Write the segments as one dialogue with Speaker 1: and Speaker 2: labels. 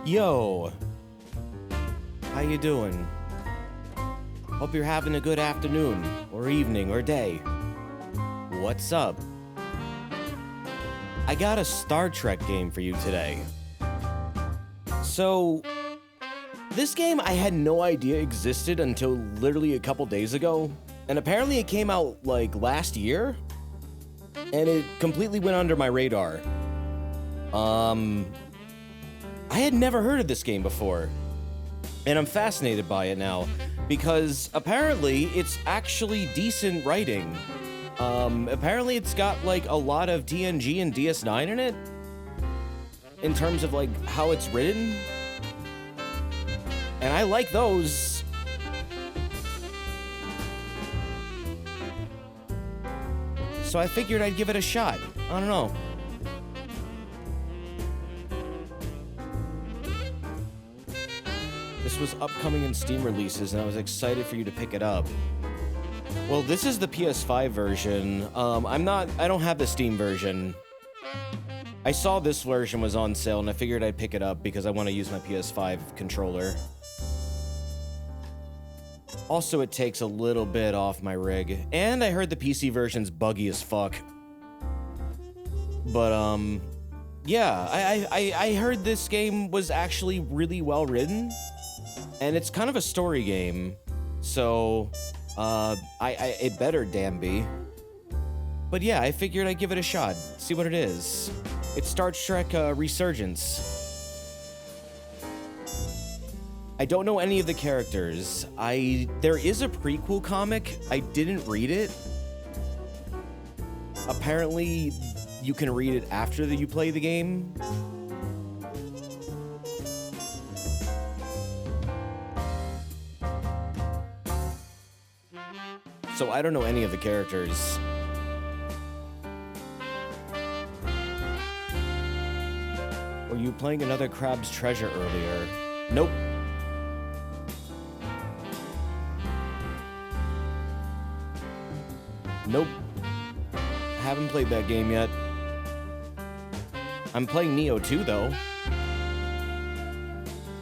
Speaker 1: Yo, how you doing? Hope you're having a good afternoon, or evening, or day. What's up? I got a Star Trek game for you today. So, this game I had no idea existed until literally a couple days ago, and apparently it came out like last year, and it completely went under my radar. I had never heard of this game before, and I'm fascinated by it now, because apparently it's actually decent writing. Apparently it's got like a lot of TNG and DS9 in it, in terms of like how it's written, and I like those. So I figured I'd give it a shot. I don't know. This was upcoming in Steam releases, and I was excited for you to pick it up. Well, this is the PS5 version. I don't have the Steam version. I saw this version was on sale, and I figured I'd pick it up because I want to use my PS5 controller. Also, it takes a little bit off my rig, and I heard the PC version's buggy as fuck. But, yeah, I heard this game was actually really well written. And it's kind of a story game, so, it better damn be. But yeah, I figured I'd give it a shot, see what it is. It's Star Trek, Resurgence. I don't know any of the characters. There is a prequel comic, I didn't read it. Apparently, you can read it after you play the game. So I don't know any of the characters. Were you playing another Crab's Treasure earlier? Nope. Nope. Haven't played that game yet. I'm playing Neo 2 though.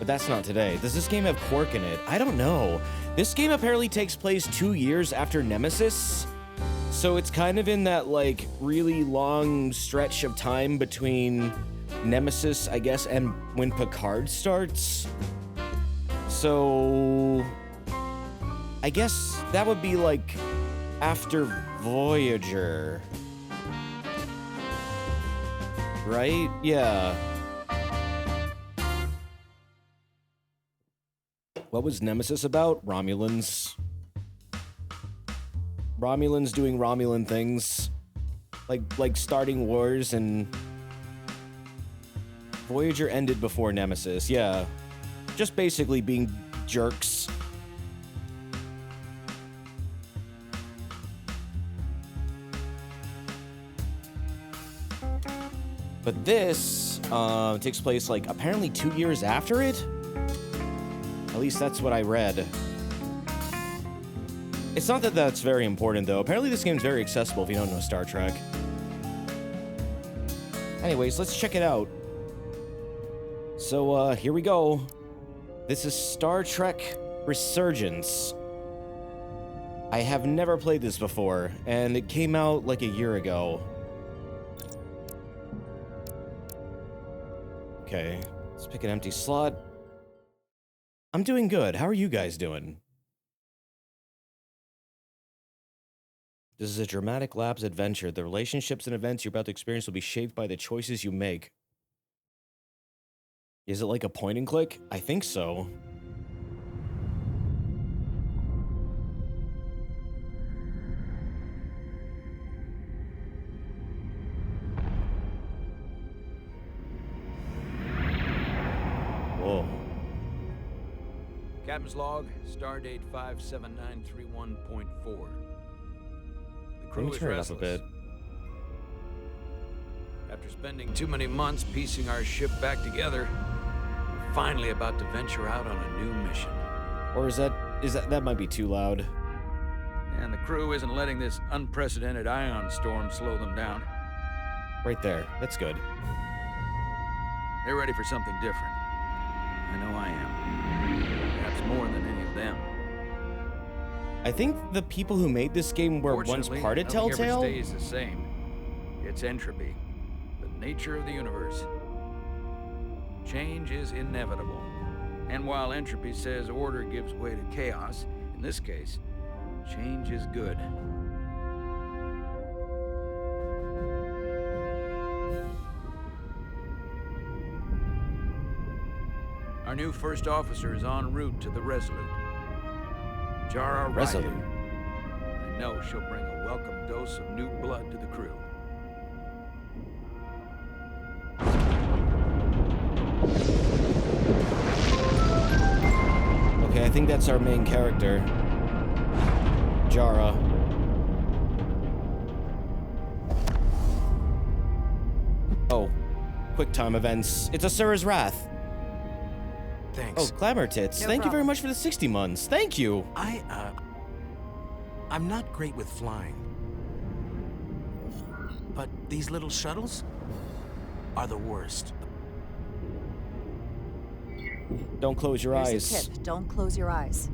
Speaker 1: But that's not today. Does this game have Quark in it? I don't know. This game apparently takes place 2 years after Nemesis, so it's kind of in that, like, really long stretch of time between Nemesis, I guess, and when Picard starts. So, I guess that would be, like, after Voyager. Right? Yeah. What was Nemesis about? Romulans. Romulans doing Romulan things. Like starting wars, and Voyager ended before Nemesis, yeah. Just basically being jerks. But this takes place, like, apparently 2 years after it? At least that's what I read. It's not that that's very important, though. Apparently this game's very accessible if you don't know Star Trek. Anyways, let's check it out. So, here we go. This is Star Trek Resurgence. I have never played this before, and it came out like a year ago. Okay, let's pick an empty slot. I'm doing good. How are you guys doing? This is a dramatic labs adventure. The relationships and events you're about to experience will be shaped by the choices you make. Is it like a point and click? I think so. Whoa.
Speaker 2: Captain's log, stardate 57931.4. The crew is
Speaker 1: Turn it up a
Speaker 2: restless.
Speaker 1: bit.
Speaker 2: After spending too many months piecing our ship back together, we're finally about to venture out on a new mission.
Speaker 1: Or that might be too loud.
Speaker 2: And the crew isn't letting this unprecedented ion storm slow them down.
Speaker 1: Right there. That's good.
Speaker 2: They're ready for something different. I know I am. Perhaps more than any of them.
Speaker 1: I think the people who made this game were once
Speaker 2: Fortunately,
Speaker 1: part of
Speaker 2: nothing ever
Speaker 1: Telltale.
Speaker 2: stays the same. It's entropy, the nature of the universe. Change is inevitable. And while entropy says order gives way to chaos, in this case, change is good. Our new first officer is en route to the Resolute. Jara
Speaker 1: Resolute.
Speaker 2: Ryder. I know she'll bring a welcome dose of new blood to the crew.
Speaker 1: Okay, I think that's our main character. Jara. Oh, quick time events. It's Asura's Wrath.
Speaker 3: Thanks.
Speaker 1: Oh, Glamour Tits.
Speaker 4: No
Speaker 1: Thank you very
Speaker 4: problem.
Speaker 1: much for the 60 months. Thank you.
Speaker 3: I'm not great with flying. But these little shuttles are the worst.
Speaker 1: Don't close your
Speaker 4: Here's
Speaker 1: eyes.
Speaker 4: a tip. Don't close your eyes.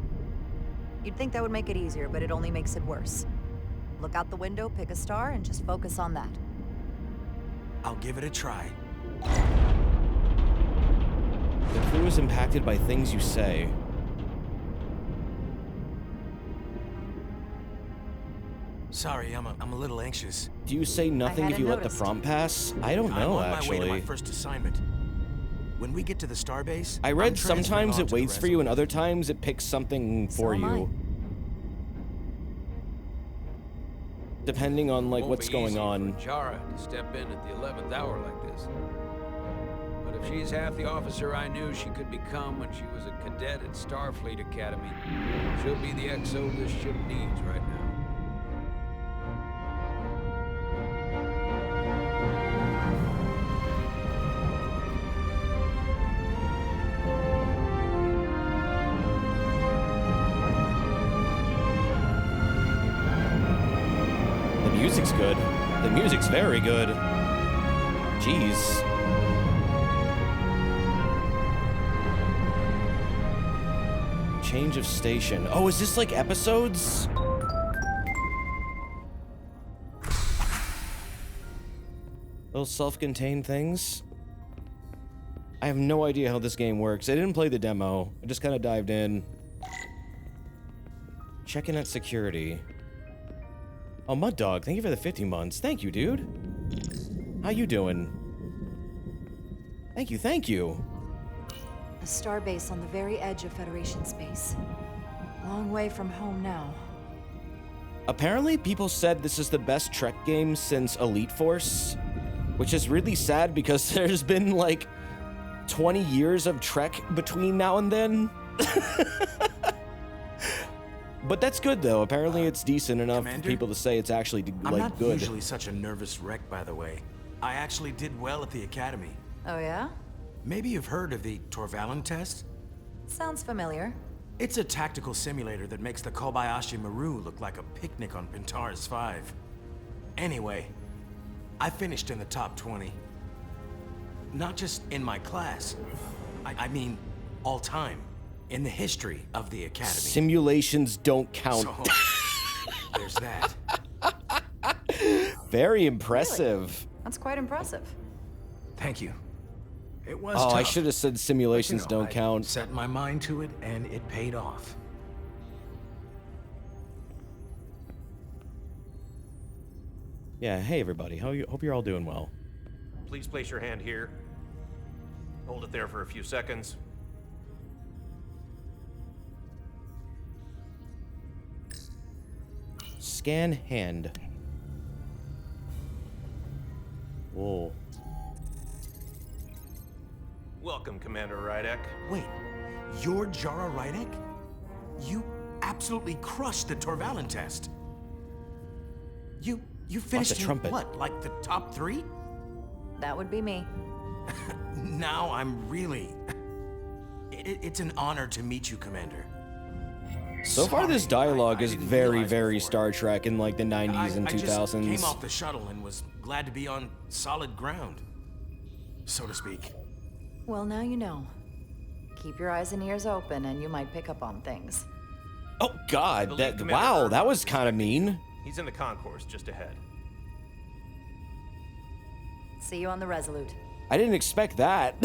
Speaker 4: You'd think that would make it easier, but it only makes it worse. Look out the window, pick a star, and just focus on that.
Speaker 3: I'll give it a try.
Speaker 1: The crew is impacted by things you say.
Speaker 3: Sorry, I'm a little anxious.
Speaker 1: Do you say nothing if
Speaker 4: hadn't
Speaker 1: you let the
Speaker 4: noticed.
Speaker 1: prompt pass? I don't know,
Speaker 3: I'm on my way to my
Speaker 1: actually.
Speaker 3: first assignment. When we get to the starbase,
Speaker 1: I
Speaker 3: I'm
Speaker 1: read
Speaker 3: transferring
Speaker 1: sometimes
Speaker 3: on
Speaker 1: it
Speaker 3: to the
Speaker 1: waits for you and
Speaker 3: Resolute.
Speaker 1: other times it picks something for
Speaker 4: So am
Speaker 1: you. Depending on like
Speaker 2: Won't
Speaker 1: what's
Speaker 2: be
Speaker 1: going
Speaker 2: easy
Speaker 1: on.
Speaker 2: for Jara to step in at the 11th hour like this. But if she's half the officer I knew she could become when she was a cadet at Starfleet Academy, she'll be the XO this ship needs right now.
Speaker 1: The music's good. The music's very good. Jeez. Change of station. Oh, is this like episodes? Little self-contained things? I have no idea how this game works. I didn't play the demo. I just kind of dived in. Checking at security. Oh, Mud Dog, thank you for the 50 months. Thank you, dude. How you doing? Thank you, thank you.
Speaker 4: A starbase on the very edge of Federation space. Long way from home now.
Speaker 1: Apparently, people said this is the best Trek game since Elite Force, which is really sad because there's been like 20 years of Trek between now and then. But that's good though. Apparently, it's decent enough for
Speaker 3: Commander?
Speaker 1: people to say it's actually
Speaker 3: I'm
Speaker 1: like
Speaker 3: not
Speaker 1: good.
Speaker 3: usually such a nervous wreck, by the way. I actually did well at the academy.
Speaker 4: Oh yeah?
Speaker 3: Maybe you've heard of the Torvalin test?
Speaker 4: Sounds familiar.
Speaker 3: It's a tactical simulator that makes the Kobayashi Maru look like a picnic on Pintaris 5. Anyway, I finished in the top 20. Not just in my class. I mean, all time. In the history of the academy.
Speaker 1: Simulations don't count.
Speaker 3: So, there's that.
Speaker 1: Very impressive.
Speaker 4: That's quite impressive.
Speaker 3: Thank you. It was
Speaker 1: Oh,
Speaker 3: tough.
Speaker 1: I should have said simulations
Speaker 3: But, you know,
Speaker 1: don't
Speaker 3: I
Speaker 1: count.
Speaker 3: set my mind to it, and it paid off.
Speaker 1: Yeah, hey everybody. Hope you're all doing well.
Speaker 5: Please place your hand here. Hold it there for a few seconds.
Speaker 1: Scan hand. Whoa.
Speaker 5: Welcome, Commander Rydek.
Speaker 3: Wait, you're Jara Rydek? You absolutely crushed the Torvalin test. You finished in
Speaker 1: trumpet.
Speaker 3: what, like the top 3?
Speaker 4: That would be me.
Speaker 3: Now I'm really... It's an honor to meet you, Commander.
Speaker 1: So far, this
Speaker 3: Sorry,
Speaker 1: dialogue
Speaker 3: I
Speaker 1: is
Speaker 3: didn't
Speaker 1: very,
Speaker 3: realize
Speaker 1: very
Speaker 3: before.
Speaker 1: Star Trek in like the 90s and
Speaker 3: I just
Speaker 1: 2000s.
Speaker 3: came off the shuttle and was glad to be on solid ground, so to speak.
Speaker 4: Well, now you know. Keep your eyes and ears open and you might pick up on things.
Speaker 1: Oh God,
Speaker 5: believe
Speaker 1: that
Speaker 5: Commander
Speaker 1: wow, that
Speaker 5: Irma
Speaker 1: was
Speaker 5: is
Speaker 1: kind of mean.
Speaker 5: He's in the concourse just ahead.
Speaker 4: See you on the Resolute.
Speaker 1: I didn't expect that.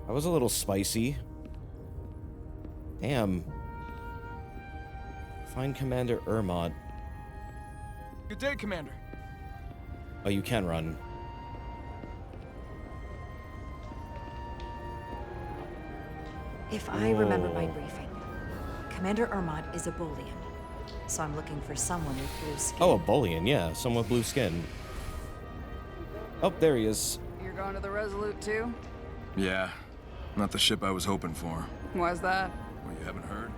Speaker 1: That was a little spicy. Damn. Find Commander Irma.
Speaker 6: Good day, Commander.
Speaker 1: Oh, you can run.
Speaker 4: If I remember my
Speaker 1: Whoa.
Speaker 4: briefing, Commander Irma is a Boolean. So I'm looking for someone with blue skin.
Speaker 1: Oh, a Boolean, yeah. Someone with blue skin. Oh, there he is.
Speaker 6: You're going to the Resolute too?
Speaker 7: Yeah, not the ship I was hoping for.
Speaker 6: Why's that?
Speaker 7: Well, you haven't heard?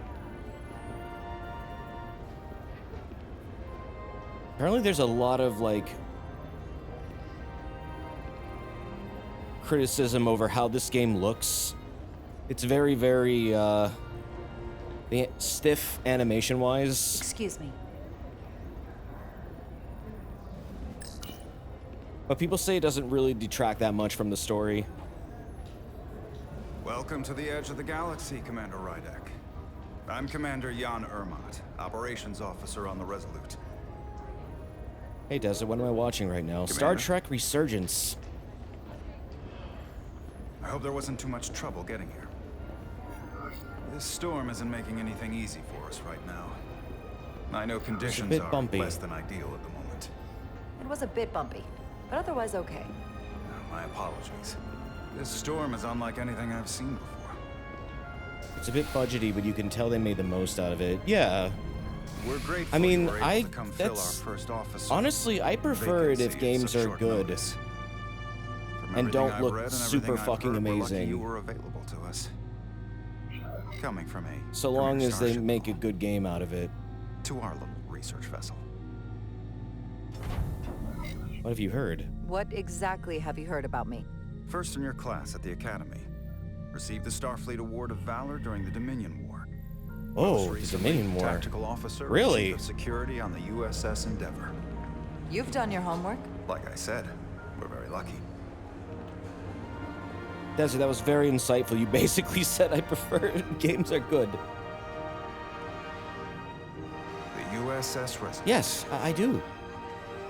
Speaker 1: Apparently there's a lot of, like, criticism over how this game looks. It's very, very, stiff animation-wise.
Speaker 4: Excuse me.
Speaker 1: But people say it doesn't really detract that much from the story.
Speaker 8: Welcome to the edge of the galaxy, Commander Rydek. I'm Commander Jan Ermont, Operations Officer on the Resolute.
Speaker 1: Hey, Desert, what am I watching right now? Star
Speaker 8: Commander?
Speaker 1: Trek Resurgence.
Speaker 8: I hope there wasn't too much trouble getting here. This storm isn't making anything easy for us right now. I know conditions
Speaker 1: bit
Speaker 8: are
Speaker 1: bumpy.
Speaker 8: less than ideal at the moment.
Speaker 4: It was a bit bumpy, but otherwise okay.
Speaker 8: My apologies. This storm is unlike anything I've seen before.
Speaker 1: It's a bit budgety, but you can tell they made the most out of it. Yeah.
Speaker 8: We're grateful
Speaker 1: I mean,
Speaker 8: you were able to come fill our
Speaker 1: that's...
Speaker 8: first officer.
Speaker 1: Honestly, I prefer it if
Speaker 8: vacancy at
Speaker 1: games
Speaker 8: such
Speaker 1: are
Speaker 8: short
Speaker 1: good.
Speaker 8: notice. From
Speaker 1: And
Speaker 8: everything
Speaker 1: don't
Speaker 8: I've
Speaker 1: look
Speaker 8: read and
Speaker 1: super
Speaker 8: everything I've
Speaker 1: fucking
Speaker 8: heard, we're lucky
Speaker 1: amazing.
Speaker 8: you were available to us. Coming from a
Speaker 1: So long
Speaker 8: premier
Speaker 1: as they
Speaker 8: starship
Speaker 1: make a good game out of it.
Speaker 8: to our little research vessel.
Speaker 1: What have you heard?
Speaker 4: What exactly have you heard about me?
Speaker 8: First in your class at the Academy. Received the Starfleet Award of Valor during the Dominion War.
Speaker 1: Oh,
Speaker 8: Most
Speaker 1: the
Speaker 8: recently,
Speaker 1: Dominion War.
Speaker 8: Tactical officer,
Speaker 1: Really?
Speaker 8: Chief of Security on the USS Endeavor.
Speaker 4: You've done your homework.
Speaker 8: Like I said, we're very lucky.
Speaker 1: Desert, that was very insightful. You basically said I prefer games are good.
Speaker 8: The USS Resurgence.
Speaker 1: Yes, I do.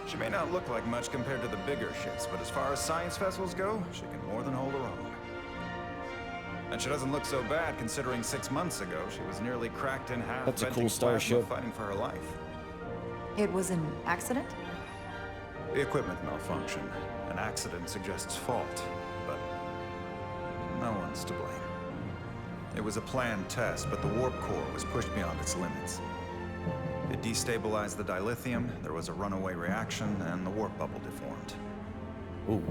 Speaker 8: She may not look like much compared to the bigger ships, but as far as science vessels go, she can more than hold her own. And she doesn't look so bad considering 6 months ago she was nearly cracked in half.
Speaker 1: That's a
Speaker 8: venting
Speaker 1: cool
Speaker 8: plasma,
Speaker 1: starship.
Speaker 8: fighting for her life.
Speaker 4: It was an accident?
Speaker 8: The equipment malfunctioned. An accident suggests fault, but no one's to blame. It was a planned test, but the warp core was pushed beyond its limits. It destabilized the dilithium, there was a runaway reaction, and the warp bubble deformed.
Speaker 1: Ooh.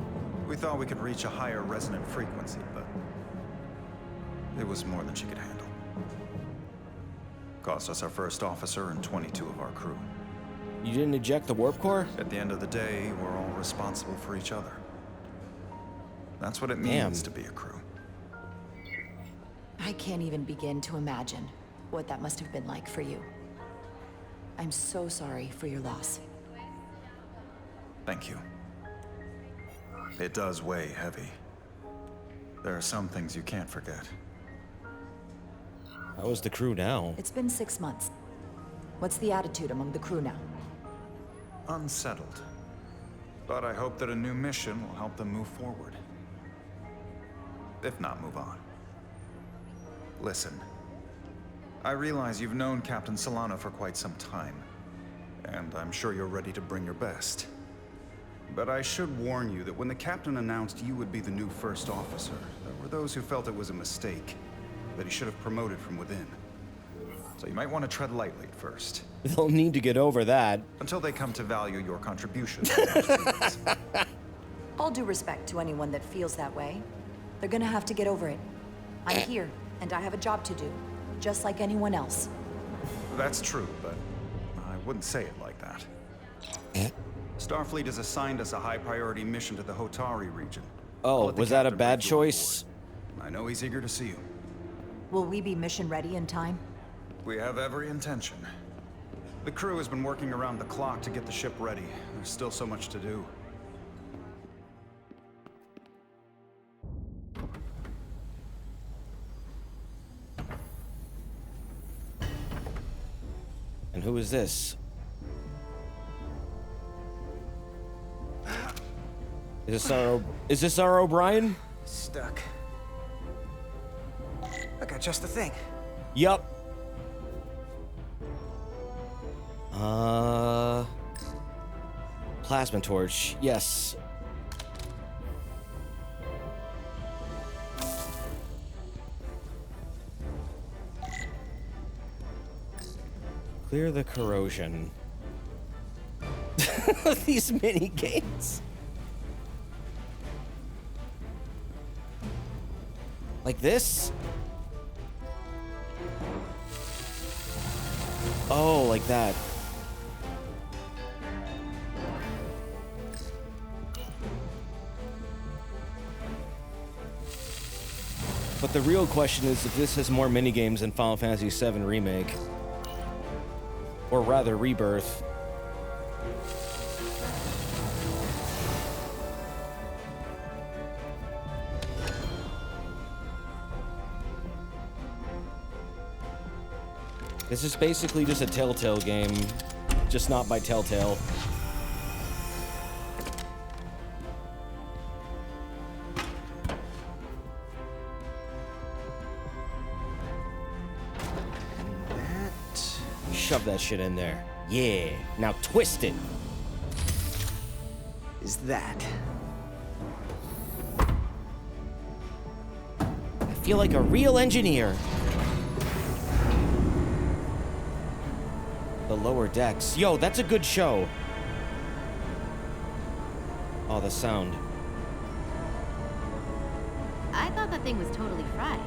Speaker 8: We thought we could reach a higher resonant frequency, but it was more than she could handle. Cost us our first officer and 22 of our crew.
Speaker 1: You didn't eject the warp core?
Speaker 8: At the end of the day, we're all responsible for each other. That's what it means to be a crew.
Speaker 4: I can't even begin to imagine what that must have been like for you. I'm so sorry for your loss.
Speaker 8: Thank you. It does weigh heavy. There are some things you can't forget.
Speaker 1: How is the crew now?
Speaker 4: It's been 6 months. What's the attitude among the crew now?
Speaker 8: Unsettled. But I hope that a new mission will help them move forward. If not, move on. Listen. I realize you've known Captain Solano for quite some time, and I'm sure you're ready to bring your best. But I should warn you that when the captain announced you would be the new first officer, there were those who felt it was a mistake, that he should have promoted from within. So you might want to tread lightly at first,
Speaker 1: They'll need to get over that.
Speaker 8: until they come to value your contributions.
Speaker 4: All due respect to anyone that feels that way. They're gonna have to get over it. I'm here, and I have a job to do, just like anyone else.
Speaker 8: That's true, but I wouldn't say it like that. Starfleet has assigned us a high-priority mission to the Hotari region. I'll
Speaker 1: Oh,
Speaker 8: let the
Speaker 1: was that a
Speaker 8: captain
Speaker 1: bad
Speaker 8: brief you on
Speaker 1: choice?
Speaker 8: board. I know he's eager to see you.
Speaker 4: Will we be mission ready in time?
Speaker 8: We have every intention. The crew has been working around the clock to get the ship ready. There's still so much to do.
Speaker 1: Who is this? Is this our O'Brien?
Speaker 9: Stuck. I got just the thing.
Speaker 1: Yup. Plasma torch. Yes. Clear the corrosion. These mini games. Like this? Oh, like that. But the real question is if this has more minigames than Final Fantasy VII Remake. Or rather, Rebirth. This is basically just a Telltale game, just not by Telltale. Shove that shit in there. Yeah. Now twist it.
Speaker 9: Is that?
Speaker 1: I feel like a real engineer. The lower decks. Yo, that's a good show. Oh, the sound.
Speaker 10: I thought that thing was totally fried.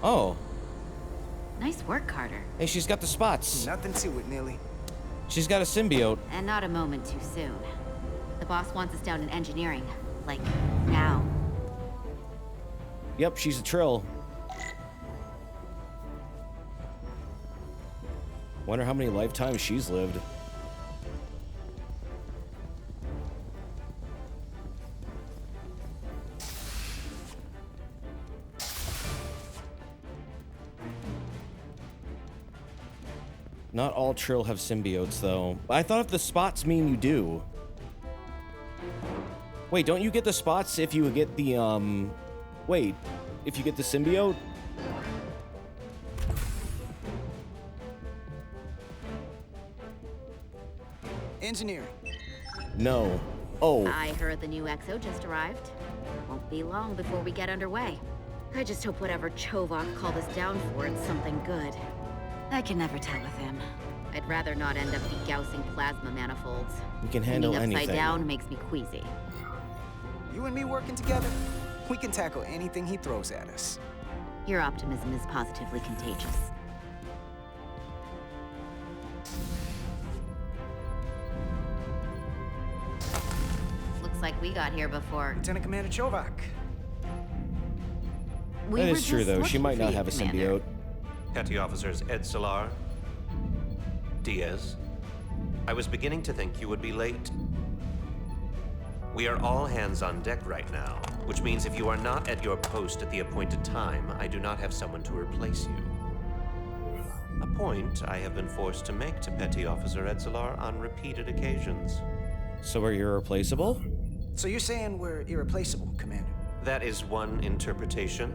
Speaker 1: Oh.
Speaker 10: Nice work, Carter.
Speaker 1: Hey, she's got the spots.
Speaker 9: Nothing to it, Neely.
Speaker 1: She's got a symbiote.
Speaker 10: And not a moment too soon. The boss wants us down in engineering. Like, now.
Speaker 1: Yep, she's a Trill. Wonder how many lifetimes she's lived. Not all Trill have symbiotes, though. I thought if the spots mean you do. Wait, don't you get the spots if you get the, Wait, if you get the symbiote?
Speaker 9: Engineering.
Speaker 1: No. Oh.
Speaker 10: I heard the new XO just arrived. Won't be long before we get underway. I just hope whatever Chovak called us down for is something good. I can never tell with him. I'd rather not end up degousing plasma manifolds.
Speaker 1: We can handle
Speaker 10: Being
Speaker 1: anything.
Speaker 10: upside down makes me queasy.
Speaker 9: You and me working together, we can tackle anything he throws at us.
Speaker 10: Your optimism is positively contagious. Looks like we got here before.
Speaker 9: Lieutenant Commander Chovak.
Speaker 10: We
Speaker 1: That
Speaker 10: were
Speaker 1: is true,
Speaker 10: just
Speaker 1: though. She
Speaker 10: looking
Speaker 1: might
Speaker 10: for
Speaker 1: not
Speaker 10: you,
Speaker 1: have a
Speaker 10: Commander.
Speaker 1: symbiote.
Speaker 5: Petty Officers Edsalar, Diaz. I was beginning to think you would be late. We are all hands on deck right now, which means if you are not at your post at the appointed time, I do not have someone to replace you. A point I have been forced to make to Petty Officer Edsalar on repeated occasions.
Speaker 1: So are you irreplaceable?
Speaker 9: So you're saying we're irreplaceable, Commander?
Speaker 5: That is one interpretation.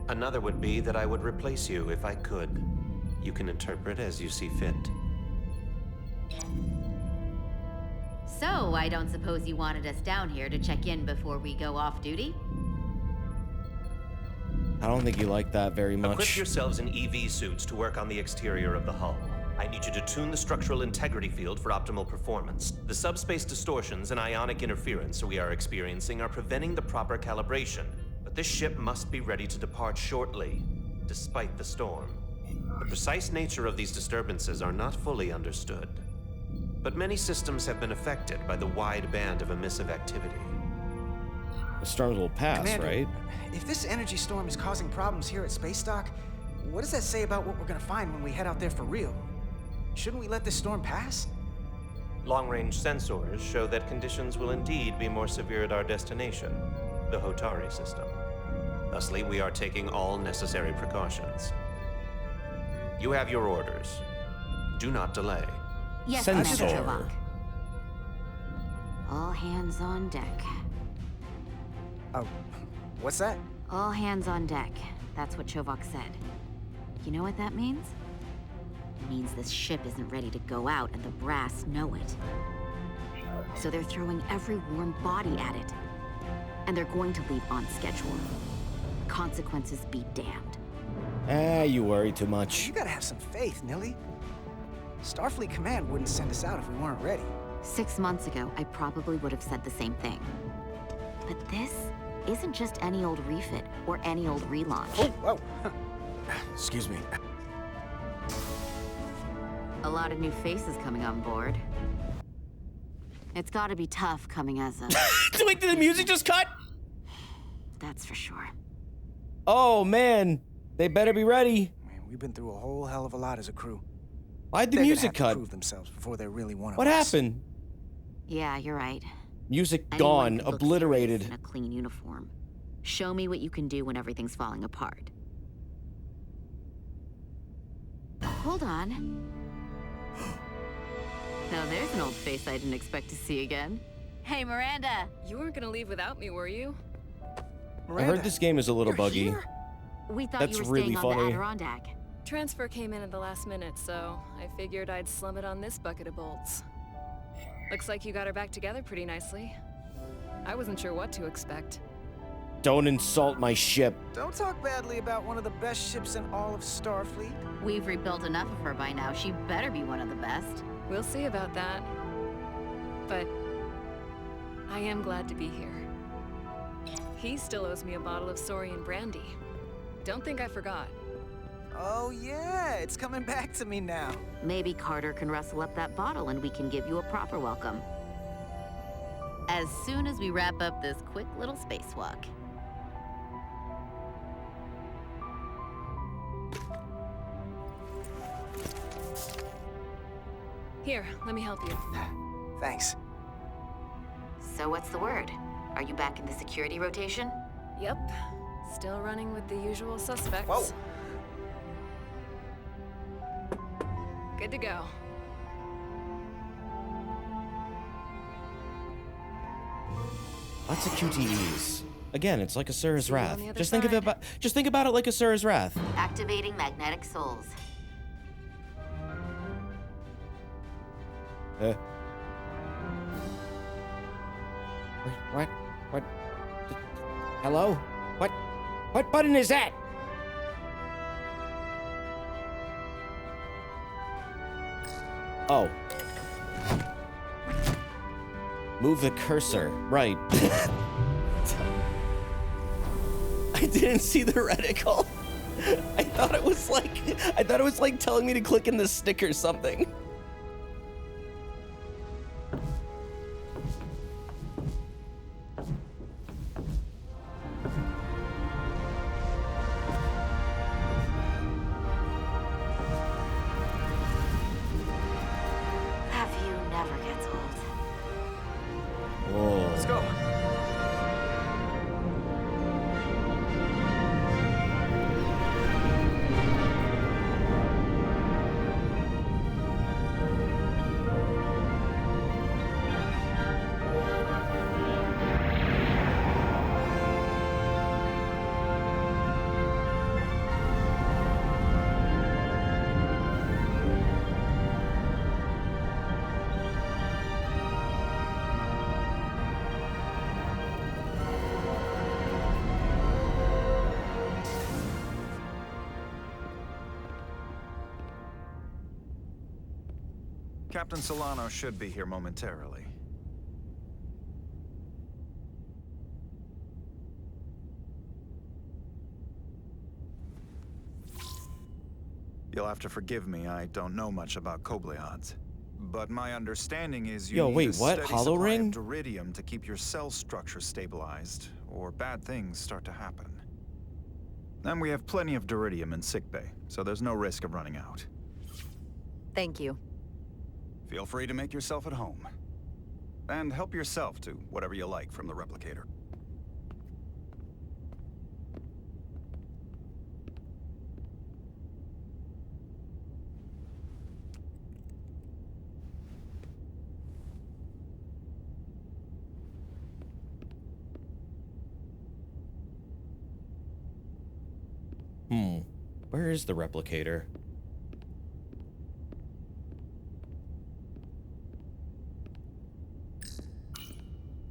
Speaker 5: Another would be that I would replace you if I could. You can interpret as you see fit.
Speaker 10: So, I don't suppose you wanted us down here to check in before we go off duty?
Speaker 1: I don't think you like that very
Speaker 5: Equip
Speaker 1: much.
Speaker 5: yourselves in EV suits to work on the exterior of the hull. I need you to tune the structural integrity field for optimal performance. The subspace distortions and ionic interference we are experiencing are preventing the proper calibration. But this ship must be ready to depart shortly, despite the storm. The precise nature of these disturbances are not fully understood. But many systems have been affected by the wide band of emissive activity.
Speaker 1: The storms will pass,
Speaker 9: Commander,
Speaker 1: right?
Speaker 9: if this energy storm is causing problems here at Space Dock, what does that say about what we're gonna find when we head out there for real? Shouldn't we let this storm pass?
Speaker 5: Long-range sensors show that conditions will indeed be more severe at our destination, the Hotari system. Thusly, we are taking all necessary precautions. You have your orders. Do not delay.
Speaker 10: Yes,
Speaker 1: Sensor.
Speaker 10: Commander Chovak. All hands on deck.
Speaker 9: Oh, what's that?
Speaker 10: All hands on deck. That's what Chovak said. You know what that means? It means this ship isn't ready to go out, and the brass know it. So they're throwing every warm body at it. And they're going to leave on schedule. Consequences be damned.
Speaker 1: You worry too much.
Speaker 9: You gotta have some faith, Nilly. Starfleet Command wouldn't send us out if we weren't ready.
Speaker 10: 6 months ago, I probably would have said the same thing. But this isn't just any old refit or any old relaunch.
Speaker 9: Oh, whoa.
Speaker 3: Excuse me.
Speaker 10: A lot of new faces coming on board. It's gotta be tough coming as a...
Speaker 1: Wait, did the music just cut?
Speaker 10: That's for sure.
Speaker 1: Oh, man. They better be ready.
Speaker 9: Man, we've been through a whole hell of a lot as a crew.
Speaker 1: Why'd the
Speaker 9: They're gonna
Speaker 1: music
Speaker 9: have to
Speaker 1: cut?
Speaker 9: prove themselves before they're really one of
Speaker 1: What
Speaker 9: us.
Speaker 1: happened?
Speaker 10: Yeah, you're right.
Speaker 1: Music
Speaker 10: Anyone
Speaker 1: gone,
Speaker 10: could look
Speaker 1: obliterated.
Speaker 10: furious in a clean uniform. Show me what you can do when everything's falling apart. Hold on. Now there's an old face I didn't expect to see again. Hey, Miranda!
Speaker 6: You weren't gonna leave without me, were you?
Speaker 1: I
Speaker 9: Miranda,
Speaker 1: heard this game is a little
Speaker 9: you're
Speaker 1: buggy.
Speaker 9: here?
Speaker 10: We thought
Speaker 1: That's
Speaker 10: you were
Speaker 1: really
Speaker 10: staying on the
Speaker 1: funny.
Speaker 10: Adirondack.
Speaker 6: Transfer came in at the last minute, so I figured I'd slum it on this bucket of bolts. Looks like you got her back together pretty nicely. I wasn't sure what to expect.
Speaker 1: Don't insult my ship.
Speaker 9: Don't talk badly about one of the best ships in all of Starfleet.
Speaker 10: We've rebuilt enough of her by now. She better be one of the best.
Speaker 6: We'll see about that. But I am glad to be here. He still owes me a bottle of Saurian brandy. Don't think I forgot.
Speaker 9: Oh yeah, it's coming back to me now.
Speaker 10: Maybe Carter can rustle up that bottle and we can give you a proper welcome. As soon as we wrap up this quick little spacewalk.
Speaker 6: Here, let me help you.
Speaker 9: Thanks.
Speaker 10: So what's the word? Are you back in the security rotation?
Speaker 6: Yep. Still running with the usual suspects.
Speaker 9: Whoa.
Speaker 6: Good to go.
Speaker 1: Lots of QTEs. Again, it's like a Asura's
Speaker 6: See you on
Speaker 1: Wrath.
Speaker 6: the other
Speaker 1: Just think about it like a Asura's Wrath.
Speaker 10: Activating magnetic souls.
Speaker 1: What? Hello? What button is that? Oh. Move the cursor. Right. I didn't see the reticle. I thought it was like telling me to click in the stick or something.
Speaker 10: That view never gets old.
Speaker 1: Whoa.
Speaker 9: Let's go.
Speaker 8: Captain Solano should be here momentarily. You'll have to forgive me, I don't know much about Kobleods. But my understanding is you
Speaker 1: Yo,
Speaker 8: need
Speaker 1: wait,
Speaker 8: a
Speaker 1: what?
Speaker 8: steady
Speaker 1: Hollow
Speaker 8: supply
Speaker 1: ring?
Speaker 8: of Duridium to keep your cell structure stabilized, or bad things start to happen. And we have plenty of Duridium in sickbay, so there's no risk of running out.
Speaker 4: Thank you.
Speaker 8: Feel free to make yourself at home. And help yourself to whatever you like from the replicator.
Speaker 1: Where is the replicator?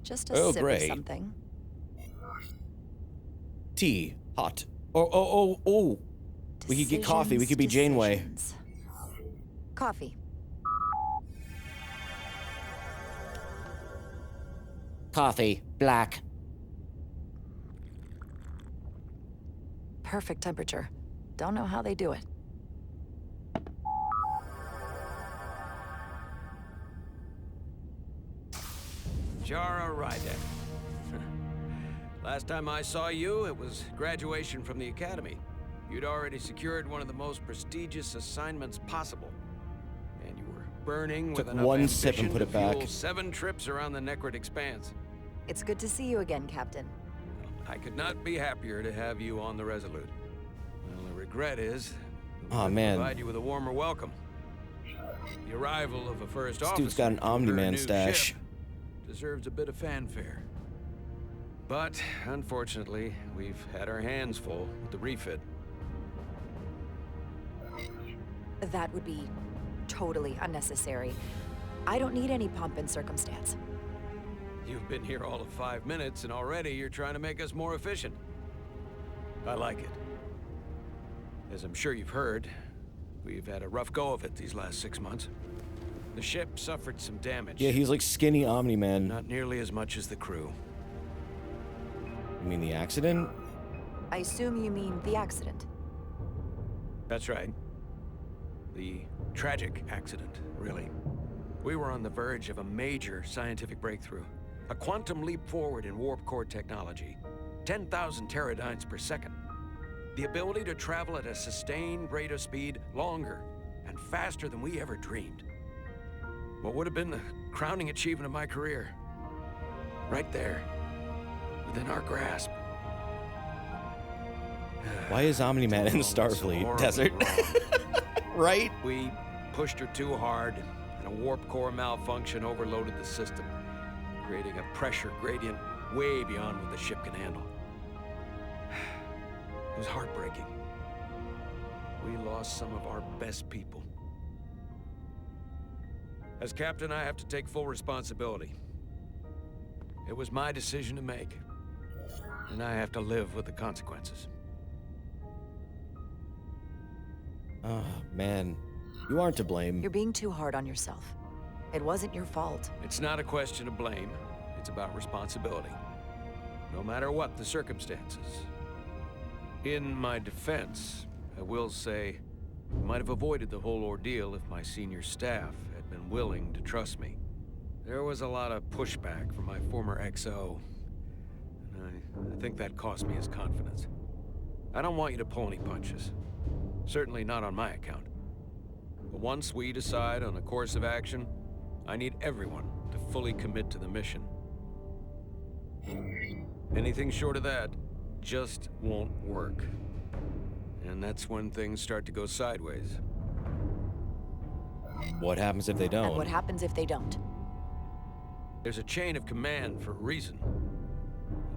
Speaker 4: Just a
Speaker 1: Oh,
Speaker 4: sip
Speaker 1: great.
Speaker 4: of something.
Speaker 1: Tea. Hot. Oh. We could get coffee. We could be Janeway.
Speaker 4: Decisions. Coffee.
Speaker 1: Coffee. Black.
Speaker 4: Perfect temperature. Don't know how they do it.
Speaker 2: Jara Rydek. Last time I saw you, it was graduation from the academy. You'd already secured one of the most prestigious assignments possible. And you were burning
Speaker 1: Took
Speaker 2: with enough
Speaker 1: one sip and
Speaker 2: ambition
Speaker 1: put
Speaker 2: to
Speaker 1: it back.
Speaker 2: fuel 7 trips around the Necrid Expanse.
Speaker 4: It's good to see you again, Captain.
Speaker 2: I could not be happier to have you on the Resolute. The only regret is, we
Speaker 1: Aw,
Speaker 2: couldn't
Speaker 1: man.
Speaker 2: provide you with a warmer welcome. The arrival of a first
Speaker 1: This
Speaker 2: officer
Speaker 1: dude's got an
Speaker 2: to her
Speaker 1: Omni-Man
Speaker 2: new
Speaker 1: stash.
Speaker 2: ship deserves a bit of fanfare. But, unfortunately, we've had our hands full with the refit.
Speaker 4: That would be totally unnecessary. I don't need any pomp and circumstance.
Speaker 2: You've been here all of 5 minutes, and already you're trying to make us more efficient. I like it. As I'm sure you've heard, we've had a rough go of it these last 6 months. The ship suffered some damage.
Speaker 1: Yeah, he's like skinny Omni-Man.
Speaker 2: Not nearly as much as the crew.
Speaker 1: You mean the accident?
Speaker 4: I assume you mean the accident.
Speaker 2: That's right. The tragic accident, really. We were on the verge of a major scientific breakthrough. A quantum leap forward in warp core technology. 10,000 teradynes per second. The ability to travel at a sustained rate of speed longer and faster than we ever dreamed. What would have been the crowning achievement of my career? Right there, within our grasp.
Speaker 1: Why is Omni-Man in the Starfleet desert? Right?
Speaker 2: We pushed her too hard, and a warp core malfunction overloaded the system, creating a pressure gradient way beyond what the ship can handle. It was heartbreaking. We lost some of our best people. As captain, I have to take full responsibility. It was my decision to make, and I have to live with the consequences.
Speaker 1: Oh, man. You aren't to blame.
Speaker 4: You're being too hard on yourself. It wasn't your fault.
Speaker 2: It's not a question of blame. It's about responsibility. No matter what the circumstances. In my defense, I will say, I might have avoided the whole ordeal if my senior staff had been willing to trust me. There was a lot of pushback from my former XO, and I think that cost me his confidence. I don't want you to pull any punches. Certainly not on my account. But once we decide on a course of action, I need everyone to fully commit to the mission. Anything short of that just won't work. And that's when things start to go sideways.
Speaker 1: What happens if they don't?
Speaker 4: And what happens if they don't?
Speaker 2: There's a chain of command for a reason.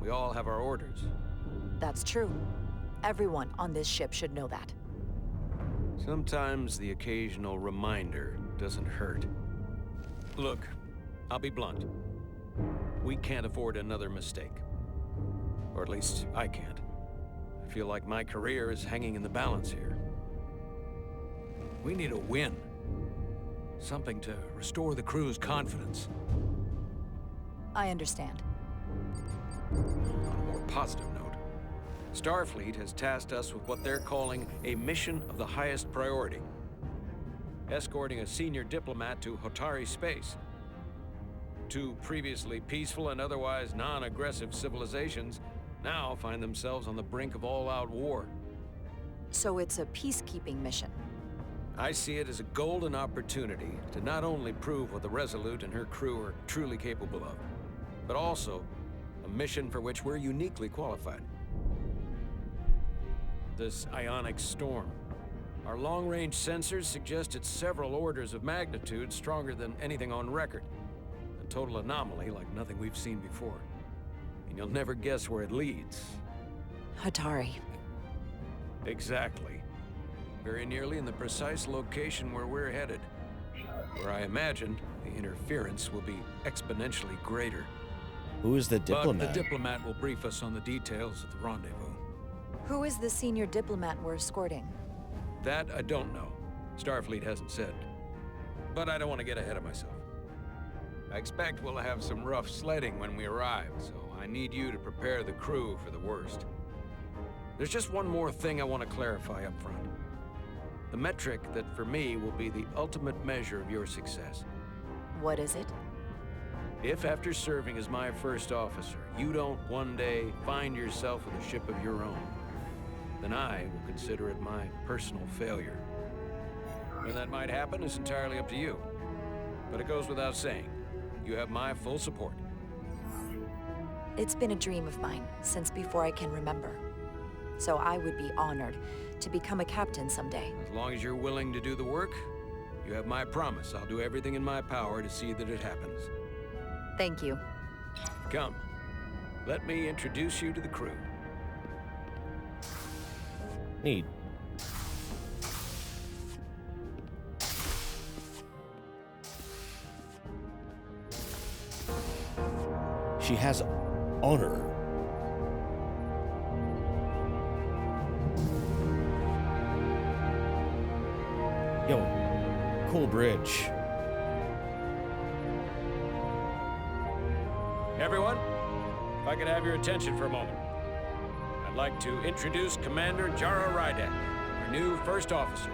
Speaker 2: We all have our orders.
Speaker 4: That's true. Everyone on this ship should know that.
Speaker 2: Sometimes the occasional reminder doesn't hurt. Look, I'll be blunt. We can't afford another mistake. Or at least, I can't. I feel like my career is hanging in the balance here. We need a win. Something to restore the crew's confidence.
Speaker 4: I understand.
Speaker 2: On a more positive note, Starfleet has tasked us with what they're calling a mission of the highest priority. Escorting a senior diplomat to Hotari space. 2 previously peaceful and otherwise non-aggressive civilizations now find themselves on the brink of all-out war.
Speaker 4: So it's a peacekeeping mission.
Speaker 2: I see it as a golden opportunity to not only prove what the Resolute and her crew are truly capable of, but also a mission for which we're uniquely qualified. This ionic storm. Our long-range sensors suggest it's several orders of magnitude stronger than anything on record. A total anomaly like nothing we've seen before. And you'll never guess where it leads.
Speaker 4: Hotari.
Speaker 2: Exactly. very nearly in the precise location where we're headed, where I imagine the interference will be exponentially greater.
Speaker 1: Who is the
Speaker 2: But
Speaker 1: diplomat?
Speaker 2: the diplomat will brief us on the details of the rendezvous.
Speaker 4: Who is the senior diplomat we're escorting?
Speaker 2: That I don't know. Starfleet hasn't said. But I don't want to get ahead of myself. I expect we'll have some rough sledding when we arrive, so I need you to prepare the crew for the worst. There's just one more thing I want to clarify up front. The metric that for me will be the ultimate measure of your success.
Speaker 4: What is it?
Speaker 2: If after serving as my first officer, you don't one day find yourself with a ship of your own, then I will consider it my personal failure. When that might happen is entirely up to you. But it goes without saying, you have my full support.
Speaker 4: It's been a dream of mine since before I can remember. So I would be honored to become a captain someday.
Speaker 2: As long as you're willing to do the work, you have my promise. I'll do everything in my power to see that it happens.
Speaker 4: Thank you.
Speaker 2: Come, let me introduce you to the crew.
Speaker 1: Neat. She has honor. Yo, cool bridge.
Speaker 2: Everyone, if I could have your attention for a moment. I'd like to introduce Commander Jara Rydek, our new first officer.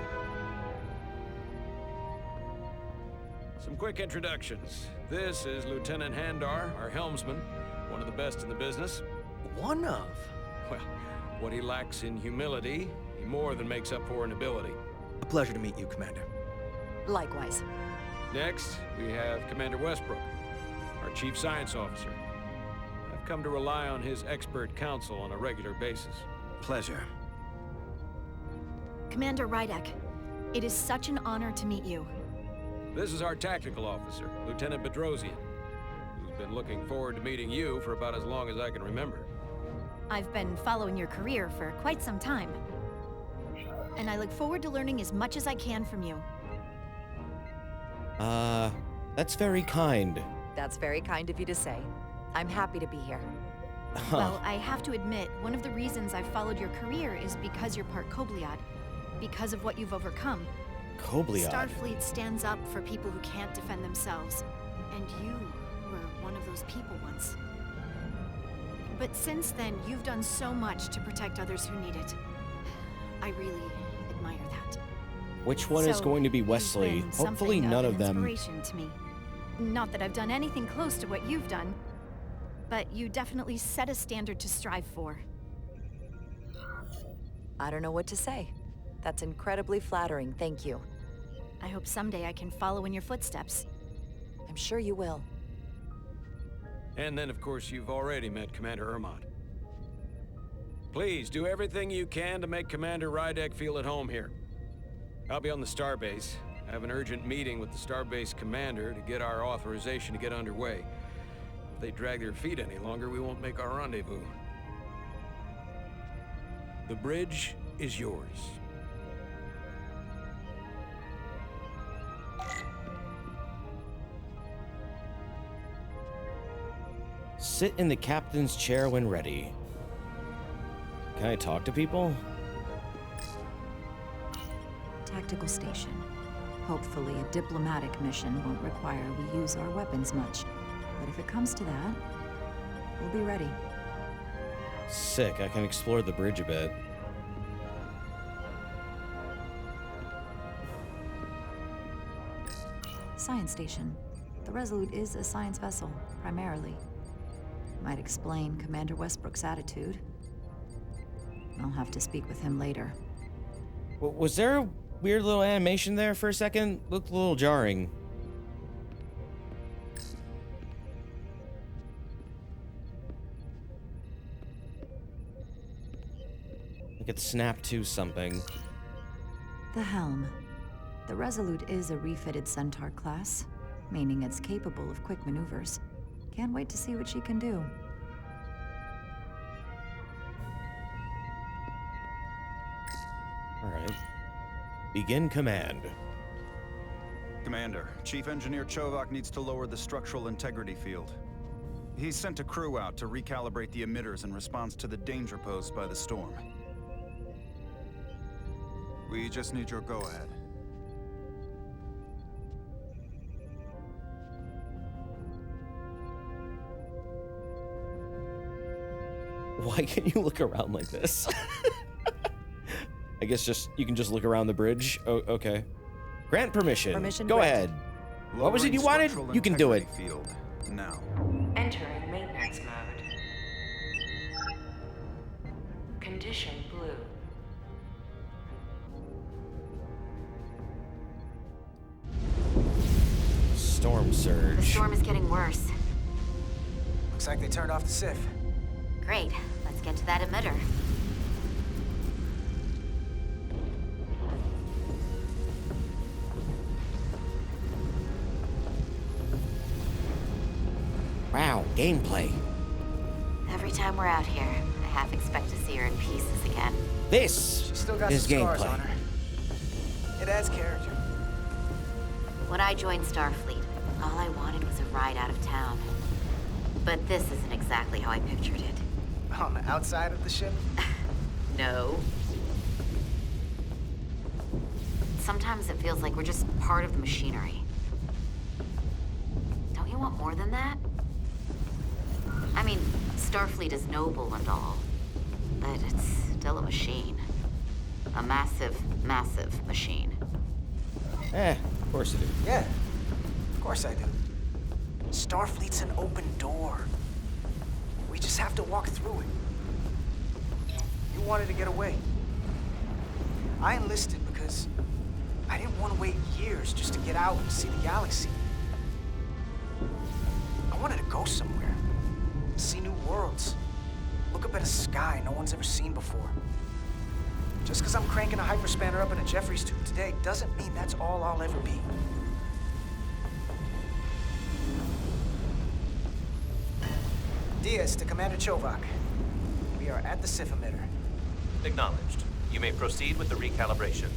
Speaker 2: Some quick introductions. This is Lieutenant Handar, our helmsman, one of the best in the business.
Speaker 3: One of?
Speaker 2: Well, what he lacks in humility, he more than makes up for in ability.
Speaker 9: A pleasure to meet you, Commander.
Speaker 4: Likewise.
Speaker 2: Next, we have Commander Westbrook, our Chief Science Officer. I've come to rely on his expert counsel on a regular basis.
Speaker 3: Pleasure.
Speaker 11: Commander Rydek, it is such an honor to meet you.
Speaker 2: This is our tactical officer, Lieutenant Bedrosian, who's been looking forward to meeting you for about as long as I can remember.
Speaker 11: I've been following your career for quite some time. And I look forward to learning as much as I can from you.
Speaker 1: That's very kind.
Speaker 4: That's very kind of you to say. I'm happy to be here.
Speaker 11: Well, I have to admit, one of the reasons I've followed your career is because you're part Kobliad. Because of what you've overcome.
Speaker 1: Kobliad.
Speaker 11: Starfleet stands up for people who can't defend themselves. And you were one of those people once. But since then, you've done so much to protect others who need it. I really admire that.
Speaker 1: Which one is
Speaker 11: So,
Speaker 1: going to be
Speaker 11: you've
Speaker 1: Wesley?
Speaker 11: been
Speaker 1: Hopefully
Speaker 11: something
Speaker 1: none
Speaker 11: of
Speaker 1: of
Speaker 11: an
Speaker 1: them.
Speaker 11: inspiration to me. Not that I've done anything close to what you've done, but you definitely set a standard to strive for.
Speaker 4: I don't know what to say. That's incredibly flattering, thank you.
Speaker 11: I hope someday I can follow in your footsteps.
Speaker 4: I'm sure you will.
Speaker 2: And then, of course, you've already met Commander Ermont. Please, do everything you can to make Commander Rydek feel at home here. I'll be on the starbase. I have an urgent meeting with the starbase commander to get our authorization to get underway. If they drag their feet any longer, we won't make our rendezvous. The bridge is yours.
Speaker 1: Sit in the captain's chair when ready. Can I talk to people?
Speaker 4: Tactical station. Hopefully a diplomatic mission won't require we use our weapons much. But if it comes to that, we'll be ready.
Speaker 1: Sick, I can explore the bridge a bit.
Speaker 4: Science station. The Resolute is a science vessel, primarily. Might explain Commander Westbrook's attitude. I'll have to speak with him later.
Speaker 1: Was there a weird little animation there for a second? Looked a little jarring. Like it snapped to something.
Speaker 4: The helm. The Resolute is a refitted Centaur class, meaning it's capable of quick maneuvers. Can't wait to see what she can do.
Speaker 1: Alright. Begin command.
Speaker 8: Commander, Chief Engineer Chovak needs to lower the structural integrity field. He's sent a crew out to recalibrate the emitters in response to the danger posed by the storm. We just need your go-ahead.
Speaker 1: Why can you look around like this? I guess you can just look around the bridge. Oh, okay. Grant permission. Go ahead. What was it you wanted? You can do it.
Speaker 8: Field now.
Speaker 12: Entering maintenance mode. Condition blue.
Speaker 1: Storm surge.
Speaker 10: The storm is getting worse.
Speaker 9: Looks like they turned off the SIF.
Speaker 10: Great. Let's get to that emitter.
Speaker 1: Wow, gameplay.
Speaker 10: Every time we're out here, I half expect to see her in pieces again.
Speaker 1: This
Speaker 9: She's still got
Speaker 1: is
Speaker 9: some scars
Speaker 1: gameplay.
Speaker 9: on her. It adds character.
Speaker 10: When I joined Starfleet, all I wanted was a ride out of town. But this isn't exactly how I pictured it.
Speaker 9: On the outside of the ship?
Speaker 10: No. Sometimes it feels like we're just part of the machinery. Don't you want more than that? I mean, Starfleet is noble and all, but it's still a machine. A massive, massive machine.
Speaker 1: Of course it is.
Speaker 9: Yeah, of course I do. Starfleet's an open door. We just have to walk through it. You wanted to get away. I enlisted because I didn't want to wait years just to get out and see the galaxy. I wanted to go somewhere, see new worlds, look up at a sky no one's ever seen before. Just because I'm cranking a hyperspanner up in a Jeffries tube today doesn't mean that's all I'll ever be. Diaz to Commander Chovak. We are at the SIF emitter.
Speaker 5: Acknowledged. You may proceed with the recalibration.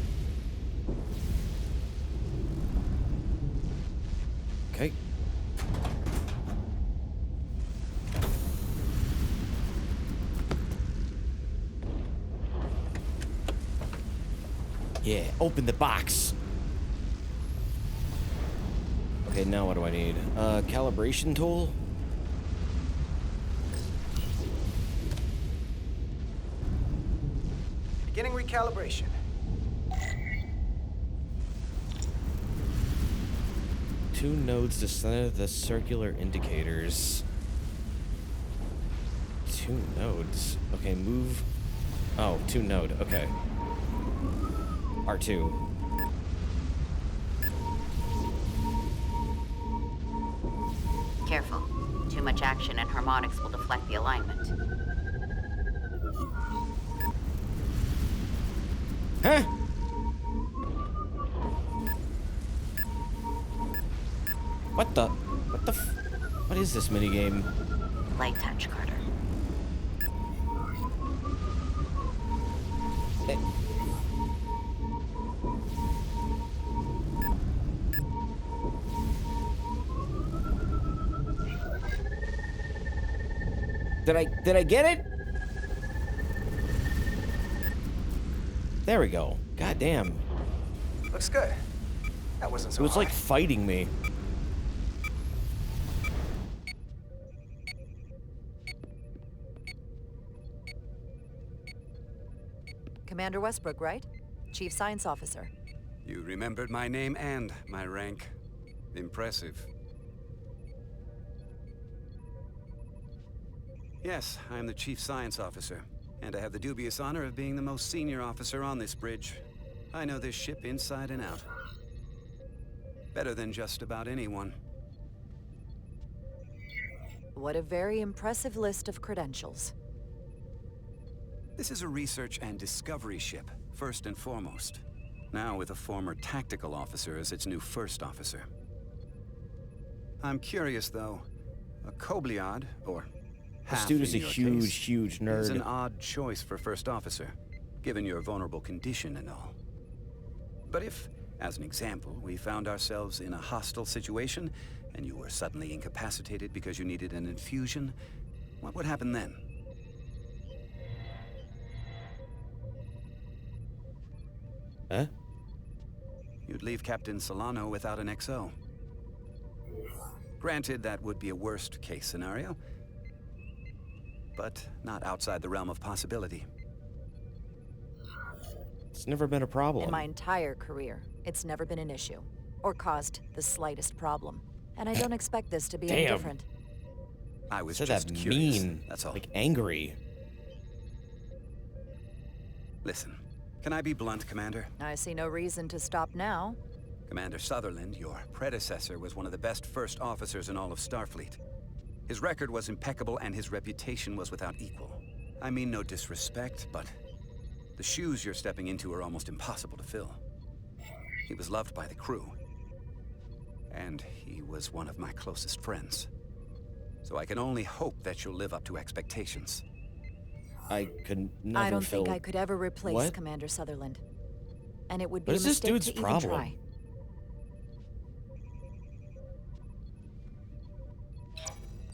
Speaker 1: Okay. Yeah, open the box. Okay, now what do I need? Calibration tool?
Speaker 9: Beginning recalibration.
Speaker 1: Two nodes to center the circular indicators. Two nodes. Okay, move. Oh, two node. Okay. R2.
Speaker 10: Careful. Too much action and harmonics will deflect the alignment.
Speaker 1: Huh? What is this minigame?
Speaker 10: Light touch, Carter.
Speaker 1: Did I get it? There we go. God damn.
Speaker 9: Looks good. That wasn't so
Speaker 1: It was
Speaker 9: hard.
Speaker 1: like fighting me.
Speaker 4: Commander Westbrook, right? Chief Science Officer.
Speaker 13: You remembered my name and my rank. Impressive. Yes, I'm the Chief Science Officer, and I have the dubious honor of being the most senior officer on this bridge. I know this ship inside and out. Better than just about anyone.
Speaker 4: What a very impressive list of credentials.
Speaker 13: This is a research and discovery ship, first and foremost. Now with a former tactical officer as its new first officer. I'm curious, though. A Kobliad, or
Speaker 1: This
Speaker 13: half
Speaker 1: dude is a
Speaker 13: in your
Speaker 1: huge,
Speaker 13: case,
Speaker 1: huge
Speaker 13: is
Speaker 1: nerd.
Speaker 13: an odd choice for first officer, given your vulnerable condition and all. But if, as an example, we found ourselves in a hostile situation, and you were suddenly incapacitated because you needed an infusion, what would happen then?
Speaker 1: Huh?
Speaker 13: You'd leave Captain Solano without an XO. Granted, that would be a worst-case scenario, but not outside the realm of possibility.
Speaker 1: It's never been a problem.
Speaker 4: In my entire career, it's never been an issue, or caused the slightest problem. And I don't expect this to be any different.
Speaker 13: I was
Speaker 1: said
Speaker 13: just
Speaker 1: that
Speaker 13: curious,
Speaker 1: mean,
Speaker 13: that's all.
Speaker 1: like angry.
Speaker 13: Listen, can I be blunt, Commander?
Speaker 4: I see no reason to stop now.
Speaker 13: Commander Sutherland, your predecessor, was one of the best first officers in all of Starfleet. His record was impeccable and his reputation was without equal. I mean no disrespect, but the shoes you're stepping into are almost impossible to fill. He was loved by the crew, and he was one of my closest friends. So I can only hope that you'll live up to expectations.
Speaker 1: I could never
Speaker 4: I don't
Speaker 1: feel...
Speaker 4: think I could ever replace
Speaker 1: What?
Speaker 4: Commander Sutherland. And it would be
Speaker 1: What
Speaker 4: a
Speaker 1: is this
Speaker 4: mistake
Speaker 1: dude's
Speaker 4: to even
Speaker 1: problem?
Speaker 4: try.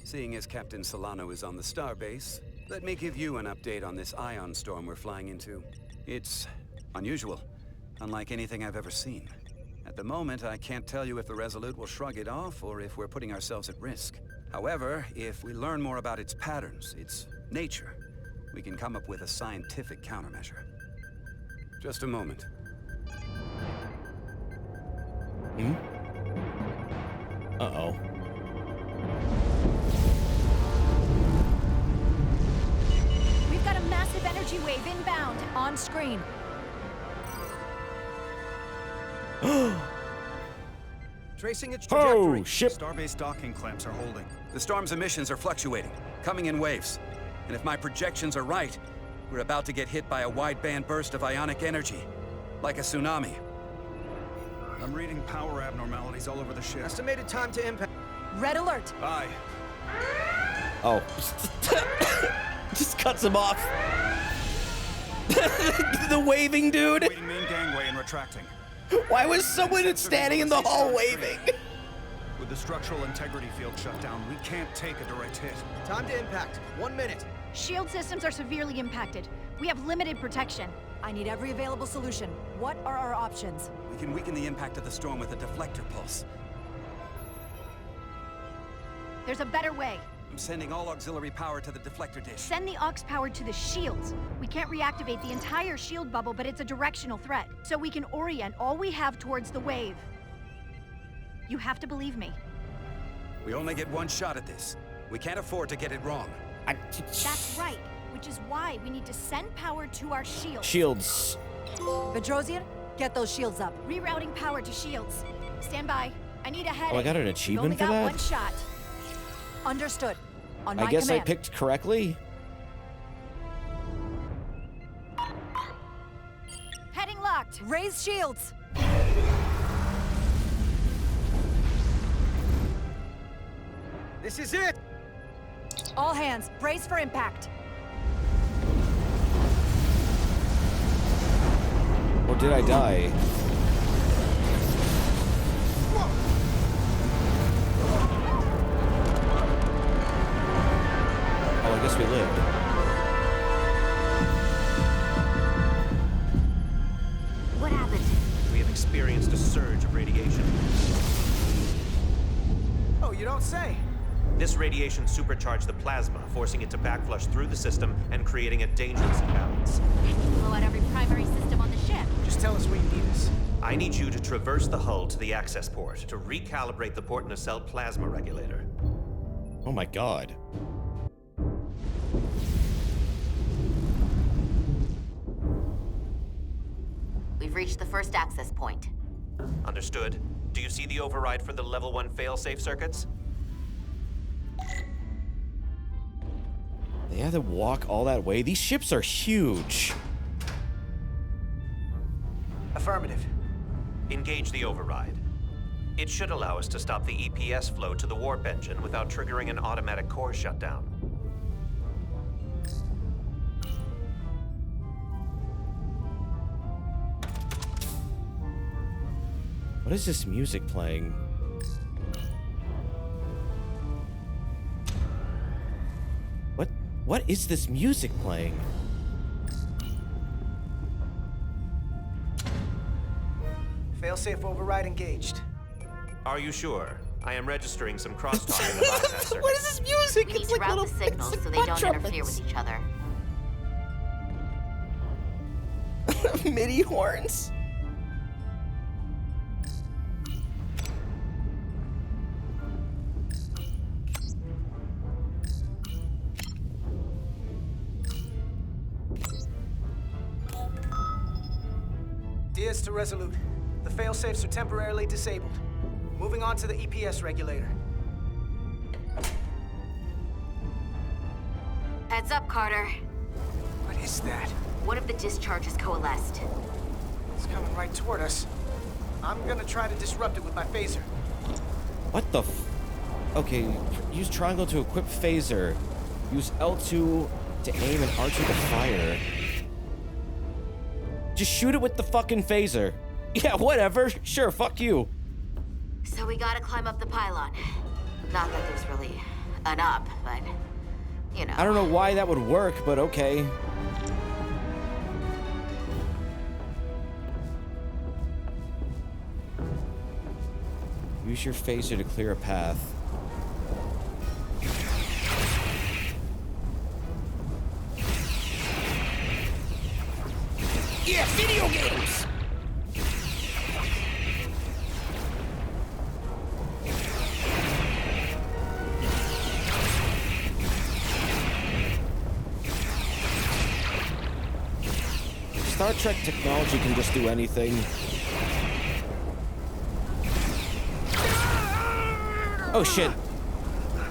Speaker 13: Seeing as Captain Solano is on the starbase, let me give you an update on this ion storm we're flying into. It's unusual, unlike anything I've ever seen. At the moment, I can't tell you if the Resolute will shrug it off or if we're putting ourselves at risk. However, if we learn more about its patterns, its nature, we can come up with a scientific countermeasure. Just a moment.
Speaker 1: Hmm? Uh-oh.
Speaker 11: We've got a massive energy wave inbound.
Speaker 4: On screen.
Speaker 14: Tracing its trajectory.
Speaker 1: Oh, ship.
Speaker 14: Starbase docking clamps are holding.
Speaker 13: The storm's emissions are fluctuating, coming in waves. And if my projections are right, we're about to get hit by a wideband burst of ionic energy, like a tsunami.
Speaker 14: I'm reading power abnormalities all over the ship.
Speaker 9: Estimated time to impact.
Speaker 4: Red alert.
Speaker 14: Aye.
Speaker 1: Oh. Just cuts him off. The waving dude.
Speaker 14: Waiting main gangway and retracting.
Speaker 1: Why was someone standing in the hall waving?
Speaker 14: With the structural integrity field shut down, we can't take a direct hit.
Speaker 9: Time to impact. 1 minute.
Speaker 11: Shield systems are severely impacted. We have limited protection.
Speaker 4: I need every available solution. What are our options?
Speaker 13: We can weaken the impact of the storm with a deflector pulse.
Speaker 11: There's a better way.
Speaker 13: I'm sending all auxiliary power to the deflector dish.
Speaker 11: Send the aux power to the shields. We can't reactivate the entire shield bubble, but it's a directional threat. So we can orient all we have towards the wave. You have to believe me.
Speaker 13: We only get one shot at this. We can't afford to get it wrong.
Speaker 11: That's right, which is why we need to send power to our shields.
Speaker 1: Shields.
Speaker 4: Bedrosian, get those shields up.
Speaker 11: Rerouting power to shields. Stand by. I need a headache.
Speaker 1: Oh, I got an
Speaker 11: We've
Speaker 1: achievement
Speaker 11: only
Speaker 1: for
Speaker 11: got
Speaker 1: that?
Speaker 11: one shot.
Speaker 4: Understood. On my
Speaker 1: I guess
Speaker 4: command.
Speaker 1: I picked correctly.
Speaker 11: Heading locked.
Speaker 4: Raise shields.
Speaker 9: This is it.
Speaker 4: All hands, brace for impact.
Speaker 1: Or did I die? Oh, I guess we lived.
Speaker 10: What happened?
Speaker 5: We have experienced a surge of radiation.
Speaker 9: Oh, you don't say.
Speaker 5: This radiation supercharged the plasma, forcing it to backflush through the system and creating a dangerous imbalance.
Speaker 11: Blow out every primary system on the ship.
Speaker 9: Just tell us where you need us.
Speaker 5: I need you to traverse the hull to the access port to recalibrate the port nacelle plasma regulator.
Speaker 1: Oh my god.
Speaker 10: We've reached the first access point.
Speaker 5: Understood. Do you see the override for the level 1 failsafe circuits?
Speaker 1: They had to walk all that way? These ships are huge.
Speaker 9: Affirmative.
Speaker 5: Engage the override. It should allow us to stop the EPS flow to the warp engine without triggering an automatic core shutdown.
Speaker 1: What is this music playing? What is this music playing?
Speaker 9: Failsafe override engaged.
Speaker 5: Are you sure? I am registering some crosstalk in the bypass circuit.
Speaker 1: What is this music?
Speaker 10: We need to route the signals so they don't interfere with each other.
Speaker 1: MIDI horns.
Speaker 9: Diaz to Resolute. The failsafes are temporarily disabled. Moving on to the EPS regulator.
Speaker 10: Heads up, Carter.
Speaker 9: What is that?
Speaker 10: One of the discharges coalesced.
Speaker 9: It's coming right toward us. I'm gonna try to disrupt it with my phaser.
Speaker 1: What the f... Okay, use triangle to equip phaser. Use L2 to aim and R2 to fire. Just shoot it with the fucking phaser. Yeah, whatever. Sure, fuck you.
Speaker 10: So we gotta climb up the pylon. Not that there's really an up, but, you know.
Speaker 1: I don't know why that would work, but okay. Use your phaser to clear a path. Yeah, video games! Star Trek technology can just do anything. Oh shit.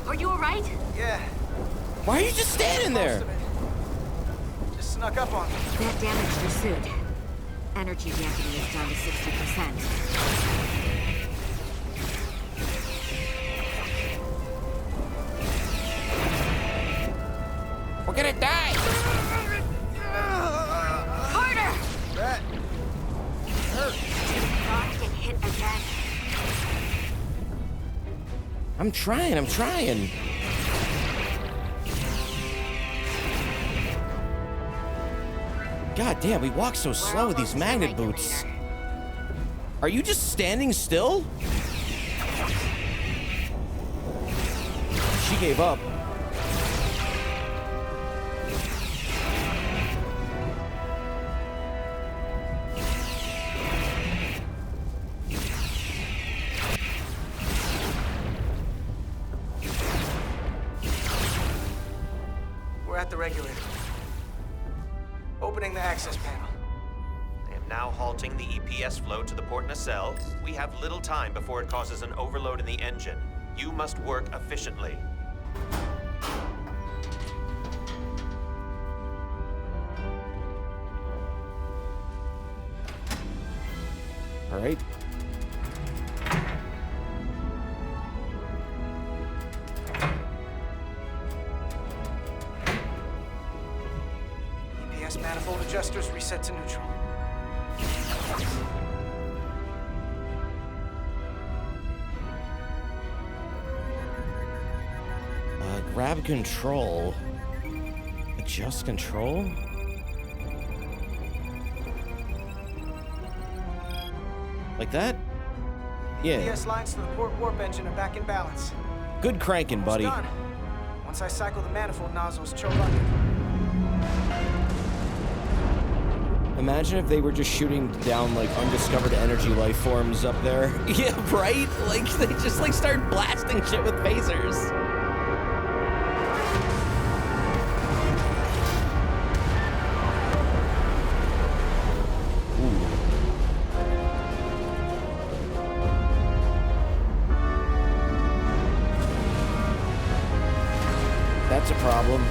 Speaker 10: Are you alright?
Speaker 9: Yeah.
Speaker 1: Why are you just standing there?
Speaker 9: Just snuck up on me.
Speaker 10: That damaged your suit. Energy dampening is down to 60%.
Speaker 1: We're gonna die!
Speaker 10: Carter!
Speaker 9: That hurt.
Speaker 10: Do not get hit again.
Speaker 1: I'm trying. God damn, we walk so slow with these magnet boots. Are you just standing still? She gave up.
Speaker 9: We're at the regulator. Opening the access panel.
Speaker 5: I am now halting the EPS flow to the port nacelle. We have little time before it causes an overload in the engine. You must work efficiently.
Speaker 1: All right.
Speaker 9: EPS manifold adjusters reset to neutral.
Speaker 1: Grab control. Adjust control? Like that? Yeah.
Speaker 9: EPS lines to the port warp engine are back in balance.
Speaker 1: Good cranking, buddy.
Speaker 9: Done. Once I cycle the manifold nozzles, choke on
Speaker 1: Imagine if they were just shooting down like undiscovered energy life forms up there. Yeah, right? Like they just like start blasting shit with phasers. That's a problem.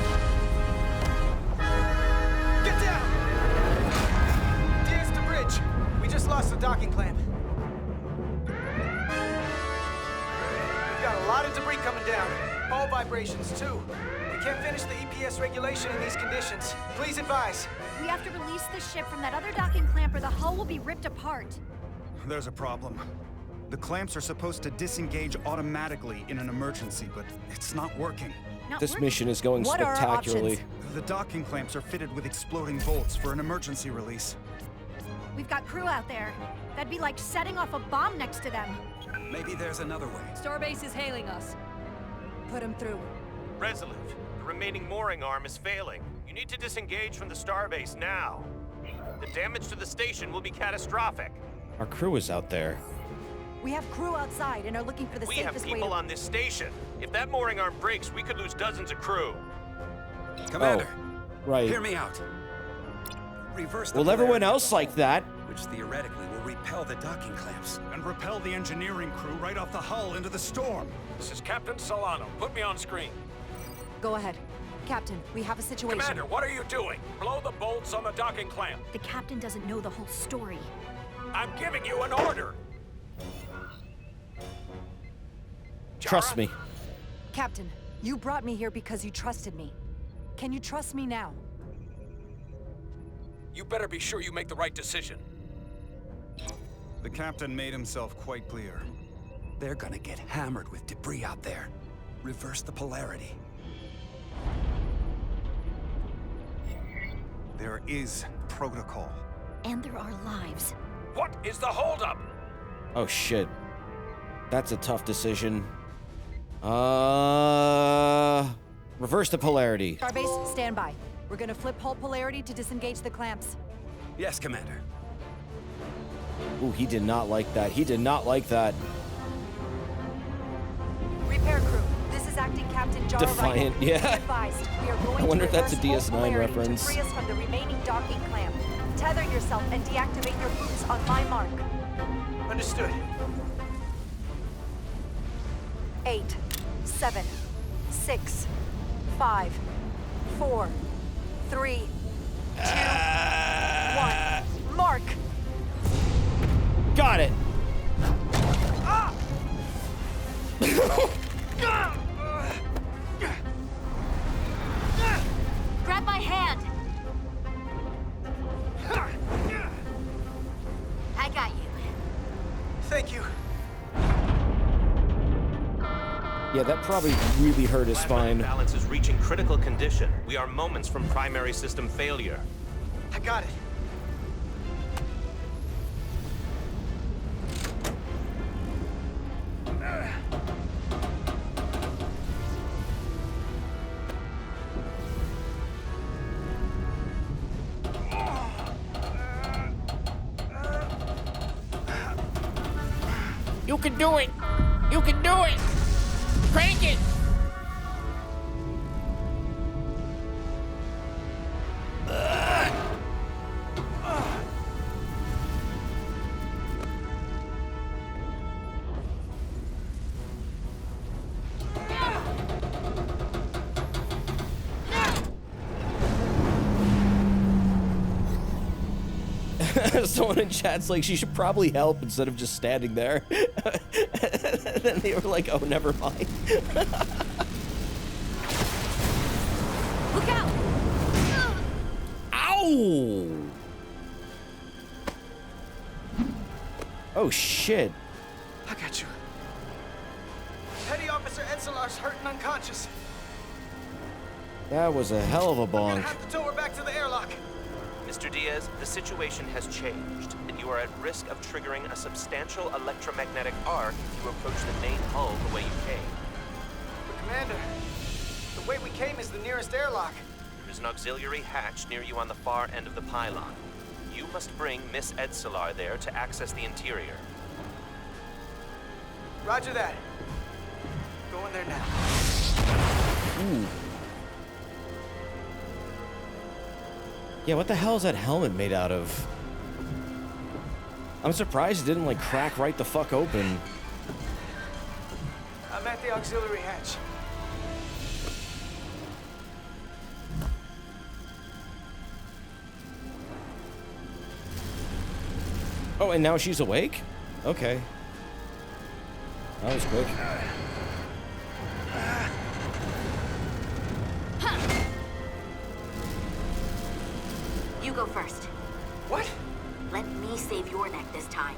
Speaker 9: Get down! Diaz to bridge. We just lost the docking clamp. We've got a lot of debris coming down. All vibrations, too. We can't finish the EPS regulation in these conditions. Please advise.
Speaker 11: We have to release the ship from that other docking clamp or the hull will be ripped apart.
Speaker 14: There's a problem. The clamps are supposed to disengage automatically in an emergency, but it's not working.
Speaker 1: This mission is going
Speaker 11: What are our
Speaker 1: spectacularly.
Speaker 11: options?
Speaker 14: The docking clamps are fitted with exploding bolts for an emergency release.
Speaker 11: We've got crew out there. That'd be like setting off a bomb next to them.
Speaker 13: Maybe there's another way.
Speaker 6: Starbase is hailing us.
Speaker 11: Put them through.
Speaker 5: Resolute, the remaining mooring arm is failing. You need to disengage from the starbase now. The damage to the station will be catastrophic.
Speaker 1: Our crew is out there.
Speaker 11: We have crew outside and are looking for the
Speaker 5: We have
Speaker 11: safest way
Speaker 5: people
Speaker 11: to...
Speaker 5: on this station. If that mooring arm breaks, we could lose dozens of crew.
Speaker 13: Commander,
Speaker 1: Right.
Speaker 13: hear me out. Reverse the
Speaker 1: Well, everyone
Speaker 13: polarity of
Speaker 1: else
Speaker 13: the
Speaker 1: like
Speaker 13: hull,
Speaker 1: that.
Speaker 13: which theoretically will repel the docking clamps.
Speaker 14: And repel the engineering crew right off the hull into the storm.
Speaker 15: This is Captain Solano. Put me on screen.
Speaker 11: Go ahead. Captain, we have a situation.
Speaker 15: Commander, what are you doing? Blow the bolts on the docking clamp.
Speaker 11: The captain doesn't know the whole story.
Speaker 15: I'm giving you an order.
Speaker 1: Trust me.
Speaker 11: Captain, you brought me here because you trusted me. Can you trust me now?
Speaker 15: You better be sure you make the right decision.
Speaker 14: The captain made himself quite clear.
Speaker 13: They're gonna get hammered with debris out there. Reverse the polarity.
Speaker 14: There is protocol.
Speaker 11: And there are lives.
Speaker 15: What is the holdup?
Speaker 1: Oh shit. That's a tough decision. Reverse the polarity.
Speaker 11: Starbase, stand by. We're gonna flip hull polarity to disengage the clamps.
Speaker 13: Yes, Commander.
Speaker 1: Ooh, he did not like that. He did not like that.
Speaker 11: Repair crew, this is acting Captain Jara
Speaker 1: Defiant,
Speaker 11: Rydell.
Speaker 1: yeah.
Speaker 11: Be advised, we are going
Speaker 1: I wonder
Speaker 11: to
Speaker 1: if that's a
Speaker 11: reverse hull
Speaker 1: DS9
Speaker 11: polarity
Speaker 1: reference.
Speaker 11: to free us from the remaining docking clamp. Tether yourself and deactivate your boots on my mark.
Speaker 9: Understood.
Speaker 11: 8, 7, 6, 5, 4, 3, 2, 1. Mark!
Speaker 1: Got it.
Speaker 10: Grab my hand! I got you.
Speaker 9: Thank you.
Speaker 1: Yeah, that probably really hurt his spine.
Speaker 5: Balance is reaching critical condition. We are moments from primary system failure.
Speaker 9: I got it.
Speaker 1: You can do it. You can do it. Crank it. Someone in chat's like, she should probably help instead of just standing there. And then they were like, oh, never mind.
Speaker 11: Look out!
Speaker 1: Ow! Oh, shit.
Speaker 9: I got you. Petty Officer Edselar's hurt and unconscious.
Speaker 1: That was a hell of a
Speaker 9: I'm gonna
Speaker 1: bonk.
Speaker 9: have to tow her back to the airlock.
Speaker 5: Mr. Diaz, the situation has changed, and you are at risk of triggering a substantial electromagnetic arc if you approach the main hull the way you came.
Speaker 9: But Commander, the way we came is the nearest airlock.
Speaker 5: There is an auxiliary hatch near you on the far end of the pylon. You must bring Miss Edselar there to access the interior.
Speaker 9: Roger that. Going there now.
Speaker 1: Ooh. Yeah, what the hell is that helmet made out of? I'm surprised it didn't, like, crack right the fuck open.
Speaker 9: I'm at the auxiliary hatch.
Speaker 1: Oh, and now she's awake? Okay. That was quick.
Speaker 10: You go first.
Speaker 9: What?
Speaker 10: Let me save your neck this time.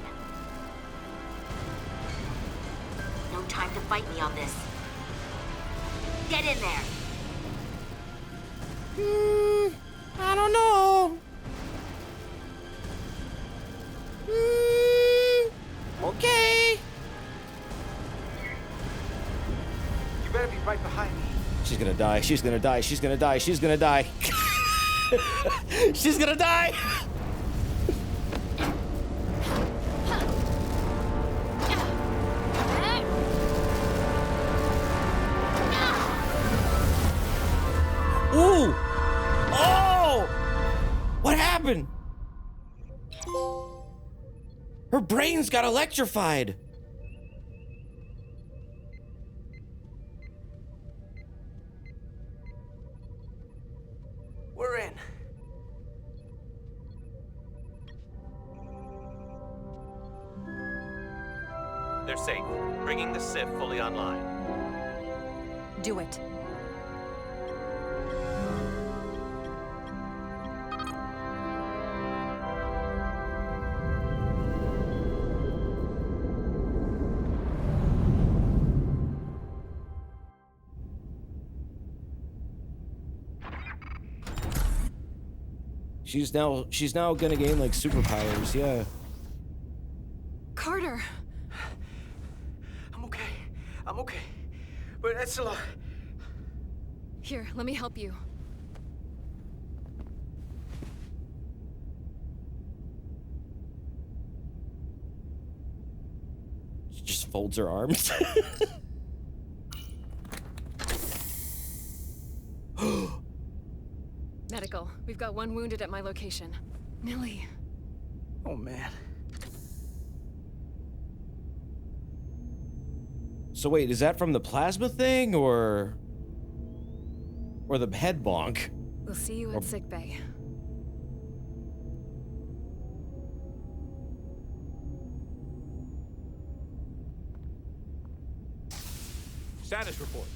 Speaker 10: time to fight me on this. Get in there!
Speaker 1: I don't know. Okay.
Speaker 9: You better be right behind me.
Speaker 1: She's gonna die. She's gonna die. She's gonna die. She's gonna die. She's gonna die. Ooh! Oh! What happened? Her brains got electrified.
Speaker 9: We're in.
Speaker 5: They're safe, bringing the SIF fully online.
Speaker 4: Do it.
Speaker 1: She's now gonna gain like superpowers, yeah.
Speaker 6: Carter.
Speaker 9: I'm okay. I'm okay. But that's a lot.
Speaker 6: Here, let me help you.
Speaker 1: She just folds her arms.
Speaker 6: Medical. We've got one wounded at my location. Millie.
Speaker 9: Oh, man.
Speaker 1: So wait, is that from the plasma thing or the head bonk?
Speaker 6: We'll see you at sickbay.
Speaker 15: Status report.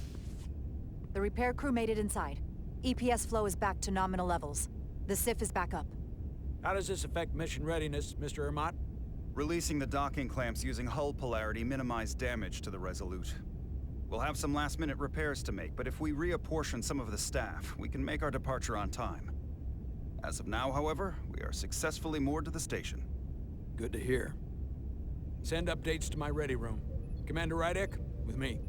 Speaker 4: The repair crew made it inside. EPS flow is back to nominal levels. The SIF is back up.
Speaker 15: How does this affect mission readiness, Mr. Ermot?
Speaker 14: Releasing the docking clamps using hull polarity minimized damage to the Resolute. We'll have some last-minute repairs to make, but if we reapportion some of the staff, we can make our departure on time. As of now, however, we are successfully moored to the station.
Speaker 15: Good to hear. Send updates to my ready room. Commander Rydek, with me.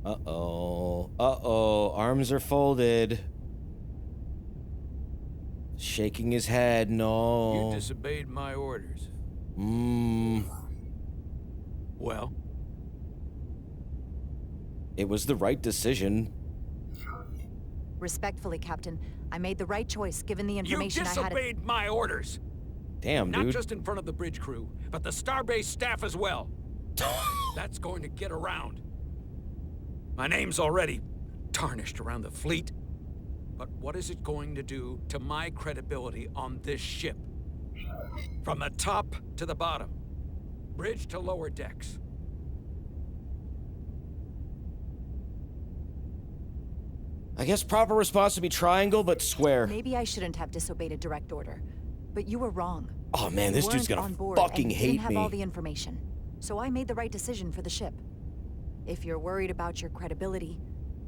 Speaker 1: Uh-oh. Uh-oh. Arms are folded. Shaking his head. No.
Speaker 15: You disobeyed my orders. Well?
Speaker 1: It was the right decision.
Speaker 4: Respectfully, Captain, I made the right choice given the information I had.
Speaker 15: You disobeyed my orders!
Speaker 1: Damn, dude.
Speaker 15: Not just in front of the bridge crew, but the Starbase staff as well. That's going to get around. My name's already tarnished around the fleet. But what is it going to do to my credibility on this ship? From the top to the bottom. Bridge to lower decks.
Speaker 1: I guess proper response would be triangle, but square.
Speaker 4: Maybe I shouldn't have disobeyed a direct order. But you were wrong.
Speaker 1: Oh man, this dude's gonna fucking hate me.
Speaker 4: Didn't have all the information. So I made the right decision for the ship. If you're worried about your credibility,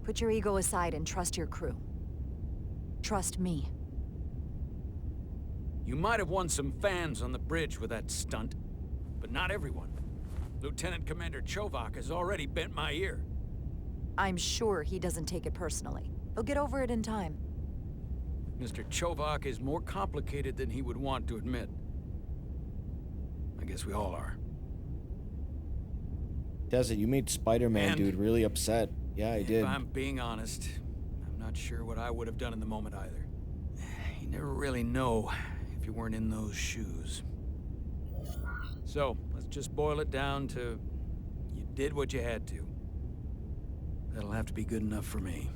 Speaker 4: put your ego aside and trust your crew. Trust me.
Speaker 15: You might have won some fans on the bridge with that stunt, but not everyone. Lieutenant Commander Chovak has already bent my ear.
Speaker 4: I'm sure he doesn't take it personally. He'll get over it in time.
Speaker 15: Mr. Chovak is more complicated than he would want to admit. I guess we all are.
Speaker 1: Does it? You made Spider-Man,
Speaker 15: And
Speaker 1: dude, really upset. Yeah, I did.
Speaker 15: If I'm being honest, I'm not sure what I would have done in the moment either. You never really know if you weren't in those shoes. So, let's just boil it down to you did what you had to. That'll have to be good enough for me.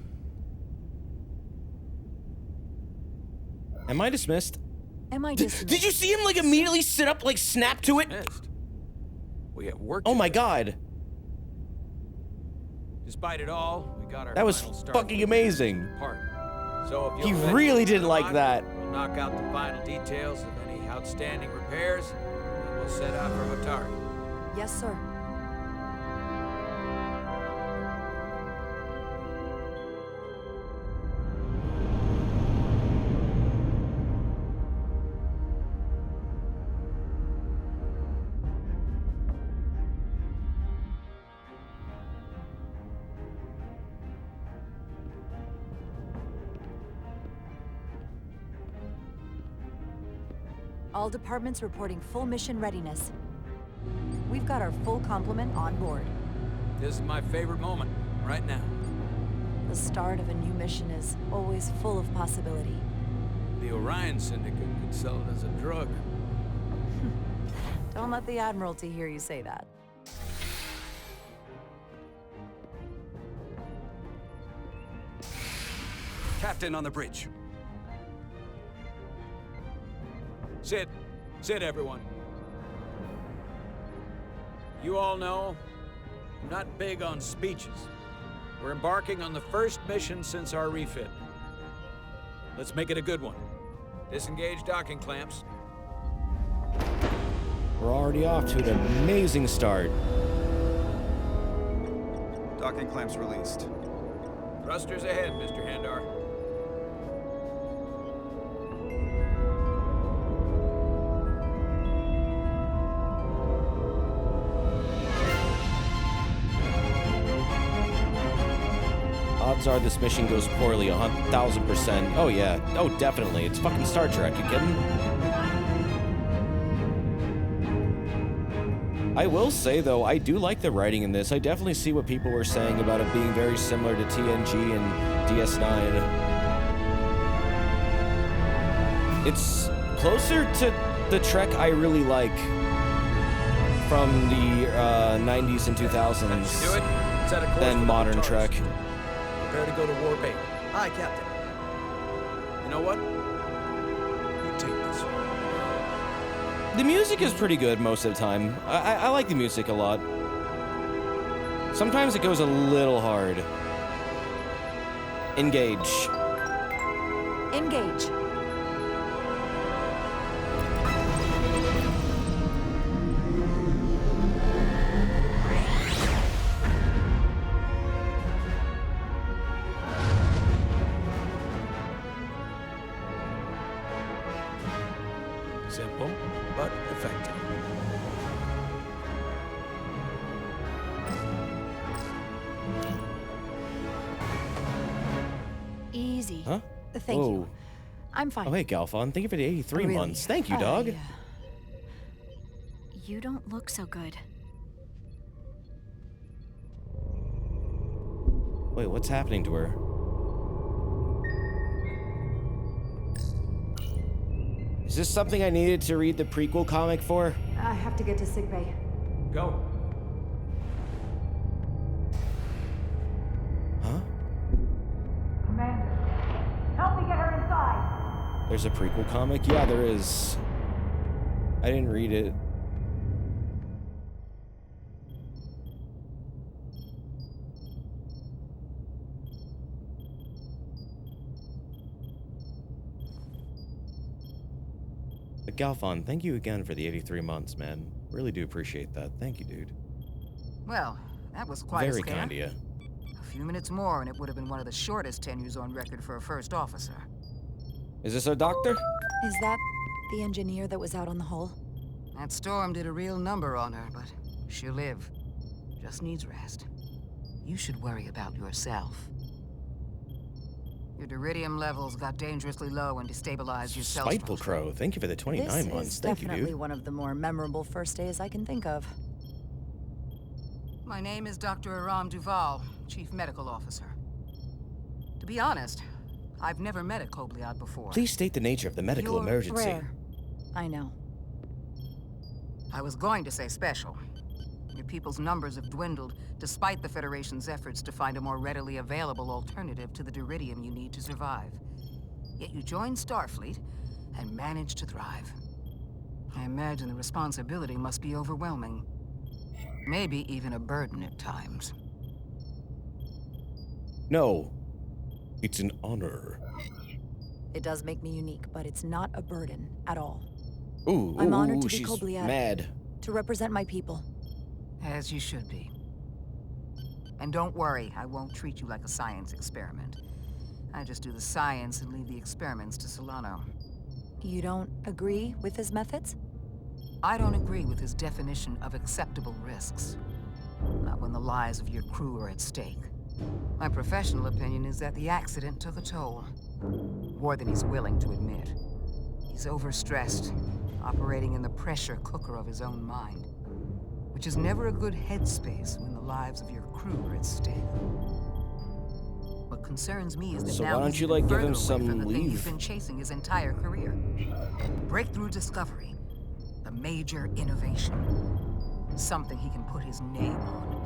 Speaker 1: Am I dismissed?
Speaker 4: Am I dismissed?
Speaker 1: Did you see him like immediately sit up, like snap to it?
Speaker 15: Dismissed. We have work.
Speaker 1: Oh my god.
Speaker 15: Despite it all, we
Speaker 2: got our
Speaker 1: That was
Speaker 2: final start
Speaker 1: fucking amazing.
Speaker 2: part. So if
Speaker 1: He
Speaker 2: you'll venture
Speaker 1: really
Speaker 2: to
Speaker 1: didn't
Speaker 2: the
Speaker 1: like
Speaker 2: lot,
Speaker 1: that.
Speaker 2: We'll knock out the final details of any outstanding repairs, and we'll set out for Hatari.
Speaker 4: Yes, sir. All departments reporting full mission readiness. We've got our full complement on board.
Speaker 2: This is my favorite moment, right now.
Speaker 4: The start of a new mission is always full of possibility.
Speaker 2: The Orion Syndicate could sell it as a drug.
Speaker 4: Don't let the Admiralty hear you say that.
Speaker 13: Captain on the bridge.
Speaker 2: Sit. Sit, everyone. You all know, I'm not big on speeches. We're embarking on the first mission since our refit. Let's make it a good one. Disengage docking clamps.
Speaker 1: We're already off to an amazing start.
Speaker 14: Docking clamps released.
Speaker 2: Thrusters ahead, Mr. Handar.
Speaker 1: Odds are this mission goes poorly 1,000%. Oh yeah, oh definitely. It's fucking Star Trek, you kidding? I will say though, I do like the writing in this. I definitely see what people were saying about it being very similar to TNG and DS9. It's closer to the Trek I really like from the 90s and 2000s
Speaker 2: Do it. Set a course
Speaker 1: than
Speaker 2: for
Speaker 1: modern
Speaker 2: the
Speaker 1: Trek.
Speaker 2: Prepare to go to Warp 8.
Speaker 9: Aye, Captain.
Speaker 2: You know what? You take this.
Speaker 1: The music is pretty good most of the time. I like the music a lot. Sometimes it goes a little hard. Engage.
Speaker 4: Engage.
Speaker 2: Simple, but effective.
Speaker 11: Easy.
Speaker 1: Huh?
Speaker 11: Thank
Speaker 1: Whoa.
Speaker 11: you. I'm fine.
Speaker 1: Oh, hey, Galfon. Thank you for the 83
Speaker 11: Really?
Speaker 1: months. Thank you, dog.
Speaker 11: You don't look so good.
Speaker 1: Wait, what's happening to her? Is this something I needed to read the prequel comic for?
Speaker 4: I have to get to sickbay.
Speaker 2: Go.
Speaker 1: Huh?
Speaker 16: Commander, help me get her inside.
Speaker 1: There's a prequel comic? Yeah, there is. I didn't read it. But Galfon, thank you again for the 83 months, man. Really do appreciate that. Thank you, dude.
Speaker 9: Well, that was quite
Speaker 1: Very
Speaker 9: a scare.
Speaker 1: kind of you.
Speaker 9: A few minutes more and it would have been one of the shortest tenures on record for a first officer.
Speaker 1: Is this our doctor?
Speaker 4: Is that the engineer that was out on the hull?
Speaker 9: That storm did a real number on her, but she'll live. Just needs rest. You should worry about yourself. Your deridium levels got dangerously low and destabilized your cell
Speaker 1: Spiteful
Speaker 9: structure.
Speaker 1: Crow, thank you for the 29
Speaker 4: This
Speaker 1: months.
Speaker 4: is
Speaker 1: Thank you,
Speaker 4: definitely
Speaker 1: dude.
Speaker 4: one of the more memorable first days I can think of.
Speaker 9: My name is Dr. Aram Duval, Chief Medical Officer. To be honest, I've never met a Kobliad before.
Speaker 1: Please state the nature of the medical
Speaker 4: You're
Speaker 1: emergency.
Speaker 4: rare. I know.
Speaker 9: I was going to say special. Your people's numbers have dwindled, despite the Federation's efforts to find a more readily available alternative to the deridium you need to survive. Yet you joined Starfleet and managed to thrive. I imagine the responsibility must be overwhelming. Maybe even a burden at times.
Speaker 1: No, it's an honor.
Speaker 4: It does make me unique, but it's not a burden at all.
Speaker 1: Ooh,
Speaker 4: I'm honored to be
Speaker 1: she's
Speaker 4: Kobliatic,
Speaker 1: mad.
Speaker 4: to represent my people.
Speaker 17: As you should be. And don't worry, I won't treat you like a science experiment. I just do the science and leave the experiments to Solano.
Speaker 4: You don't agree with his methods?
Speaker 17: I don't agree with his definition of acceptable risks. Not when the lives of your crew are at stake. My professional opinion is that the accident took a toll. More than he's willing to admit. He's overstressed, operating in the pressure cooker of his own mind. Which is never a good headspace when the lives of your crew are at stake. What concerns me is that
Speaker 1: So
Speaker 17: now
Speaker 1: why don't
Speaker 17: he's
Speaker 1: you,
Speaker 17: even
Speaker 1: like, give
Speaker 17: further
Speaker 1: him
Speaker 17: away
Speaker 1: some
Speaker 17: from the thing he's
Speaker 1: leave?
Speaker 17: been chasing his entire career. Breakthrough discovery. A major innovation. Something he can put his name on.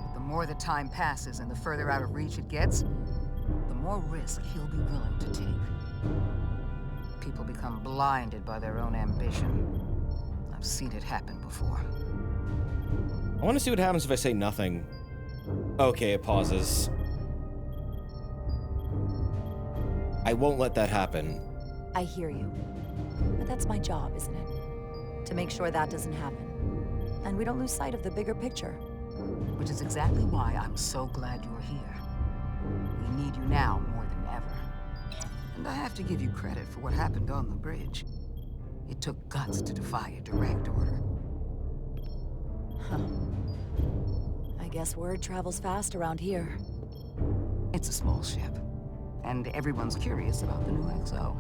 Speaker 17: But the more the time passes and the further out of reach it gets, the more risk he'll be willing to take. People become blinded by their own ambition. I've seen it happen before.
Speaker 1: I want to see what happens if I say nothing. Okay, it pauses. I won't let that happen.
Speaker 4: I hear you. But that's my job, isn't it? To make sure that doesn't happen. And we don't lose sight of the bigger picture.
Speaker 17: Which is exactly why I'm so glad you're here. We need you now more than ever. And I have to give you credit for what happened on the bridge. It took guts to defy a direct order.
Speaker 4: Huh. I guess word travels fast around here.
Speaker 17: It's a small ship. And everyone's curious about the new XO.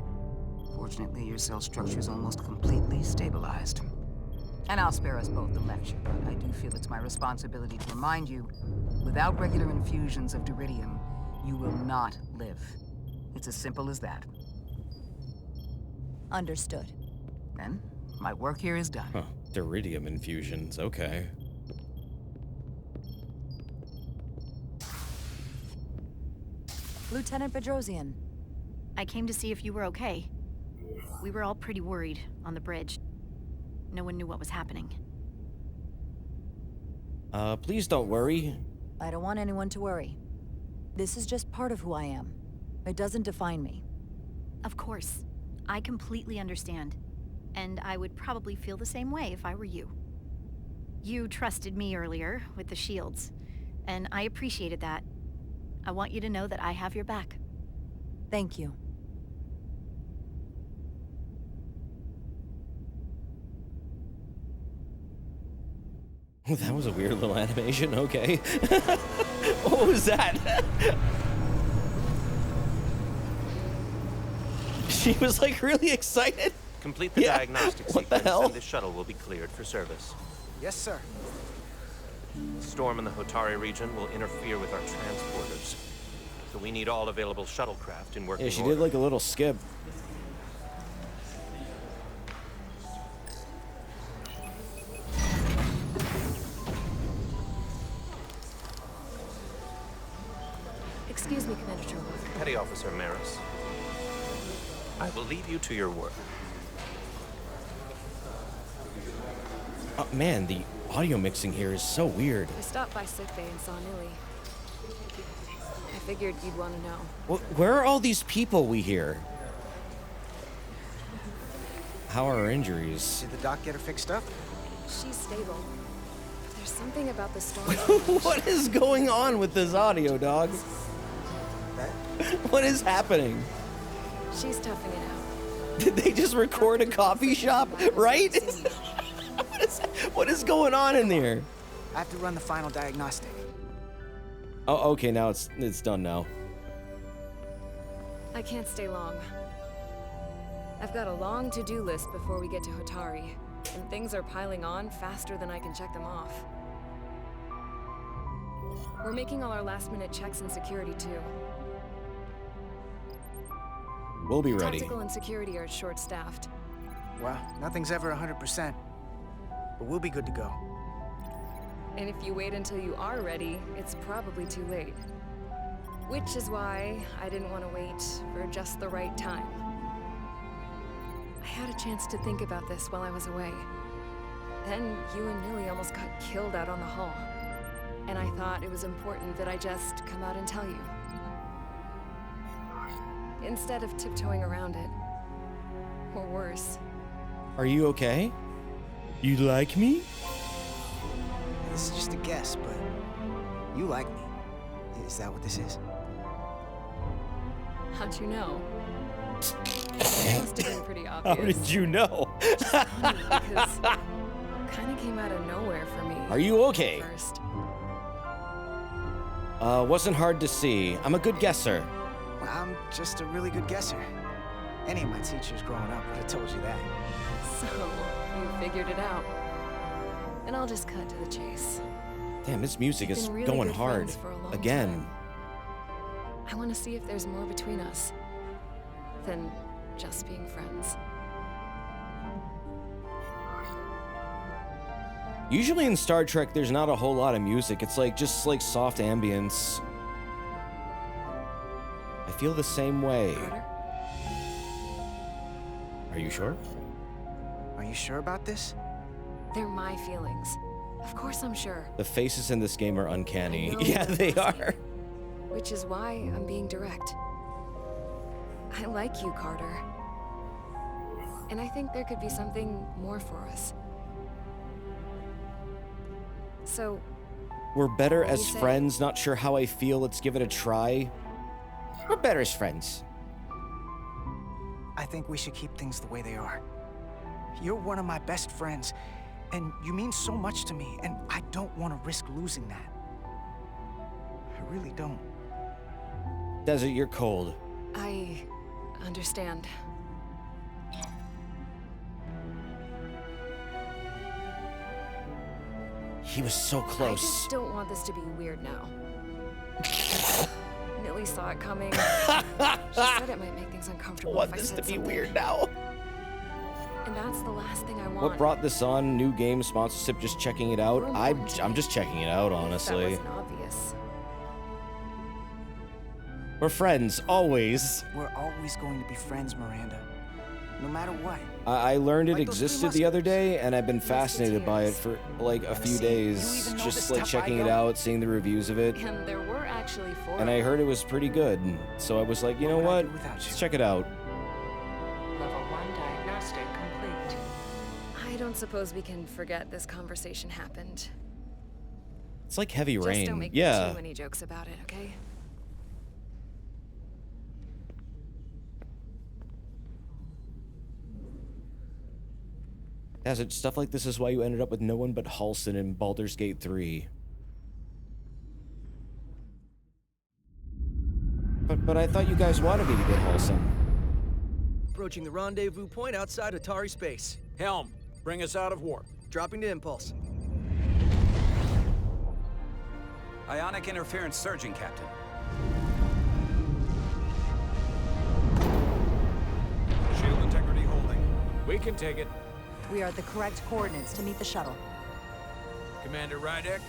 Speaker 17: Fortunately, your cell structure's almost completely stabilized. And I'll spare us both the lecture, but I do feel it's my responsibility to remind you, without regular infusions of Duridium, you will not live. It's as simple as that.
Speaker 4: Understood.
Speaker 17: Then, my work here is done.
Speaker 1: Huh. Duridium infusions, okay.
Speaker 4: Lieutenant Bedrosian.
Speaker 11: I came to see if you were okay. We were all pretty worried on the bridge. No one knew what was happening.
Speaker 1: Please don't worry.
Speaker 4: I don't want anyone to worry. This is just part of who I am. It doesn't define me.
Speaker 11: Of course. I completely understand. And I would probably feel the same way if I were you. You trusted me earlier with the shields, and I appreciated that. I want you to know that I have your back.
Speaker 4: Thank you.
Speaker 1: That was a weird little animation, okay. What was that? She was like really excited.
Speaker 5: Complete the diagnostic
Speaker 1: What the
Speaker 5: sequence
Speaker 1: hell?
Speaker 5: and the shuttle will be cleared for service.
Speaker 9: Yes, sir.
Speaker 5: The storm in the Hotari region will interfere with our transporters. So we need all available shuttlecraft in working
Speaker 1: Yeah, she
Speaker 5: order.
Speaker 1: did like a little skip.
Speaker 6: Excuse me, Commander Trevor.
Speaker 5: Petty Officer Maris, I will leave you to your work.
Speaker 1: Oh, man, the audio mixing here is so weird.
Speaker 6: I stopped by sickbay and saw Nilly. I figured you'd want to know.
Speaker 1: Where are all these people we hear? How are her injuries?
Speaker 9: Did the doc get her fixed up?
Speaker 6: She's stable. There's something about the storm.
Speaker 1: What is going on with this audio, dog? What is happening?
Speaker 6: She's toughing it out.
Speaker 1: Did they just record a coffee shop, right? What is going on in there?
Speaker 9: I have to run the final diagnostic.
Speaker 1: Oh, okay, now it's done now.
Speaker 6: I can't stay long. I've got a long to-do list before we get to Hotari, and things are piling on faster than I can check them off. We're making all our last-minute checks and security, too.
Speaker 1: We'll be ready.
Speaker 6: Tactical and security are short-staffed.
Speaker 9: Well, nothing's ever 100%. But we'll be good to go.
Speaker 6: And if you wait until you are ready, it's probably too late. Which is why I didn't want to wait for just the right time. I had a chance to think about this while I was away. Then you and Nilly almost got killed out on the hull. And I thought it was important that I just come out and tell you. Instead of tiptoeing around it. Or worse.
Speaker 1: Are you okay? You like me?
Speaker 9: This is just a guess, but you like me. Is that what this is?
Speaker 6: How'd you know? It must have been pretty obvious.
Speaker 1: How did you know?
Speaker 6: It's funny because it kind of came out of nowhere for me.
Speaker 1: Are you okay?
Speaker 6: First.
Speaker 1: Wasn't hard to see. I'm a good guesser.
Speaker 9: Well, I'm just a really good guesser. Any of my teachers growing up would have told you that.
Speaker 6: So, you figured it out. And I'll just cut to the chase.
Speaker 1: Damn, this music
Speaker 6: We've
Speaker 1: is
Speaker 6: been really
Speaker 1: going
Speaker 6: good
Speaker 1: hard.
Speaker 6: friends for a long
Speaker 1: Again.
Speaker 6: time. I want to see if there's more between us than just being friends.
Speaker 1: Usually in Star Trek, there's not a whole lot of music. It's like just like soft ambience. I feel the same way.
Speaker 6: Carter?
Speaker 1: Are you sure?
Speaker 9: Are you sure about this?
Speaker 6: They're my feelings. Of course I'm sure.
Speaker 1: The faces in this game are uncanny.
Speaker 6: I know
Speaker 1: Yeah,
Speaker 6: you're
Speaker 1: they
Speaker 6: asking.
Speaker 1: are.
Speaker 6: Which is why I'm being direct. I like you, Carter. And I think there could be something more for us. So,
Speaker 1: We're better
Speaker 6: what do
Speaker 1: as
Speaker 6: you say?
Speaker 1: friends. Not sure how I feel. Let's give it a try. We're better as friends.
Speaker 9: I think we should keep things the way they are. You're one of my best friends, and you mean so much to me, and I don't want to risk losing that. I really don't.
Speaker 1: Desert, you're cold.
Speaker 6: I understand.
Speaker 1: He was so
Speaker 6: I
Speaker 1: close.
Speaker 6: just don't want this to be weird now. Millie saw it coming. She said it might make things uncomfortable
Speaker 1: Want
Speaker 6: if I
Speaker 1: this
Speaker 6: said
Speaker 1: to be
Speaker 6: something.
Speaker 1: weird now.
Speaker 6: And that's the last thing I want.
Speaker 1: What brought this on? New game sponsorship, just checking it out.
Speaker 6: We're
Speaker 1: I'm
Speaker 6: important.
Speaker 1: I'm just checking it out,
Speaker 6: That
Speaker 1: honestly.
Speaker 6: wasn't obvious.
Speaker 1: We're friends, always.
Speaker 9: We're always going to be friends, Miranda. No matter what.
Speaker 1: I learned it
Speaker 9: Like those three
Speaker 1: existed the other
Speaker 9: Musketeers.
Speaker 1: day, and I've been fascinated by it for like a few
Speaker 9: See, you
Speaker 1: days.
Speaker 9: even know
Speaker 1: Just
Speaker 9: the
Speaker 1: like
Speaker 9: stuff I
Speaker 1: checking it
Speaker 9: know.
Speaker 1: out, seeing the reviews of it.
Speaker 6: And there were actually 4.
Speaker 1: And I heard it was pretty good. So I was like, you know
Speaker 9: would I
Speaker 1: what?
Speaker 9: do without
Speaker 1: Let's
Speaker 9: you?
Speaker 1: check it out.
Speaker 12: Level 1 diagnostic complete.
Speaker 6: I don't suppose we can forget this conversation happened.
Speaker 1: It's like heavy
Speaker 6: Just
Speaker 1: rain.
Speaker 6: don't make
Speaker 1: Yeah.
Speaker 6: too many jokes about it, okay?
Speaker 1: As it stuff like this is why you ended up with no one but Halston in Baldur's Gate 3. But I thought you guys wanted me to get Halston.
Speaker 18: Approaching the rendezvous point outside Atari space.
Speaker 15: Helm, bring us out of warp.
Speaker 18: Dropping to impulse.
Speaker 13: Ionic interference surging, Captain.
Speaker 14: Shield integrity holding.
Speaker 15: We can take it.
Speaker 19: We are at the correct coordinates to meet the shuttle.
Speaker 15: Commander Rydek,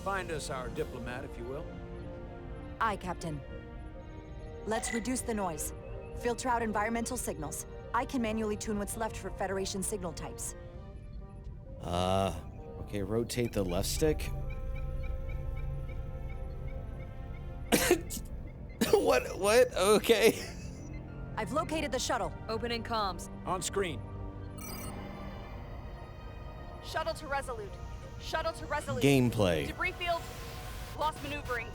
Speaker 15: find us our diplomat, if you will.
Speaker 19: Aye, Captain. Let's reduce the noise. Filter out environmental signals. I can manually tune what's left for Federation signal types.
Speaker 1: Okay, rotate the left stick. What? Okay.
Speaker 19: I've located the shuttle.
Speaker 6: Opening comms.
Speaker 15: On screen.
Speaker 20: Shuttle to Resolute. Shuttle to Resolute.
Speaker 1: Gameplay.
Speaker 20: Debris field. Lost maneuvering.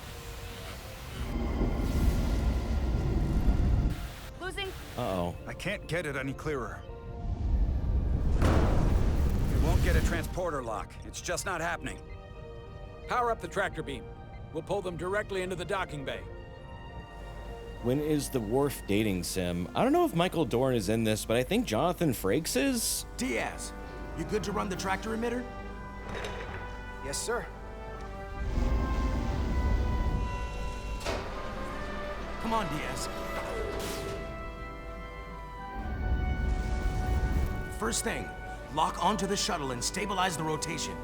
Speaker 20: Losing.
Speaker 1: Uh-oh.
Speaker 14: I can't get it any clearer.
Speaker 13: We won't get a transporter lock. It's just not happening.
Speaker 15: Power up the tractor beam. We'll pull them directly into the docking bay.
Speaker 1: When is the Worf dating sim? I don't know if Michael Dorn is in this, but I think Jonathan Frakes is.
Speaker 3: Diaz, you good to run the tractor emitter?
Speaker 9: Yes, sir.
Speaker 3: Come on, Diaz. First thing, lock onto the shuttle and stabilize the rotation.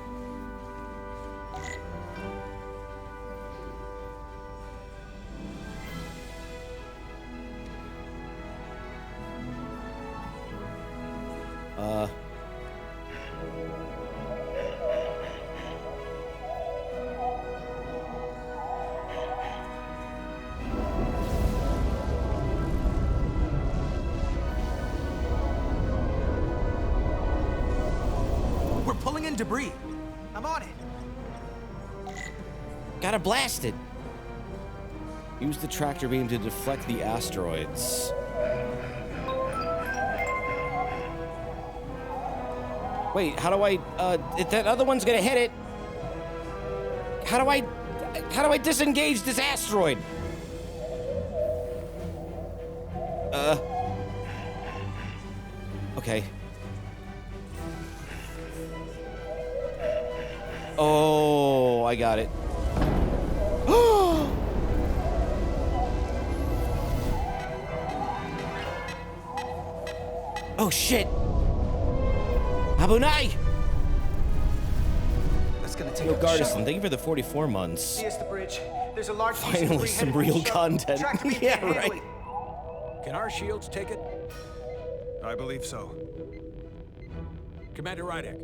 Speaker 3: in debris.
Speaker 9: I'm on it.
Speaker 1: Gotta blast it. Use the tractor beam to deflect the asteroids. Wait, how do I, if that other one's gonna hit it, how do I disengage this asteroid? Okay. Oh, I got it. Oh shit! Abunai!
Speaker 9: That's gonna take
Speaker 1: Yo,
Speaker 9: a
Speaker 1: Garrison, thank you for the 44 months.
Speaker 9: Here's the bridge. There's a large piece of
Speaker 1: Finally,
Speaker 9: debris
Speaker 1: some
Speaker 9: headed for the
Speaker 1: real
Speaker 9: shuttle.
Speaker 1: content.
Speaker 9: Tractor beam
Speaker 1: Yeah,
Speaker 9: can't handle
Speaker 1: right.
Speaker 9: it.
Speaker 15: Can our shields take it?
Speaker 14: I believe so.
Speaker 15: Commander Rydek,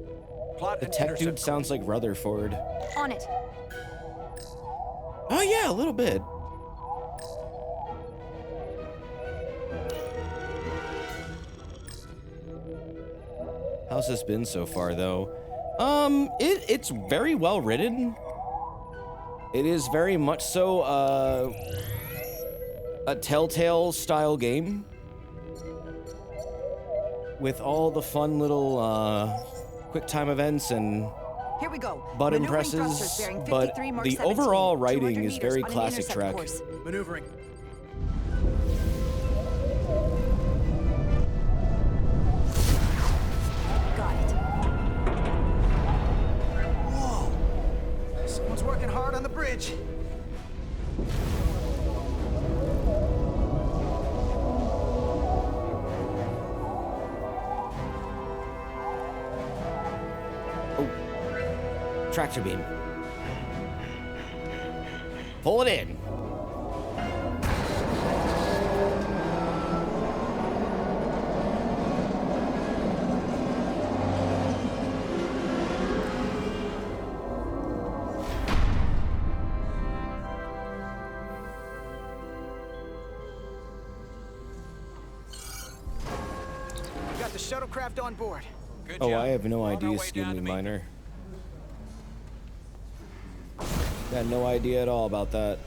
Speaker 15: plot
Speaker 1: The
Speaker 15: an
Speaker 1: tech
Speaker 15: intercept
Speaker 1: dude sounds like Rutherford.
Speaker 19: On it.
Speaker 1: Oh yeah, a little bit. How's this been so far, though? It's very well written. It is very much so a Telltale style game with all the fun little quick time events and
Speaker 19: Here we go.
Speaker 1: button
Speaker 19: Maneuvering
Speaker 1: presses,
Speaker 19: thrusters bearing
Speaker 1: but
Speaker 19: 53 Mark
Speaker 1: the
Speaker 19: 17,
Speaker 1: overall
Speaker 19: 200
Speaker 1: writing is
Speaker 19: meters
Speaker 1: very
Speaker 19: on an
Speaker 1: classic
Speaker 19: intercept
Speaker 1: track.
Speaker 19: course.
Speaker 18: Maneuvering.
Speaker 19: Got it.
Speaker 9: Whoa! Someone's working hard on the bridge.
Speaker 1: Tractor beam. Pull it in.
Speaker 9: We got the shuttlecraft on board.
Speaker 15: Good
Speaker 1: Oh,
Speaker 15: job.
Speaker 1: I have no
Speaker 15: We're on our
Speaker 1: idea,
Speaker 15: way
Speaker 1: excuse
Speaker 15: down
Speaker 1: me,
Speaker 15: to meet
Speaker 1: Miner. Got no idea at all about that.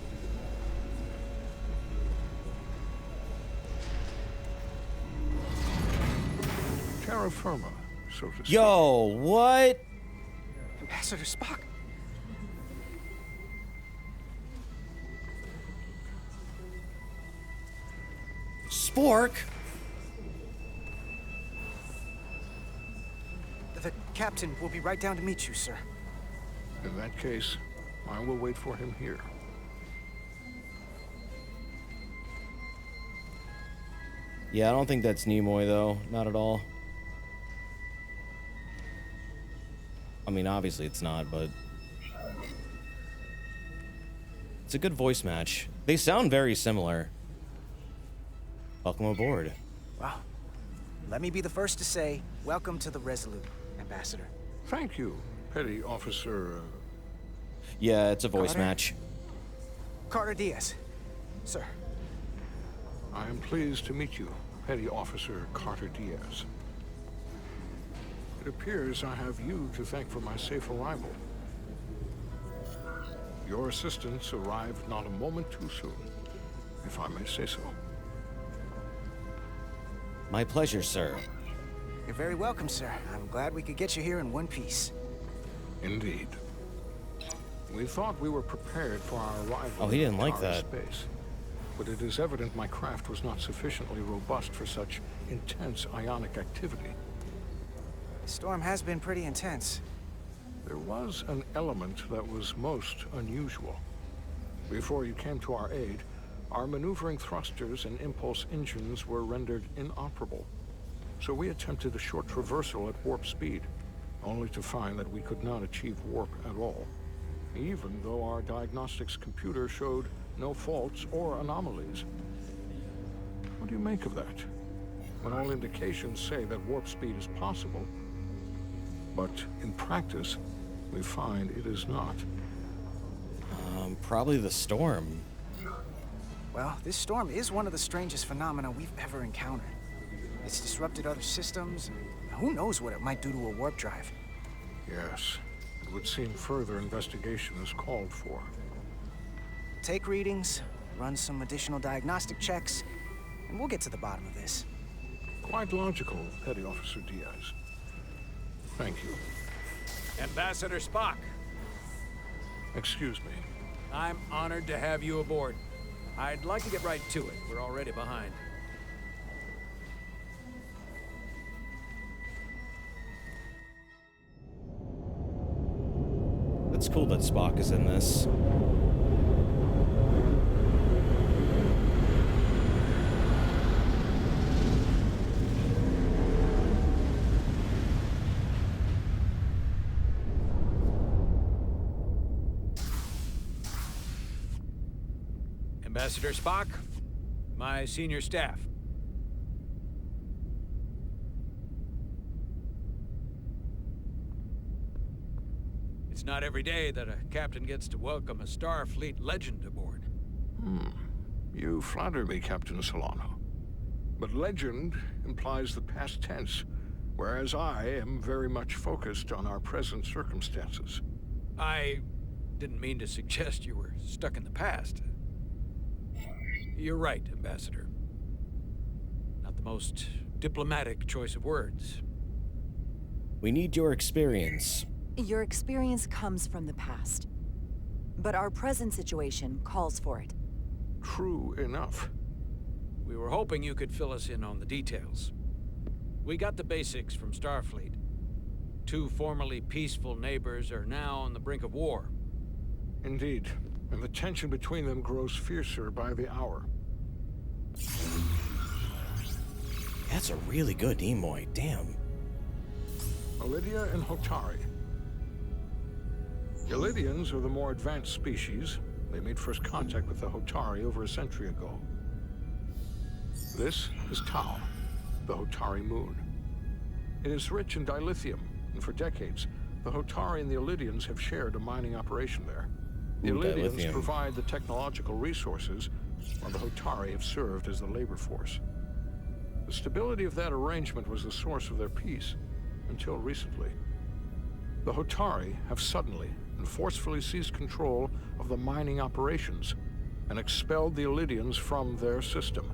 Speaker 21: Terra firma, so to speak.
Speaker 1: Yo, what?
Speaker 9: Ambassador Spock.
Speaker 1: Spork?
Speaker 9: The captain will be right down to meet you, sir.
Speaker 21: In that case, I will wait for him here.
Speaker 1: Yeah, I don't think that's Nimoy, though. Not at all. I mean, obviously it's not, but... It's a good voice match. They sound very similar. Welcome aboard.
Speaker 9: Well, let me be the first to say, welcome to the Resolute, Ambassador.
Speaker 21: Thank you, Petty Officer...
Speaker 1: Yeah, it's a voice
Speaker 9: Carter?
Speaker 1: match.
Speaker 9: Carter Diaz. Sir.
Speaker 21: I am pleased to meet you, Petty Officer Carter Diaz. It appears I have you to thank for my safe arrival. Your assistance arrived not a moment too soon, if I may say so.
Speaker 1: My pleasure, sir.
Speaker 9: You're very welcome, sir. I'm glad we could get you here in one piece.
Speaker 21: Indeed. We thought we were prepared for our arrival.
Speaker 1: Oh, he didn't
Speaker 21: in
Speaker 1: like
Speaker 21: Tara
Speaker 1: that.
Speaker 21: Space, but it is evident my craft was not sufficiently robust for such intense ionic activity.
Speaker 9: The storm has been pretty intense.
Speaker 21: There was an element that was most unusual. Before you came to our aid, our maneuvering thrusters and impulse engines were rendered inoperable. So we attempted a short traversal at warp speed, only to find that we could not achieve warp at all, even though our diagnostics computer showed no faults or anomalies. What do you make of that? When all indications say that warp speed is possible, but in practice, we find it is not.
Speaker 1: Probably the storm.
Speaker 9: Well, this storm is one of the strangest phenomena we've ever encountered. It's disrupted other systems, and who knows what it might do to a warp drive.
Speaker 21: Yes. It would seem further investigation is called for.
Speaker 9: Take readings, run some additional diagnostic checks, and we'll get to the bottom of this.
Speaker 21: Quite logical, Petty Officer Diaz. Thank you.
Speaker 15: Ambassador Spock.
Speaker 21: Excuse me.
Speaker 15: I'm honored to have you aboard. I'd like to get right to it. We're already behind.
Speaker 1: It's cool that Spock is in this.
Speaker 15: Ambassador Spock, my senior staff. It's not every day that a captain gets to welcome a Starfleet legend aboard.
Speaker 21: You flatter me, Captain Solano. But legend implies the past tense, whereas I am very much focused on our present circumstances.
Speaker 15: I didn't mean to suggest you were stuck in the past. You're right, Ambassador. Not the most diplomatic choice of words.
Speaker 1: We need your experience.
Speaker 19: Your experience comes from the past. But our present situation calls for it.
Speaker 21: True enough.
Speaker 15: We were hoping you could fill us in on the details. We got the basics from Starfleet. Two formerly peaceful neighbors are now on the brink of war.
Speaker 21: Indeed. And the tension between them grows fiercer by the hour.
Speaker 1: That's a really good Nimoy, damn.
Speaker 21: Ilidia and Hotari. Ilidians are the more advanced species. They made first contact with the Hotari over a century ago. This is Tau, the Hotari moon. It is rich in dilithium, and for decades, the Hotari and the Ilidians have shared a mining operation there. The Ilidians provide the technological resources, while the Hotari have served as the labor force. The stability of that arrangement was the source of their peace, until recently. The Hotari have suddenly and forcefully seized control of the mining operations and expelled the Ilidians from their system.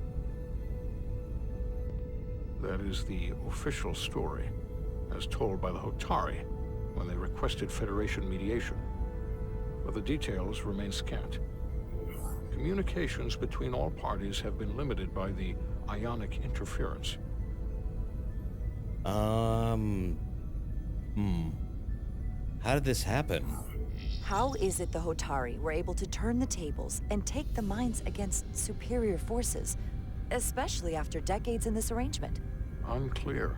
Speaker 21: That is the official story, as told by the Hotari when they requested Federation mediation. But the details remain scant. Communications between all parties have been limited by the ionic interference.
Speaker 1: How did this happen?
Speaker 19: How is it the Hotari were able to turn the tables and take the mines against superior forces, especially after decades in this arrangement?
Speaker 21: Unclear.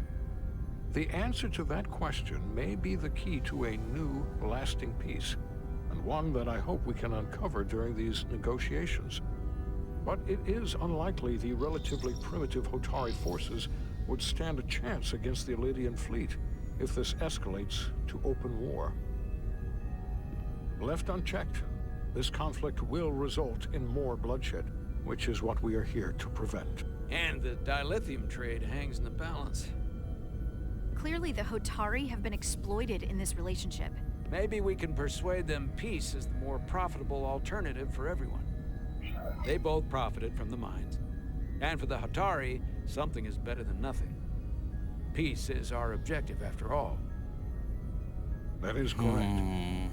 Speaker 21: The answer to that question may be the key to a new, lasting peace, and one that I hope we can uncover during these negotiations. But it is unlikely the relatively primitive Hotari forces would stand a chance against the Ilidian fleet if this escalates to open war. Left unchecked, this conflict will result in more bloodshed, which is what we are here to prevent.
Speaker 15: And the dilithium trade hangs in the balance.
Speaker 11: Clearly, the Hotari have been exploited in this relationship.
Speaker 15: Maybe we can persuade them peace is the more profitable alternative for everyone. They both profited from the mines. And for the Hotari, something is better than nothing. Peace is our objective, after all.
Speaker 21: That is correct.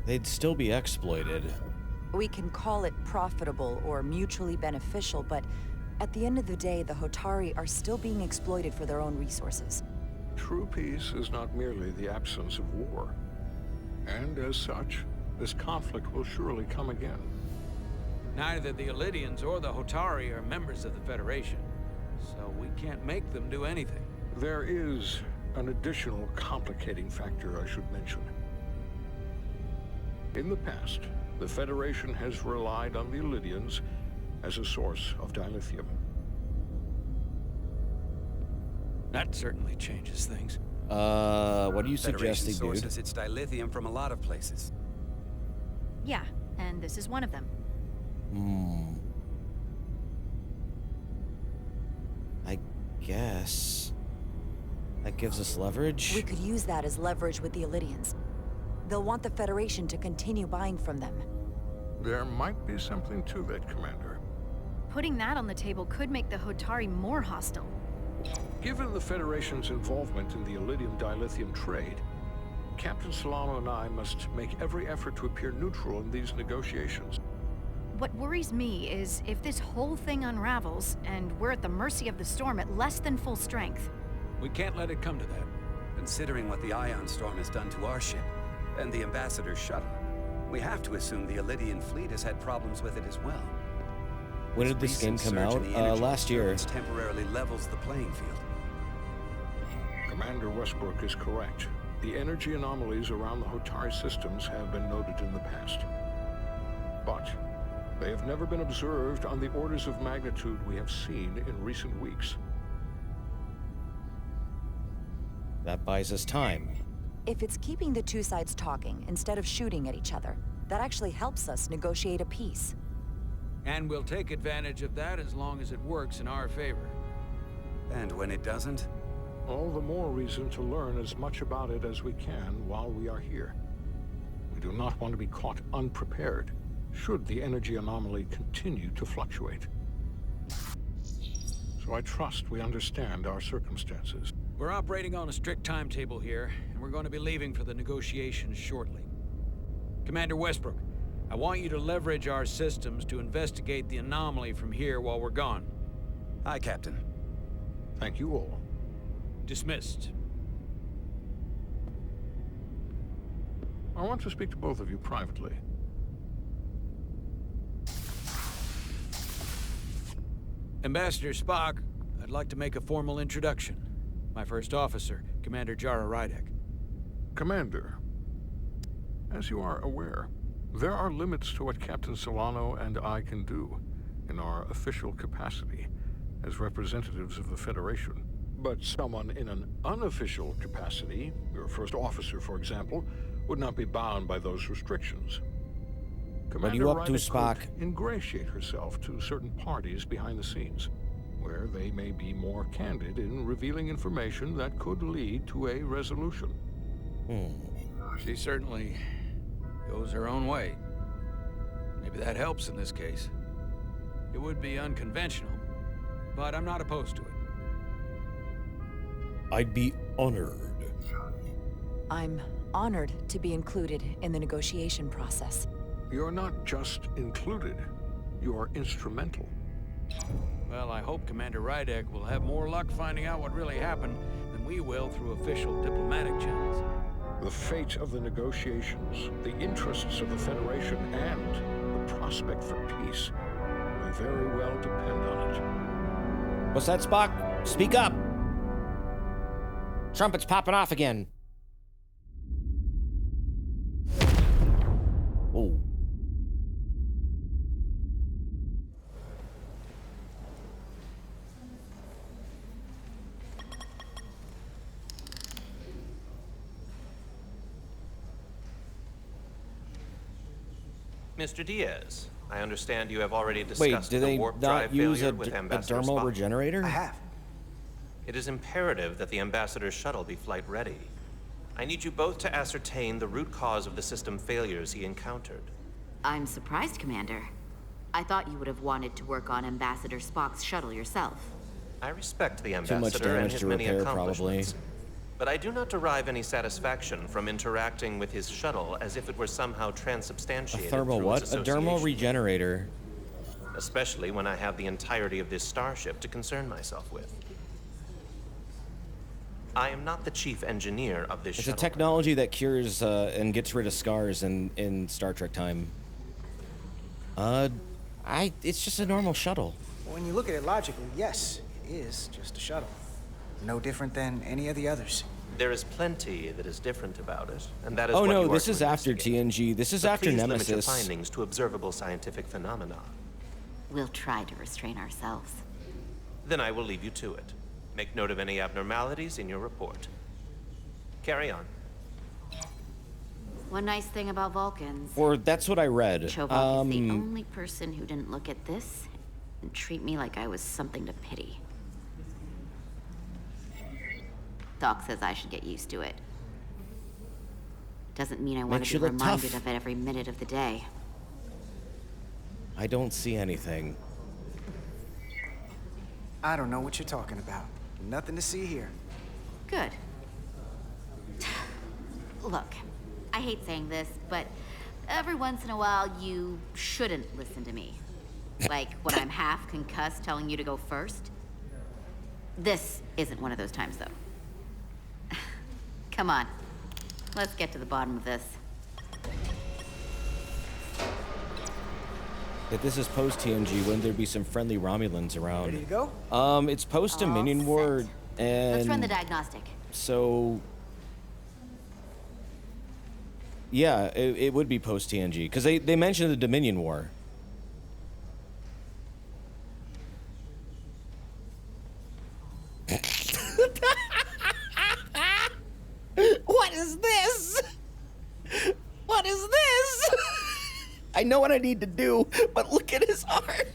Speaker 1: They'd still be exploited.
Speaker 19: We can call it profitable or mutually beneficial, but at the end of the day, the Hotari are still being exploited for their own resources.
Speaker 21: True peace is not merely the absence of war. And as such, this conflict will surely come again.
Speaker 15: Neither the Ilidians or the Hotari are members of the Federation, so we can't make them do anything.
Speaker 21: There is an additional complicating factor I should mention. In the past, the Federation has relied on the Ilidians as a source of dilithium.
Speaker 15: That certainly changes things.
Speaker 1: What are you
Speaker 13: Federation
Speaker 1: suggesting, dude?
Speaker 13: sources its dilithium from a lot of places.
Speaker 11: Yeah, and this is one of them.
Speaker 1: I guess. That gives us leverage.
Speaker 19: We could use that as leverage with the Illidians. They'll want the Federation to continue buying from them.
Speaker 21: There might be something to that, Commander.
Speaker 11: Putting that on the table could make the Hotari more hostile.
Speaker 21: Given the Federation's involvement in the Illidium dilithium trade, Captain Solano and I must make every effort to appear neutral in these negotiations.
Speaker 11: What worries me is if this whole thing unravels, and we're at the mercy of the storm at less than full strength.
Speaker 15: We can't let it come to that.
Speaker 13: Considering what the Ion Storm has done to our ship, and the Ambassador's shuttle, we have to assume the Illidian fleet has had problems with it as well.
Speaker 1: When did this game come out? Last year.
Speaker 13: Temporarily levels the playing field.
Speaker 21: Commander Westbrook is correct. The energy anomalies around the Hotari systems have been noted in the past. But they have never been observed on the orders of magnitude we have seen in recent weeks.
Speaker 1: That buys us time.
Speaker 19: If it's keeping the two sides talking instead of shooting at each other, that actually helps us negotiate a peace.
Speaker 2: And we'll take advantage of that as long as it works in our favor.
Speaker 13: And when it doesn't?
Speaker 21: All the more reason to learn as much about it as we can while we are here. We do not want to be caught unprepared, should the energy anomaly continue to fluctuate. So I trust we understand our circumstances.
Speaker 2: We're operating on a strict timetable here, and we're going to be leaving for the negotiations shortly. Commander Westbrook, I want you to leverage our systems to investigate the anomaly from here while we're gone.
Speaker 13: Aye, Captain.
Speaker 21: Thank you all.
Speaker 2: Dismissed.
Speaker 21: I want to speak to both of you privately.
Speaker 2: Ambassador Spock, I'd like to make a formal introduction. My first officer, Commander Jara Rydek.
Speaker 21: Commander, as you are aware, there are limits to what Captain Solano and I can do in our official capacity as representatives of the Federation. But someone in an unofficial capacity, your first officer, for example, would not be bound by those restrictions.
Speaker 1: What are you up to, Spock?
Speaker 21: Could ingratiate herself to certain parties behind the scenes, where they may be more candid in revealing information that could lead to a resolution.
Speaker 2: She certainly goes her own way. Maybe that helps in this case. It would be unconventional, but I'm not opposed to it.
Speaker 1: I'd be honored.
Speaker 19: I'm honored to be included in the negotiation process.
Speaker 21: You're not just included, you're instrumental.
Speaker 2: Well, I hope Commander Rydek will have more luck finding out what really happened than we will through official diplomatic channels.
Speaker 21: The fate of the negotiations, the interests of the Federation, and the prospect for peace may very well depend on it.
Speaker 1: What's that, Spock? Speak up! Trumpet's popping off again. Oh.
Speaker 5: Mr. Diaz, I understand you have already discussed
Speaker 1: Wait, do they
Speaker 5: the warp
Speaker 1: not
Speaker 5: drive
Speaker 1: use
Speaker 5: failure
Speaker 1: a
Speaker 5: with Ambassador
Speaker 1: dermal
Speaker 5: Spock.
Speaker 1: regenerator?
Speaker 9: I have.
Speaker 5: It is imperative that the Ambassador's shuttle be flight ready. I need you both to ascertain the root cause of the system failures he encountered.
Speaker 10: I'm surprised, Commander. I thought you would have wanted to work on Ambassador Spock's shuttle yourself.
Speaker 5: I respect the
Speaker 1: Too much
Speaker 5: Ambassador and
Speaker 1: damage
Speaker 5: his
Speaker 1: to
Speaker 5: many
Speaker 1: repair,
Speaker 5: accomplishments.
Speaker 1: probably.
Speaker 5: But I do not derive any satisfaction from interacting with his shuttle as if it were somehow
Speaker 1: A
Speaker 5: transubstantiated
Speaker 1: thermal
Speaker 5: through
Speaker 1: what?
Speaker 5: its
Speaker 1: A dermal
Speaker 5: association.
Speaker 1: regenerator.
Speaker 5: Especially when I have the entirety of this starship to concern myself with. I am not the chief engineer of this
Speaker 1: It's
Speaker 5: shuttle.
Speaker 1: a technology that cures and gets rid of scars in Star Trek time. It's just a normal shuttle.
Speaker 9: When you look at it logically, yes, it is just a shuttle. No different than any of the others.
Speaker 5: There is plenty that is different about it, and that is
Speaker 1: Oh
Speaker 5: what
Speaker 1: no,
Speaker 5: you are
Speaker 1: this
Speaker 5: to
Speaker 1: is after
Speaker 5: investigate.
Speaker 1: TNG. This is
Speaker 5: But
Speaker 1: after
Speaker 5: please limit your
Speaker 1: Nemesis.
Speaker 5: findings to observable scientific phenomena.
Speaker 10: We'll try to restrain ourselves.
Speaker 5: Then I will leave you to it. Make note of any abnormalities in your report. Carry on.
Speaker 10: One nice thing about Vulcans.
Speaker 1: Or that's what I read.
Speaker 10: Chovak is the only person who didn't look at this and treat me like I was something to pity. Doc says I should get used to it. Doesn't mean I want
Speaker 1: Makes
Speaker 10: to
Speaker 1: you
Speaker 10: be
Speaker 1: look
Speaker 10: reminded
Speaker 1: tough.
Speaker 10: of it every minute of the day.
Speaker 1: I don't see anything.
Speaker 9: I don't know what you're talking about. Nothing to see here.
Speaker 10: Good. Look, I hate saying this, but every once in a while you shouldn't listen to me. Like when I'm half concussed telling you to go first. This isn't one of those times, though. Come on. Let's get to the bottom of this.
Speaker 1: If this is post TNG, wouldn't there be some friendly Romulans around?
Speaker 9: Ready to go?
Speaker 1: It's post Dominion War, and
Speaker 10: Let's run the diagnostic.
Speaker 1: so yeah, it would be post TNG because they mentioned the Dominion War. What is this? What is this? I know what I need to do, but look at his art.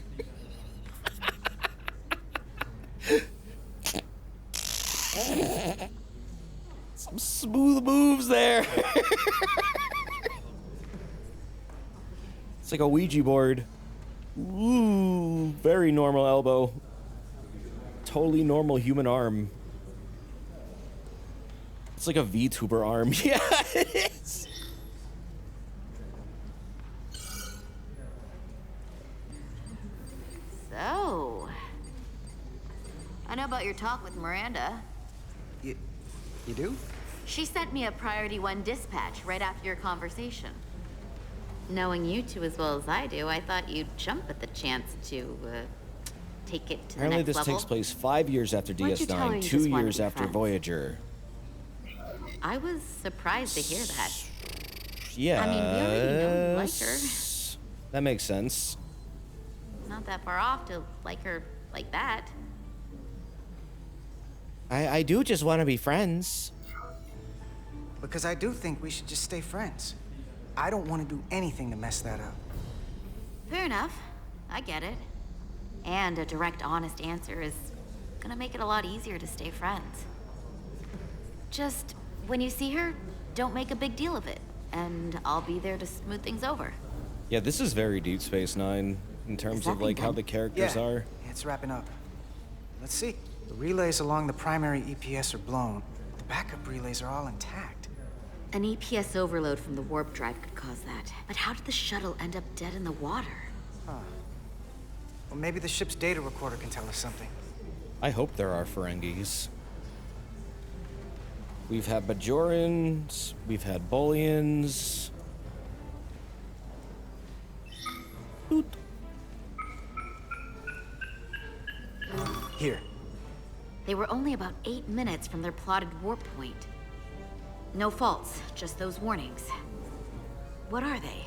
Speaker 1: Some smooth moves there. It's like a Ouija board. Ooh, very normal elbow. Totally normal human arm. It's like a VTuber arm. Yeah, it is.
Speaker 10: So, I know about your talk with Miranda.
Speaker 9: You do?
Speaker 10: She sent me a Priority 1 dispatch right after your conversation. Knowing you two as well as I do, I thought you'd jump at the chance to, take it to the
Speaker 1: Apparently
Speaker 10: next
Speaker 1: this
Speaker 10: level.
Speaker 1: takes place 5 years after
Speaker 10: Why'd you tell her
Speaker 1: DS9,
Speaker 10: you
Speaker 1: 2
Speaker 10: just wanted to
Speaker 1: years
Speaker 10: be
Speaker 1: after
Speaker 10: friends?
Speaker 1: Voyager.
Speaker 10: I was surprised to hear that.
Speaker 1: Yeah.
Speaker 10: I mean, we already know you like her.
Speaker 1: That makes sense.
Speaker 10: Not that far off to like her like that.
Speaker 1: I do just want to be friends.
Speaker 9: Because I do think we should just stay friends. I don't want to do anything to mess that up.
Speaker 10: Fair enough. I get it. And a direct, honest answer is gonna make it a lot easier to stay friends. Just, when you see her, don't make a big deal of it. And I'll be there to smooth things over.
Speaker 1: Yeah, this is very Deep Space Nine in terms of like how the characters
Speaker 9: Yeah,
Speaker 1: are.
Speaker 9: it's wrapping up. Let's see. The relays along the primary EPS are blown. The backup relays are all intact.
Speaker 10: An EPS overload from the warp drive could cause that. But how did the shuttle end up dead in the water?
Speaker 9: Huh. Well, maybe the ship's data recorder can tell us something.
Speaker 1: I hope there are Ferengis. We've had Bajorans, we've had Bolians.
Speaker 9: Here.
Speaker 10: They were only about 8 minutes from their plotted warp point. No faults, just those warnings. What are they?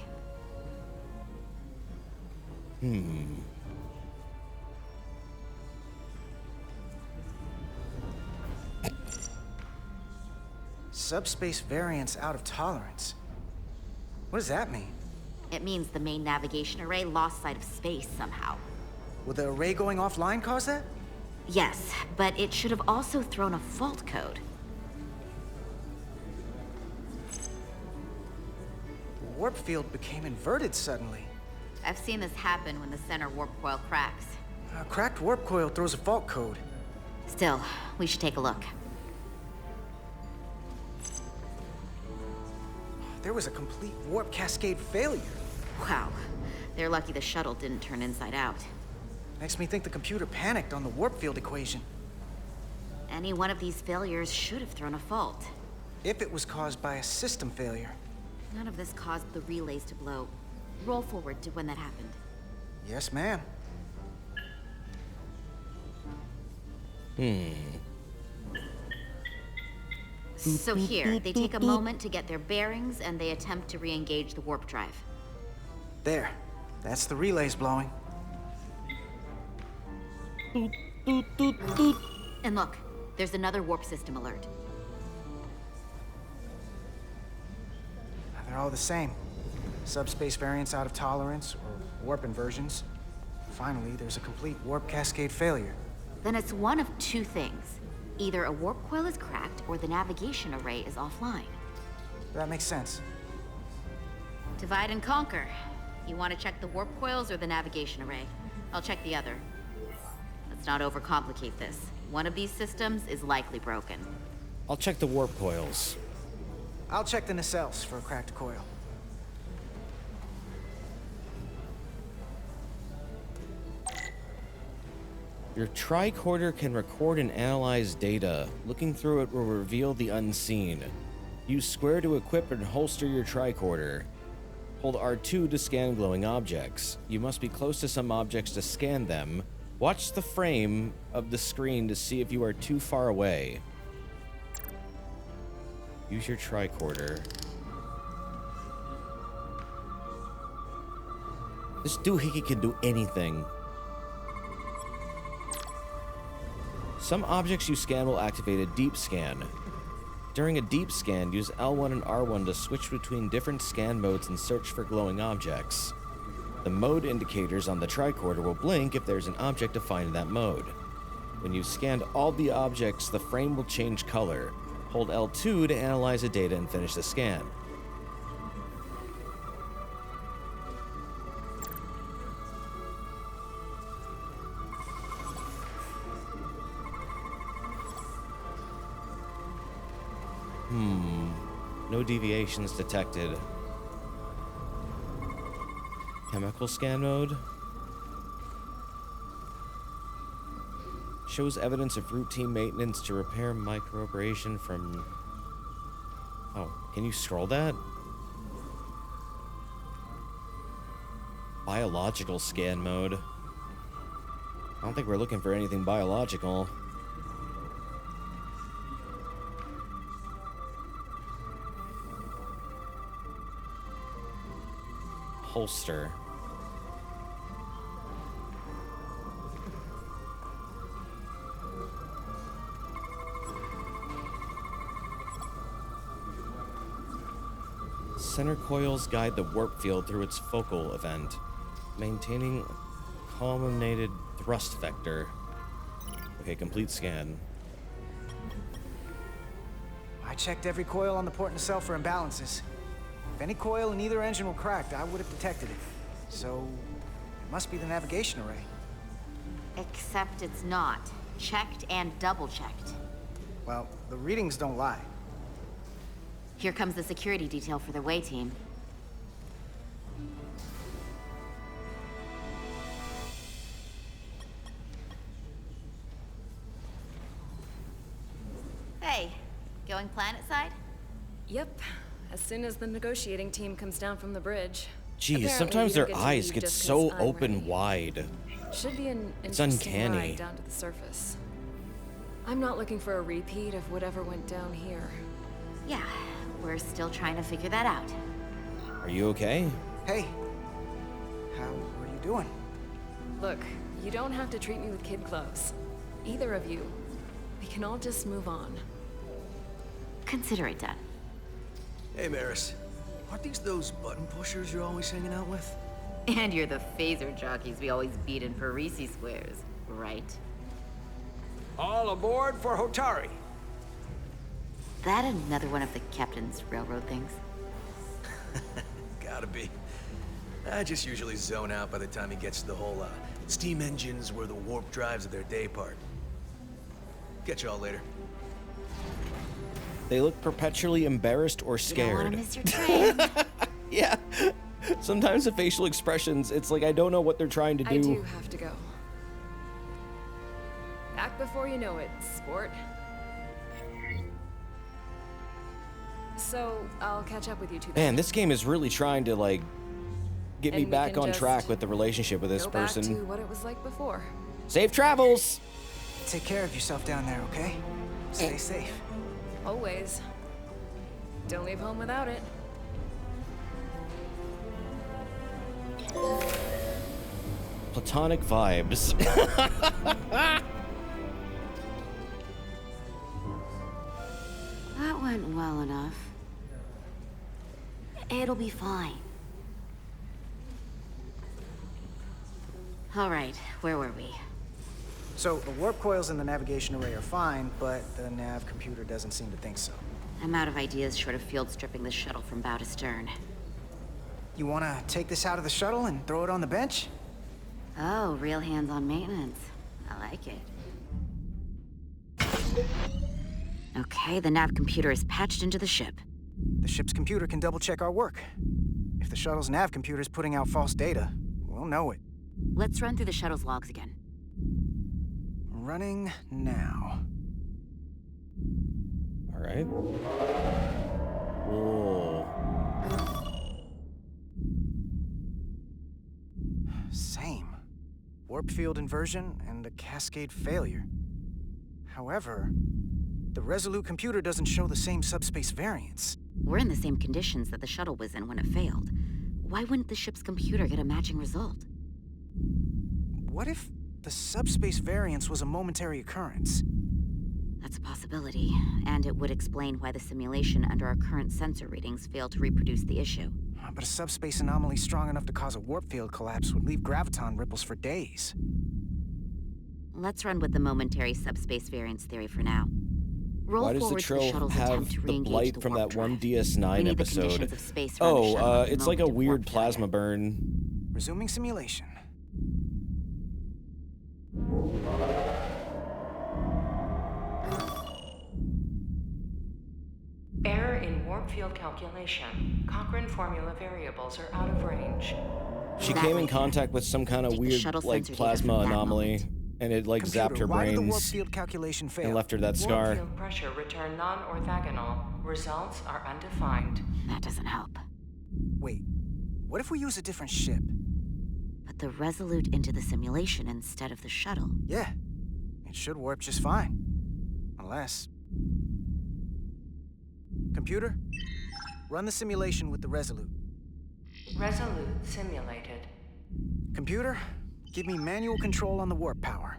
Speaker 9: Subspace variance out of tolerance. What does that mean?
Speaker 10: It means the main navigation array lost sight of space somehow.
Speaker 9: Will the array going offline cause that?
Speaker 10: Yes, but it should have also thrown a fault code.
Speaker 9: The warp field became inverted suddenly.
Speaker 10: I've seen this happen when the center warp coil cracks.
Speaker 9: A cracked warp coil throws a fault code.
Speaker 10: Still, we should take a look.
Speaker 9: There was a complete warp cascade failure.
Speaker 10: Wow. They're lucky the shuttle didn't turn inside out.
Speaker 9: Makes me think the computer panicked on the warp field equation.
Speaker 10: Any one of these failures should have thrown a fault.
Speaker 9: If it was caused by a system failure.
Speaker 10: None of this caused the relays to blow. Roll forward to when that happened.
Speaker 9: Yes, ma'am.
Speaker 10: So here, they take a moment to get their bearings and they attempt to re-engage the warp drive.
Speaker 9: There. That's the relays blowing.
Speaker 10: And look, there's another warp system alert.
Speaker 9: They're all the same. Subspace variance out of tolerance, or warp inversions. Finally, there's a complete warp cascade failure.
Speaker 10: Then it's one of two things. Either a warp coil is cracked or the navigation array is offline.
Speaker 9: That makes sense.
Speaker 10: Divide and conquer. You want to check the warp coils or the navigation array? I'll check the other. Let's not overcomplicate this. One of these systems is likely broken.
Speaker 1: I'll check the warp coils.
Speaker 9: I'll check the nacelles for a cracked coil.
Speaker 1: Your tricorder can record and analyze data. Looking through it will reveal the unseen. Use square to equip and holster your tricorder. Hold R2 to scan glowing objects. You must be close to some objects to scan them. Watch the frame of the screen to see if you are too far away. Use your tricorder. This doohickey can do anything. Some objects you scan will activate a deep scan. During a deep scan, use L1 and R1 to switch between different scan modes and search for glowing objects. The mode indicators on the tricorder will blink if there's an object to find in that mode. When you've scanned all the objects, the frame will change color. Hold L2 to analyze the data and finish the scan. No deviations detected. Chemical scan mode. Shows evidence of routine maintenance to repair microabrasion from... Oh, can you scroll that? Biological scan mode. I don't think we're looking for anything biological. Holster. Center coils guide the warp field through its focal event, maintaining culminated thrust vector. Okay, complete scan.
Speaker 9: I checked every coil on the port nacelle for imbalances. If any coil in either engine were cracked, I would have detected it. So, it must be the navigation array.
Speaker 10: Except it's not. Checked and double-checked.
Speaker 9: Well, the readings don't lie.
Speaker 10: Here comes the security detail for the way team. Hey, going planet-side?
Speaker 6: Yep. As soon as the negotiating team comes down from the bridge.
Speaker 1: Geez,
Speaker 6: Apparently,
Speaker 1: sometimes
Speaker 6: we don't
Speaker 1: their
Speaker 6: get to
Speaker 1: eyes
Speaker 6: leave
Speaker 1: get
Speaker 6: just
Speaker 1: so
Speaker 6: 'cause I'm
Speaker 1: open
Speaker 6: ready.
Speaker 1: wide.
Speaker 6: Should be an
Speaker 1: It's
Speaker 6: interesting
Speaker 1: uncanny.
Speaker 6: ride down to the surface. I'm not looking for a repeat of whatever went down here.
Speaker 10: Yeah, we're still trying to figure that out.
Speaker 1: Are you okay?
Speaker 9: Hey, how are you doing?
Speaker 6: Look, you don't have to treat me with kid gloves. Either of you. We can all just move on.
Speaker 10: Consider it done.
Speaker 18: Hey, Maris. Aren't these those button pushers you're always hanging out with?
Speaker 10: And you're the phaser jockeys we always beat in Parisi squares, right?
Speaker 15: All aboard for Hotari.
Speaker 10: That another one of the captain's railroad things?
Speaker 18: Gotta be. I just usually zone out by the time he gets to the whole, steam engines were the warp drives of their day part. Catch y'all later.
Speaker 1: They look perpetually embarrassed or scared.
Speaker 10: You don't want to miss your train.
Speaker 1: Yeah. Sometimes the facial expressions, it's like I don't know what they're trying to do.
Speaker 6: I do have to go. Back before you know it, sport. So, I'll catch up with you two.
Speaker 1: Man, this game is really trying to, like, get me
Speaker 6: And we
Speaker 1: back
Speaker 6: can
Speaker 1: on
Speaker 6: just
Speaker 1: track with the relationship with this
Speaker 6: Go
Speaker 1: person.
Speaker 6: back to what it was like before.
Speaker 1: Safe travels!
Speaker 9: Take care of yourself down there, okay? Stay safe.
Speaker 6: Always. Don't leave home without it.
Speaker 1: Platonic vibes.
Speaker 10: That went well enough. It'll be fine. All right, where were we?
Speaker 9: So, the warp coils in the navigation array are fine, but the nav computer doesn't seem to think so.
Speaker 10: I'm out of ideas short of field stripping the shuttle from bow to stern.
Speaker 9: You wanna take this out of the shuttle and throw it on the bench?
Speaker 10: Oh, real hands-on maintenance. I like it. Okay, the nav computer is patched into the ship.
Speaker 9: The ship's computer can double-check our work. If the shuttle's nav computer is putting out false data, we'll know it.
Speaker 10: Let's run through the shuttle's logs again.
Speaker 9: Running now.
Speaker 1: All right. Whoa.
Speaker 9: Same. Warp field inversion and a cascade failure. However, the Resolute computer doesn't show the same subspace variance.
Speaker 10: We're in the same conditions that the shuttle was in when it failed. Why wouldn't the ship's computer get a matching result?
Speaker 9: What if the subspace variance was a momentary occurrence?
Speaker 10: That's a possibility, and it would explain why the simulation under our current sensor readings failed to reproduce the issue.
Speaker 9: But a subspace anomaly strong enough to cause a warp field collapse would leave graviton ripples for days.
Speaker 10: Let's run with the momentary subspace variance theory for now. Roll
Speaker 1: Why does the
Speaker 10: forward to the
Speaker 1: trail
Speaker 10: shuttle's
Speaker 1: have
Speaker 10: attempt to
Speaker 1: the
Speaker 10: re-engage
Speaker 1: blight
Speaker 10: the
Speaker 1: from
Speaker 10: warp
Speaker 1: that one
Speaker 10: drive. We
Speaker 1: DS9
Speaker 10: need the
Speaker 1: episode?
Speaker 10: conditions of space around the shuttle at the
Speaker 1: It's like a
Speaker 10: moment of
Speaker 1: weird
Speaker 10: warp
Speaker 1: plasma
Speaker 10: failure.
Speaker 1: burn.
Speaker 9: Resuming simulation.
Speaker 12: Error in warp field calculation. Cochrane formula variables are out of range.
Speaker 1: She came in contact with some kind of weird, like, plasma anomaly, and it, like, zapped her
Speaker 9: why did the warp
Speaker 1: brains
Speaker 9: field calculation fail?
Speaker 1: and left her that
Speaker 12: Warp
Speaker 1: scar.
Speaker 12: field pressure return non-orthogonal. Results are undefined.
Speaker 10: That doesn't help.
Speaker 9: Wait, what if we use a different ship?
Speaker 10: Put the Resolute into the simulation instead of the shuttle.
Speaker 9: Yeah, it should warp just fine. Unless... Computer, run the simulation with the Resolute.
Speaker 12: Resolute simulated.
Speaker 9: Computer, give me manual control on the warp power.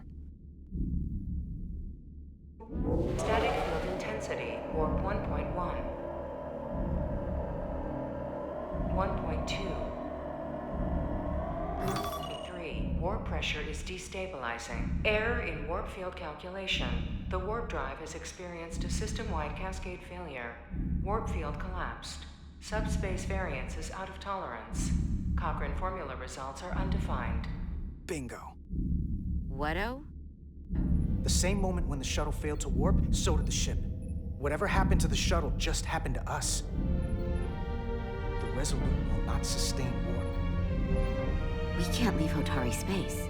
Speaker 12: Static field intensity, warp 1.1. 1.2. 3. Warp pressure is destabilizing. Error in warp field calculation. The warp drive has experienced a system-wide cascade failure. Warp field collapsed. Subspace variance is out of tolerance. Cochrane formula results are undefined.
Speaker 9: Bingo.
Speaker 10: What-o?
Speaker 9: The same moment when the shuttle failed to warp, so did the ship. Whatever happened to the shuttle just happened to us. The Resolute will not sustain warp.
Speaker 10: We can't leave Hotari space.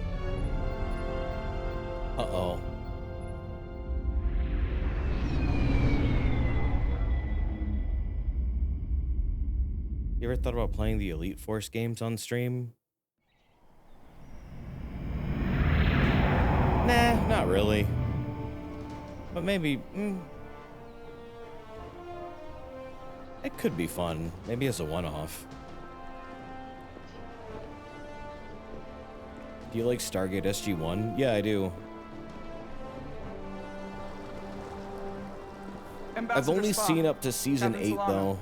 Speaker 1: Uh-oh. You ever thought about playing the Elite Force games on stream? Nah, not really. But maybe... it could be fun. Maybe as a one-off. Do you like Stargate SG-1? Yeah, I do. I've only seen up to Season 8, though.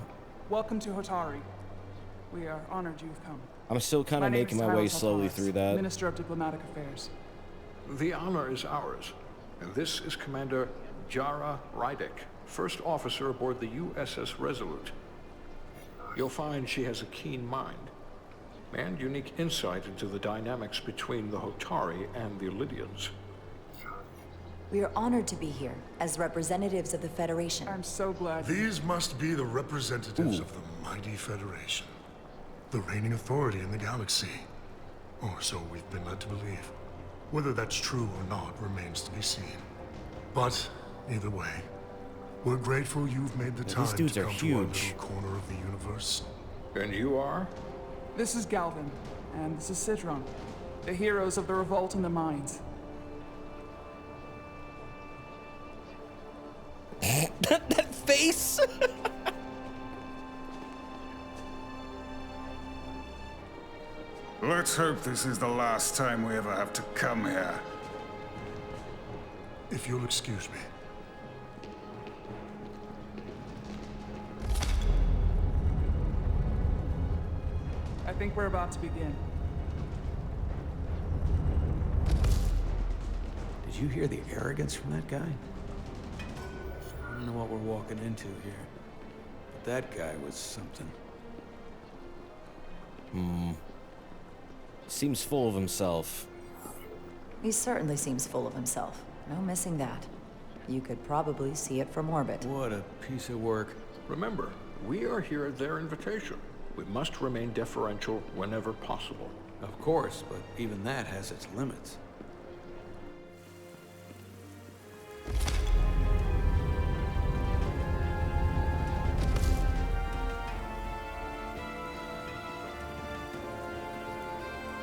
Speaker 7: Welcome to Hotari. We are honored you've come.
Speaker 1: I'm still kind of making my way slowly through that.
Speaker 7: Minister of Diplomatic Affairs.
Speaker 21: The honor is ours, and this is Commander Jara Rydick, first officer aboard the USS Resolute. You'll find she has a keen mind and unique insight into the dynamics between the Hotari and the Lydians.
Speaker 19: We are honored to be here as representatives of the Federation.
Speaker 7: I'm so glad.
Speaker 22: These must be the representatives of the mighty Federation, the reigning authority in the galaxy. Or so we've been led to believe. Whether that's true or not remains to be seen. But either way, we're grateful you've made the time
Speaker 1: these dudes
Speaker 22: to
Speaker 1: are
Speaker 22: come
Speaker 1: huge.
Speaker 22: to our little corner of the universe.
Speaker 21: And you are?
Speaker 7: This is Galvin, and this is Citron, the heroes of the revolt in the mines.
Speaker 1: That face!
Speaker 8: Let's hope this is the last time we ever have to come here.
Speaker 22: If you'll excuse me.
Speaker 7: I think we're about to begin.
Speaker 2: Did you hear the arrogance from that guy? I don't know what we're walking into here, but that guy was something.
Speaker 1: Seems full of himself.
Speaker 4: He certainly seems full of himself. No missing that. You could probably see it from orbit.
Speaker 2: What a piece of work.
Speaker 21: Remember, we are here at their invitation. We must remain deferential whenever possible.
Speaker 2: Of course, but even that has its limits.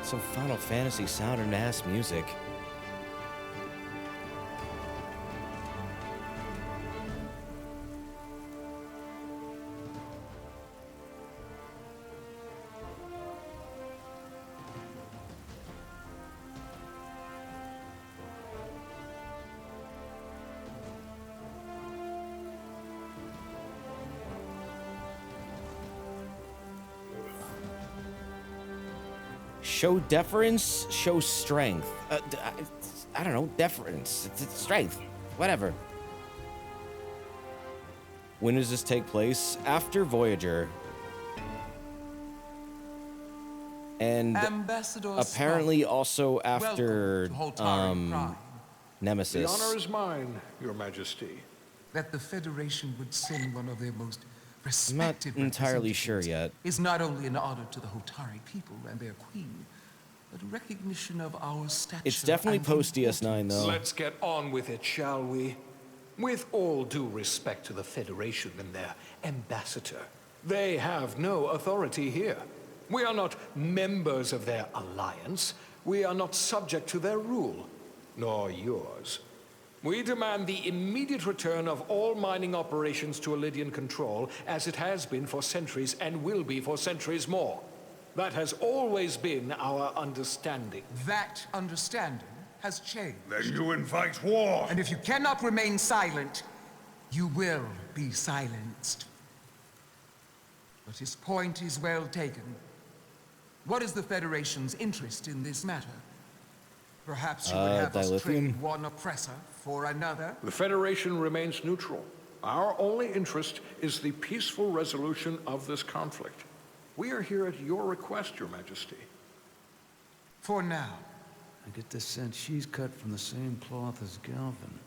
Speaker 1: Some Final Fantasy sounding ass music. Show deference, show strength. I don't know, deference, it's strength, whatever. When does this take place? After Voyager. And
Speaker 16: Ambassador
Speaker 1: apparently also after Nemesis.
Speaker 21: The honor is mine, Your Majesty.
Speaker 16: That the Federation would send one of their most
Speaker 1: I'm not
Speaker 16: respected
Speaker 1: entirely sure yet.
Speaker 16: is not only an honor to the Hotari people and their queen, but a recognition of our stature.
Speaker 1: It's definitely
Speaker 16: and
Speaker 1: post DS9 though.
Speaker 21: Let's get on with it, shall we? With all due respect to the Federation and their ambassador, they have no authority here. We are not members of their alliance. We are not subject to their rule, nor yours. We demand the immediate return of all mining operations to Elydian control, as it has been for centuries and will be for centuries more. That has always been our understanding.
Speaker 16: That understanding has changed.
Speaker 22: Then you invite war.
Speaker 16: And if you cannot remain silent, you will be silenced. But his point is well taken. What is the Federation's interest in this matter? Perhaps you would have us trade one oppressor for another?
Speaker 21: The Federation remains neutral. Our only interest is the peaceful resolution of this conflict. We are here at your request, Your Majesty.
Speaker 16: For now.
Speaker 2: I get the sense she's cut from the same cloth as Galvin.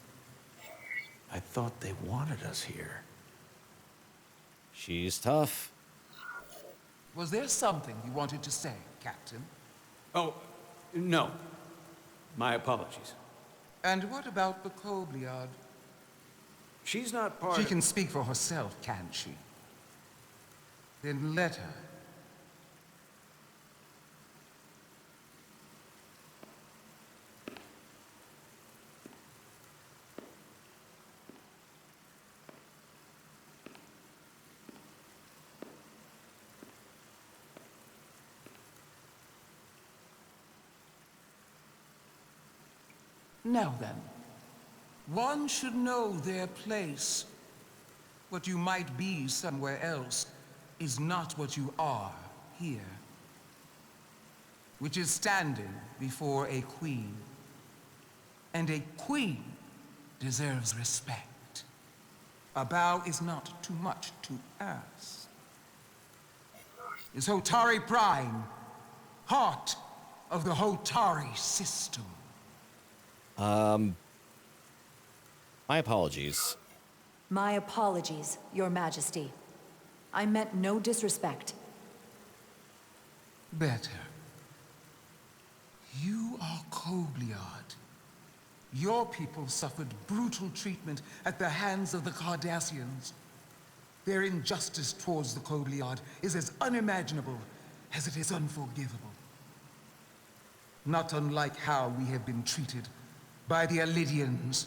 Speaker 2: I thought they wanted us here.
Speaker 1: She's tough.
Speaker 16: Was there something you wanted to say, Captain?
Speaker 2: Oh, no. My apologies.
Speaker 16: And what about the Kobliad?
Speaker 2: She's not part
Speaker 16: She
Speaker 2: of...
Speaker 16: can speak for herself, can't she? Then let her. Now then, one should know their place. What you might be somewhere else is not what you are here. Which is standing before a queen. And a queen deserves respect. A bow is not too much to ask. Is Hotari Prime, heart of the Hotari system.
Speaker 1: My apologies.
Speaker 4: My apologies, Your Majesty. I meant no disrespect.
Speaker 16: Better. You are Kobliad. Your people suffered brutal treatment at the hands of the Cardassians. Their injustice towards the Kobliad is as unimaginable as it is unforgivable. Not unlike how we have been treated by the Elydians.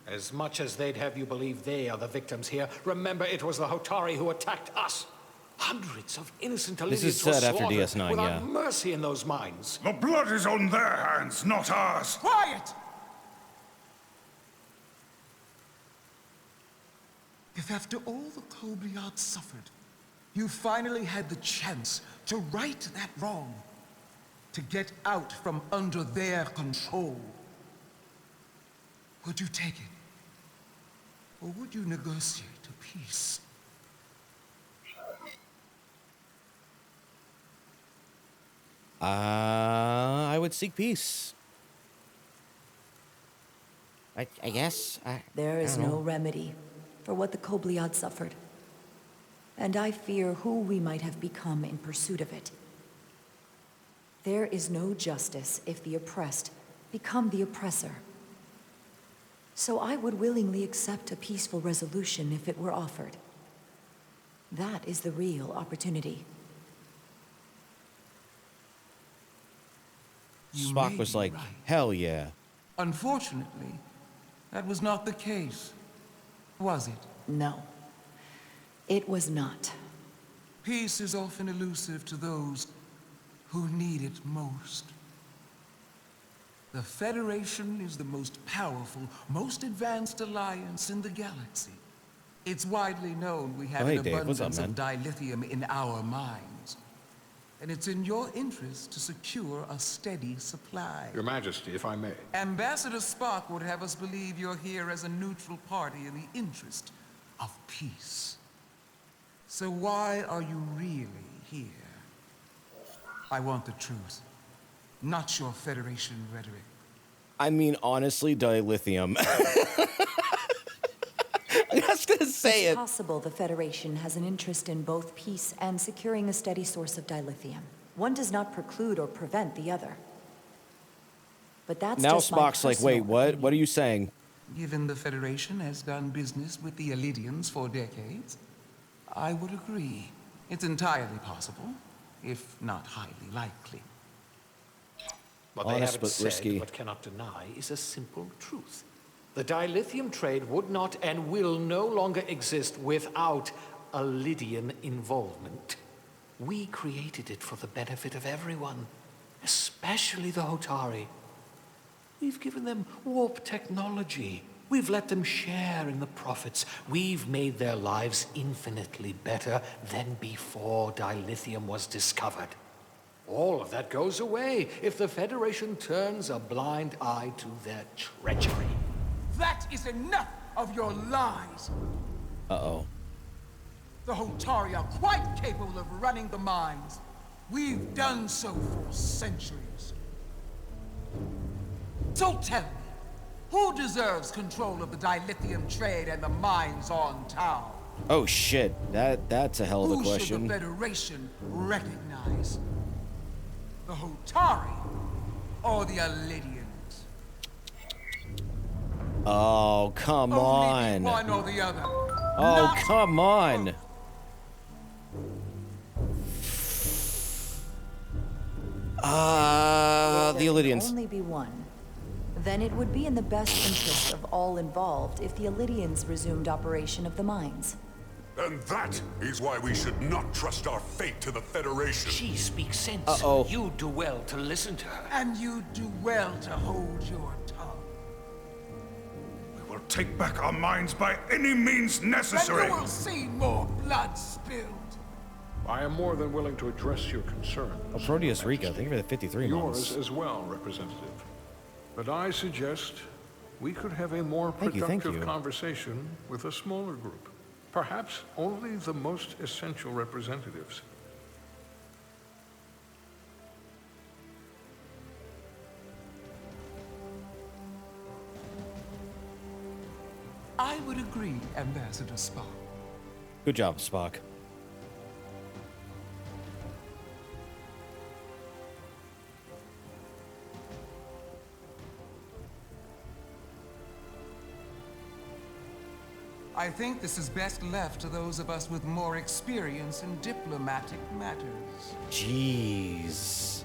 Speaker 21: As much as they'd have you believe they are the victims here, remember it was the Hotari who attacked us. Hundreds of innocent Elydians
Speaker 1: This is
Speaker 21: were
Speaker 1: set after
Speaker 21: slaughtered
Speaker 1: DS9,
Speaker 21: without
Speaker 1: yeah.
Speaker 21: mercy in those mines.
Speaker 22: The blood is on their hands, not ours.
Speaker 16: Quiet! If after all the Kobliad suffered, you finally had the chance to right that wrong, to get out from under their control, Would you take it? Or would you negotiate a peace?
Speaker 1: I would seek peace. I guess.
Speaker 19: There is
Speaker 1: I don't
Speaker 19: no
Speaker 1: know.
Speaker 19: remedy for what the Kobliad suffered. And I fear who we might have become in pursuit of it. There is no justice if the oppressed become the oppressor. So I would willingly accept a peaceful resolution if it were offered. That is the real opportunity.
Speaker 1: Spock was like, hell yeah.
Speaker 16: Unfortunately, that was not the case, was it?
Speaker 19: No, it was not.
Speaker 16: Peace is often elusive to those who need it most. The Federation is the most powerful, most advanced alliance in the galaxy. It's widely known we have
Speaker 1: hey,
Speaker 16: an
Speaker 1: Dave, what's up,
Speaker 16: abundance of
Speaker 1: man?
Speaker 16: dilithium in our mines. And it's in your interest to secure a steady supply.
Speaker 21: Your Majesty, if I may.
Speaker 16: Ambassador Spock would have us believe you're here as a neutral party in the interest of peace. So why are you really here? I want the truth, not your Federation rhetoric.
Speaker 1: I mean, honestly, dilithium. I'm just gonna say
Speaker 19: It's
Speaker 1: it.
Speaker 19: possible the Federation has an interest in both peace and securing a steady source of dilithium. One does not preclude or prevent the other. But that's
Speaker 1: Now
Speaker 19: just my
Speaker 1: Spock's like, wait,
Speaker 19: personal
Speaker 1: what?
Speaker 19: opinion.
Speaker 1: What are you saying?
Speaker 16: Given the Federation has done business with the Elidians for decades, I would agree. It's entirely possible, if not highly likely.
Speaker 17: What they
Speaker 1: Honest
Speaker 17: haven't
Speaker 1: but
Speaker 17: said,
Speaker 1: risky.
Speaker 17: but cannot deny, is a simple truth. The dilithium trade would not and will no longer exist without Elidian involvement. We created it for the benefit of everyone, especially the Hotari. We've given them warp technology. We've let them share in the profits. We've made their lives infinitely better than before dilithium was discovered. All of that goes away if the Federation turns a blind eye to their treachery.
Speaker 16: That is enough of your lies!
Speaker 1: Uh-oh.
Speaker 16: The Hotari are quite capable of running the mines. We've done so for centuries. So tell me, who deserves control of the dilithium trade and the mines on Tau?
Speaker 1: Oh shit, that's a hell of a
Speaker 16: Who should
Speaker 1: question.
Speaker 16: the Federation recognize? The Hotari or the Elidians?
Speaker 1: Oh, come on.
Speaker 16: One or the other.
Speaker 1: Oh, come on. The Elidians.
Speaker 19: Only be one. Then it would be in the best interest of all involved if the Elidians resumed operation of the mines.
Speaker 20: And that is why we should not trust our fate to the Federation.
Speaker 17: She speaks sense.
Speaker 1: Uh-oh.
Speaker 17: You do well to listen to her.
Speaker 16: And you do well to hold your tongue.
Speaker 20: We will take back our minds by any means necessary.
Speaker 16: And you will see more blood spilled.
Speaker 21: I am more than willing to address your concerns.
Speaker 1: Oh, Proteus Rico, thank you for the 53
Speaker 21: Yours
Speaker 1: months.
Speaker 21: as well, Representative. But I suggest we could have a more
Speaker 1: Thank you.
Speaker 21: productive conversation with a smaller group. Perhaps only the most essential representatives.
Speaker 16: I would agree, Ambassador Spock.
Speaker 1: Good job, Spock.
Speaker 16: I think this is best left to those of us with more experience in diplomatic matters.
Speaker 1: Jeez.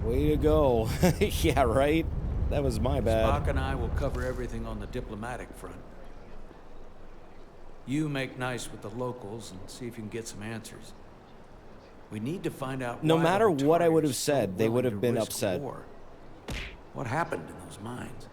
Speaker 1: Way to go. Yeah, right? That was my bad.
Speaker 2: Spock and I will cover everything on the diplomatic front. You make nice with the locals and see if you can get some answers. We need to find out
Speaker 1: No
Speaker 2: why
Speaker 1: matter
Speaker 2: the
Speaker 1: what I
Speaker 2: Hotari
Speaker 1: would
Speaker 2: are
Speaker 1: have
Speaker 2: so
Speaker 1: said, they would
Speaker 2: willing
Speaker 1: have
Speaker 2: to
Speaker 1: been
Speaker 2: risk
Speaker 1: upset.
Speaker 2: war. What happened in those mines?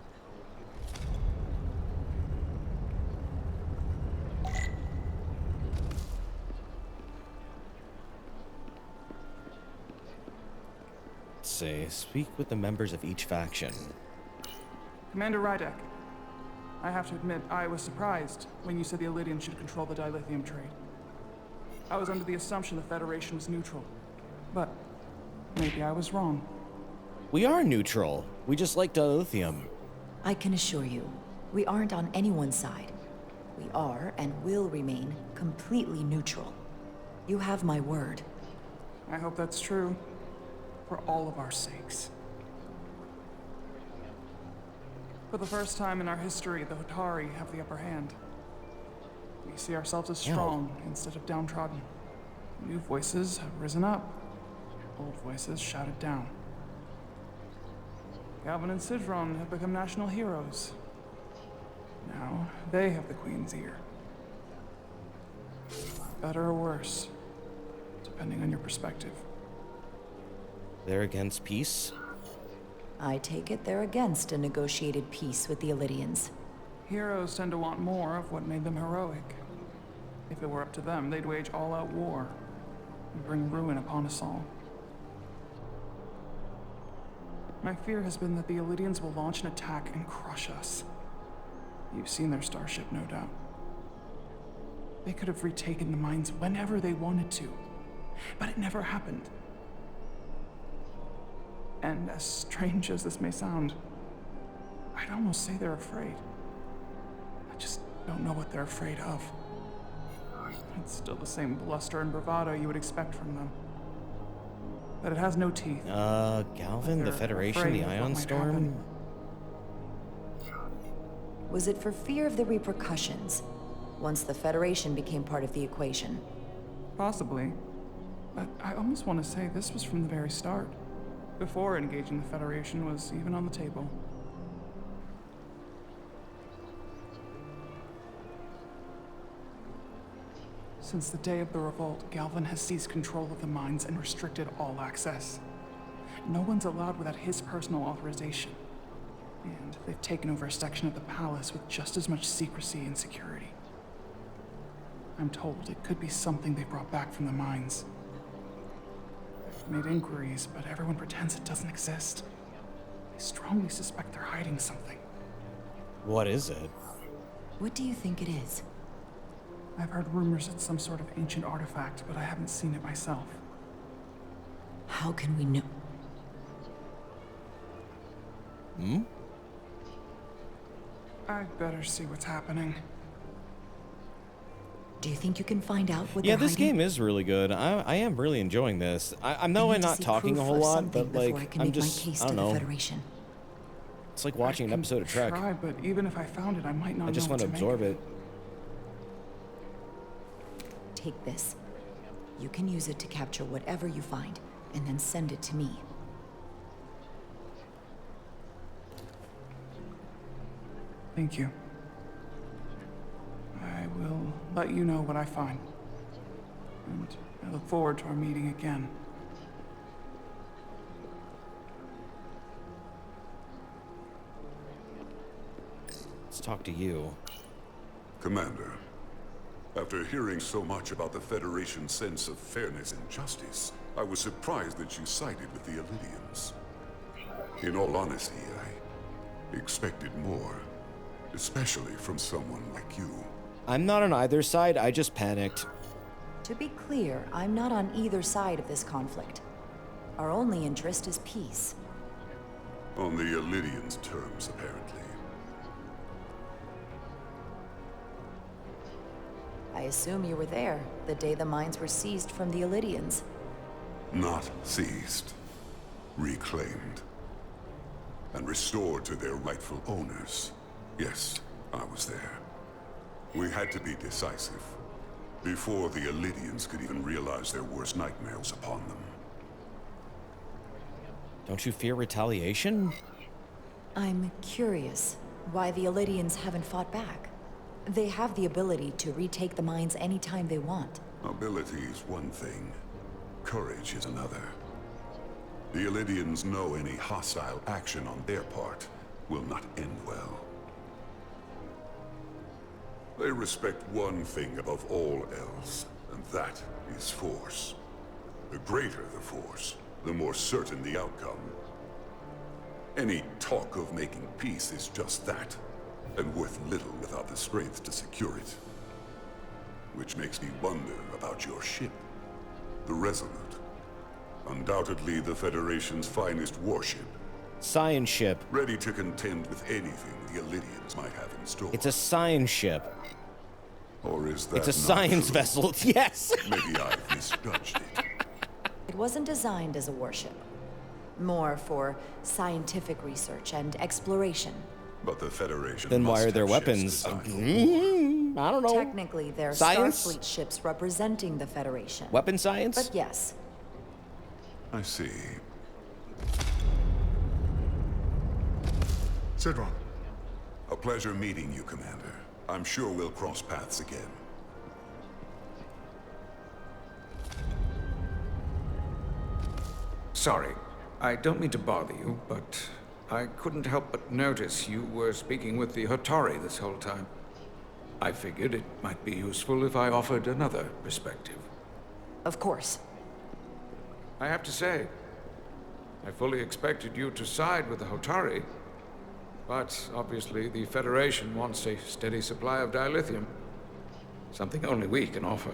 Speaker 1: see. Speak with the members of each faction.
Speaker 7: Commander Rydek, I have to admit, I was surprised when you said the Elydians should control the dilithium trade. I was under the assumption the Federation was neutral, but maybe I was wrong.
Speaker 1: We are neutral. We just like dilithium.
Speaker 19: I can assure you, we aren't on anyone's side. We are and will remain completely neutral. You have my word.
Speaker 7: I hope that's true, for all of our sakes. For the first time in our history, the Hotari have the upper hand. We see ourselves as strong instead of downtrodden. New voices have risen up. Old voices shouted down. Galvin and Sidron have become national heroes. Now, they have the Queen's ear. Better or worse, depending on your perspective.
Speaker 1: They're against peace?
Speaker 19: I take it they're against a negotiated peace with the Elydians.
Speaker 7: Heroes tend to want more of what made them heroic. If it were up to them, they'd wage all-out war and bring ruin upon us all. My fear has been that the Elydians will launch an attack and crush us. You've seen their starship, no doubt. They could have retaken the mines whenever they wanted to, but it never happened. And as strange as this may sound, I'd almost say they're afraid. I just don't know what they're afraid of. It's still the same bluster and bravado you would expect from them. But it has no teeth.
Speaker 1: Galvin, the Federation, the Ion Storm?
Speaker 19: Was it for fear of the repercussions, once the Federation became part of the equation?
Speaker 7: Possibly. But I almost want to say this was from the very start. Before engaging the Federation was even on the table. Since the day of the revolt, Galvin has seized control of the mines and restricted all access. No one's allowed without his personal authorization. And they've taken over a section of the palace with just as much secrecy and security. I'm told it could be something they brought back from the mines. I've made inquiries, but everyone pretends it doesn't exist. I strongly suspect they're hiding something.
Speaker 1: What is it?
Speaker 19: What do you think it is?
Speaker 7: I've heard rumors it's some sort of ancient artifact, but I haven't seen it myself.
Speaker 19: How can we know?
Speaker 7: I'd better see what's happening.
Speaker 19: Do you think you can find out what
Speaker 1: Yeah,
Speaker 19: they're
Speaker 1: this
Speaker 19: hiding?
Speaker 1: game is really good. I am really enjoying this. I know I'm not talking a whole lot, but like, I'm just, I don't know. It's like watching an episode of Trek.
Speaker 7: Try, but even if I found it, I might not
Speaker 1: I just
Speaker 7: know
Speaker 1: want to
Speaker 7: what
Speaker 1: absorb
Speaker 7: make
Speaker 1: it.
Speaker 19: Take this. You can use it to capture whatever you find, and then send it to me.
Speaker 7: Thank you. I will let you know what I find. And I look forward to our meeting again.
Speaker 1: Let's talk to you.
Speaker 3: Commander, after hearing so much about the Federation's sense of fairness and justice, I was surprised that you sided with the Elydians. In all honesty, I expected more, especially from someone like you.
Speaker 1: I'm not on either side, I just panicked.
Speaker 19: To be clear, I'm not on either side of this conflict. Our only interest is peace.
Speaker 3: On the Elydians' terms, apparently.
Speaker 19: I assume you were there, the day the mines were seized from the Elydians.
Speaker 3: Not seized. Reclaimed. And restored to their rightful owners. Yes, I was there. We had to be decisive, before the Elydians could even realize their worst nightmares upon them.
Speaker 1: Don't you fear retaliation?
Speaker 19: I'm curious why the Elydians haven't fought back. They have the ability to retake the mines anytime they want.
Speaker 3: Ability is one thing, courage is another. The Elydians know any hostile action on their part will not end well. They respect one thing above all else, and that is force. The greater the force, the more certain the outcome. Any talk of making peace is just that, and worth little without the strength to secure it. Which makes me wonder about your ship, the Resolute. Undoubtedly the Federation's finest warship.
Speaker 1: Science ship.
Speaker 3: Ready to contend with anything the Illyrians might have in store.
Speaker 1: It's a science ship.
Speaker 3: Or is that
Speaker 1: It's a science
Speaker 3: true?
Speaker 1: vessel. Yes.
Speaker 3: Maybe I've misjudged it.
Speaker 19: It wasn't designed as a warship. More for scientific research and exploration.
Speaker 3: But the Federation
Speaker 1: Then why
Speaker 3: must
Speaker 1: are there
Speaker 3: have ships
Speaker 1: weapons?
Speaker 3: designed
Speaker 1: I don't know.
Speaker 19: Technically, they're
Speaker 1: Science?
Speaker 19: Starfleet ships representing the Federation.
Speaker 1: Weapon science?
Speaker 19: But yes,
Speaker 3: I see.
Speaker 22: Sidron.
Speaker 3: A pleasure meeting you, Commander. I'm sure we'll cross paths again.
Speaker 15: Sorry, I don't mean to bother you, but I couldn't help but notice you were speaking with the Hotari this whole time. I figured it might be useful if I offered another perspective.
Speaker 19: of course.
Speaker 15: I have to say, I fully expected you to side with the Hotari, but obviously the Federation wants a steady supply of dilithium, something only we can offer.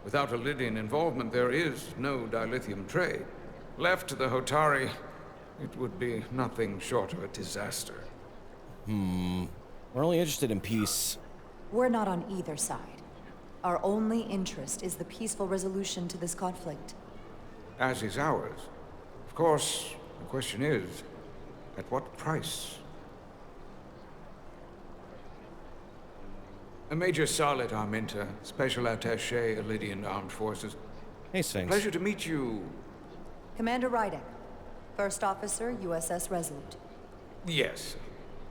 Speaker 15: Without Illyrian involvement, there is no dilithium trade. Left to the Hotari, it would be nothing short of a disaster.
Speaker 1: We're only interested in peace.
Speaker 19: We're not on either side. Our only interest is the peaceful resolution to this conflict.
Speaker 15: As is ours. Of course, the question is, at what price? A Major Salit Arminta, Special Attaché, Illyrian Armed Forces.
Speaker 1: Hey, Sphinx.
Speaker 15: Pleasure to meet you.
Speaker 19: Commander Rydek, First Officer, USS Resolute.
Speaker 15: Yes.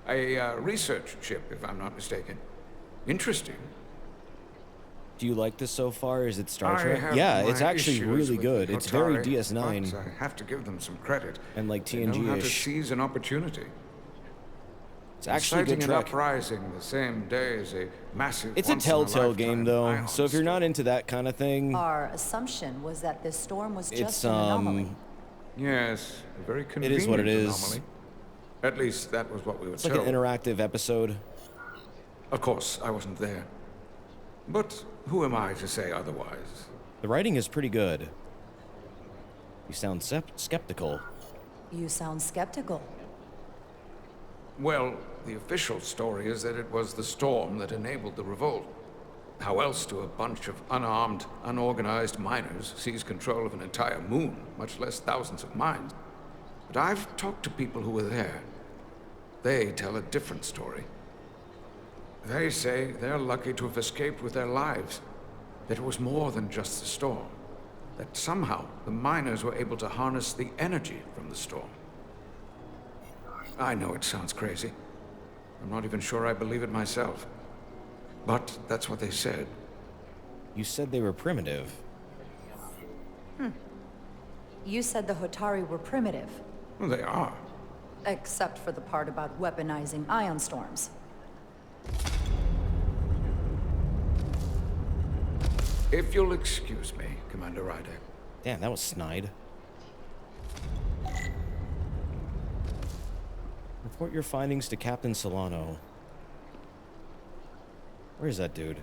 Speaker 15: A research ship, if I'm not mistaken. Interesting.
Speaker 1: Do you like this so far? Is it Star
Speaker 15: I
Speaker 1: Trek?
Speaker 15: have
Speaker 1: Yeah,
Speaker 15: my
Speaker 1: it's actually
Speaker 15: issues
Speaker 1: really
Speaker 15: with
Speaker 1: good.
Speaker 15: the
Speaker 1: It's very
Speaker 15: Hotari,
Speaker 1: DS9
Speaker 15: but I have to give them some credit.
Speaker 1: and like
Speaker 15: They know how to
Speaker 1: TNG-ish.
Speaker 15: seize an opportunity.
Speaker 1: It's actually a good
Speaker 15: Inciting an
Speaker 1: Trek.
Speaker 15: uprising the same day as a massive.
Speaker 1: It's a Telltale game though,
Speaker 15: ion
Speaker 1: so if you're not into that kind of thing,
Speaker 19: Our assumption was that this storm was
Speaker 1: it's
Speaker 19: just an anomaly.
Speaker 15: Yes, a very
Speaker 1: it
Speaker 15: convenient
Speaker 1: is what it is.
Speaker 15: anomaly. At least that was what we were
Speaker 1: It's like
Speaker 15: told.
Speaker 1: an interactive episode.
Speaker 15: Of course, I wasn't there. But who am I to say otherwise?
Speaker 1: The writing is pretty good. You sound skeptical.
Speaker 19: You sound skeptical.
Speaker 15: Well, the official story is that it was the storm that enabled the revolt. How else do a bunch of unarmed, unorganized miners seize control of an entire moon, much less thousands of mines? But I've talked to people who were there. They tell a different story. They say they're lucky to have escaped with their lives. That it was more than just the storm. That somehow the miners were able to harness the energy from the storm. I know it sounds crazy. I'm not even sure I believe it myself. But that's what they said.
Speaker 1: You said they were primitive.
Speaker 19: You said the Hotari were primitive,
Speaker 15: Well, they are.
Speaker 19: except for the part about weaponizing ion storms.
Speaker 15: If you'll excuse me, Commander Ryder.
Speaker 1: Damn, that was snide. Report your findings to Captain Solano. Where is that dude?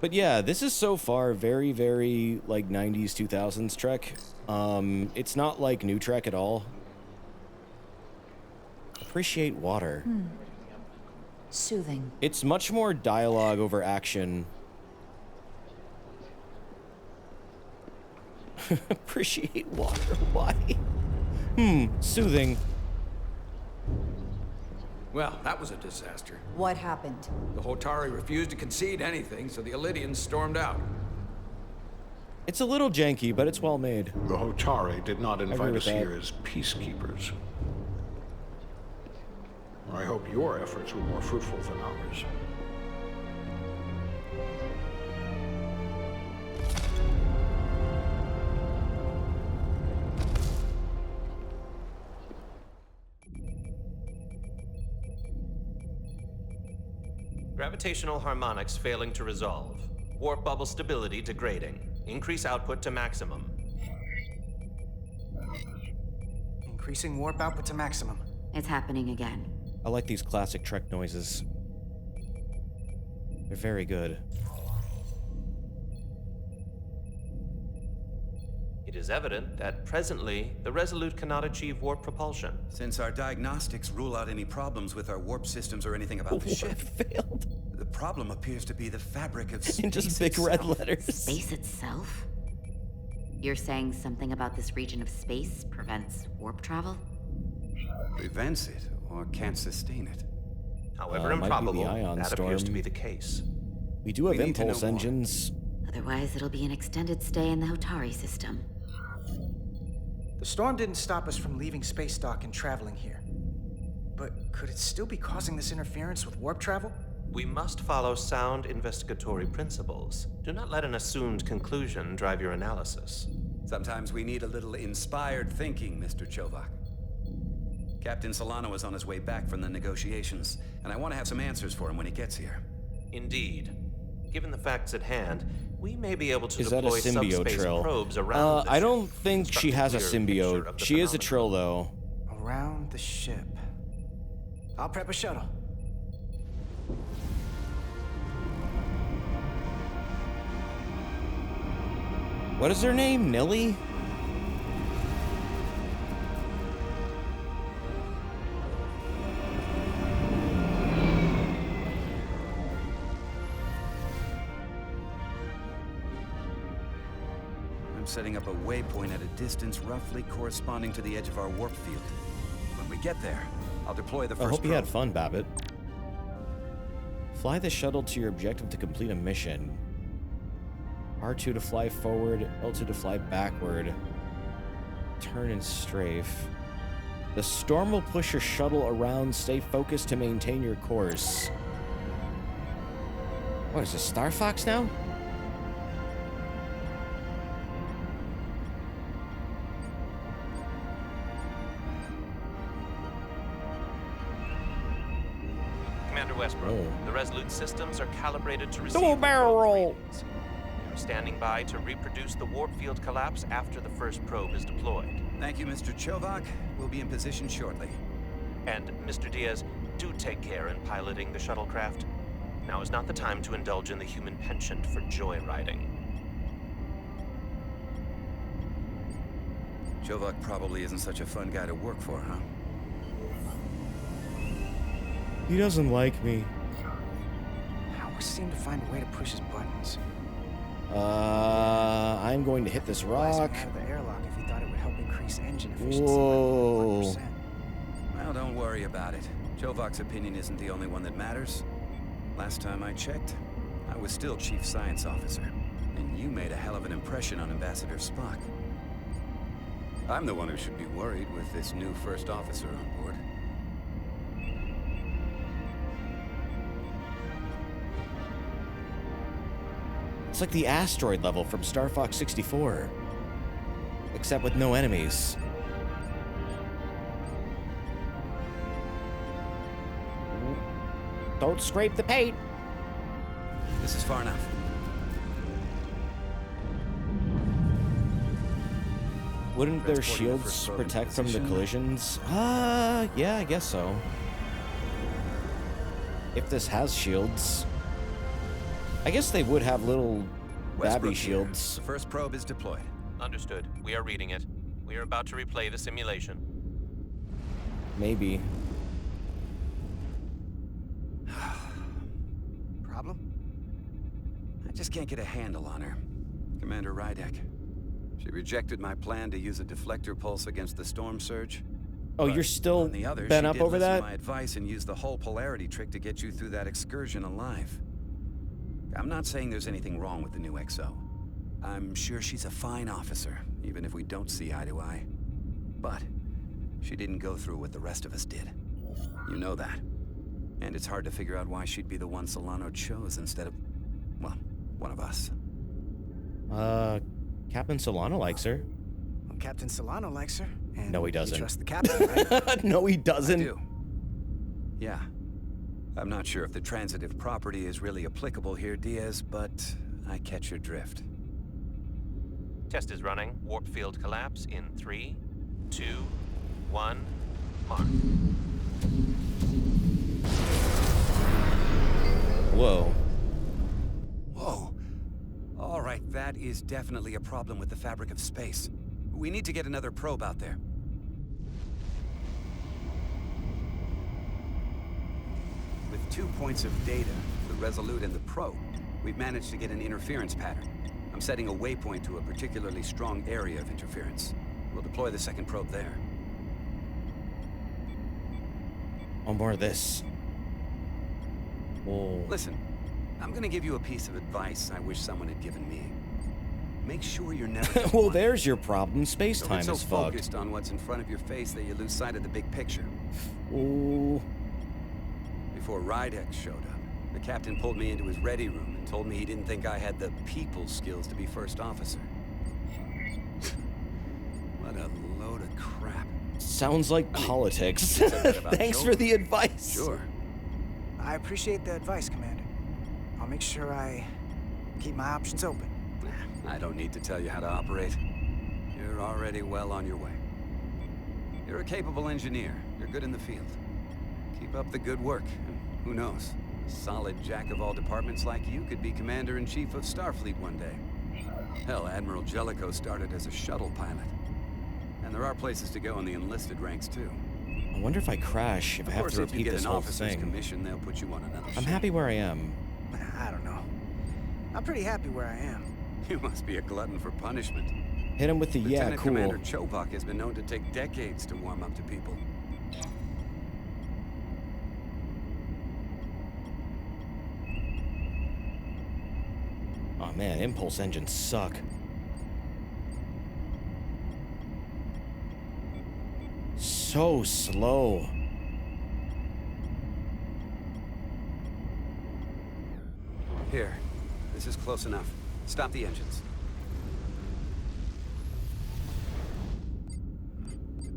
Speaker 1: But yeah, this is so far very, very like 90s, 2000s Trek. It's not like new Trek at all. Appreciate water.
Speaker 19: Soothing.
Speaker 1: It's much more dialogue over action. Appreciate water. Why? Soothing.
Speaker 15: Well, that was a disaster.
Speaker 19: What happened?
Speaker 15: The Hotari refused to concede anything, so the Illyrians stormed out.
Speaker 1: It's a little janky, but it's well made.
Speaker 21: The Hotari did not
Speaker 1: agree
Speaker 21: invite
Speaker 1: with
Speaker 21: us
Speaker 1: that.
Speaker 21: here as peacekeepers. I hope your efforts were more fruitful than ours.
Speaker 5: Gravitational harmonics failing to resolve. Warp bubble stability degrading. Increase output to maximum.
Speaker 9: Increasing warp output to maximum.
Speaker 10: It's happening again.
Speaker 1: I like these classic Trek noises. They're very good.
Speaker 5: It is evident that presently, the Resolute cannot achieve warp propulsion.
Speaker 13: Since our diagnostics rule out any problems with our warp systems or anything about the ship,
Speaker 1: failed.
Speaker 13: The problem appears to be the fabric of space
Speaker 1: in just big red
Speaker 13: itself.
Speaker 1: letters.
Speaker 10: Space itself? You're saying something about this region of space prevents warp travel?
Speaker 13: Prevents it or can't sustain it.
Speaker 5: However
Speaker 1: might be the
Speaker 5: improbable,
Speaker 1: ion
Speaker 5: that
Speaker 1: storm.
Speaker 5: appears to be the case.
Speaker 1: We do have
Speaker 13: We need to
Speaker 1: impulse
Speaker 13: know more.
Speaker 1: engines.
Speaker 10: Otherwise, it'll be an extended stay in the Hotari system.
Speaker 9: The storm didn't stop us from leaving space dock and traveling here. But could it still be causing this interference with warp travel?
Speaker 5: We must follow sound investigatory principles. Do not let an assumed conclusion drive your analysis.
Speaker 13: Sometimes we need a little inspired thinking, Mr. Chovak. Captain Solano is on his way back from the negotiations, and I want to have some answers for him when he gets here.
Speaker 5: Indeed. Given the facts at hand, we may be able to
Speaker 1: Is that a
Speaker 5: deploy
Speaker 1: symbiote
Speaker 5: subspace
Speaker 1: trill?
Speaker 5: probes around the
Speaker 1: I
Speaker 5: ship
Speaker 1: don't
Speaker 5: to
Speaker 1: think
Speaker 5: construct
Speaker 1: she has a
Speaker 5: clear picture
Speaker 1: symbiote.
Speaker 5: of the
Speaker 1: She is a
Speaker 5: phenomenon.
Speaker 1: trill, though.
Speaker 9: Around the ship. I'll prep a shuttle.
Speaker 1: What is her name? Nilly?
Speaker 13: I'm setting up a waypoint at a distance roughly corresponding to the edge of our warp field. When we get there, I'll deploy the
Speaker 1: I
Speaker 13: first
Speaker 1: hope you had
Speaker 13: probe.
Speaker 1: fun, Babbitt. Fly the shuttle to your objective to complete a mission. R2 to fly forward, L2 to fly backward. Turn and strafe. The storm will push your shuttle around. Stay focused to maintain your course. What is this, Star Fox now?
Speaker 5: Commander Westbrook,
Speaker 1: Oh.
Speaker 5: the Resolute systems are calibrated to receive
Speaker 1: Double barrel
Speaker 5: the
Speaker 1: roll.
Speaker 5: readings. We are standing by to reproduce the warp field collapse after the first probe is deployed.
Speaker 13: Thank you, Mr. Chovak. We'll be in position shortly.
Speaker 5: And, Mr. Diaz, do take care in piloting the shuttlecraft. Now is not the time to indulge in the human penchant for joyriding.
Speaker 13: Chovak probably isn't such a fun guy to work for, huh?
Speaker 1: He doesn't like me.
Speaker 9: I always seem to find a way to push his buttons.
Speaker 1: I'm going to hit this
Speaker 9: Blast
Speaker 1: rock.
Speaker 9: him out of the airlock if he thought it would help increase engine efficiency
Speaker 1: Whoa.
Speaker 9: by 1%.
Speaker 13: Well, don't worry about it. Chovak's opinion isn't the only one that matters. Last time I checked, I was still Chief Science Officer, and you made a hell of an impression on Ambassador Spock. I'm the one who should be worried with this new first officer on board.
Speaker 1: It's like the asteroid level from Star Fox 64. Except with no enemies. Don't scrape the paint.
Speaker 13: This is far enough.
Speaker 1: Wouldn't their
Speaker 13: Transporting the
Speaker 1: shields
Speaker 13: first probe into
Speaker 1: protect from the
Speaker 13: position.
Speaker 1: collisions? Yeah, I guess so. If this has shields. I guess they would have little
Speaker 13: Westbrook
Speaker 1: babby
Speaker 13: here.
Speaker 1: shields.
Speaker 13: The first probe is deployed.
Speaker 5: Understood. We are reading it. We are about to replay the simulation.
Speaker 1: Maybe.
Speaker 9: Problem?
Speaker 13: I just can't get a handle on her. Commander Rydek. She rejected my plan to use a deflector pulse against the storm surge.
Speaker 1: Oh,
Speaker 13: But
Speaker 1: you're still
Speaker 13: on the other,
Speaker 1: bent
Speaker 13: she
Speaker 1: up
Speaker 13: did
Speaker 1: over
Speaker 13: listen
Speaker 1: that?
Speaker 13: to my advice and used the whole polarity trick to get you through that excursion alive. I'm not saying there's anything wrong with the new XO. I'm sure she's a fine officer, even if we don't see eye to eye. But she didn't go through what the rest of us did. You know that. And it's hard to figure out why she'd be the one Solano chose instead of, well, one of us.
Speaker 1: Captain Solano likes her.
Speaker 9: Well, Captain Solano likes her. And
Speaker 1: No, he doesn't.
Speaker 9: You trust the captain, right?
Speaker 1: No, he doesn't.
Speaker 13: I do. Yeah. I'm not sure if the transitive property is really applicable here, Diaz, but I catch your drift.
Speaker 5: Test is running. Warp field collapse in 3, 2, 1, mark.
Speaker 1: Whoa.
Speaker 13: Whoa. All right, that is definitely a problem with the fabric of space. We need to get another probe out there. With 2 points of data, the Resolute and the probe, we've managed to get an interference pattern. I'm setting a waypoint to a particularly strong area of interference. We'll deploy the second probe there.
Speaker 1: Oh, more of this. Whoa.
Speaker 13: Listen, I'm gonna give you a piece of advice I wish someone had given me. Make sure you're never
Speaker 1: well, there's your problem. Space-time
Speaker 13: so
Speaker 1: is fucked.
Speaker 13: Focused on what's in front of your face that you lose sight of the big picture.
Speaker 1: Ooh.
Speaker 13: Before Rydex showed up, the captain pulled me into his ready room and told me he didn't think I had the people skills to be first officer. What a load of crap.
Speaker 1: Sounds like politics. Thanks for the advice.
Speaker 13: Sure.
Speaker 9: I appreciate the advice, Commander. I'll make sure I keep my options open.
Speaker 13: I don't need to tell you how to operate. You're already well on your way. You're a capable engineer. You're good in the field. Keep up the good work, and who knows? A solid jack of all departments like you could be Commander-in-Chief of Starfleet one day. Hell, Admiral Jellicoe started as a shuttle pilot. And there are places to go in the enlisted ranks, too.
Speaker 1: I wonder if I crash, if I have to repeat this whole thing.
Speaker 13: Commission, they'll put you on another
Speaker 1: I'm happy where I am.
Speaker 9: I don't know. I'm pretty happy where I am.
Speaker 13: You must be a glutton for punishment.
Speaker 1: Hit him with the
Speaker 13: Lieutenant
Speaker 1: cool.
Speaker 13: Commander Chobak has been known to take decades to warm up to people.
Speaker 1: Oh man, impulse engines suck. So slow.
Speaker 13: Here, this is close enough. Stop the engines.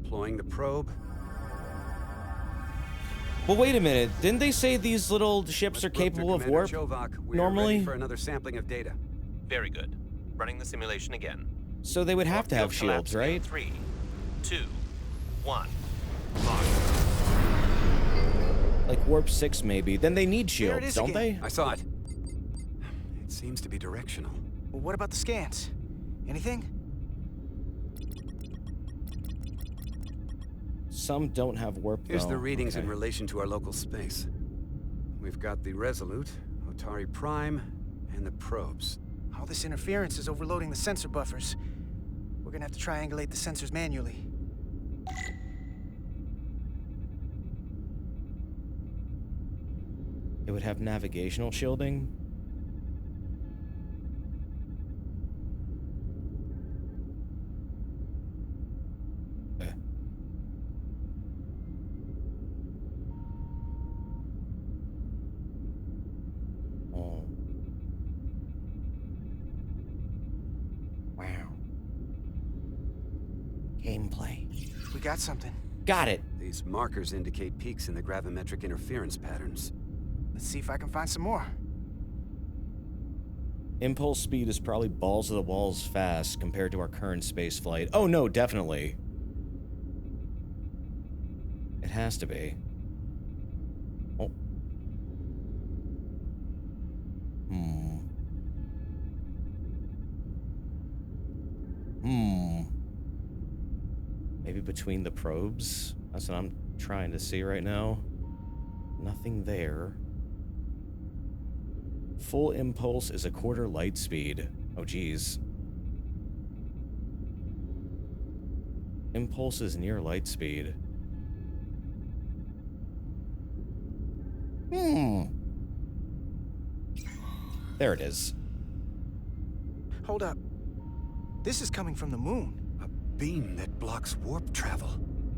Speaker 13: Deploying the probe.
Speaker 1: Well, wait a minute. Didn't they say these little ships are capable of warp? Normally?
Speaker 13: Ready for another sampling of data.
Speaker 5: Very good. Running the simulation again.
Speaker 1: So they would have to have shields, right?
Speaker 5: 3, 2, 1. Mark.
Speaker 1: Like warp 6 maybe. Then they need shields, don't they?
Speaker 13: I saw it. It seems to be directional.
Speaker 9: Well, what about the scans? Anything?
Speaker 1: Some don't have warp,
Speaker 13: Here's
Speaker 1: though.
Speaker 13: the readings in relation to our local space. We've got the Resolute, Otari Prime, and the probes.
Speaker 9: All this interference is overloading the sensor buffers. We're gonna have to triangulate the sensors manually.
Speaker 1: It would have navigational shielding. Oh. Wow. Gameplay.
Speaker 9: We got something.
Speaker 1: Got it.
Speaker 13: These markers indicate peaks in the gravimetric interference patterns.
Speaker 9: Let's see if I can find some more.
Speaker 1: Impulse speed is probably balls to the walls fast compared to our current space flight. Oh no, definitely. It has to be. Oh. Maybe between the probes? That's what I'm trying to see right now. Nothing there. Full impulse is 1/4 light speed. Oh, geez. Impulse is near light speed. There it is.
Speaker 9: Hold up. This is coming from the moon.
Speaker 13: A beam that blocks warp travel.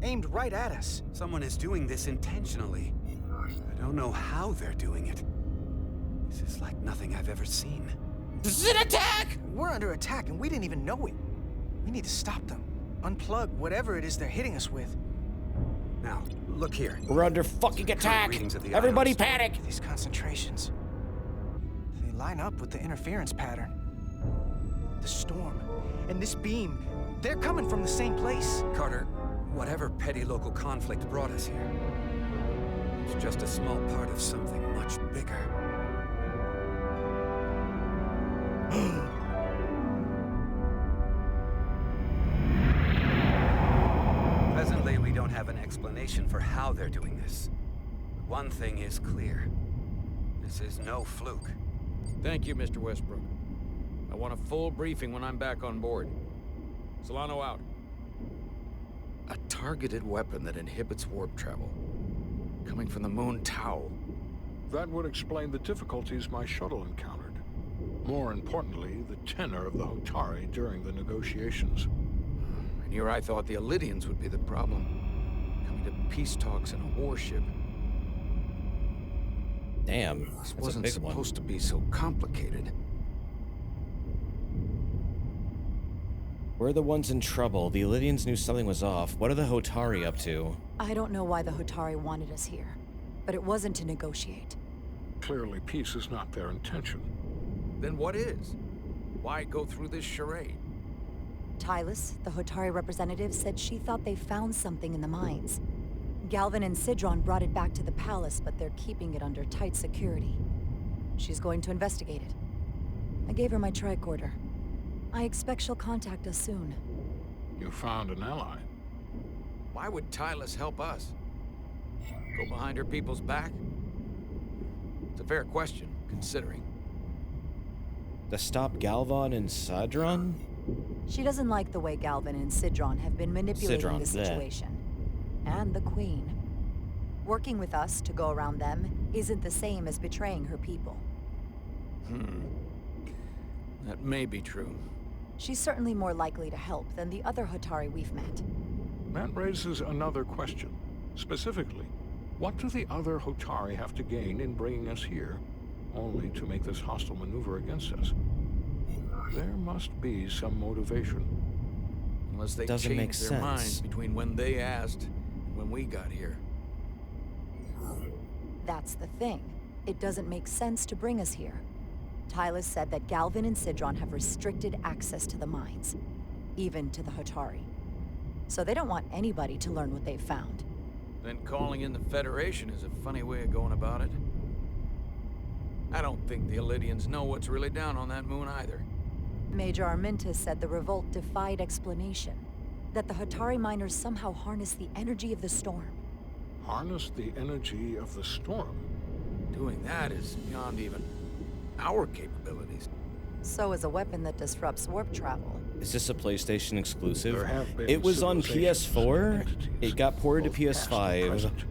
Speaker 9: Aimed right at us.
Speaker 13: Someone is doing this intentionally. I don't know how they're doing it. This is like nothing I've ever seen.
Speaker 1: This is an attack!
Speaker 9: We're under attack and we didn't even know it. We need to stop them. Unplug whatever it is they're hitting us with.
Speaker 13: Now, look here.
Speaker 1: We're under fucking attack! Everybody panic!
Speaker 9: These concentrations. They line up with the interference pattern. The storm and this beam, they're coming from the same place.
Speaker 11: Carter, whatever petty local conflict brought us here, it's just a small part of something much bigger.
Speaker 13: Presently, we don't have an explanation for how they're doing this. But one thing is clear. This is no fluke.
Speaker 2: Thank you, Mr. Westbrook. I want a full briefing when I'm back on board. Solano out. A targeted weapon that inhibits warp travel. Coming from the moon Tau.
Speaker 21: That would explain the difficulties my shuttle encountered. More importantly, the tenor of the Hotari during the negotiations.
Speaker 2: And here I thought the Elydians would be the problem. Coming to peace talks in a warship.
Speaker 1: Damn,
Speaker 2: this wasn't supposed to be so complicated.
Speaker 1: We're the ones in trouble. The Elydians knew something was off. What are the Hotari up to?
Speaker 4: I don't know why the Hotari wanted us here, but it wasn't to negotiate.
Speaker 21: Clearly, peace is not their intention.
Speaker 2: Then what is? Why go through this charade?
Speaker 4: Tylus, the Hotari representative, said she thought they found something in the mines. Galvin and Sidron brought it back to the palace, but they're keeping it under tight security. She's going to investigate it. I gave her my tricorder. I expect she'll contact us soon.
Speaker 21: You found an ally.
Speaker 2: Why would Tylus help us? Go behind her people's back? It's a fair question, considering.
Speaker 1: To stop Galvan and Sidron?
Speaker 4: She doesn't like the way Galvin and Sidron have been manipulating the situation. And the Queen. Working with us to go around them isn't the same as betraying her people.
Speaker 2: That may be true.
Speaker 4: She's certainly more likely to help than the other Hotari we've met.
Speaker 21: That raises another question. Specifically, what do the other Hotari have to gain in bringing us here, only to make this hostile maneuver against us? There must be some motivation.
Speaker 2: Unless they
Speaker 1: Doesn't make
Speaker 2: changed their minds
Speaker 1: sense.
Speaker 2: between when they asked and when we got here.
Speaker 4: That's the thing. It doesn't make sense to bring us here. Tylus said that Galvin and Sidron have restricted access to the mines, even to the Hotari. So they don't want anybody to learn what they've found.
Speaker 2: Then calling in the Federation is a funny way of going about it. I don't think the Elydians know what's really down on that moon either.
Speaker 4: Major Armintas said the revolt defied explanation. That the Hotari miners somehow harnessed the energy of the storm.
Speaker 21: Harness the energy of the storm?
Speaker 2: Doing that is beyond even our capabilities.
Speaker 4: So is a weapon that disrupts warp travel.
Speaker 1: Is this a PlayStation exclusive?
Speaker 21: There have been
Speaker 1: It was on
Speaker 21: civilizations
Speaker 1: PS4.
Speaker 21: and
Speaker 1: It got ported to
Speaker 21: both past and
Speaker 1: PS5.
Speaker 21: present,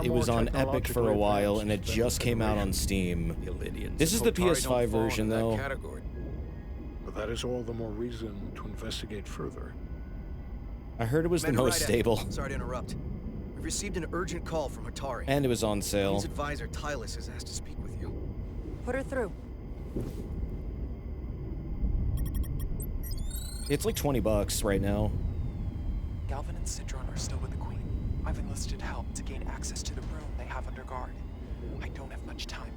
Speaker 1: It was
Speaker 21: more
Speaker 1: on Epic for a while, and it
Speaker 21: technologically
Speaker 1: just came out on
Speaker 21: advanced
Speaker 1: Steam.
Speaker 2: The Elydians
Speaker 1: This is the
Speaker 2: and Hotari don't
Speaker 1: PS5
Speaker 2: fall
Speaker 1: version,
Speaker 2: into that
Speaker 1: though.
Speaker 2: category.
Speaker 21: But that is all the more reason to investigate further.
Speaker 1: I heard it was the
Speaker 18: Commander
Speaker 1: most
Speaker 18: Rydak,
Speaker 1: stable.
Speaker 18: Sorry to interrupt. We've received an urgent call from Hotari.
Speaker 1: And it was on sale.
Speaker 18: Queen's advisor Tylus has asked to speak with you.
Speaker 4: Put her through.
Speaker 1: It's like $20 right now.
Speaker 7: Galvin and Sidron are still with the Queen. I've enlisted help to gain access to the room they have under guard. I don't have much time.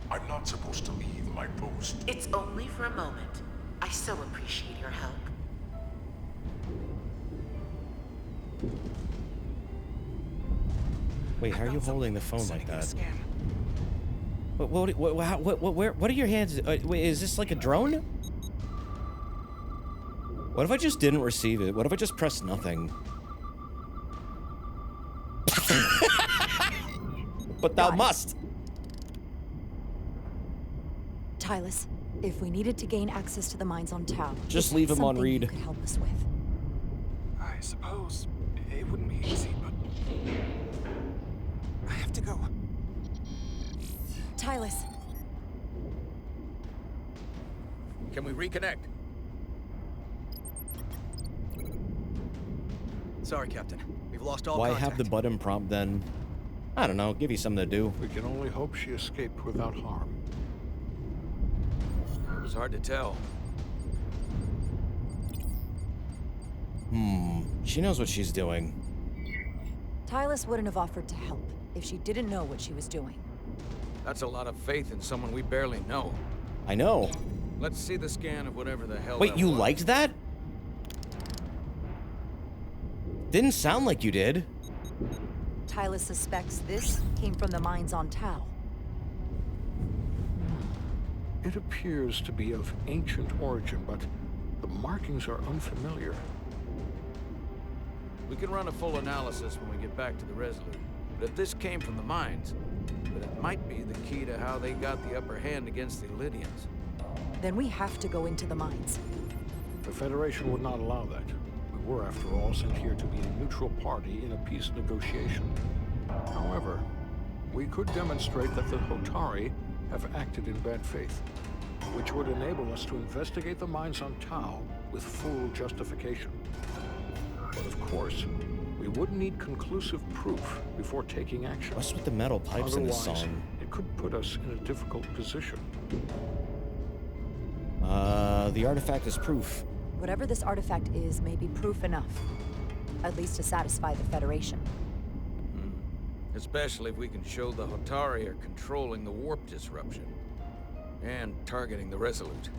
Speaker 20: I'm not supposed to leave my post.
Speaker 12: It's only for a moment. I so appreciate your help.
Speaker 1: Wait, how are you holding the phone like that? What are your hands? Wait, is this like a drone? What if I just didn't receive it? What if I just pressed nothing? But thou must.
Speaker 4: Tylus, if we needed to gain access to the mines on Tau,
Speaker 1: Just
Speaker 4: is
Speaker 1: leave
Speaker 4: that
Speaker 1: him on
Speaker 4: something
Speaker 1: read.
Speaker 4: you could help us with?
Speaker 7: I suppose it wouldn't be easy, but I have to go.
Speaker 4: Tylus.
Speaker 2: Can we reconnect?
Speaker 18: Sorry, Captain. We've lost all
Speaker 1: Why
Speaker 18: contact.
Speaker 1: have the button prompt then? I don't know. Give you something to do.
Speaker 21: We can only hope she escaped without harm.
Speaker 2: It was hard to tell.
Speaker 1: She knows what she's doing.
Speaker 4: Tylus wouldn't have offered to help if she didn't know what she was doing.
Speaker 2: That's a lot of faith in someone we barely know.
Speaker 1: I know.
Speaker 2: Let's see the scan of whatever the hell
Speaker 1: Wait,
Speaker 2: that
Speaker 1: you
Speaker 2: was.
Speaker 1: liked that? Didn't sound like you did.
Speaker 4: Tylus suspects this came from the mines on Tau.
Speaker 21: It appears to be of ancient origin, but the markings are unfamiliar.
Speaker 2: We can run a full analysis when we get back to the Resolute. But if this came from the mines, then it might be the key to how they got the upper hand against the Lydians.
Speaker 4: Then we have to go into the mines.
Speaker 21: The Federation would not allow that. We were, after all, sent here to be a neutral party in a peace negotiation. However, we could demonstrate that the Hotari have acted in bad faith, which would enable us to investigate the mines on Tau with full justification. But of course, we would need conclusive proof before taking action.
Speaker 1: What's with the metal pipes in this
Speaker 21: Otherwise,
Speaker 1: song?
Speaker 21: it could put us in a difficult position.
Speaker 1: The artifact is proof.
Speaker 4: Whatever this artifact is may be proof enough. At least to satisfy the Federation.
Speaker 2: Especially if we can show the Hotari are controlling the warp disruption. And targeting the Resolute.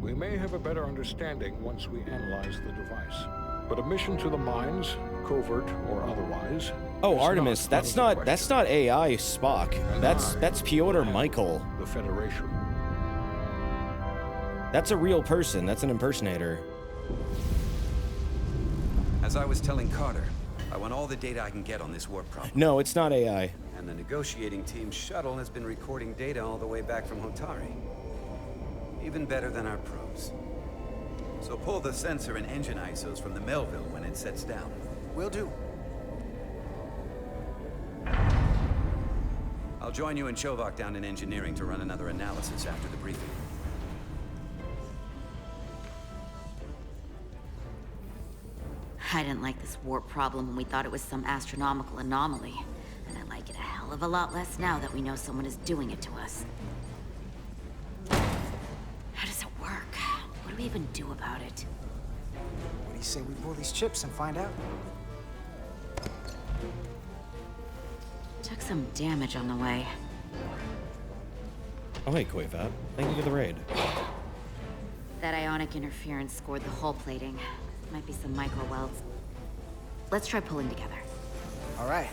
Speaker 21: We may have a better understanding once we analyze the device. But a mission to the mines, covert or otherwise...
Speaker 1: Oh, Artemis, that's not AI Spock. That's Piotr Michael.
Speaker 21: The Federation.
Speaker 1: That's a real person. That's an impersonator.
Speaker 13: As I was telling Carter, I want all the data I can get on this warp problem.
Speaker 1: No, it's not AI.
Speaker 13: And the negotiating team's shuttle has been recording data all the way back from Hotari. Even better than our probes. So pull the sensor and engine ISOs from the Melville when it sets down.
Speaker 9: Will do.
Speaker 13: I'll join you and Chovak down in engineering to run another analysis after the briefing.
Speaker 10: I didn't like this warp problem when we thought it was some astronomical anomaly. And I like it a hell of a lot less now that we know someone is doing it to us. How does it work? What do we even do about it?
Speaker 9: What do you say we pull these chips and find out?
Speaker 10: Took some damage on the way.
Speaker 1: Oh, hey, Koivat. Thank you for the raid.
Speaker 10: That ionic interference scored the hull plating. Might be some micro welds. Let's try pulling together.
Speaker 9: All right.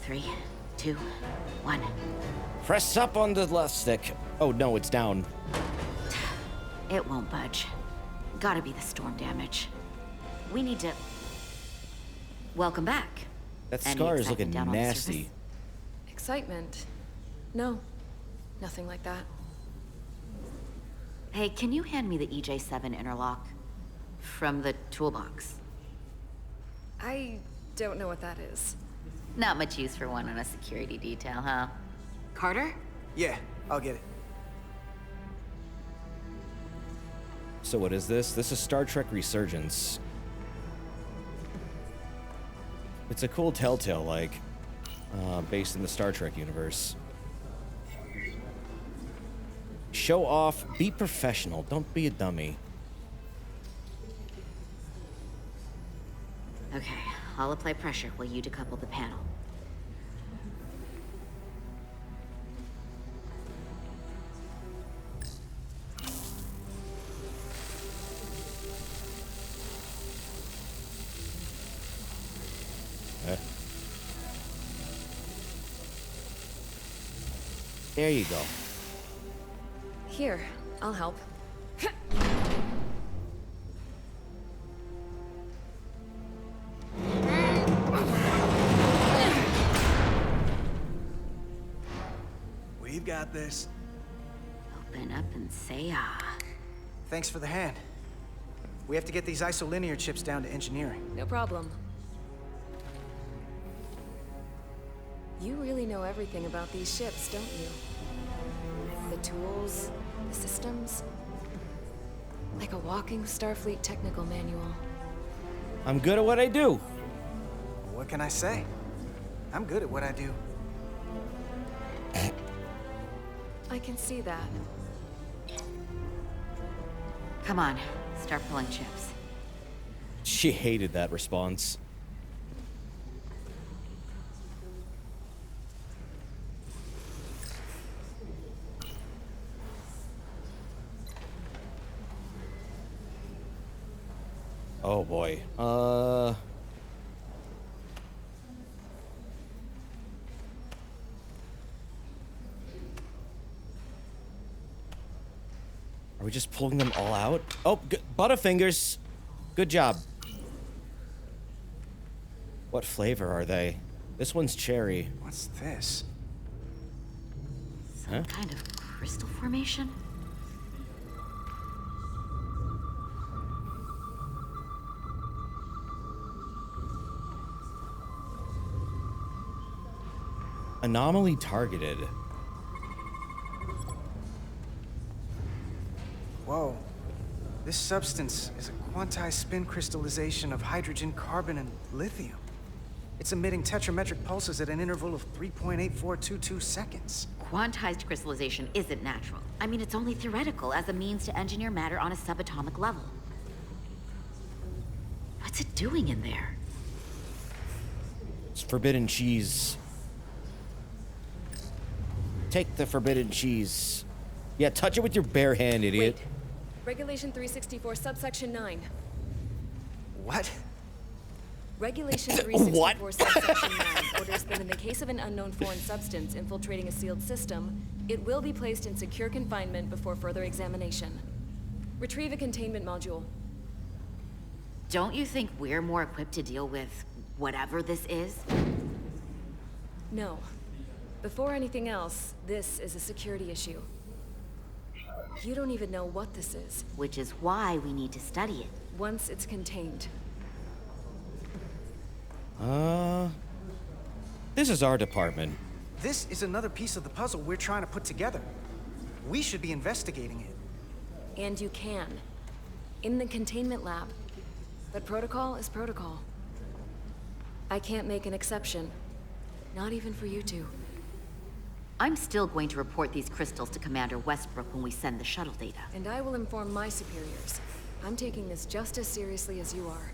Speaker 10: 3, 2, 1.
Speaker 1: Press up on the left stick. Oh, no, it's down.
Speaker 10: It won't budge. Gotta be the storm damage. We need to... Welcome back.
Speaker 1: That
Speaker 10: Any
Speaker 1: scar is
Speaker 10: excitement
Speaker 1: looking
Speaker 10: down on the
Speaker 1: nasty.
Speaker 10: surface?
Speaker 6: Excitement? No. Nothing like that.
Speaker 10: Hey, can you hand me the EJ7 interlock? From the toolbox.
Speaker 6: I don't know what that is.
Speaker 10: Not much use for one on a security detail, huh? Carter?
Speaker 9: Yeah, I'll get it.
Speaker 1: So what is this? This is Star Trek Resurgence. It's a cool Telltale-like, based in the Star Trek universe. Show off, be professional, don't be a dummy.
Speaker 10: Okay, I'll apply pressure while you decouple the panel.
Speaker 1: There you go.
Speaker 6: Here, I'll help.
Speaker 9: We've got this.
Speaker 10: Open up and say ah.
Speaker 9: Thanks for the hand. We have to get these isolinear chips down to engineering.
Speaker 6: No problem. You really know everything about these ships, don't you? The tools, the systems. Like a walking Starfleet technical manual.
Speaker 1: I'm good at what I do.
Speaker 9: What can I say? I'm good at what I do.
Speaker 6: I can see that.
Speaker 10: Come on, start pulling chips.
Speaker 1: She hated that response. Oh boy. Are we just pulling them all out? Oh, Butterfingers. Good job. What flavor are they? This one's cherry.
Speaker 9: What's this?
Speaker 10: Some kind of crystal formation?
Speaker 1: Anomaly targeted.
Speaker 9: Whoa. This substance is a quantized spin crystallization of hydrogen, carbon, and lithium. It's emitting tetrametric pulses at an interval of 3.8422 seconds.
Speaker 10: Quantized crystallization isn't natural. I mean, it's only theoretical as a means to engineer matter on a subatomic level. What's it doing in there?
Speaker 1: It's forbidden cheese. Take the forbidden cheese. Yeah, touch it with your bare hand, idiot.
Speaker 8: Wait. Regulation 364, subsection 9.
Speaker 9: What?
Speaker 8: Regulation 364, subsection 9 orders that in the case of an unknown foreign substance infiltrating a sealed system, it will be placed in secure confinement before further examination. Retrieve a containment module.
Speaker 10: Don't you think we're more equipped to deal with whatever this is?
Speaker 8: No. Before anything else, this is a security issue. You don't even know what this is.
Speaker 10: Which is why we need to study it.
Speaker 8: Once it's contained.
Speaker 1: This is our department.
Speaker 9: This is another piece of the puzzle we're trying to put together. We should be investigating it.
Speaker 8: And you can. In the containment lab. But protocol is protocol. I can't make an exception. Not even for you two.
Speaker 10: I'm still going to report these crystals to Commander Westbrook when we send the shuttle data.
Speaker 8: And I will inform my superiors. I'm taking this just as seriously as you are.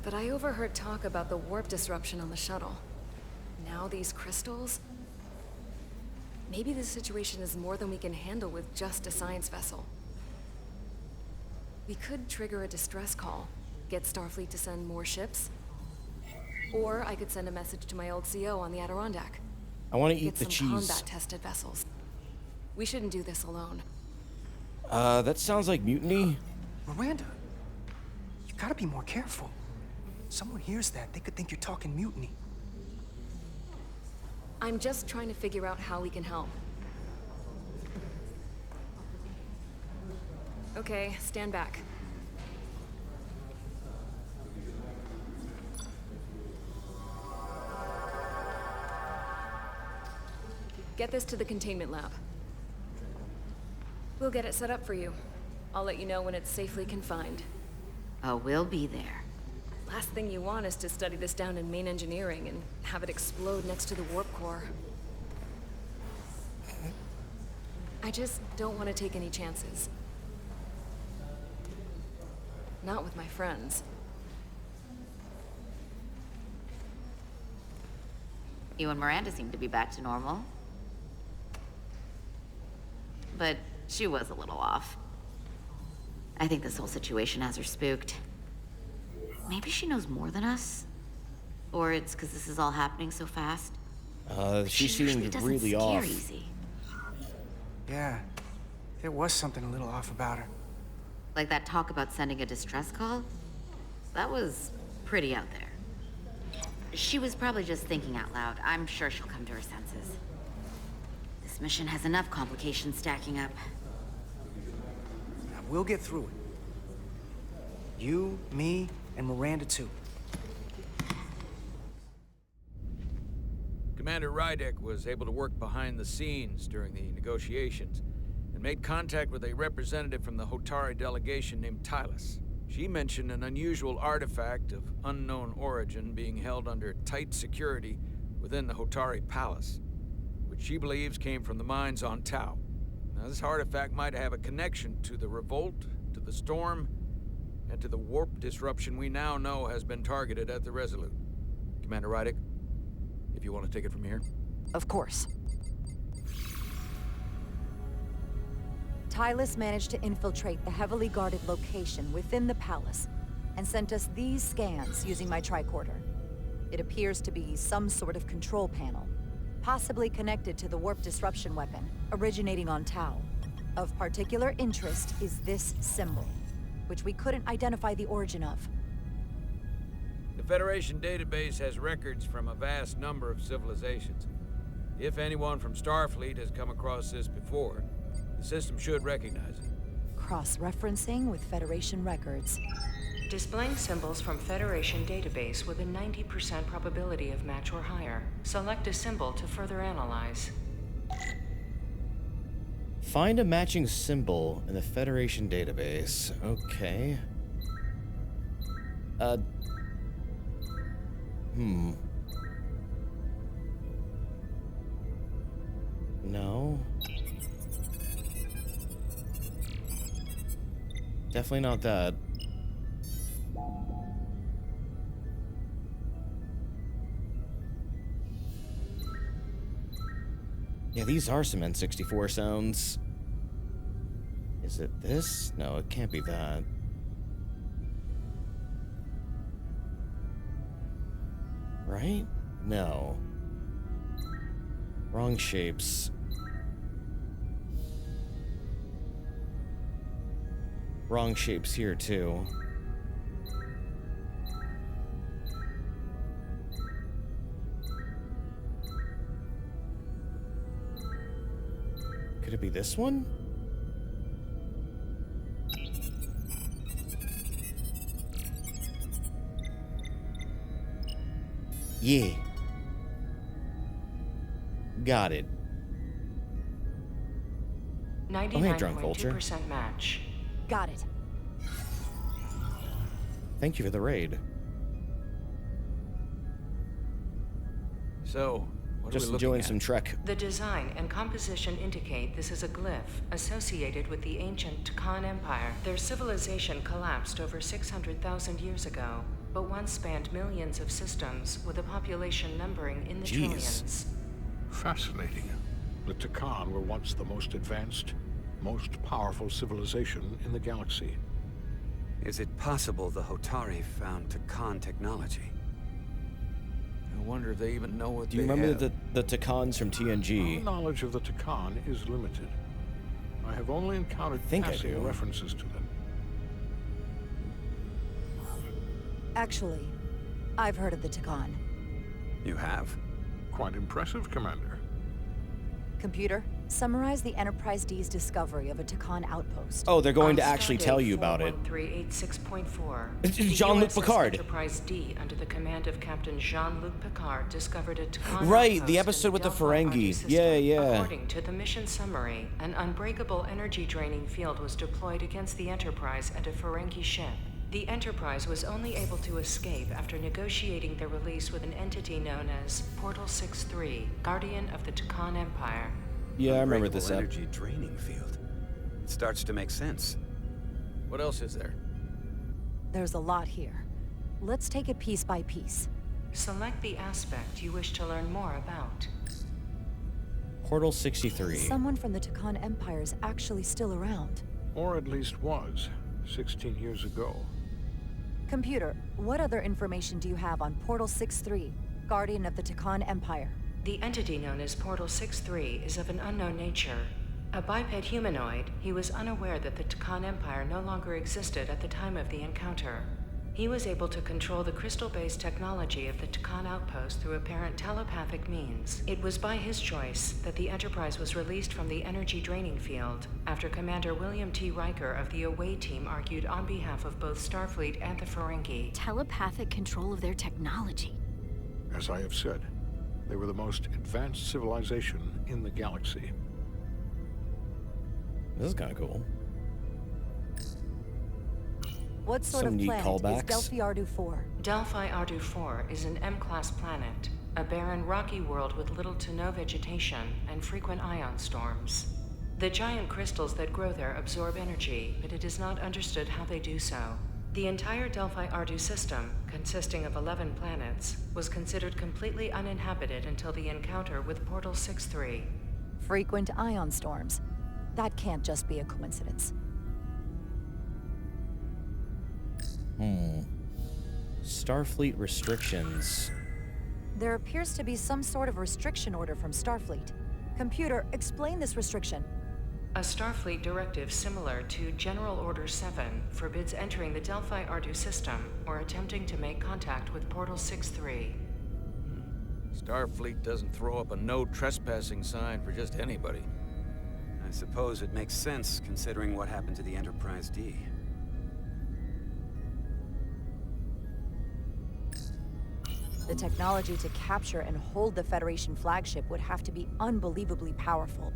Speaker 8: But I overheard talk about the warp disruption on the shuttle. Now these crystals? Maybe this situation is more than we can handle with just a science vessel. We could trigger a distress call, get Starfleet to send more ships. Or I could send a message to my old CO on the Adirondack.
Speaker 1: I want to eat the
Speaker 8: Get some
Speaker 1: cheese.
Speaker 8: combat-tested vessels. We shouldn't do this alone.
Speaker 1: That sounds like mutiny.
Speaker 9: Miranda, you gotta be more careful. Someone hears that, they could think you're talking mutiny.
Speaker 8: I'm just trying to figure out how we can help. Okay, stand back. Get this to the containment lab. We'll get it set up for you. I'll let you know when it's safely confined.
Speaker 10: Oh, we'll be there.
Speaker 8: Last thing you want is to study this down in main engineering and have it explode next to the warp core. I just don't want to take any chances. Not with my friends.
Speaker 10: You and Miranda seem to be back to normal. But she was a little off. I think this whole situation has her spooked. Maybe she knows more than us? Or it's because this is all happening so fast?
Speaker 1: She seemed really off.
Speaker 10: Easy.
Speaker 9: Yeah, there was something a little off about her.
Speaker 10: Like that talk about sending a distress call? That was pretty out there. She was probably just thinking out loud. I'm sure she'll come to her senses. This mission has enough complications stacking up.
Speaker 9: Now, we'll get through it. You, me, and Miranda too.
Speaker 2: Commander Rydek was able to work behind the scenes during the negotiations and made contact with a representative from the Hotari delegation named Tylus. She mentioned an unusual artifact of unknown origin being held under tight security within the Hotari Palace, which she believes came from the mines on Tau. Now, this artifact might have a connection to the revolt, to the storm, and to the warp disruption we now know has been targeted at the Resolute. Commander Rydek, if you want to take it from here.
Speaker 4: Of course. Tylus managed to infiltrate the heavily guarded location within the palace and sent us these scans using my tricorder. It appears to be some sort of control panel, possibly connected to the warp disruption weapon originating on Tau. Of particular interest is this symbol, which we couldn't identify the origin of.
Speaker 2: The Federation database has records from a vast number of civilizations. If anyone from Starfleet has come across this before, the system should recognize it.
Speaker 4: Cross-referencing with Federation records.
Speaker 12: Displaying symbols from Federation database with a 90% probability of match or higher. Select a symbol to further analyze.
Speaker 1: Find a matching symbol in the Federation database. Okay. No. Definitely not that. Yeah, these are some N64 sounds. Is it this? No, it can't be that. Right? No. Wrong shapes. Wrong shapes here, too. Could it be this one? Yeah. Got it.
Speaker 12: 99.2% match.
Speaker 4: Got it.
Speaker 1: Thank you for the raid.
Speaker 2: So, what
Speaker 1: just
Speaker 2: are we looking
Speaker 1: enjoying
Speaker 2: at?
Speaker 1: some Trek.
Speaker 12: The design and composition indicate this is a glyph associated with the ancient Takan Empire. Their civilization collapsed over 600,000 years ago, but once spanned millions of systems with a population numbering in the trillions.
Speaker 21: Fascinating. The Takan were once the most advanced, most powerful civilization in the galaxy.
Speaker 13: Is it possible the Hotari found Takan technology?
Speaker 2: I wonder if they even know what
Speaker 1: Do you
Speaker 2: they
Speaker 1: remember
Speaker 2: have.
Speaker 1: the Takans from TNG?
Speaker 21: Our knowledge of the Takan is limited. I have only encountered passing references to them.
Speaker 4: Actually, I've heard of the Takan.
Speaker 13: You have?
Speaker 21: Quite impressive, Commander.
Speaker 4: Computer, summarize the Enterprise D's discovery of a Takan outpost.
Speaker 1: Oh, they're going
Speaker 12: On
Speaker 1: to actually
Speaker 12: Stardate
Speaker 1: tell you about it.
Speaker 12: 41386.4,
Speaker 1: It's
Speaker 12: the
Speaker 1: Jean-Luc
Speaker 12: USS
Speaker 1: Picard.
Speaker 12: Enterprise D, under the command of Captain Jean-Luc Picard, discovered a Takan
Speaker 1: Right,
Speaker 12: outpost
Speaker 1: the
Speaker 12: in
Speaker 1: episode with the
Speaker 12: Delphi
Speaker 1: Ferengi.
Speaker 12: RD system.
Speaker 1: Yeah.
Speaker 12: According to the mission summary, an unbreakable energy-draining field was deployed against the Enterprise and a Ferengi ship. The Enterprise was only able to escape after negotiating their release with an entity known as Portal 6-3, Guardian of the Takan Empire.
Speaker 1: Yeah, I remember this
Speaker 13: Unbreakable energy draining field. It starts to make sense.
Speaker 2: What else is there?
Speaker 4: There's a lot here. Let's take it piece by piece.
Speaker 12: Select the aspect you wish to learn more about.
Speaker 1: Portal 63.
Speaker 4: Someone from the Takan Empire is actually still around.
Speaker 21: Or at least was, 16 years ago.
Speaker 4: Computer, what other information do you have on Portal 6-3, Guardian of the Takan Empire?
Speaker 12: The entity known as Portal 6-3 is of an unknown nature. A biped humanoid, he was unaware that the Takan Empire no longer existed at the time of the encounter. He was able to control the crystal-based technology of the Takan outpost through apparent telepathic means. It was by his choice that the Enterprise was released from the energy draining field after Commander William T. Riker of the Away Team argued on behalf of both Starfleet and the Ferengi.
Speaker 10: Telepathic control of their technology.
Speaker 21: As I have said, they were the most advanced civilization in the galaxy.
Speaker 1: This is kind of cool.
Speaker 4: What sort
Speaker 1: Some
Speaker 4: of
Speaker 1: neat
Speaker 4: planet
Speaker 1: callbacks.
Speaker 4: is Delphi Ardu 4?
Speaker 12: Delphi Ardu 4 is an M-class planet, a barren rocky world with little to no vegetation and frequent ion storms. The giant crystals that grow there absorb energy, but it is not understood how they do so. The entire Delphi Ardu system, consisting of 11 planets, was considered completely uninhabited until the encounter with Portal 6-3.
Speaker 4: Frequent ion storms. That can't just be a coincidence.
Speaker 1: Starfleet restrictions.
Speaker 4: There appears to be some sort of restriction order from Starfleet. Computer, explain this restriction.
Speaker 12: A Starfleet directive similar to General Order 7 forbids entering the Delphi Ardu system or attempting to make contact with Portal 6-3.
Speaker 2: Starfleet doesn't throw up a no trespassing sign for just anybody.
Speaker 13: I suppose it makes sense, considering what happened to the Enterprise D.
Speaker 4: The technology to capture and hold the Federation flagship would have to be unbelievably powerful.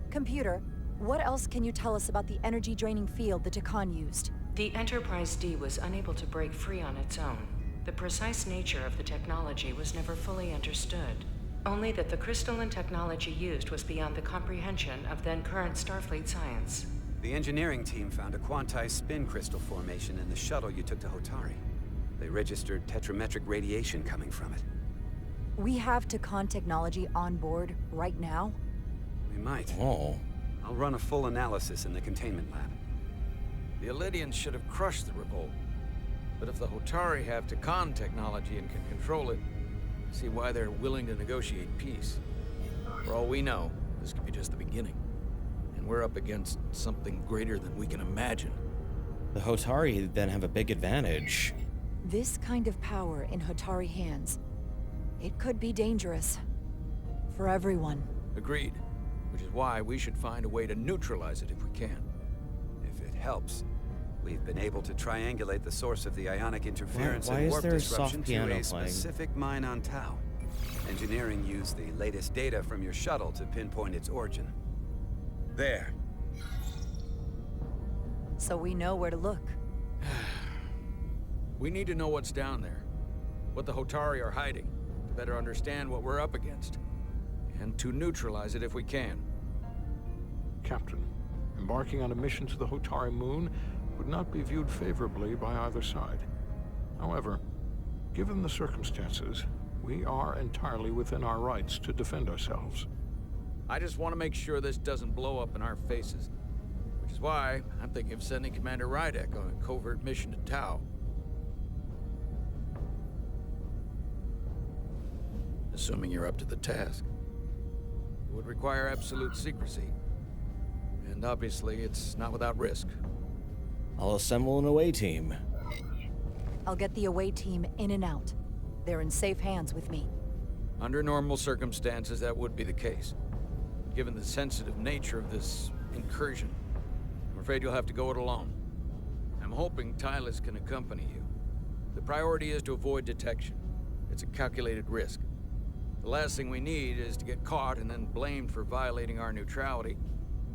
Speaker 4: Computer, what else can you tell us about the energy-draining field the Takan used?
Speaker 12: The Enterprise D was unable to break free on its own. The precise nature of the technology was never fully understood. Only that the crystalline technology used was beyond the comprehension of then-current Starfleet science.
Speaker 13: The engineering team found a quantized spin crystal formation in the shuttle you took to Hotari. They registered tetrametric radiation coming from it.
Speaker 4: We have Takan technology on board right now?
Speaker 13: We might.
Speaker 1: Oh.
Speaker 13: I'll run a full analysis in the containment lab.
Speaker 2: The Elydians should have crushed the revolt. But if the Hotari have Takan technology and can control it, I see why they're willing to negotiate peace. For all we know, this could be just the beginning. And we're up against something greater than we can imagine.
Speaker 1: The Hotari then have a big advantage.
Speaker 4: This kind of power in Hotari hands, it could be dangerous. For everyone.
Speaker 2: Agreed. Which is why we should find a way to neutralize it if we can.
Speaker 13: If it helps, we've been able to triangulate the source of the ionic interference
Speaker 1: Why
Speaker 13: and
Speaker 1: is
Speaker 13: warp
Speaker 1: there a
Speaker 13: disruption
Speaker 1: soft
Speaker 13: to
Speaker 1: piano
Speaker 13: a
Speaker 1: playing?
Speaker 13: specific mine on Tau. Engineering used the latest data from your shuttle to pinpoint its origin. There.
Speaker 4: So we know where to look.
Speaker 2: We need to know what's down there. What the Hotari are hiding. To better understand what we're up against. And to neutralize it if we can.
Speaker 21: Captain, embarking on a mission to the Hotari moon would not be viewed favorably by either side. However, given the circumstances, we are entirely within our rights to defend ourselves.
Speaker 2: I just want to make sure this doesn't blow up in our faces. Which is why I'm thinking of sending Commander Rydek on a covert mission to Tau. Assuming you're up to the task. It would require absolute secrecy. And obviously, it's not without risk.
Speaker 1: I'll assemble an away team.
Speaker 4: I'll get the away team in and out. They're in safe hands with me.
Speaker 2: Under normal circumstances, that would be the case. Given the sensitive nature of this incursion, I'm afraid you'll have to go it alone. I'm hoping Tylus can accompany you. The priority is to avoid detection. It's a calculated risk. The last thing we need is to get caught and then blamed for violating our neutrality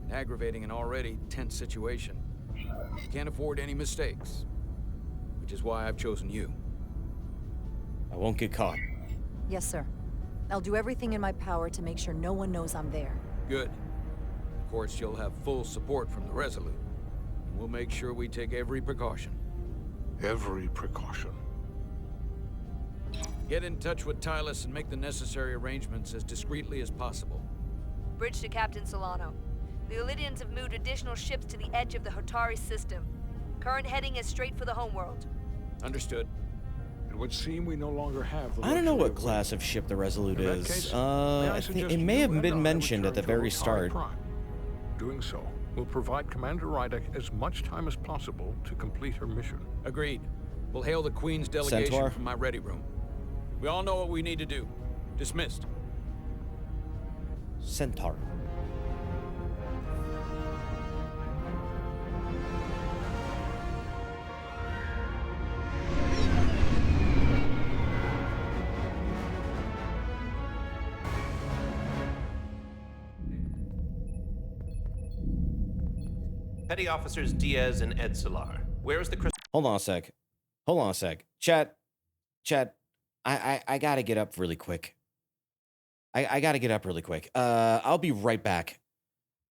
Speaker 2: and aggravating an already tense situation. We can't afford any mistakes, which is why I've chosen you.
Speaker 1: I won't get caught.
Speaker 4: Yes, sir. I'll do everything in my power to make sure no one knows I'm there.
Speaker 2: Good. Of course, you'll have full support from the Resolute. And we'll make sure we take every precaution.
Speaker 21: Every precaution.
Speaker 2: Get in touch with Tylus and make the necessary arrangements as discreetly as possible.
Speaker 14: Bridge to Captain Solano. The Elydians have moved additional ships to the edge of the Hotari system. Current heading is straight for the homeworld.
Speaker 2: Understood.
Speaker 21: It would seem we no longer have the
Speaker 1: I don't know
Speaker 21: luxury
Speaker 1: what
Speaker 21: of
Speaker 1: class of ship the Resolute
Speaker 21: In that
Speaker 1: is.
Speaker 21: case, may
Speaker 1: I think
Speaker 21: suggest
Speaker 1: it may
Speaker 21: you
Speaker 1: have
Speaker 21: and
Speaker 1: been
Speaker 21: I
Speaker 1: mentioned at the
Speaker 21: return to
Speaker 1: very
Speaker 21: Hotari
Speaker 1: start.
Speaker 21: Prime. Doing so will provide Commander Rydek as much time as possible to complete her mission.
Speaker 2: Agreed. We'll hail the Queen's delegation
Speaker 1: Centaur?
Speaker 2: from my ready room. We all know what we need to do. Dismissed.
Speaker 1: Centaur.
Speaker 5: Petty Officers Diaz and Edsolar. Where is the crystal?
Speaker 1: Hold on a sec. Hold on a sec. Chat. I gotta get up really quick. I gotta get up really quick. I'll be right back.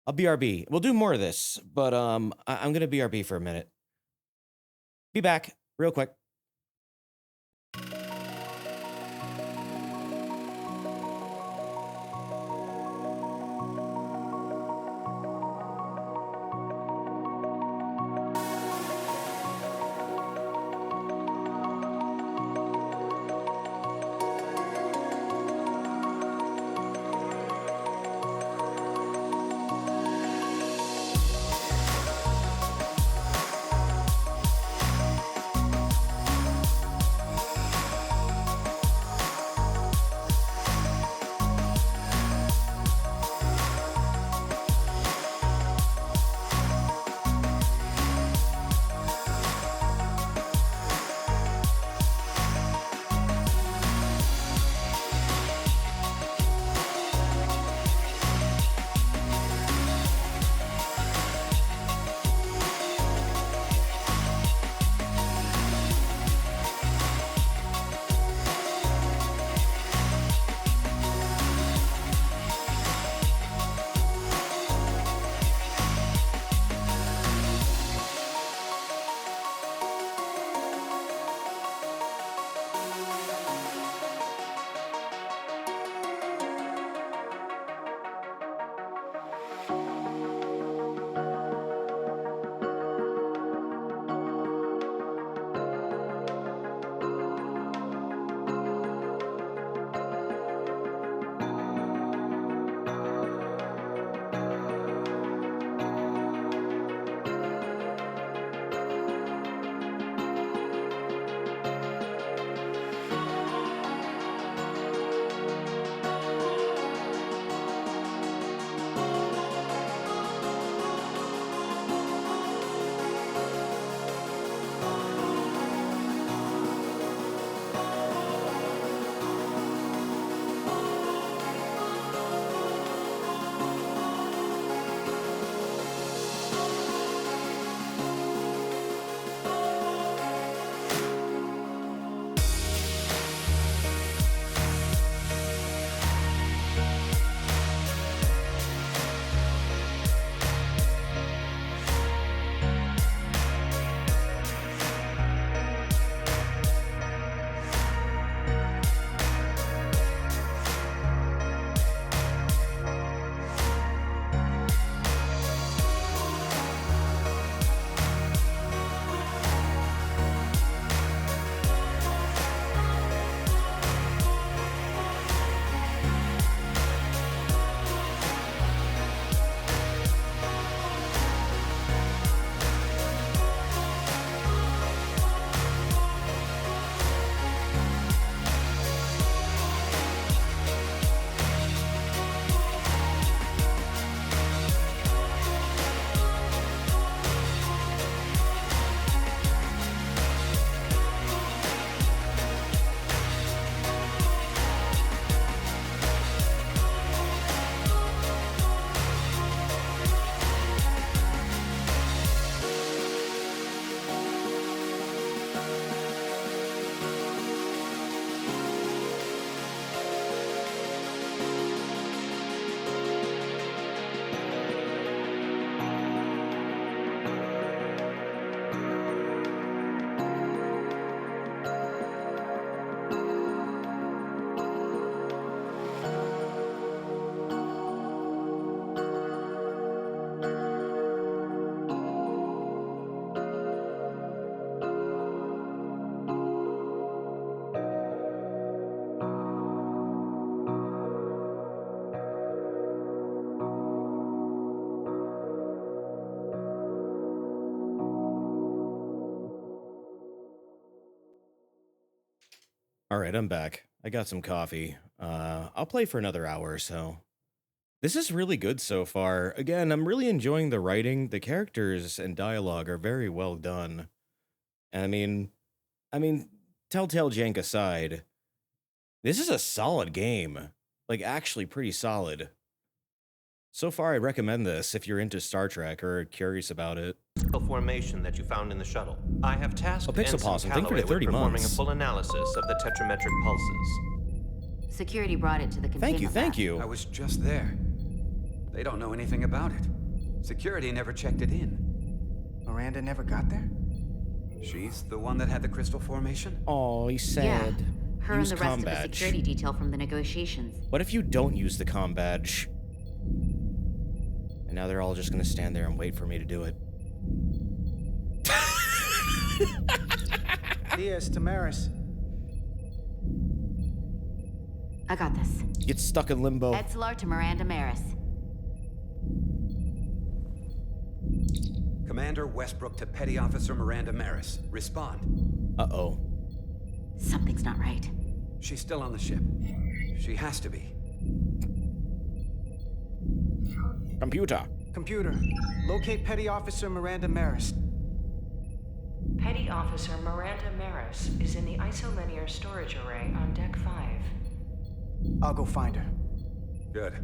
Speaker 1: I'll BRB. We'll do more of this, but I'm gonna BRB for a minute. Be back real quick. Alright, I'm back. I got some coffee. I'll play for another hour or so. This is really good so far. Again, I'm really enjoying the writing. The characters and dialogue are very well done. And I mean, Telltale jank aside, this is a solid game. Like, actually pretty solid. So far, I recommend this if you're into Star Trek or curious about it.
Speaker 5: The formation that you found in the shuttle. I have tasked
Speaker 1: Pixel
Speaker 5: Ensign
Speaker 1: Possum, thank you for
Speaker 5: Calloway
Speaker 1: the 30
Speaker 5: with performing
Speaker 1: months.
Speaker 5: a full analysis of the tetrametric pulses.
Speaker 10: Security brought it to the containment
Speaker 1: Thank you.
Speaker 13: I was just there. They don't know anything about it. Security never checked it in.
Speaker 9: Miranda never got there?
Speaker 13: She's the one that had the crystal formation?
Speaker 1: Oh, he's sad.
Speaker 10: Yeah, her
Speaker 1: Use
Speaker 10: and the rest
Speaker 1: comm
Speaker 10: of the
Speaker 1: badge.
Speaker 10: security detail from the negotiations.
Speaker 1: What if you don't use the comm badge? And now they're all just gonna stand there and wait for me to do it.
Speaker 9: Diaz, Tamaris.
Speaker 10: I got this.
Speaker 1: Get stuck in limbo.
Speaker 10: Etzlar to Miranda Maris.
Speaker 13: Commander Westbrook to Petty Officer Miranda Maris. Respond.
Speaker 1: Uh-oh.
Speaker 10: Something's not right.
Speaker 13: She's still on the ship. She has to be.
Speaker 1: Computer.
Speaker 9: Computer, locate Petty Officer Miranda Maris.
Speaker 12: Petty Officer Miranda Maris is in the isolinear storage array on Deck 5.
Speaker 9: I'll go find her.
Speaker 13: Good.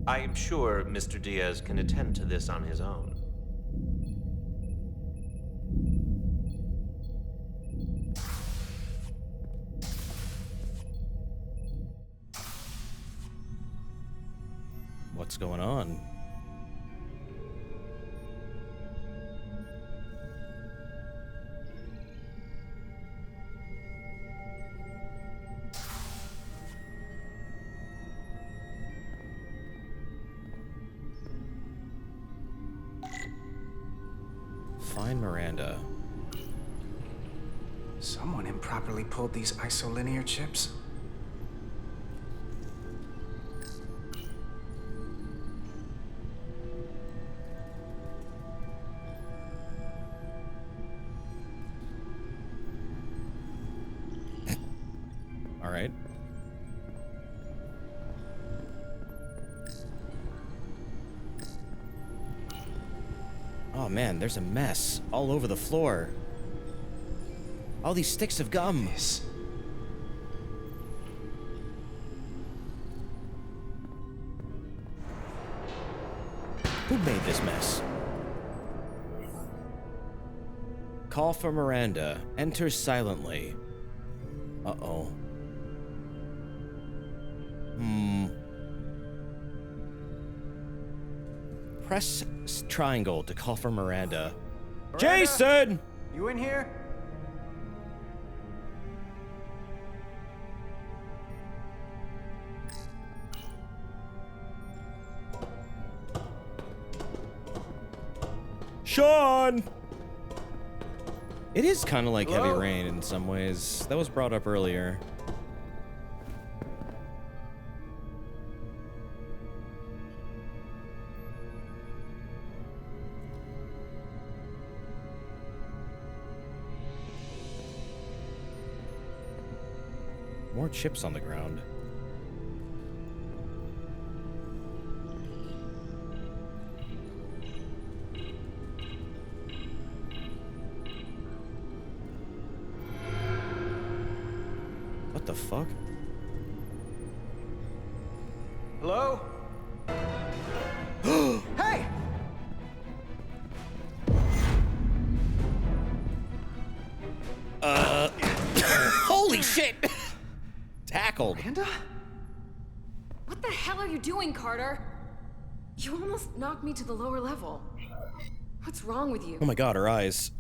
Speaker 5: I am sure Mr. Diaz can attend to this on his own.
Speaker 1: What's going on? Find Miranda.
Speaker 9: Someone improperly pulled these isolinear chips.
Speaker 1: All right. Oh man, there's a mess all over the floor. All these sticks of gum.
Speaker 9: Yes.
Speaker 1: Who made this mess? Call for Miranda. Enter silently. Uh-oh. Press triangle to call for Miranda.
Speaker 9: Miranda?
Speaker 1: Jason!
Speaker 9: You in here?
Speaker 1: Sean! It is kind of like heavy
Speaker 9: Hello?
Speaker 1: rain in some ways. That was brought up earlier. More chips on the ground. What the fuck?
Speaker 9: Hello? Hey!
Speaker 1: Holy shit! Tackled.
Speaker 9: Miranda?
Speaker 8: What the hell are you doing, Carter? You almost knocked me to the lower level. What's wrong with you?
Speaker 1: Oh my god, her eyes.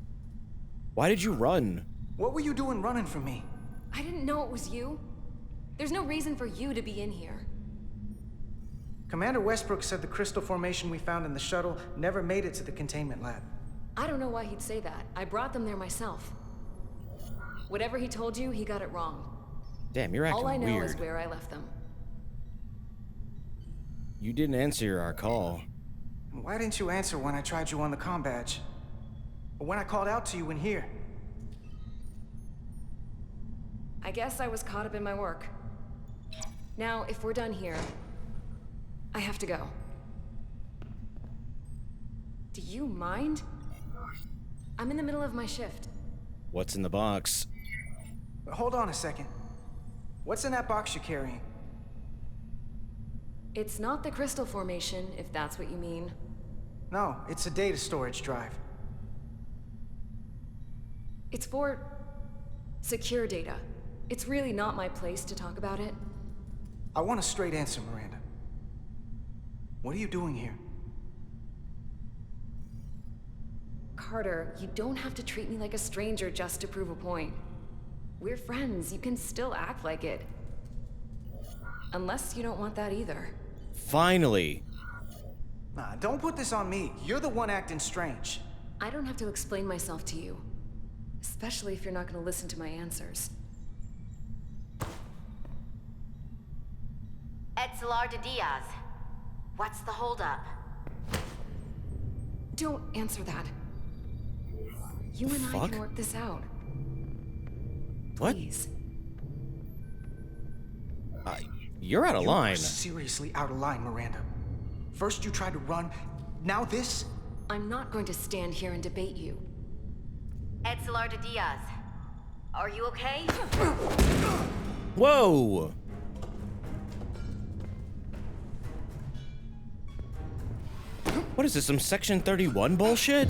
Speaker 1: Why did you run?
Speaker 9: What were you doing running from me?
Speaker 8: I didn't know it was you. There's no reason for you to be in here.
Speaker 9: Commander Westbrook said the crystal formation we found in the shuttle never made it to the containment lab.
Speaker 8: I don't know why he'd say that. I brought them there myself. Whatever he told you, he got it wrong.
Speaker 1: Damn, you're acting
Speaker 8: All I know
Speaker 1: weird.
Speaker 8: is where I left them.
Speaker 1: You didn't answer our call.
Speaker 9: Why didn't you answer when I tried you on the comm badge? Or when I called out to you in here?
Speaker 8: I guess I was caught up in my work. Now, if we're done here, I have to go. Do you mind? I'm in the middle of my shift.
Speaker 1: What's in the box?
Speaker 9: Hold on a second. What's in that box you're carrying?
Speaker 8: It's not the crystal formation, if that's what you mean.
Speaker 9: No, it's a data storage drive.
Speaker 8: It's for secure data. It's really not my place to talk about it.
Speaker 9: I want a straight answer, Miranda. What are you doing here?
Speaker 8: Carter, you don't have to treat me like a stranger just to prove a point. We're friends. You can still act like it. Unless you don't want that either.
Speaker 1: Finally.
Speaker 9: Nah, don't put this on me. You're the one acting strange.
Speaker 8: I don't have to explain myself to you. Especially if you're not going to listen to my answers.
Speaker 10: Etzelar de Diaz. What's the holdup?
Speaker 8: Don't answer that. You and I can work this out.
Speaker 1: What?
Speaker 8: Please.
Speaker 1: You're out of line.
Speaker 9: You're seriously out of line, Miranda. First you tried to run, now this?
Speaker 8: I'm not going to stand here and debate you.
Speaker 10: Etzelar de Diaz. Are you okay?
Speaker 1: Whoa! What is this, some Section 31 bullshit?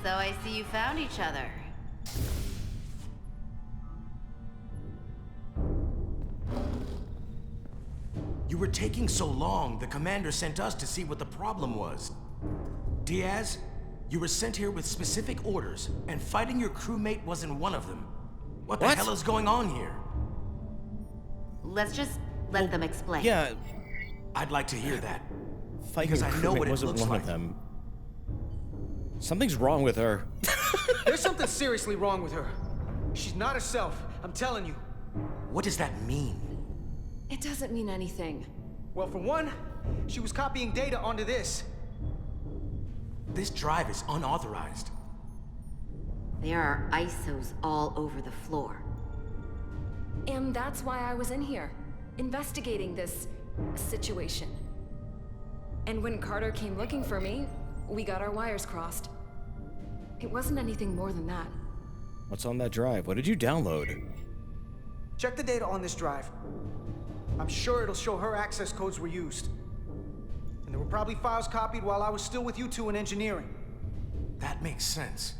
Speaker 10: So I see you found each other.
Speaker 18: You were taking so long, the commander sent us to see what the problem was. Diaz, you were sent here with specific orders, and fighting your crewmate wasn't one of them. What the hell is going on here?
Speaker 10: Let's just let them explain.
Speaker 1: Yeah.
Speaker 18: I'd like to hear that.
Speaker 1: Fighting
Speaker 18: Because
Speaker 1: your
Speaker 18: I know
Speaker 1: crewmate
Speaker 18: what it
Speaker 1: wasn't
Speaker 18: looks
Speaker 1: one
Speaker 18: like.
Speaker 1: of them. Something's wrong with her.
Speaker 9: There's something seriously wrong with her. She's not herself, I'm telling you.
Speaker 18: What does that mean?
Speaker 8: It doesn't mean anything.
Speaker 9: Well, for one, she was copying data onto this.
Speaker 18: This drive is unauthorized.
Speaker 10: There are ISOs all over the floor.
Speaker 8: And that's why I was in here, investigating this situation. And when Carter came looking for me, we got our wires crossed. It wasn't anything more than that.
Speaker 1: What's on that drive? What did you download?
Speaker 9: Check the data on this drive. I'm sure it'll show her access codes were used. And there were probably files copied while I was still with you two in engineering.
Speaker 18: That makes sense.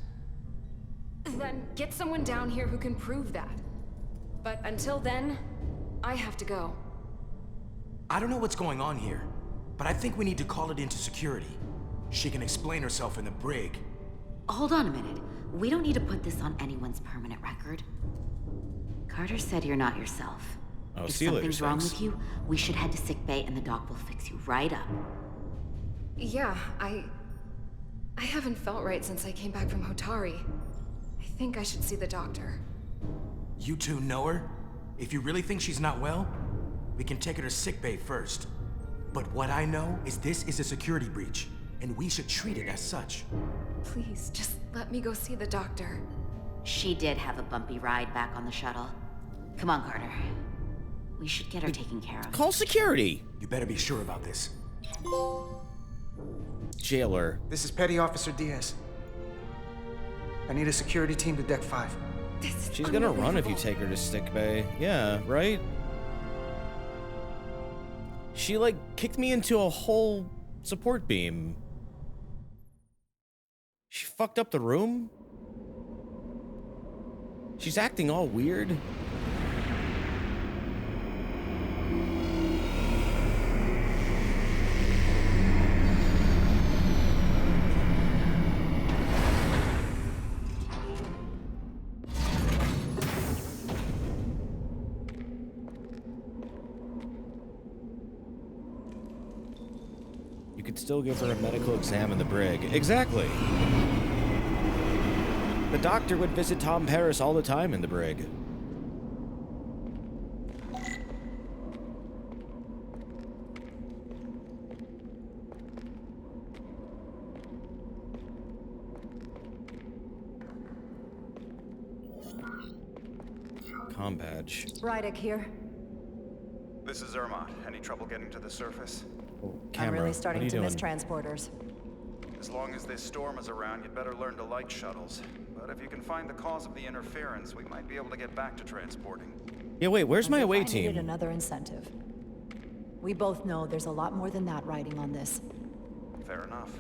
Speaker 8: Then get someone down here who can prove that. But until then, I have to go.
Speaker 18: I don't know what's going on here, but I think we need to call it into security. She can explain herself in the brig.
Speaker 10: Hold on a minute. We don't need to put this on anyone's permanent record. Carter said you're not yourself.
Speaker 1: Oh,
Speaker 10: if
Speaker 1: see you later,
Speaker 10: something's wrong
Speaker 1: thanks.
Speaker 10: with you, we should head to sickbay and the doc will fix you right up.
Speaker 8: Yeah, I haven't felt right since I came back from Hotari. I think I should see the doctor.
Speaker 18: You two know her? If you really think she's not well, we can take her to sickbay first. But what I know is this is a security breach, and we should treat it as such.
Speaker 8: Please, just let me go see the doctor.
Speaker 10: She did have a bumpy ride back on the shuttle. Come on, Carter. We should get her taken care of.
Speaker 1: Call security.
Speaker 18: You better be sure about this.
Speaker 1: Jailer.
Speaker 9: This is Petty Officer Diaz. I need a security team to Deck 5.
Speaker 1: She's gonna run if you take her to sickbay. Yeah, right? She, like, kicked me into a whole support beam. She fucked up the room? She's acting all weird. You could still give her a medical exam in the brig. Exactly. The doctor would visit Tom Paris all the time in the brig. comm badge.
Speaker 4: Rydick here.
Speaker 16: This is Zermatt. Any trouble getting to the surface?
Speaker 1: Camera.
Speaker 4: I'm really starting
Speaker 1: what are
Speaker 4: to
Speaker 1: you
Speaker 4: miss
Speaker 1: doing?
Speaker 4: transporters.
Speaker 16: As long as this storm is around, you'd better learn to like shuttles. But if you can find the cause of the interference, we might be able to get back to transporting.
Speaker 1: Yeah, wait, where's my away
Speaker 4: I needed
Speaker 1: team?
Speaker 4: another incentive. We both know there's a lot more than that riding on this.
Speaker 16: Fair enough.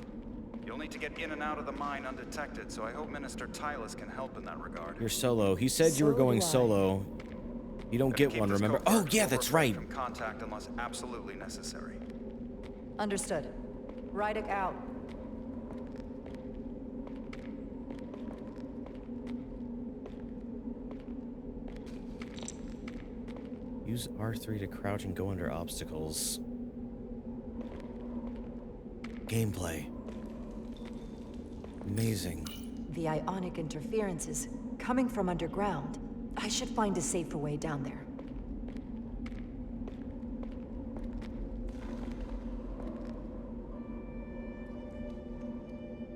Speaker 16: You'll need to get in and out of the mine undetected, so I hope Minister Tylus can help in that regard.
Speaker 1: You're solo. He said you were going solo. You don't get one, remember? Oh, yeah, that's right.
Speaker 16: From contact unless absolutely necessary.
Speaker 4: Understood. Rydick out.
Speaker 1: Use R3 to crouch and go under obstacles. Gameplay. Amazing.
Speaker 4: The ionic interference is coming from underground. I should find a safer way down there.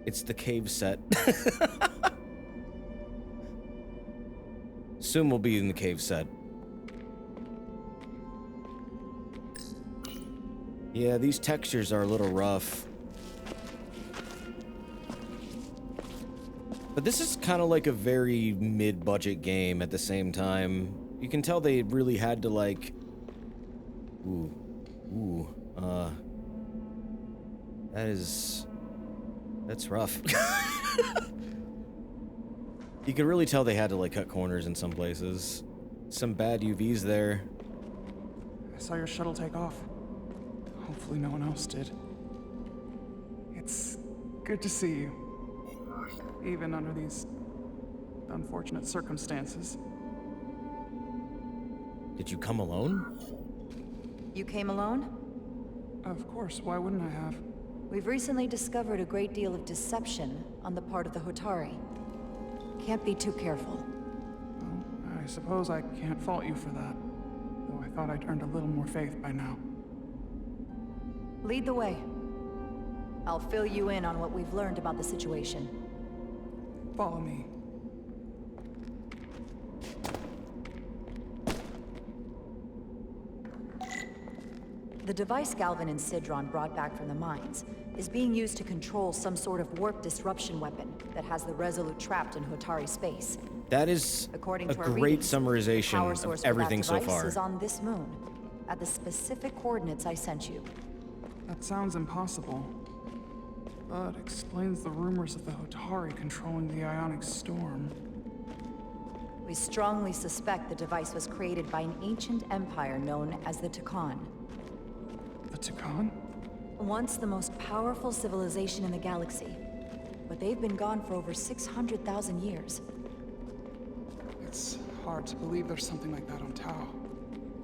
Speaker 1: It's the cave set. Soon we'll be in the cave set. Yeah, these textures are a little rough. But this is kind of like a very mid-budget game at the same time. You can tell they really had to like... That's rough. You can really tell they had to like cut corners in some places. Some bad UVs there.
Speaker 7: I saw your shuttle take off. Hopefully no one else did. It's good to see you. Even under these unfortunate circumstances.
Speaker 1: Did you come alone?
Speaker 4: You came alone?
Speaker 7: Of course, why wouldn't I have?
Speaker 4: We've recently discovered a great deal of deception on the part of the Hotari. Can't be too careful.
Speaker 7: Well, I suppose I can't fault you for that. Though I thought I'd earned a little more faith by now.
Speaker 4: Lead the way. I'll fill you in on what we've learned about the situation.
Speaker 7: Follow me.
Speaker 4: The device Galvin and Sidron brought back from the mines is being used to control some sort of warp disruption weapon that has the Resolute trapped in Hotari space.
Speaker 1: That is
Speaker 4: According
Speaker 1: a
Speaker 4: to our
Speaker 1: great
Speaker 4: readings, the
Speaker 1: summarization
Speaker 4: power source
Speaker 1: of
Speaker 4: for
Speaker 1: everything
Speaker 4: that
Speaker 1: so
Speaker 4: device
Speaker 1: far.
Speaker 4: is on this moon, at the specific coordinates I sent you.
Speaker 7: That sounds impossible. But explains the rumors of the Hotari controlling the ionic storm.
Speaker 4: We strongly suspect the device was created by an ancient empire known as the Takan.
Speaker 7: The Takan?
Speaker 4: Once the most powerful civilization in the galaxy, but they've been gone for over 600,000 years.
Speaker 7: It's hard to believe there's something like that on Tau.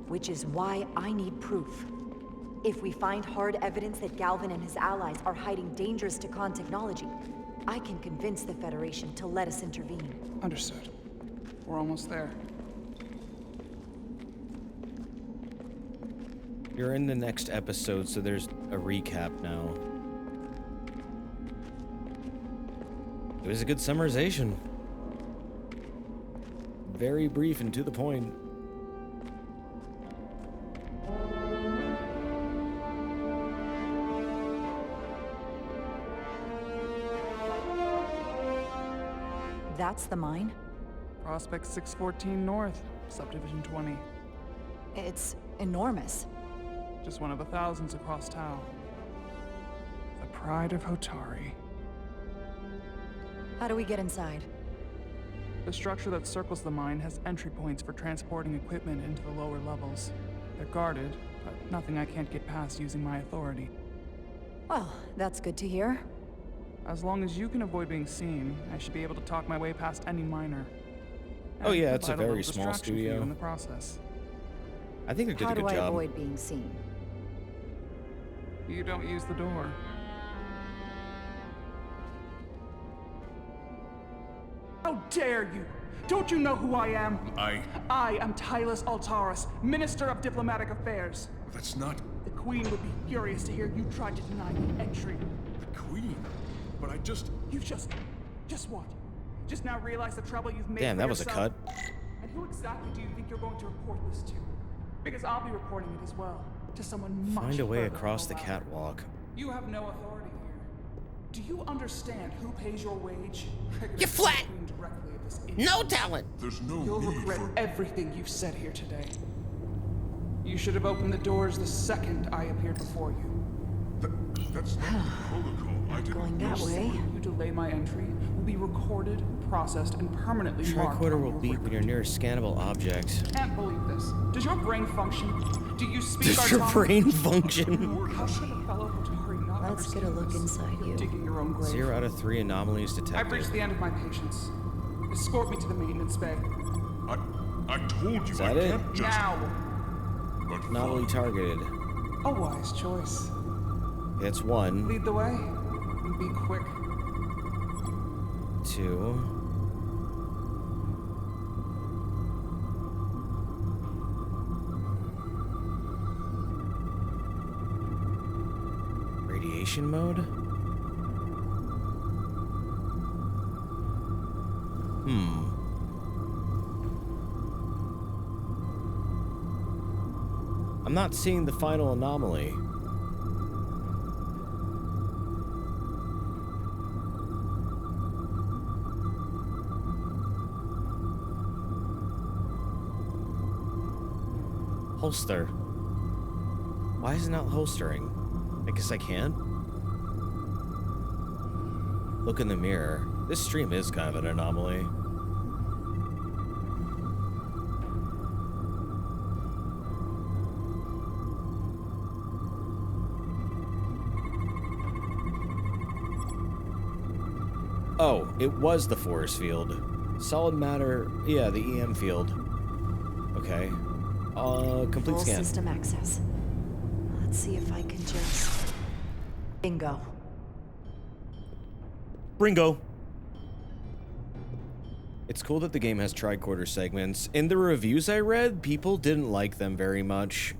Speaker 4: Which is why I need proof. If we find hard evidence that Galvin and his allies are hiding dangerous Takan technology, I can convince the Federation to let us intervene.
Speaker 7: Understood. We're almost there.
Speaker 1: You're in the next episode, so there's a recap now. It was a good summarization. Very brief and to the point.
Speaker 4: That's the mine?
Speaker 7: Prospect 614 North, Subdivision 20.
Speaker 4: It's enormous.
Speaker 7: Just one of the thousands across Tau. The pride of Hotari.
Speaker 4: How do we get inside?
Speaker 7: The structure that circles the mine has entry points for transporting equipment into the lower levels. They're guarded, but nothing I can't get past using my authority.
Speaker 4: Well, that's good to hear.
Speaker 7: As long as you can avoid being seen, I should be able to talk my way past any miner.
Speaker 1: Oh yeah,
Speaker 7: And
Speaker 1: it's a
Speaker 7: provide
Speaker 1: very
Speaker 7: little
Speaker 1: small
Speaker 7: distraction for you
Speaker 1: studio.
Speaker 7: in the process.
Speaker 1: I think they did a good
Speaker 4: How do I
Speaker 1: job.
Speaker 4: avoid being seen?
Speaker 7: You don't use the door. How dare you! Don't you know who I am? I am Tylus Altaris, Minister of Diplomatic Affairs.
Speaker 20: That's not...
Speaker 7: The Queen would be furious to hear you tried to deny me entry.
Speaker 20: the Queen. But I just...
Speaker 7: You just what? Just now realize the trouble you've made
Speaker 1: Damn,
Speaker 7: for
Speaker 1: that was a
Speaker 7: yourself?
Speaker 1: cut.
Speaker 7: And Who exactly do you think you're going to report this to? Because I'll be reporting it as well. To someone much
Speaker 1: Find a way
Speaker 7: further
Speaker 1: across the
Speaker 7: ladder.
Speaker 1: catwalk.
Speaker 7: You have no authority here. Do you understand who pays your wage?
Speaker 1: You're flat! No talent!
Speaker 20: There's no
Speaker 7: You'll
Speaker 20: need
Speaker 7: regret
Speaker 20: for...
Speaker 7: everything you've said here today. You should have opened the doors the second I appeared before you.
Speaker 20: That's not the protocol. I didn't
Speaker 19: Going that way.
Speaker 7: You delay my entry will be recorded, processed, and permanently marked.
Speaker 1: Tricorder will beep when you're near a scannable object.
Speaker 7: Can't believe this. Does your brain function? Do you speak
Speaker 1: Does
Speaker 7: our
Speaker 1: your
Speaker 7: tongue?
Speaker 1: brain function?
Speaker 7: How could a fellow Hotari not
Speaker 19: Let's get a look inside you.
Speaker 7: digging your own grave?
Speaker 1: 0 out of 3 anomalies
Speaker 7: I've
Speaker 1: detected.
Speaker 7: reached the end of my patience. Escort me to the maintenance bay.
Speaker 20: I told you
Speaker 1: Is
Speaker 20: I
Speaker 1: that it?
Speaker 20: can't just...
Speaker 7: Now!
Speaker 20: But
Speaker 1: Anomaly targeted.
Speaker 7: A wise choice.
Speaker 1: That's 1.
Speaker 7: Lead the way. And be quick.
Speaker 1: 2. Radiation mode? I'm not seeing the final anomaly. Holster. Why is it not holstering? I guess I can't. Look in the mirror. This stream is kind of an anomaly. Oh, it was the force field. Solid matter, yeah, the EM field. Okay. Complete
Speaker 19: Full
Speaker 1: scan.
Speaker 19: system access. Let's see if I can just... Bingo.
Speaker 1: Ringo. It's cool that the game has tricorder segments. In the reviews I read, people didn't like them very much.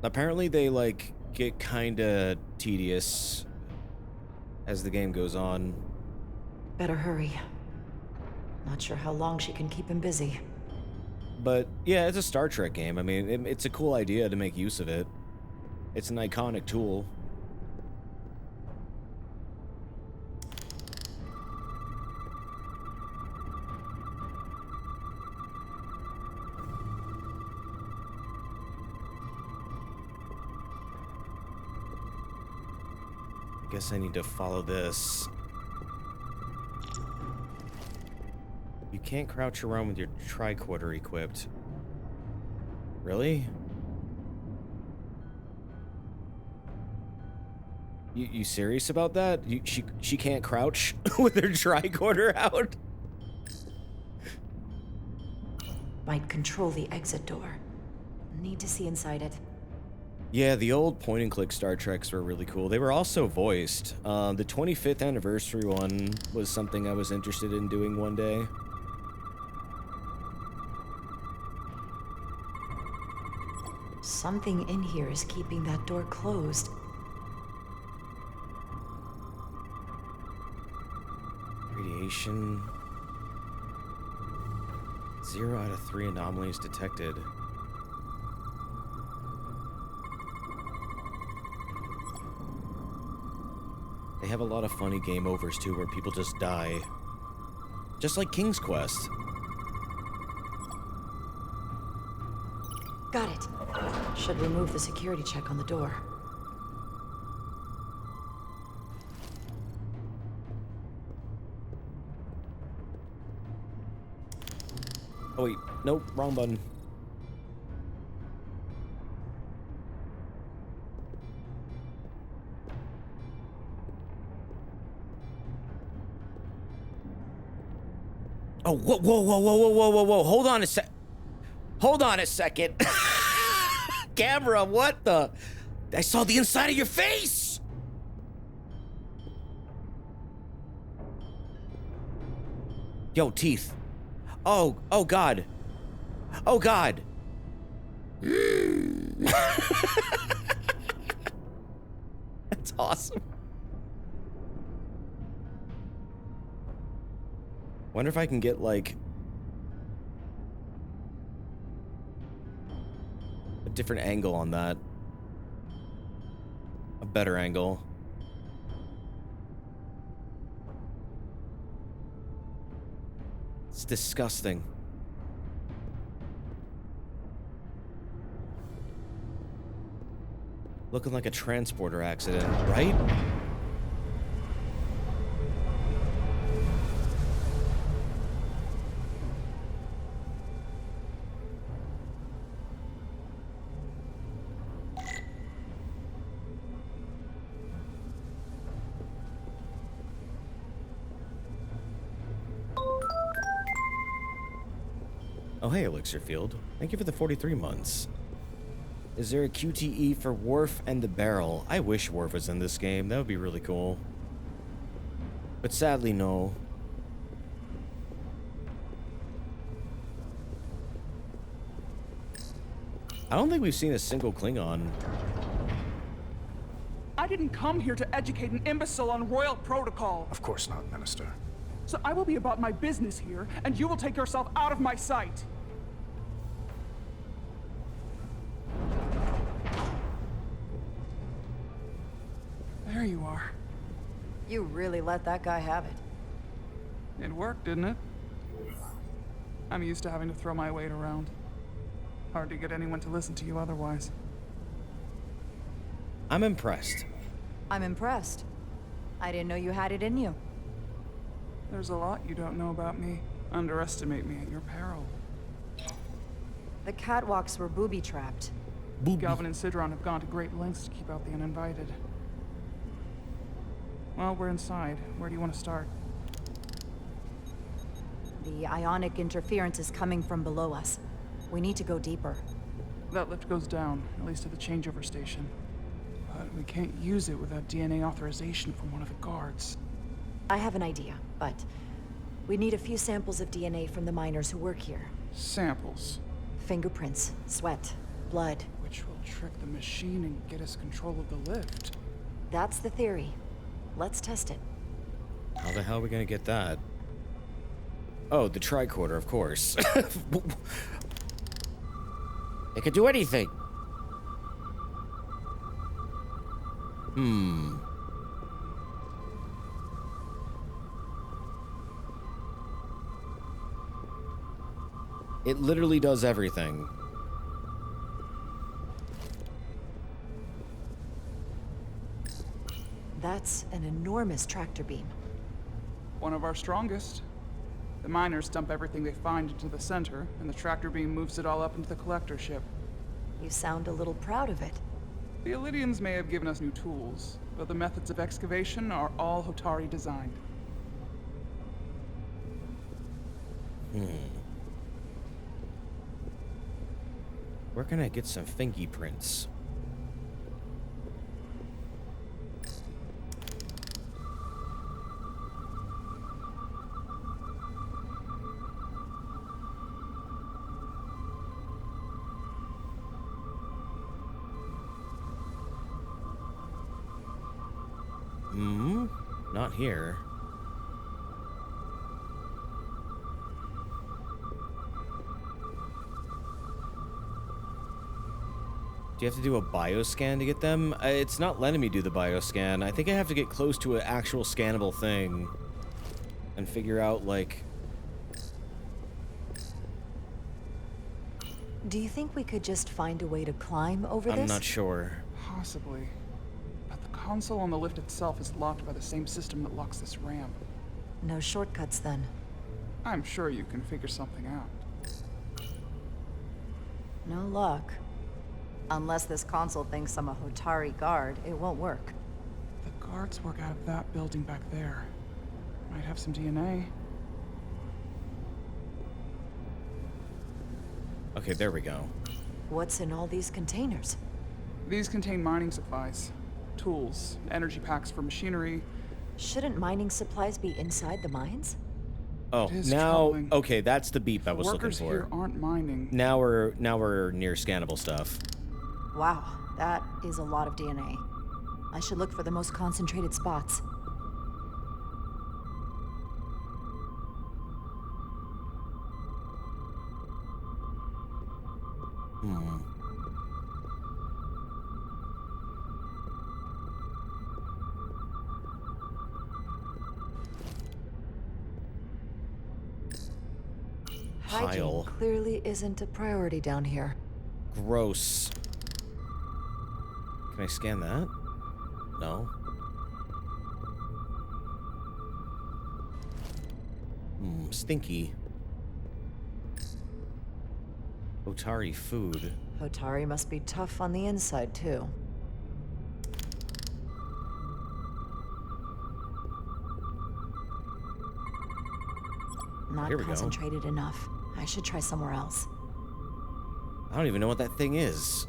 Speaker 1: Apparently they, like, get kinda tedious as the game goes on.
Speaker 19: Better hurry. Not sure how long she can keep him busy.
Speaker 1: But, yeah, it's a Star Trek game. I mean, it's a cool idea to make use of it. It's an iconic tool. I guess I need to follow this. You can't crouch around with your tricorder equipped. Really? You serious about that? She can't crouch with her tricorder out?
Speaker 19: Might control the exit door. Need to see inside it.
Speaker 1: Yeah, the old point-and-click Star Treks were really cool. They were also voiced. The 25th anniversary one was something I was interested in doing one day.
Speaker 19: Something in here is keeping that door closed.
Speaker 1: Radiation. 0 out of 3 anomalies detected. They have a lot of funny game overs too, where people just die. Just like King's Quest.
Speaker 19: Got it. Should remove the security check on the door.
Speaker 1: Oh wait, nope, wrong button. Oh, whoa, whoa, whoa, whoa, whoa, whoa, whoa, whoa, hold on a sec. Hold on a second. Camera, what the? I saw the inside of your face! Yo, teeth. Oh God. Oh God. That's awesome. Wonder if I can get, like, a different angle on that. A better angle. It's disgusting. Looking like a transporter accident, right? Oh, hey, Elixir Field. Thank you for the 43 months. Is there a QTE for Worf and the Barrel? I wish Worf was in this game. That would be really cool. But sadly, no. I don't think we've seen a single Klingon.
Speaker 7: I didn't come here to educate an imbecile on royal protocol.
Speaker 20: Of course not, Minister.
Speaker 7: So I will be about my business here, and you will take yourself out of my sight. There you are.
Speaker 4: You really let that guy have it.
Speaker 7: It worked, didn't it? I'm used to having to throw my weight around. Hard to get anyone to listen to you otherwise.
Speaker 1: I'm impressed.
Speaker 4: I'm impressed. I didn't know you had it in you.
Speaker 7: There's a lot you don't know about me. Underestimate me at your peril.
Speaker 4: The catwalks were booby-trapped.
Speaker 7: Galvin and Sidron have gone to great lengths to keep out the uninvited. Well, we're inside. Where do you want to start?
Speaker 4: The ionic interference is coming from below us. We need to go deeper.
Speaker 7: That lift goes down, at least to the changeover station. But we can't use it without DNA authorization from one of the guards.
Speaker 4: I have an idea, but we need a few samples of DNA from the miners who work here.
Speaker 7: Samples?
Speaker 4: Fingerprints, sweat, blood.
Speaker 7: Which will trick the machine and get us control of the lift.
Speaker 4: That's the theory. Let's test it.
Speaker 1: How the hell are we gonna get that? Oh, the tricorder, of course. It could do anything. It literally does everything.
Speaker 4: That's an enormous tractor beam.
Speaker 7: One of our strongest. The miners dump everything they find into the center, and the tractor beam moves it all up into the collector ship.
Speaker 4: You sound a little proud of it.
Speaker 7: The Elydians may have given us new tools, but the methods of excavation are all Hotari designed.
Speaker 1: Where can I get some fingy prints? Not here. Do you have to do a bioscan to get them? It's not letting me do the bioscan. I think I have to get close to an actual scannable thing and figure out, like...
Speaker 4: Do you think we could just find a way to climb over this?
Speaker 1: I'm not sure.
Speaker 7: Possibly. But the console on the lift itself is locked by the same system that locks this ramp.
Speaker 4: No shortcuts, then.
Speaker 7: I'm sure you can figure something out.
Speaker 4: No luck. Unless this console thinks I'm a Hotari guard, it won't work.
Speaker 7: The guards work out of that building back there. Might have some DNA.
Speaker 1: Okay, there we go.
Speaker 4: What's in all these containers?
Speaker 7: These contain mining supplies, tools, energy packs for machinery.
Speaker 4: Shouldn't mining supplies be inside the mines?
Speaker 1: Oh, now troubling. Okay, that's the beep I was looking
Speaker 7: Workers
Speaker 1: for.
Speaker 7: here aren't mining.
Speaker 1: Now we're near scannable stuff.
Speaker 4: Wow, that is a lot of DNA. I should look for the most concentrated spots. Hygiene clearly isn't a priority down here.
Speaker 1: Gross. Can I scan that? No. Stinky. Otari food.
Speaker 4: Hotari must be tough on the inside, too. Not
Speaker 1: Here we go.
Speaker 4: concentrated enough. I should try somewhere else.
Speaker 1: I don't even know what that thing is.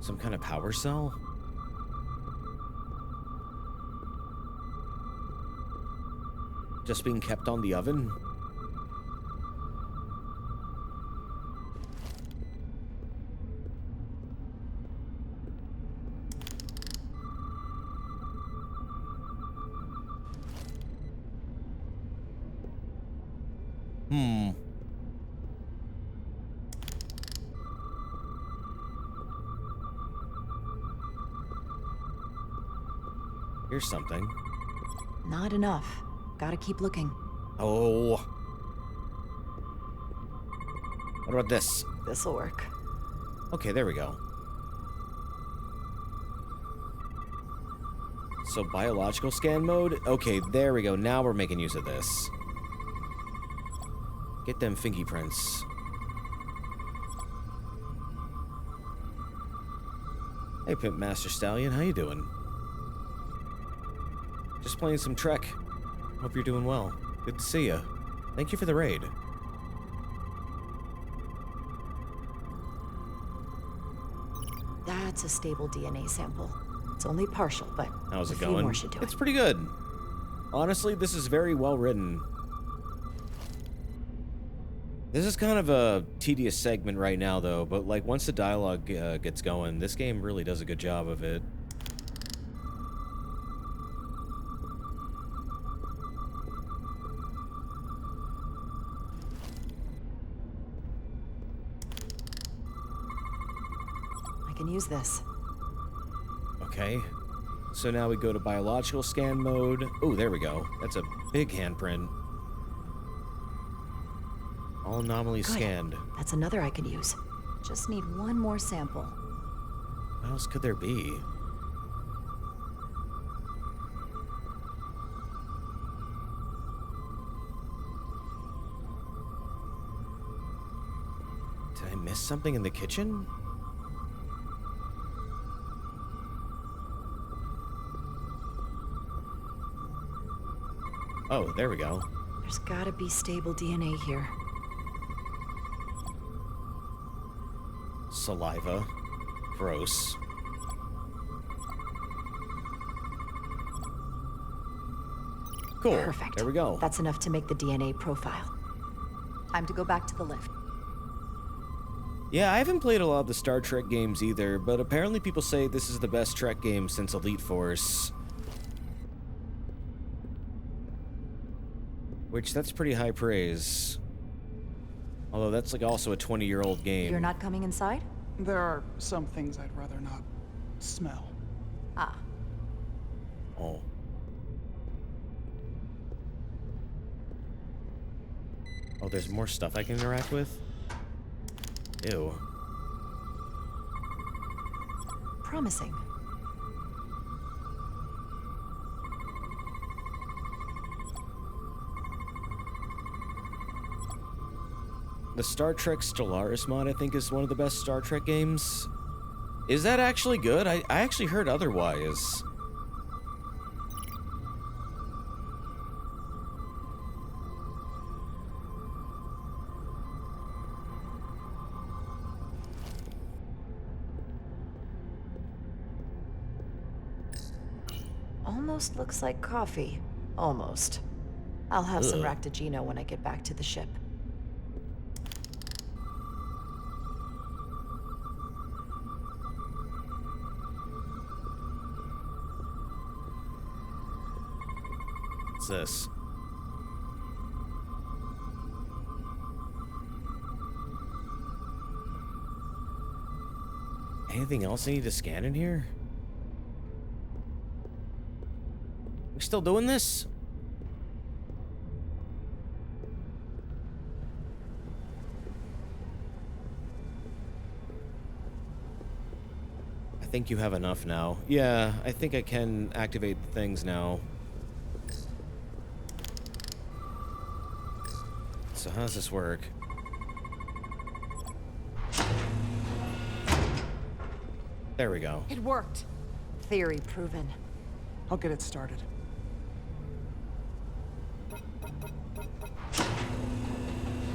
Speaker 1: Some kind of power cell? Just being kept on the oven? Here's something.
Speaker 4: Not enough. Gotta keep looking.
Speaker 1: Oh. What about this?
Speaker 4: This'll work.
Speaker 1: Okay, there we go. So biological scan mode? Okay, there we go. Now we're making use of this. Get them fingerprints. Hey, Pimp Master Stallion, how you doing? Just playing some Trek. Hope you're doing well. Good to see you. Thank you for the raid.
Speaker 4: That's a stable DNA sample. It's only partial, but
Speaker 1: how's it
Speaker 4: a few
Speaker 1: going?
Speaker 4: more should do it.
Speaker 1: It's pretty good. Honestly, this is very well written. This is kind of a tedious segment right now, though, but like once the dialogue gets going, this game really does a good job of it.
Speaker 4: I can use this.
Speaker 1: Okay. So now we go to biological scan mode. Oh, there we go. That's a big handprint. All anomalies
Speaker 4: Good.
Speaker 1: scanned.
Speaker 4: That's another I can use. Just need one more sample.
Speaker 1: What else could there be? Did I miss something in the kitchen? Oh, there we go.
Speaker 4: There's gotta be stable DNA here.
Speaker 1: Saliva. Gross. Cool.
Speaker 4: Perfect.
Speaker 1: There we go.
Speaker 4: That's enough to make the DNA profile. Time to go back to the lift.
Speaker 1: Yeah, I haven't played a lot of the Star Trek games either, but apparently people say this is the best Trek game since Elite Force. Which, that's pretty high praise. Although that's like also a 20-year-old game.
Speaker 4: You're not coming inside?
Speaker 7: There are some things I'd rather not smell.
Speaker 4: Ah.
Speaker 1: Oh. Oh, there's more stuff I can interact with? Ew.
Speaker 4: Promising.
Speaker 1: The Star Trek Stellaris mod, I think, is one of the best Star Trek games. Is that actually good? I actually heard otherwise.
Speaker 4: Almost looks like coffee. Almost. I'll have some
Speaker 1: Ugh.
Speaker 4: Ractagino when I get back to the ship.
Speaker 1: What's this? Anything else I need to scan in here? We still doing this? I think you have enough now. Yeah, I think I can activate the things now. So how does this work? There we go.
Speaker 7: It worked.
Speaker 4: Theory proven.
Speaker 7: I'll get it started.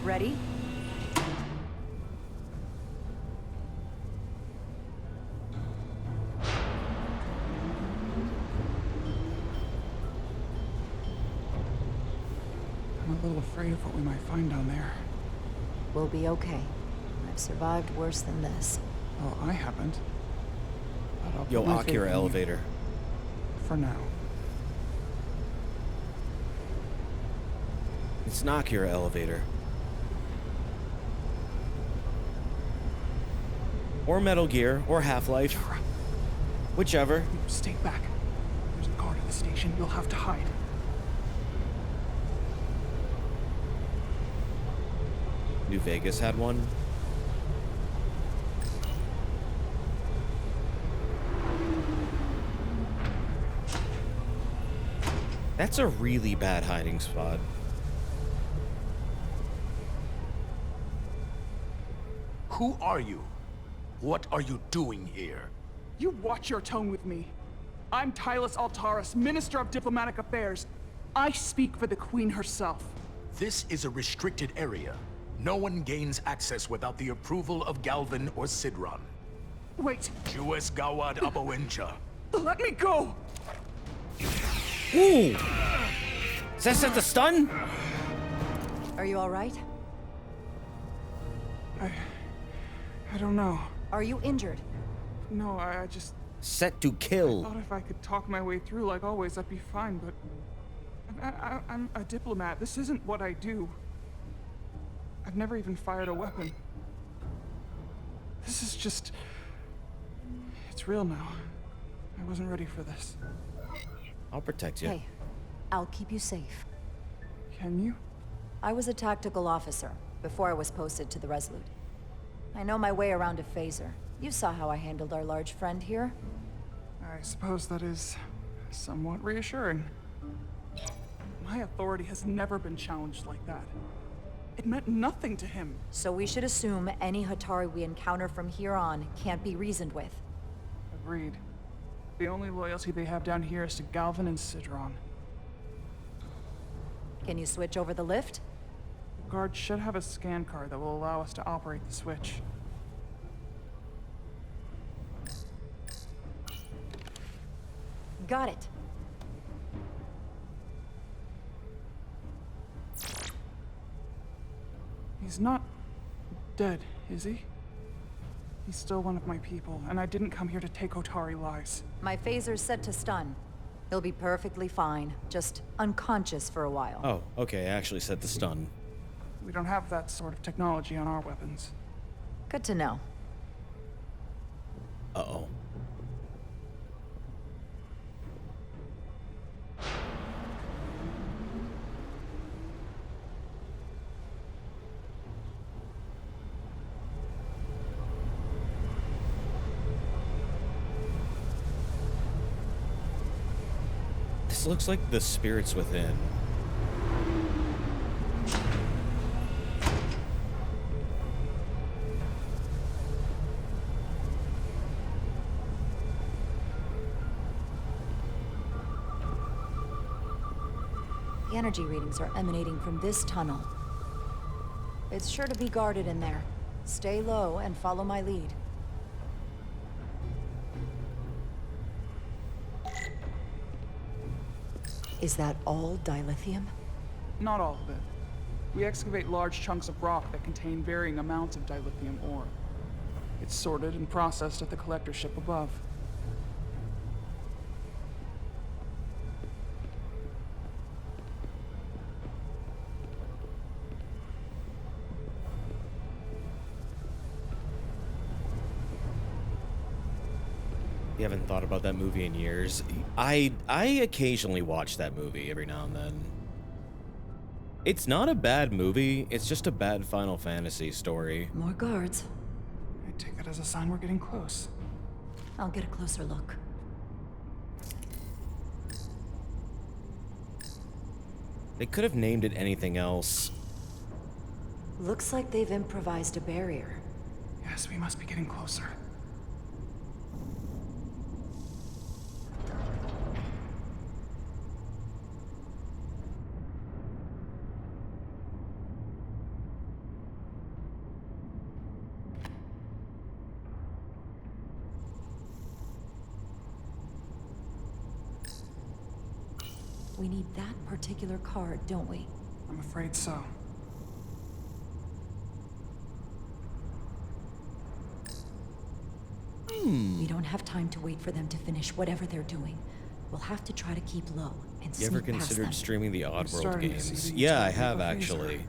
Speaker 4: Ready?
Speaker 7: I'm a little afraid of what we might find down there.
Speaker 4: We'll be okay. I've survived worse than this.
Speaker 7: Well, I haven't. But I'll
Speaker 1: Yo,
Speaker 7: put my faith
Speaker 1: Akira
Speaker 7: in you.
Speaker 1: elevator.
Speaker 7: For now.
Speaker 1: It's an Akira elevator. Or Metal Gear, or Half-Life. Whichever.
Speaker 7: Stay back. There's a guard at the station. You'll have to hide.
Speaker 1: New Vegas had one. That's a really bad hiding spot.
Speaker 18: Who are you? What are you doing here?
Speaker 7: You watch your tone with me. I'm Tylus Altaris, Minister of Diplomatic Affairs. I speak for the Queen herself.
Speaker 18: This is a restricted area. No one gains access without the approval of Galvin or Sidron.
Speaker 7: Wait.
Speaker 18: Jues Gawad Abawencha.
Speaker 7: Let me go!
Speaker 1: Ooh! Is that set to stun?
Speaker 4: Are you all right?
Speaker 7: I don't know.
Speaker 4: Are you injured?
Speaker 7: No, I just...
Speaker 1: Set to kill.
Speaker 7: I thought if I could talk my way through like always, I'd be fine, but... I'm a diplomat. This isn't what I do. I've never even fired a weapon. This is just... It's real now. I wasn't ready for this.
Speaker 1: I'll protect you.
Speaker 4: Hey, I'll keep you safe.
Speaker 7: Can you?
Speaker 4: I was a tactical officer before I was posted to the Resolute. I know my way around a phaser. You saw how I handled our large friend here.
Speaker 7: I suppose that is somewhat reassuring. My authority has never been challenged like that. It meant nothing to him.
Speaker 4: So we should assume any Hatari we encounter from here on can't be reasoned with.
Speaker 7: Agreed. The only loyalty they have down here is to Galvin and Sidron.
Speaker 4: Can you switch over the lift?
Speaker 7: The guard should have a scan card that will allow us to operate the switch.
Speaker 4: Got it.
Speaker 7: He's not dead, is he? He's still one of my people, and I didn't come here to take Otari lives.
Speaker 4: My phaser's set to stun. He'll be perfectly fine, just unconscious for a while.
Speaker 1: Oh, okay, I actually set the stun.
Speaker 7: We don't have that sort of technology on our weapons.
Speaker 4: Good to know.
Speaker 1: Uh-oh. This looks like the spirits within.
Speaker 4: The energy readings are emanating from this tunnel. It's sure to be guarded in there. Stay low and follow my lead. Is that all dilithium?
Speaker 7: Not all of it. We excavate large chunks of rock that contain varying amounts of dilithium ore. It's sorted and processed at the collector ship above.
Speaker 1: You haven't thought about that movie in years. I occasionally watch that movie every now and then. It's not a bad movie, it's just a bad Final Fantasy story.
Speaker 19: More guards.
Speaker 7: I take that as a sign we're getting close.
Speaker 19: I'll get a closer look.
Speaker 1: They could have named it anything else.
Speaker 19: Looks like they've improvised a barrier.
Speaker 7: Yes, we must be getting closer.
Speaker 19: We need that particular card, don't we?
Speaker 7: I'm afraid so.
Speaker 19: We don't have time to wait for them to finish whatever they're doing. We'll have to try to keep low and
Speaker 1: You ever
Speaker 19: sneak past
Speaker 1: considered
Speaker 19: them.
Speaker 1: streaming the Oddworld
Speaker 7: starting to
Speaker 1: games?
Speaker 7: see the
Speaker 1: Yeah, I
Speaker 7: utility
Speaker 1: have
Speaker 7: of a phaser.
Speaker 1: actually.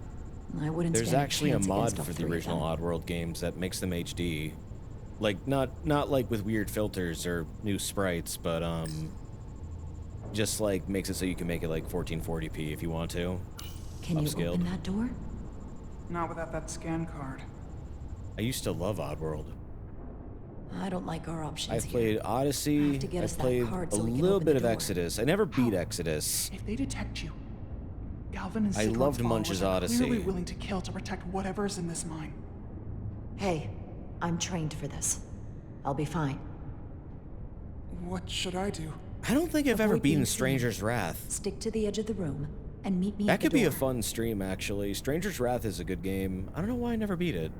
Speaker 19: I wouldn't
Speaker 1: There's
Speaker 19: stand
Speaker 1: actually a
Speaker 19: chance
Speaker 1: mod
Speaker 19: against all
Speaker 1: for the
Speaker 19: three of
Speaker 1: original
Speaker 19: them.
Speaker 1: Oddworld games that makes them HD. Like not like with weird filters or new sprites, but just like makes it so you can make it like 1440p if you want to.
Speaker 19: Can you
Speaker 1: Upscaled.
Speaker 19: open that door?
Speaker 7: Not without that scan card.
Speaker 1: I used to love Oddworld.
Speaker 19: I don't like our options
Speaker 1: I've
Speaker 19: here.
Speaker 1: played Odyssey.
Speaker 19: to get us
Speaker 1: I've
Speaker 19: that
Speaker 1: played
Speaker 19: card
Speaker 1: a
Speaker 19: so we can
Speaker 1: little
Speaker 19: open
Speaker 1: bit
Speaker 19: the
Speaker 1: of
Speaker 19: door.
Speaker 1: Exodus. I never beat Exodus.
Speaker 7: If they detect you, Galvin and
Speaker 1: I
Speaker 7: Sidron's
Speaker 1: loved
Speaker 7: followers
Speaker 1: Munch's
Speaker 7: are
Speaker 1: Odyssey.
Speaker 7: clearly willing to kill to protect whatever's in this mine.
Speaker 19: Hey, I'm trained for this. I'll be fine.
Speaker 7: What should I do?
Speaker 1: I don't think I've ever
Speaker 19: Avoid being
Speaker 1: beaten
Speaker 19: seen.
Speaker 1: Stranger's Wrath.
Speaker 19: Stick to the edge of the room and meet me
Speaker 1: That
Speaker 19: at the
Speaker 1: could be a
Speaker 19: door.
Speaker 1: fun stream, actually. Stranger's Wrath is a good game. I don't know why I never beat it.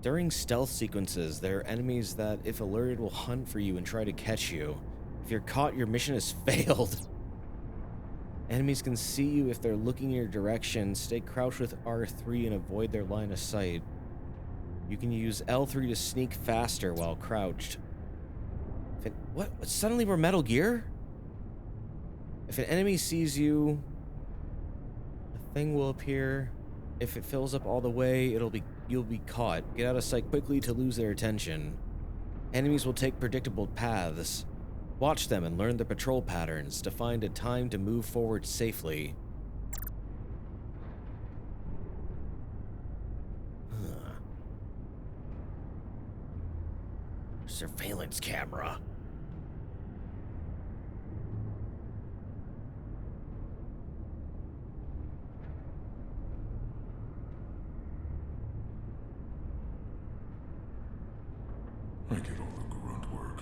Speaker 1: During stealth sequences, there are enemies that, if alerted, will hunt for you and try to catch you. If you're caught, your mission has failed. Enemies can see you if they're looking in your direction. Stay crouched with R3 and avoid their line of sight. You can use L3 to sneak faster while crouched. What? Suddenly we're Metal Gear? If an enemy sees you, a thing will appear. If it fills up all the way, you'll be caught. Get out of sight quickly to lose their attention. Enemies will take predictable paths. Watch them and learn their patrol patterns to find a time to move forward safely. Surveillance camera.
Speaker 20: I get all the grunt work.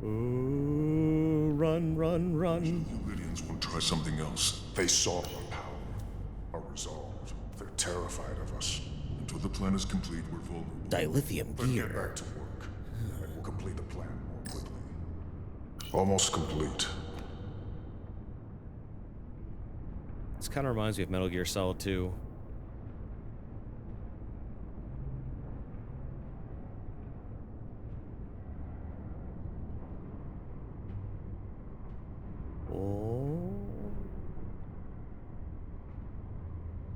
Speaker 1: Ooh, run, run, run.
Speaker 20: The Lydians won't try something else.
Speaker 17: They saw our power, our resolve. They're terrified of us.
Speaker 20: Until the plan is complete, we're vulnerable.
Speaker 1: Dilithium
Speaker 17: But get
Speaker 1: gear.
Speaker 17: back to work, and we'll complete the plan more quickly. Almost complete.
Speaker 1: This kind of reminds me of Metal Gear Solid 2. Oh.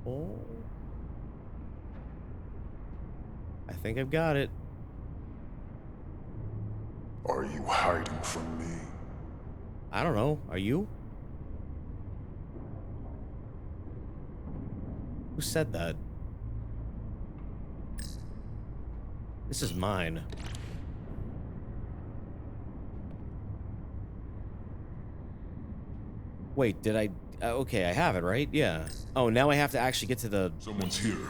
Speaker 1: Oh. I think I've got it.
Speaker 17: Are you hiding from me?
Speaker 1: I don't know. Are you? Who said that? This is mine. Wait, did I... okay, I have it, right? Yeah. Oh, now I have to actually get to the...
Speaker 20: Someone's here.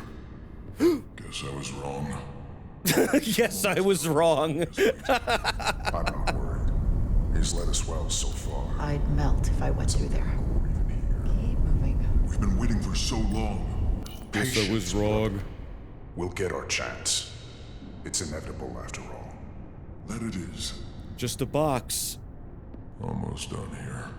Speaker 20: Guess I was wrong.
Speaker 1: Yes, I was wrong.
Speaker 17: I'm not worried. He's led us well so far.
Speaker 19: I'd melt if I went through there. Keep moving.
Speaker 20: We've been waiting for so long.
Speaker 1: Guess I was wrong.
Speaker 17: We'll get our chance. It's inevitable after all.
Speaker 20: That it is.
Speaker 1: Just a box.
Speaker 20: Almost done here.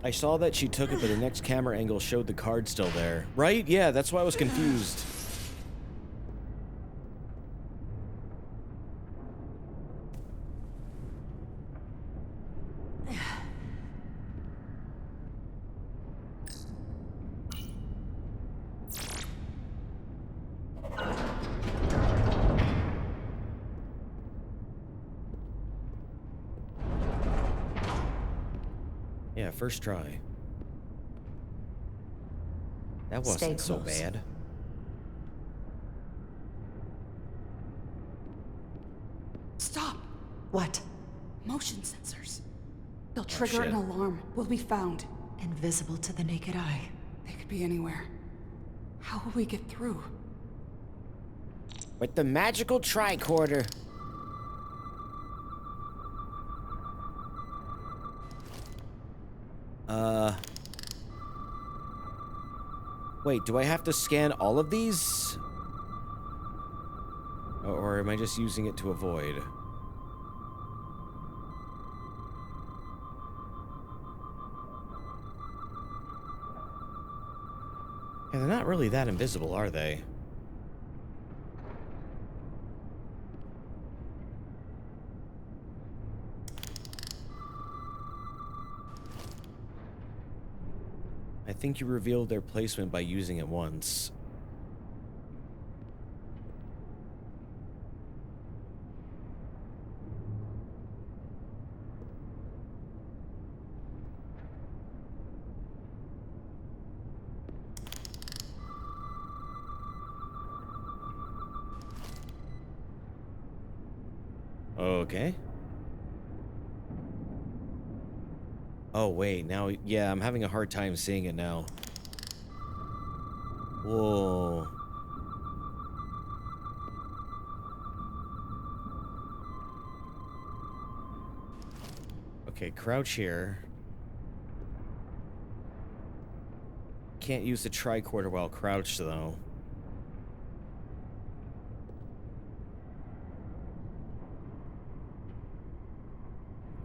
Speaker 1: I saw that she took it, but the next camera angle showed the card still there. Right? Yeah, that's why I was confused. Yeah, first try. That wasn't so bad.
Speaker 3: Stop!
Speaker 19: What?
Speaker 3: Motion sensors. They'll trigger an alarm. We'll be found.
Speaker 19: Invisible to the naked eye.
Speaker 3: They could be anywhere. How will we get through?
Speaker 1: With the magical tricorder. Wait, do I have to scan all of these? Or am I just using it to avoid? Yeah, they're not really that invisible, are they? I think you revealed their placement by using it once. Okay. Oh, wait, now, yeah, I'm having a hard time seeing it now. Whoa. Okay, crouch here. Can't use the tricorder while crouched, though.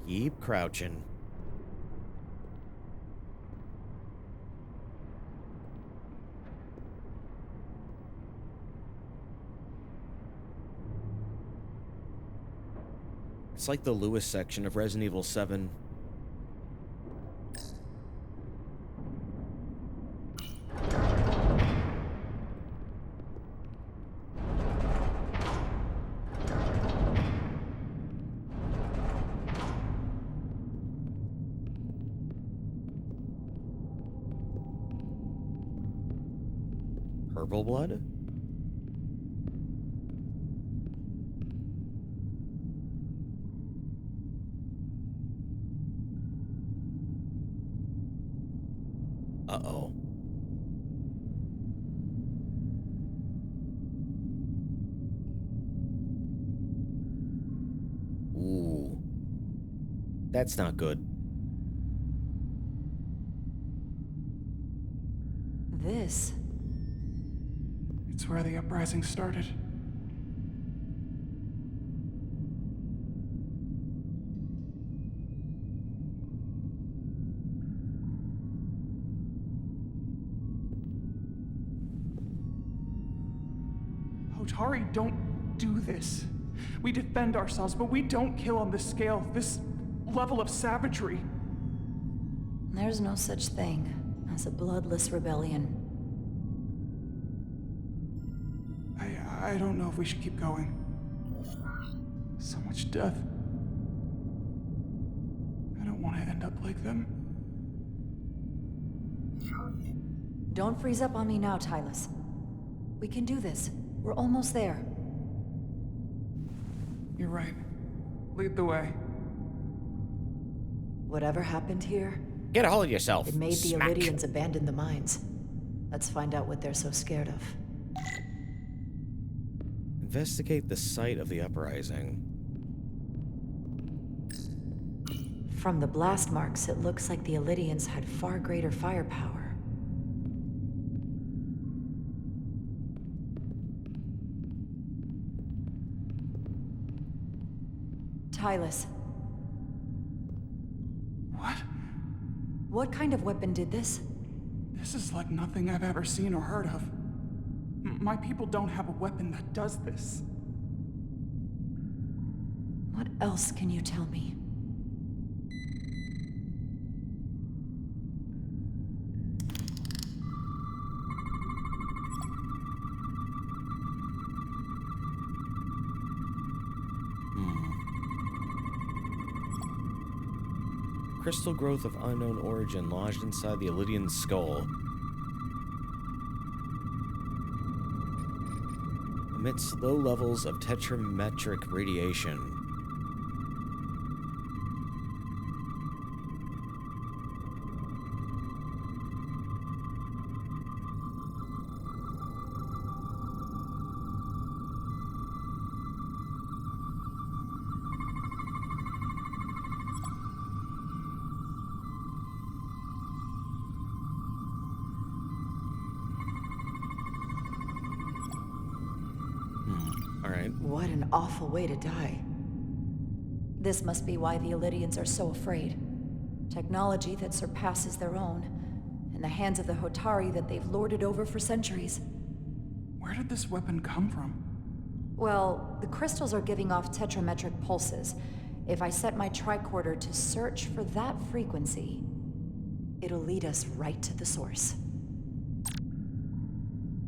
Speaker 1: Keep crouching. It's like the Lewis section of Resident Evil 7. Purple blood? Uh-oh. Ooh. That's not good.
Speaker 19: This?
Speaker 7: It's where the uprising started. Hotari don't do this. We defend ourselves, but we don't kill on this scale, this level of savagery.
Speaker 19: There's no such thing as a bloodless rebellion.
Speaker 7: I don't know if we should keep going. So much death. I don't want to end up like them.
Speaker 19: Don't freeze up on me now, Tylus. We can do this. We're almost there.
Speaker 7: You're right. Lead the way.
Speaker 19: Whatever happened here...
Speaker 1: Get a hold of yourself.
Speaker 19: It made the
Speaker 1: Smack.
Speaker 19: Iridians abandon the mines. Let's find out what they're so scared of.
Speaker 1: Investigate the site of the uprising.
Speaker 19: From the blast marks, it looks like the Iridians had far greater firepower. Tylus.
Speaker 7: What?
Speaker 19: What kind of weapon did this?
Speaker 7: This is like nothing I've ever seen or heard of. My people don't have a weapon that does this.
Speaker 19: What else can you tell me?
Speaker 1: crystal growth of unknown origin lodged inside the Elydian skull. Emits low levels of tetrametric radiation.
Speaker 19: What an awful way to die. This must be why the Elydians are so afraid. Technology that surpasses their own, in the hands of the Hotari that they've lorded over for centuries.
Speaker 7: Where did this weapon come from?
Speaker 19: Well, the crystals are giving off tetrametric pulses. If I set my tricorder to search for that frequency, it'll lead us right to the source.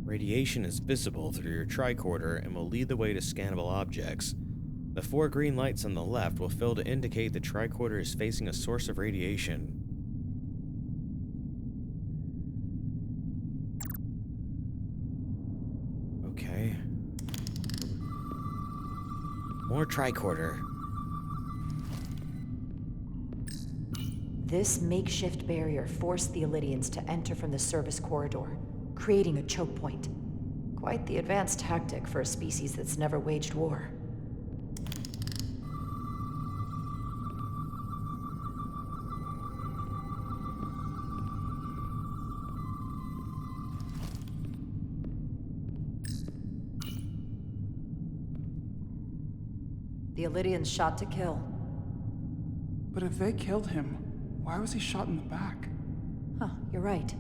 Speaker 1: Radiation is visible through your tricorder and will lead the way to scannable objects. The 4 green lights on the left will fill to indicate the tricorder is facing a source of radiation. Okay. More tricorder.
Speaker 19: This makeshift barrier forced the Elydians to enter from the service corridor, creating a choke point. Quite the advanced tactic for a species that's never waged war. The Elydians shot to kill.
Speaker 7: But if they killed him, why was he shot in the back?
Speaker 19: Huh, you're right.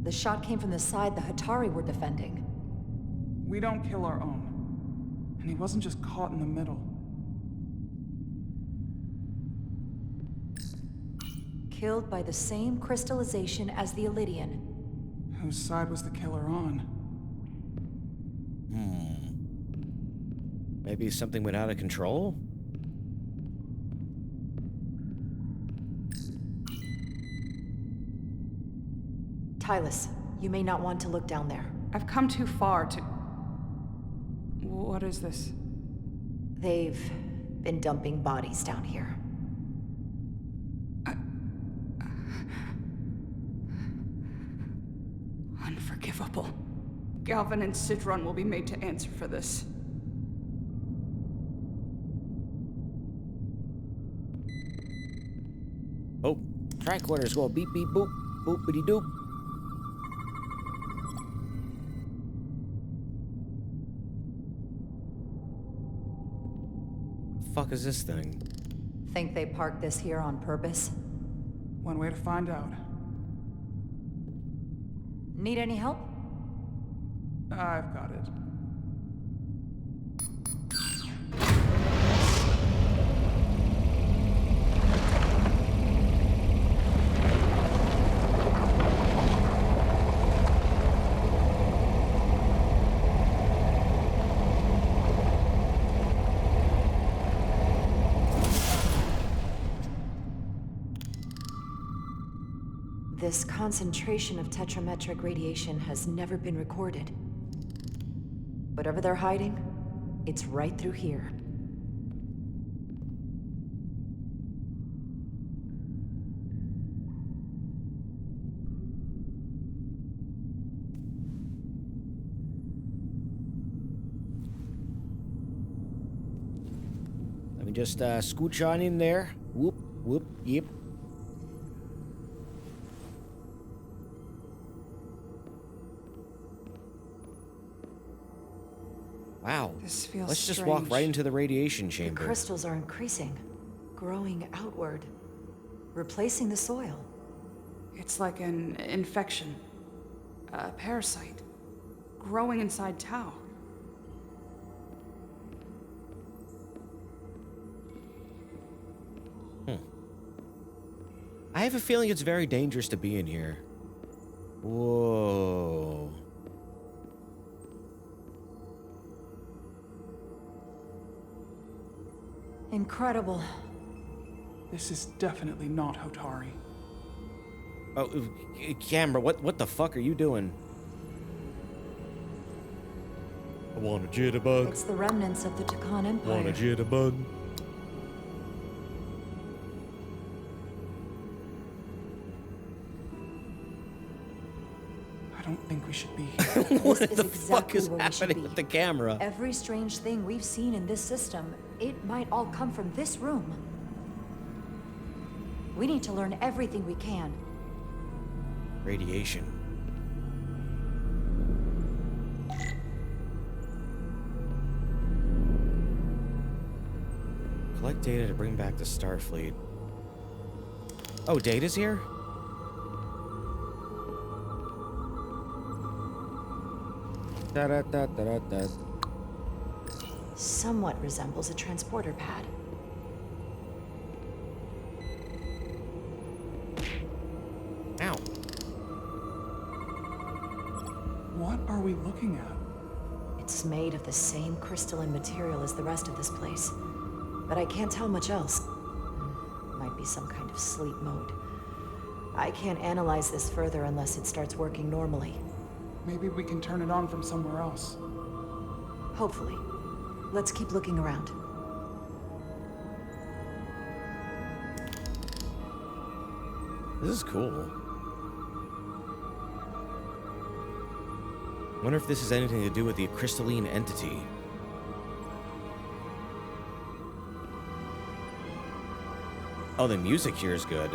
Speaker 19: The shot came from the side the Hotari were defending.
Speaker 7: We don't kill our own. And he wasn't just caught in the middle.
Speaker 19: Killed by the same crystallization as the Elydian.
Speaker 7: Whose side was the killer on?
Speaker 1: Maybe something went out of control?
Speaker 19: Tylus, you may not want to look down there.
Speaker 3: I've come too far to... What is this?
Speaker 19: They've been dumping bodies down here.
Speaker 3: Unforgivable. Galvin and Sidron will be made to answer for this.
Speaker 1: Oh, tricorder's go beep beep boop, boopity doop. Fuck is this thing?
Speaker 19: Think they parked this here on purpose?
Speaker 7: One way to find out.
Speaker 19: Need any help?
Speaker 7: I've got it.
Speaker 19: This concentration of tetrametric radiation has never been recorded. Whatever they're hiding, it's right through here.
Speaker 1: Let me just scooch on in there. Whoop, whoop, yep. Wow.
Speaker 3: This feels
Speaker 1: Let's just
Speaker 3: strange.
Speaker 1: walk right into the radiation chamber.
Speaker 19: The crystals are increasing, growing outward, replacing the soil.
Speaker 3: It's like an infection. A parasite. Growing inside Tau.
Speaker 1: I have a feeling it's very dangerous to be in here. Whoa.
Speaker 19: Incredible.
Speaker 7: This is definitely not Hotari.
Speaker 1: Oh, camera, what the fuck are you doing? I want a jitterbug.
Speaker 19: It's the remnants of the Takan Empire.
Speaker 1: Want a jitterbug?
Speaker 7: I don't think we should be here.
Speaker 1: What
Speaker 19: This
Speaker 1: the
Speaker 19: is
Speaker 1: fuck
Speaker 19: exactly
Speaker 1: is
Speaker 19: where we should
Speaker 1: happening
Speaker 19: be.
Speaker 1: with the camera?
Speaker 19: Every strange thing we've seen in this system, it might all come from this room. We need to learn everything we can.
Speaker 1: Radiation. Collect data to bring back the Starfleet. Oh, Data's here? Da-da-da-da-da-da.
Speaker 19: Somewhat resembles a transporter pad.
Speaker 1: Ow.
Speaker 7: What are we looking at?
Speaker 19: It's made of the same crystalline material as the rest of this place. But I can't tell much else. Might be some kind of sleep mode. I can't analyze this further unless it starts working normally.
Speaker 7: Maybe we can turn it on from somewhere else.
Speaker 19: Hopefully. Let's keep looking around.
Speaker 1: This is cool. Wonder if this has anything to do with the crystalline entity. Oh, the music here is good.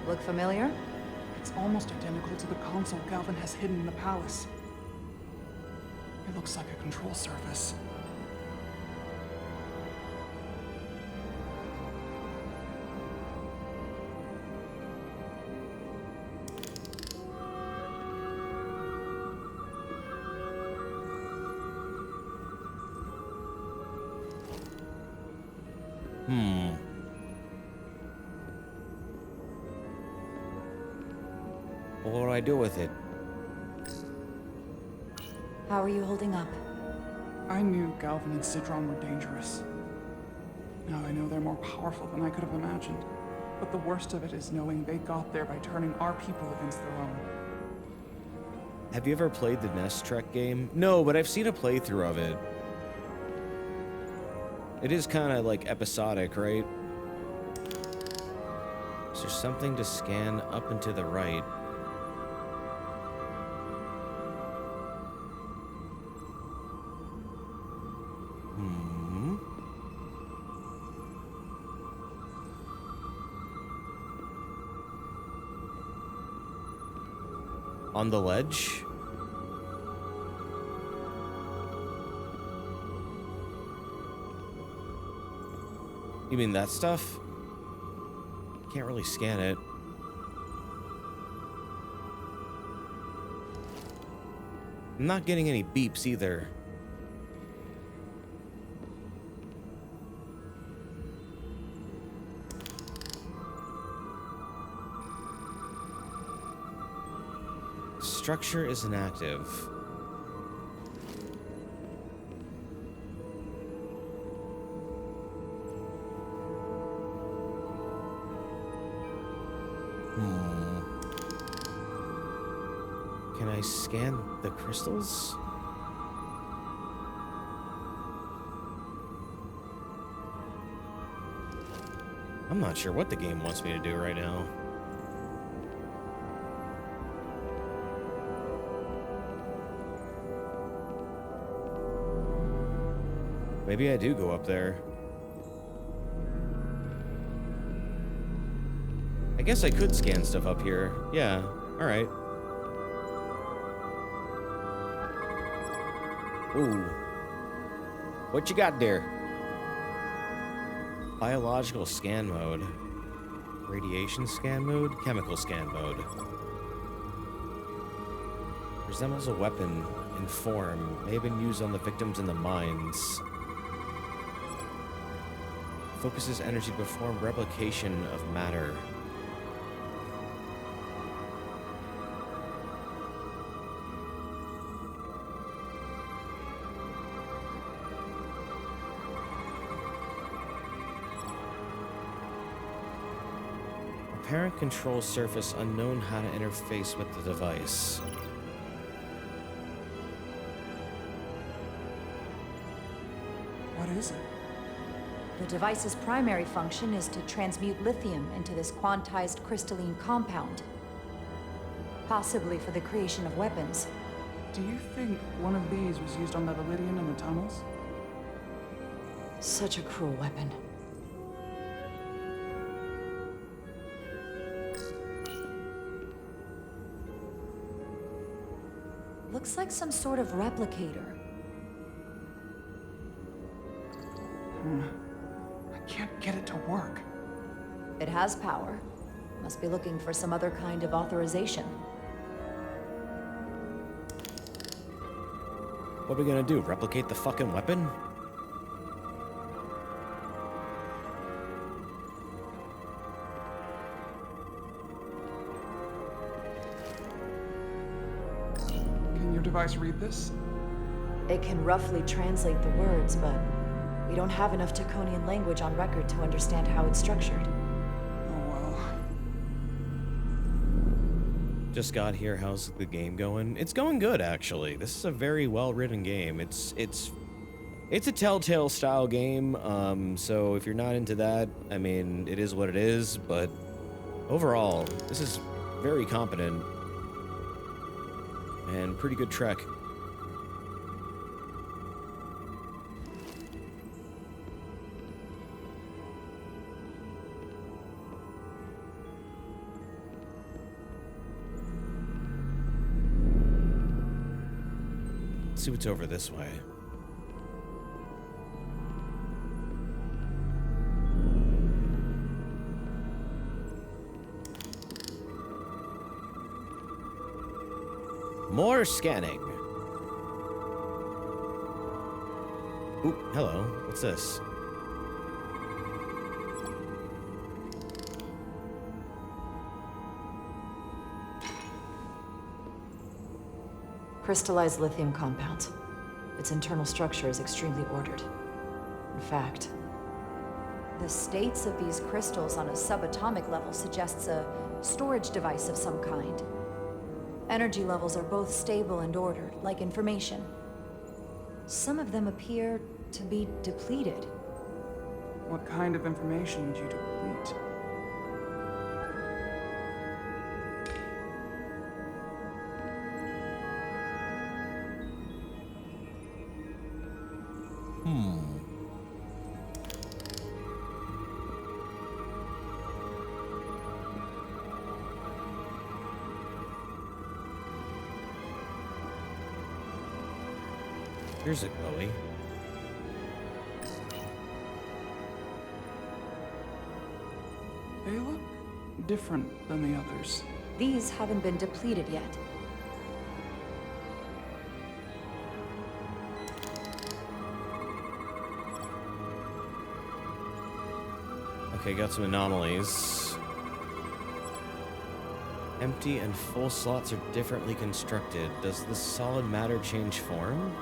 Speaker 19: Look familiar?
Speaker 7: It's almost identical to the console Galvin has hidden in the palace. It looks like a control surface.
Speaker 1: What do I do with it?
Speaker 19: How are you holding up?
Speaker 7: I knew Galvin and Sidron were dangerous. Now I know they're more powerful than I could have imagined. But the worst of it is knowing they got there by turning our people against their own.
Speaker 1: Have you ever played the NES Trek game? No, but I've seen a playthrough of it. It is kind of like episodic, right? Is there something to scan up and to the right? On the ledge? You mean that stuff? Can't really scan it. I'm not getting any beeps either. Structure is inactive. Can I scan the crystals? I'm not sure what the game wants me to do right now. Maybe I do go up there. I guess I could scan stuff up here. Yeah, alright. Ooh. What you got there? Biological scan mode. Radiation scan mode? Chemical scan mode. Resembles a weapon in form. May have been used on the victims in the mines. Focuses energy to perform replication of matter. Apparent control surface unknown how to interface with the device.
Speaker 7: What is it?
Speaker 4: The device's primary function is to transmute lithium into this quantized crystalline compound. Possibly for the creation of weapons.
Speaker 7: Do you think one of these was used on that Elydian in the tunnels?
Speaker 4: Such a cruel weapon. Looks like some sort of replicator.
Speaker 7: I can't get it to work.
Speaker 4: It has power. Must be looking for some other kind of authorization.
Speaker 1: What are we gonna do? Replicate the fucking weapon?
Speaker 7: Can your device read this?
Speaker 4: It can roughly translate the words, but we don't have enough Taconian language on record to understand how it's structured.
Speaker 7: Oh well.
Speaker 1: Just got here. How's the game going? It's going good, actually. This is a very well-written game. It's a Telltale style game. So if you're not into that, I mean, it is what it is. But overall, this is very competent and pretty good trek. Let's see what's over this way. More scanning. Ooh, hello. What's this?
Speaker 4: Crystallized lithium compound. Its internal structure is extremely ordered. In fact, the states of these crystals on a subatomic level suggests a storage device of some kind. Energy levels are both stable and ordered, like information. Some of them appear to be depleted.
Speaker 7: What kind of information would you deplete?
Speaker 1: Here's a glowy.
Speaker 7: They look different than the others.
Speaker 4: These haven't been depleted yet.
Speaker 1: Okay, got some anomalies. Empty and full slots are differently constructed. Does the solid matter change form?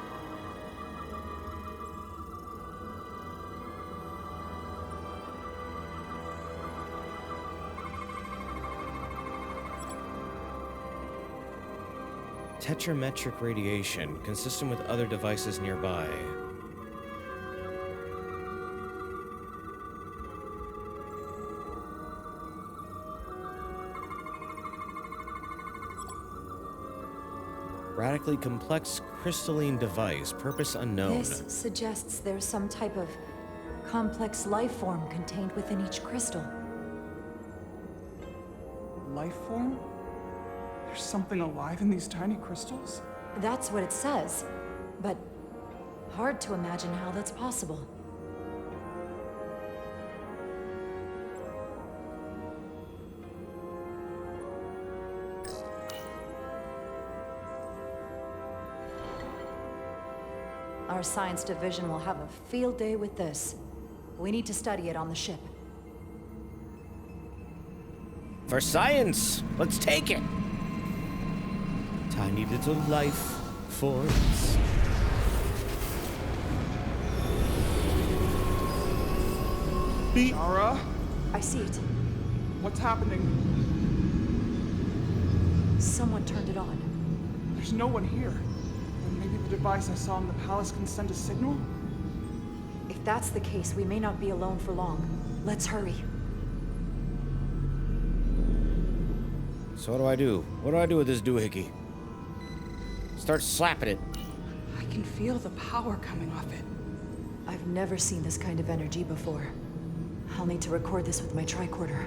Speaker 1: Tetrametric radiation, consistent with other devices nearby. Radically complex crystalline device, purpose unknown.
Speaker 4: This suggests there's some type of complex life form contained within each crystal.
Speaker 7: Life form? There's something alive in these tiny crystals?
Speaker 4: That's what it says, but hard to imagine how that's possible. Our science division will have a field day with this. We need to study it on the ship.
Speaker 1: For science, let's take it. Tiny little life forms.
Speaker 7: Shara?
Speaker 4: I see it.
Speaker 7: What's happening?
Speaker 4: Someone turned it on.
Speaker 7: There's no one here. Then maybe the device I saw in the palace can send a signal?
Speaker 4: If that's the case, we may not be alone for long. Let's hurry.
Speaker 1: So what do I do? What do I do with this doohickey? Start slapping it.
Speaker 3: I can feel the power coming off it.
Speaker 4: I've never seen this kind of energy before. I'll need to record this with my tricorder.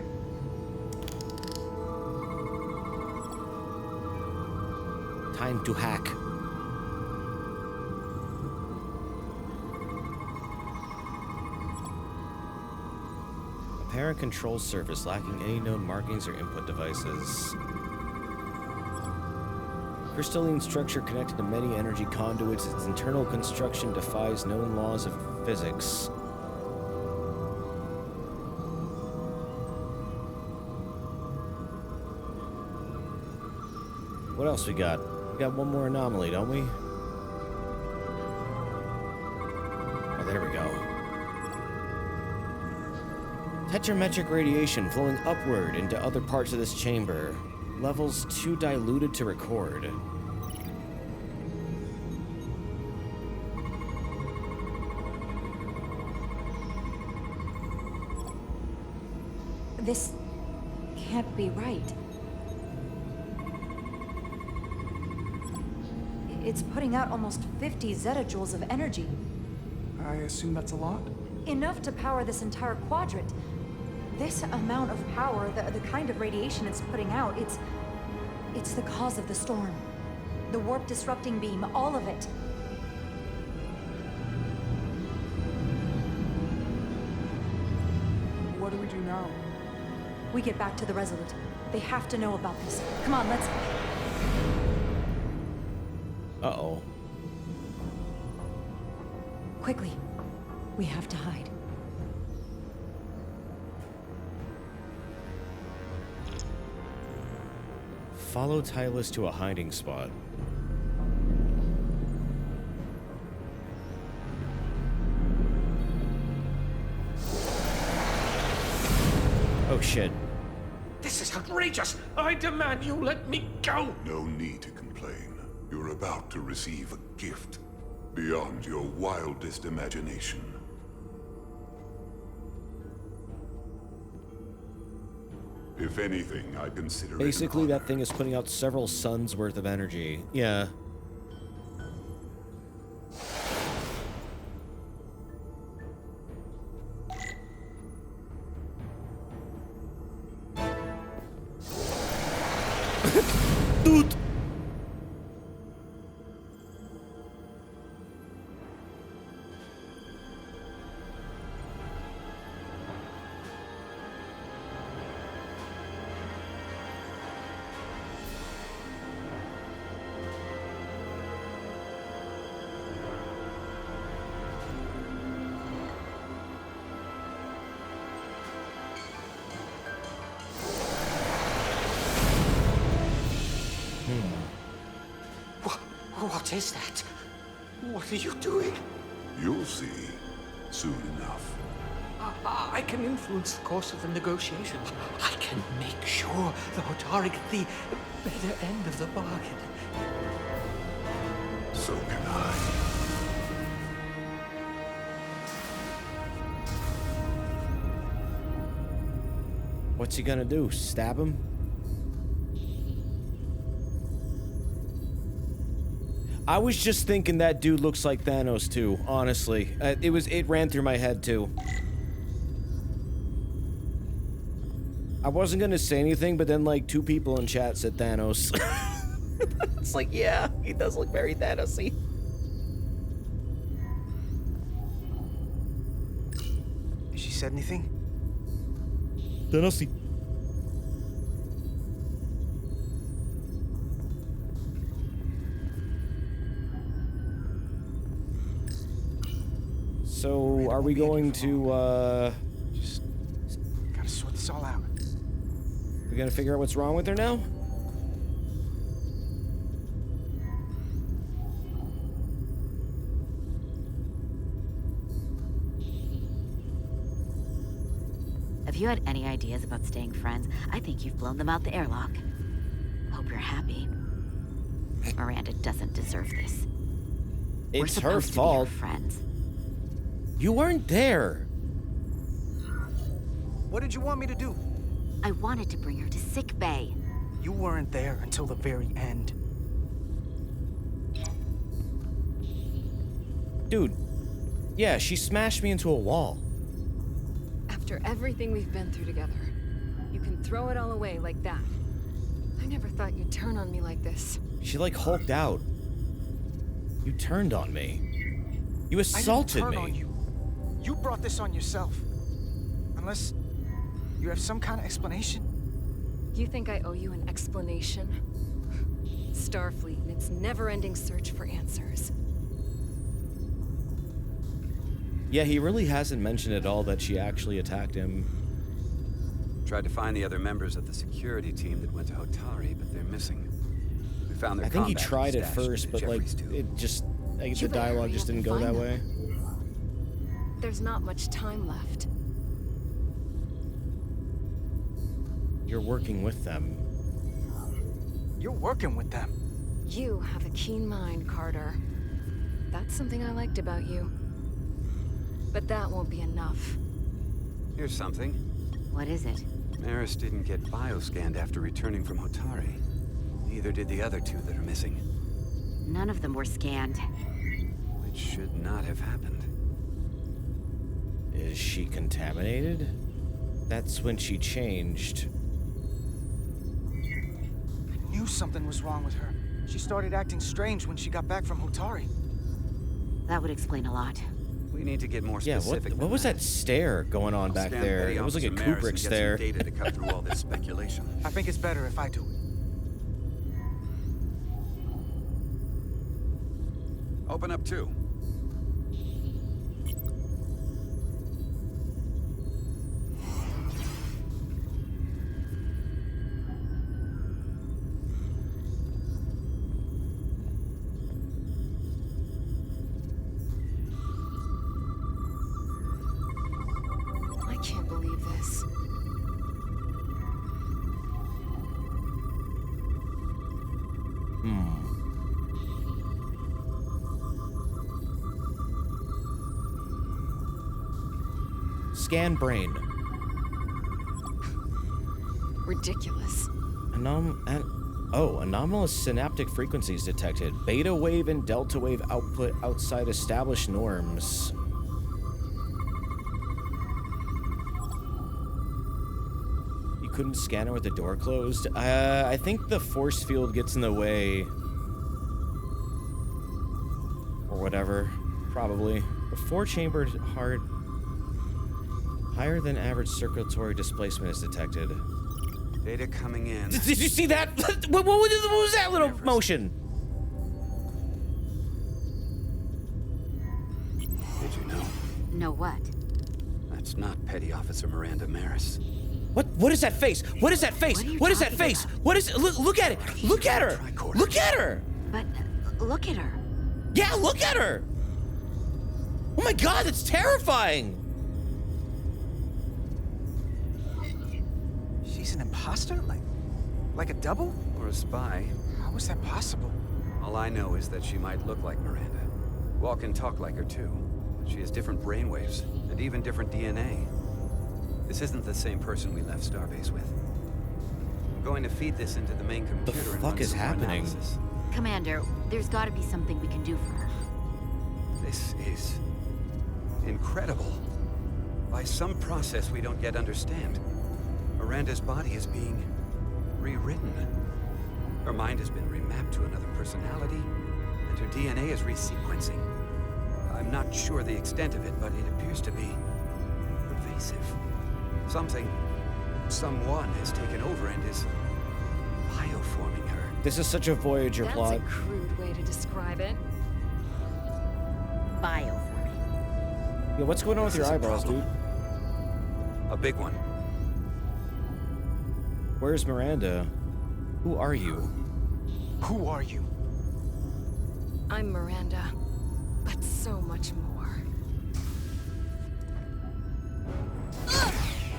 Speaker 1: Time to hack. Apparent control surface lacking any known markings or input devices. Crystalline structure connected to many energy conduits. Its internal construction defies known laws of physics. What else we got? We got one more anomaly, don't we? Oh, there we go. Tetrametric radiation flowing upward into other parts of this chamber. Levels too diluted to record.
Speaker 4: This can't be right. It's putting out almost 50 zettajoules of energy.
Speaker 7: I assume that's a lot?
Speaker 4: Enough to power this entire quadrant. This amount of power, the kind of radiation it's putting out, it's the cause of the storm. The warp disrupting beam, all of it.
Speaker 7: What do we do now?
Speaker 4: We get back to the Resolute. They have to know about this. Come on, let's...
Speaker 1: Uh-oh.
Speaker 4: Quickly. We have to hide.
Speaker 1: Follow Tylus to a hiding spot. Oh shit.
Speaker 15: This is outrageous! I demand you let me go!
Speaker 17: No need to complain. You're about to receive a gift beyond your wildest imagination. If anything, I consider
Speaker 1: Basically,
Speaker 17: it an
Speaker 1: that thing is putting out several suns worth of energy. Yeah. Dude.
Speaker 15: What is that? What are you doing?
Speaker 17: You'll see soon enough.
Speaker 15: I can influence the course of the negotiations. I can make sure the Hotari get the better end of the bargain.
Speaker 17: So can I.
Speaker 1: What's he gonna do? Stab him? I was just thinking that dude looks like Thanos too, honestly. It ran through my head too. I wasn't gonna say anything, but then like 2 people in chat said Thanos. It's like, yeah, he does look very Thanos-y.
Speaker 9: She said anything?
Speaker 1: Thanos-y. So, are we going to,
Speaker 9: Just gotta sort this all out.
Speaker 1: we gonna figure out what's wrong with her now?
Speaker 10: If you had any ideas about staying friends, I think you've blown them out the airlock. Hope you're happy. Miranda doesn't deserve this.
Speaker 1: It's
Speaker 10: We're
Speaker 1: her
Speaker 10: supposed
Speaker 1: fault.
Speaker 10: To be her friends.
Speaker 1: You weren't there.
Speaker 9: What did you want me to do?
Speaker 10: I wanted to bring her to sick bay.
Speaker 9: You weren't there until the very end.
Speaker 1: Dude, yeah, she smashed me into a wall.
Speaker 8: After everything we've been through together, you can throw it all away like that. I never thought you'd turn on me like this.
Speaker 1: She like hulked out. You turned on me. You assaulted
Speaker 9: I didn't turn
Speaker 1: me.
Speaker 9: on you. You brought this on yourself. Unless you have some kind of explanation.
Speaker 8: You think I owe you an explanation? Starfleet and its never-ending search for answers.
Speaker 1: Yeah, he really hasn't mentioned at all that she actually attacked him.
Speaker 13: Tried to find the other members of the security team that went to Hotari, but they're missing. We found their
Speaker 1: I think he
Speaker 13: combat
Speaker 1: tried it
Speaker 13: stashed
Speaker 1: first,
Speaker 13: in
Speaker 1: but like
Speaker 13: Jeffries' tube.
Speaker 1: it just like,
Speaker 8: You
Speaker 1: the
Speaker 8: better
Speaker 1: dialogue
Speaker 8: hurry
Speaker 1: just
Speaker 8: up
Speaker 1: didn't
Speaker 8: and
Speaker 1: go that
Speaker 8: find
Speaker 1: way.
Speaker 8: There's not much time left.
Speaker 1: You're working with them.
Speaker 9: You're working with them.
Speaker 8: You have a keen mind, Carter. That's something I liked about you. But that won't be enough.
Speaker 13: Here's something.
Speaker 10: What is it?
Speaker 13: Maris didn't get bioscanned after returning from Hotari. Neither did the other two that are missing.
Speaker 10: None of them were scanned.
Speaker 13: Which should not have happened.
Speaker 1: Is she contaminated? That's when she changed.
Speaker 9: I knew something was wrong with her. She started acting strange when she got back from Hotari.
Speaker 10: That would explain a lot.
Speaker 13: We need to get more
Speaker 1: Yeah,
Speaker 13: specific.
Speaker 1: what was that stare going on back
Speaker 13: Scan
Speaker 1: there?
Speaker 13: Petty
Speaker 1: It was like a
Speaker 13: Officer Maris
Speaker 1: Kubrick
Speaker 13: and get
Speaker 1: stare.
Speaker 13: some data to cut through all this speculation.
Speaker 9: I think it's better if I do it.
Speaker 13: Open up too.
Speaker 8: I can't believe this.
Speaker 1: Scan brain.
Speaker 8: Ridiculous.
Speaker 1: Anomalous synaptic frequencies detected. Beta wave and delta wave output outside established norms. You couldn't scan her with the door closed? I think the force field gets in the way. Or whatever. Probably. A four-chambered heart. Higher than average circulatory displacement is detected.
Speaker 13: Data coming in.
Speaker 1: Did you see that? What was that little motion?
Speaker 13: Did you know?
Speaker 10: Know what?
Speaker 13: That's not Petty Officer Miranda Maris.
Speaker 1: What is that face? What is that face? What is that face? What is it? Look at it. Look at her. Look at her.
Speaker 10: But look at her.
Speaker 1: Yeah, look at her. Oh my god, that's terrifying.
Speaker 9: She's an imposter? Like a double?
Speaker 13: Or a spy.
Speaker 9: How is that possible?
Speaker 13: All I know is that she might look like Miranda. Walk and talk like her too. She has different brainwaves, and even different DNA. This isn't the same person we left Starbase with. I'm going to feed this into the main computer and
Speaker 1: fuck
Speaker 13: run
Speaker 1: is
Speaker 13: some more
Speaker 1: happening?
Speaker 13: analysis.
Speaker 10: Commander, there's gotta be something we can do for her.
Speaker 13: This is incredible. By some process we don't yet understand, Miranda's body is being rewritten. Her mind has been remapped to another personality, and her DNA is resequencing. I'm not sure the extent of it, but it appears to be pervasive. Someone has taken over and is bioforming her.
Speaker 1: This is such a Voyager
Speaker 8: That's
Speaker 1: plot.
Speaker 8: a crude way to describe it.
Speaker 10: Bioforming.
Speaker 1: Yeah, what's going on with your eyeballs, dude?
Speaker 13: A big one.
Speaker 1: Where's Miranda? Who are you?
Speaker 9: Who are you?
Speaker 8: I'm Miranda, but so much more.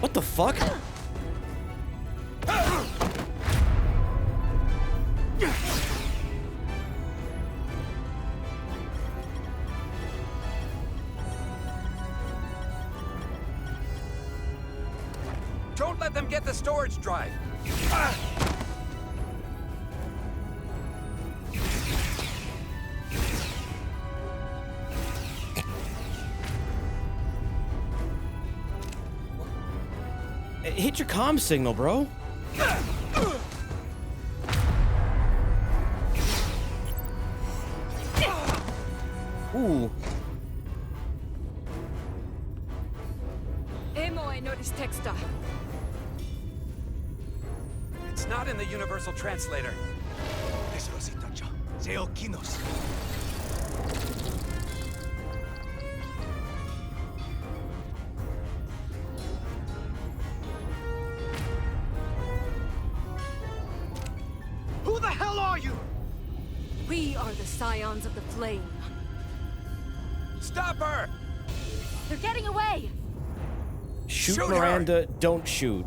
Speaker 1: What the fuck?
Speaker 18: Don't let them get the storage drive.
Speaker 1: Hit your comm signal, bro. Ooh.
Speaker 8: Emo, I noticed texta.
Speaker 18: It's not in the Universal Translator.
Speaker 9: Who the hell are you?
Speaker 8: We are the Scions of the Flame.
Speaker 18: Stop her!
Speaker 8: They're getting away!
Speaker 1: Shoot
Speaker 18: Shoot
Speaker 1: Miranda,
Speaker 18: her.
Speaker 1: don't shoot.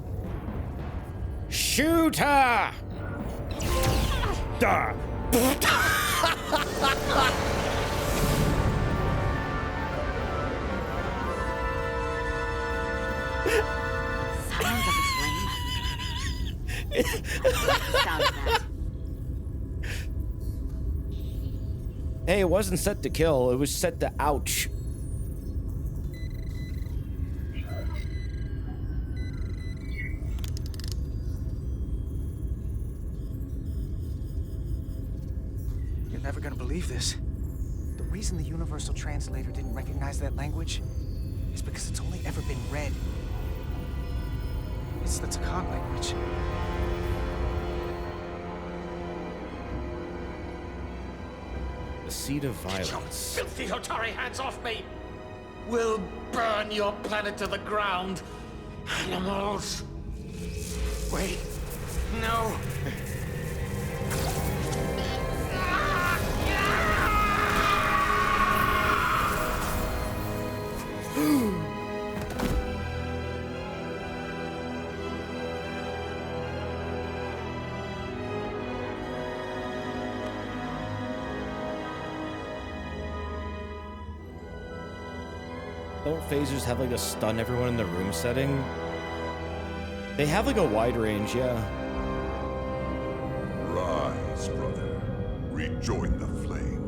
Speaker 1: Shoot her! Duh.
Speaker 10: Scions of the Flame. I like the sound of that.
Speaker 1: Hey, it wasn't set to kill, it was set to ouch.
Speaker 9: You're never gonna believe this. The reason the Universal Translator didn't recognize that language is because it's only ever been read. It's the Takan language.
Speaker 1: The seed of violence.
Speaker 15: Filthy Hotari hands off me! We'll burn your planet to the ground. Animals. Wait. No.
Speaker 1: Don't phasers have like a stun everyone in the room setting? They have like a wide range, yeah.
Speaker 17: Rise, brother. Rejoin the flame.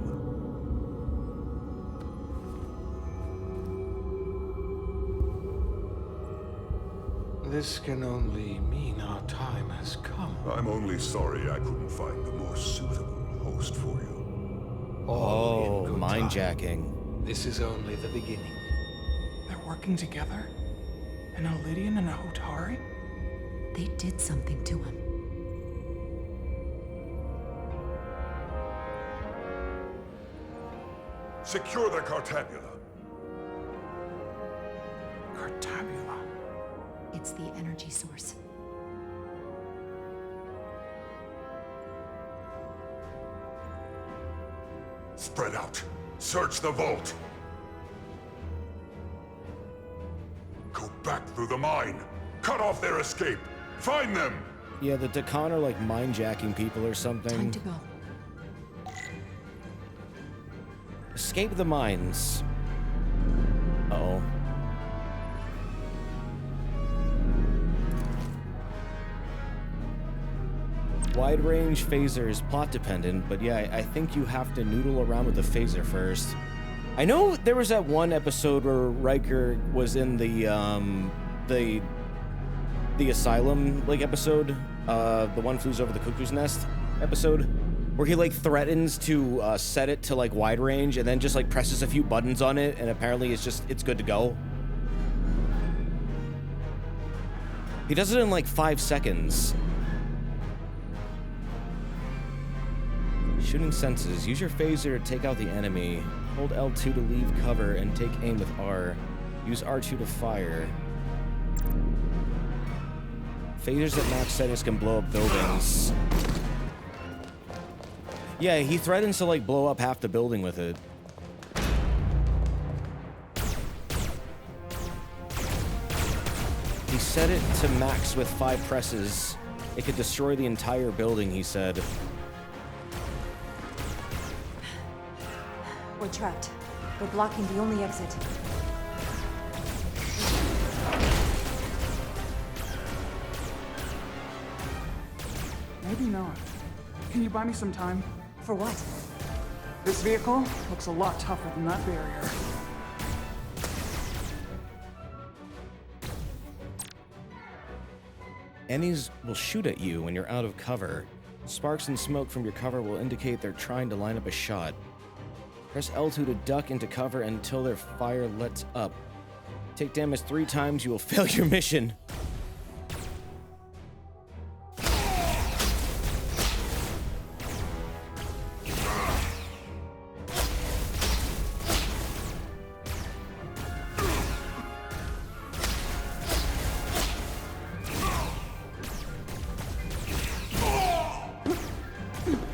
Speaker 21: This can only mean our time has come.
Speaker 17: I'm only sorry I couldn't find a more suitable host for you.
Speaker 1: Oh, mind jacking.
Speaker 21: This is only the beginning.
Speaker 7: They're working together? An Olidian and a Hotari?
Speaker 19: They did something to him.
Speaker 17: Secure the Cartabula.
Speaker 7: Cartabula?
Speaker 19: It's the energy source.
Speaker 17: Spread out. Search the vault. Go back through the mine. Cut off their escape. Find them.
Speaker 1: Yeah, the Dakan are like mind jacking people or something.
Speaker 19: Time to go.
Speaker 1: Escape the mines. Uh-oh. Wide range phaser is plot dependent, but yeah, I think you have to noodle around with the phaser first. I know there was that one episode where Riker was in the asylum like episode, the one flews over the cuckoo's nest episode, where he like threatens to set it to like wide range and then just like presses a few buttons on it and apparently it's good to go. He does it in like 5 seconds. Shooting senses. Use your phaser to take out the enemy. Hold L2 to leave cover and take aim with R. Use R2 to fire. Phasers at max settings can blow up buildings. Yeah, he threatens to, like, blow up half the building with it. He set it to max with 5 presses. It could destroy the entire building, he said.
Speaker 19: We're trapped. We're blocking the only exit.
Speaker 7: Maybe not. Can you buy me some time?
Speaker 19: For what?
Speaker 7: This vehicle looks a lot tougher than that barrier.
Speaker 1: Enemies will shoot at you when you're out of cover. Sparks and smoke from your cover will indicate they're trying to line up a shot. Press L2 to duck into cover until their fire lets up. Take damage 3 times, you will fail your mission.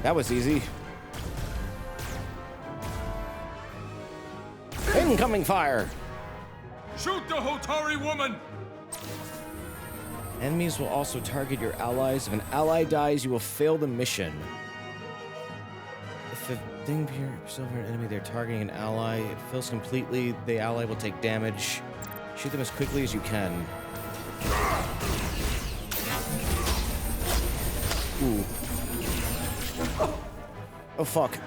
Speaker 1: That was easy. Incoming fire!
Speaker 15: Shoot the Hotari woman!
Speaker 1: Enemies will also target your allies. If an ally dies, you will fail the mission. If a thing appears over an enemy, they're targeting an ally. It fails completely, the ally will take damage. Shoot them as quickly as you can. Ooh. Oh, fuck.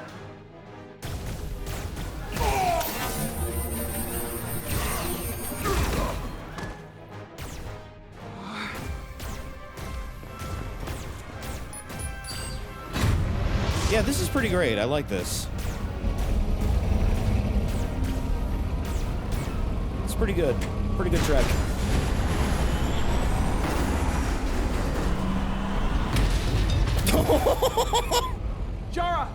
Speaker 1: Yeah, this is pretty great. I like this. It's pretty good. Pretty good track.
Speaker 7: Jara!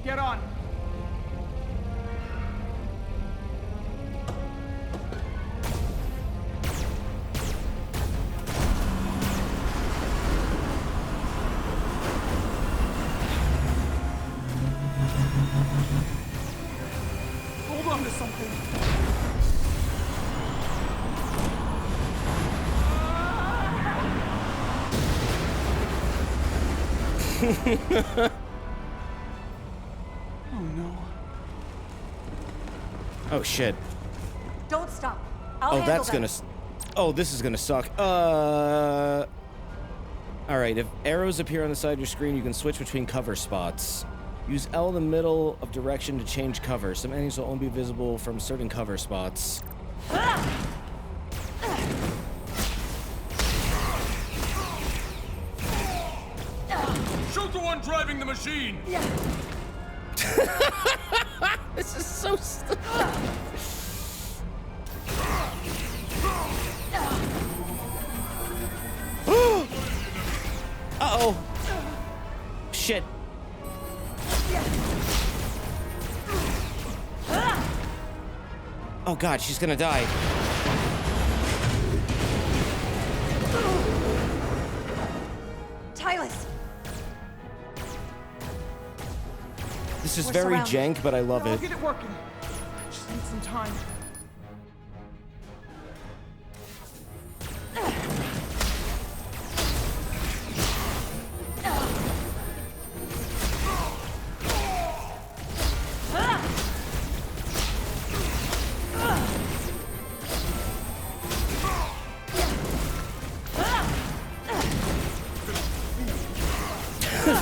Speaker 7: Get on! Hold on to something. Oh no.
Speaker 1: Oh shit.
Speaker 19: Don't stop. I'll
Speaker 1: Oh,
Speaker 19: handle
Speaker 1: that's
Speaker 19: them.
Speaker 1: gonna... Oh, this is gonna suck. Alright, if arrows appear on the side of your screen, you can switch between cover spots. Use L in the middle of direction to change cover. Some enemies will only be visible from certain cover spots.
Speaker 15: Shoot the one driving the machine!
Speaker 1: This is so stupid. Uh-oh. Shit. Oh god, she's gonna die.
Speaker 19: Tylus!
Speaker 1: This is
Speaker 19: We're
Speaker 1: very
Speaker 19: surrounded.
Speaker 1: jank, but I love
Speaker 7: I'll
Speaker 1: it.
Speaker 7: get it working. Just need some time.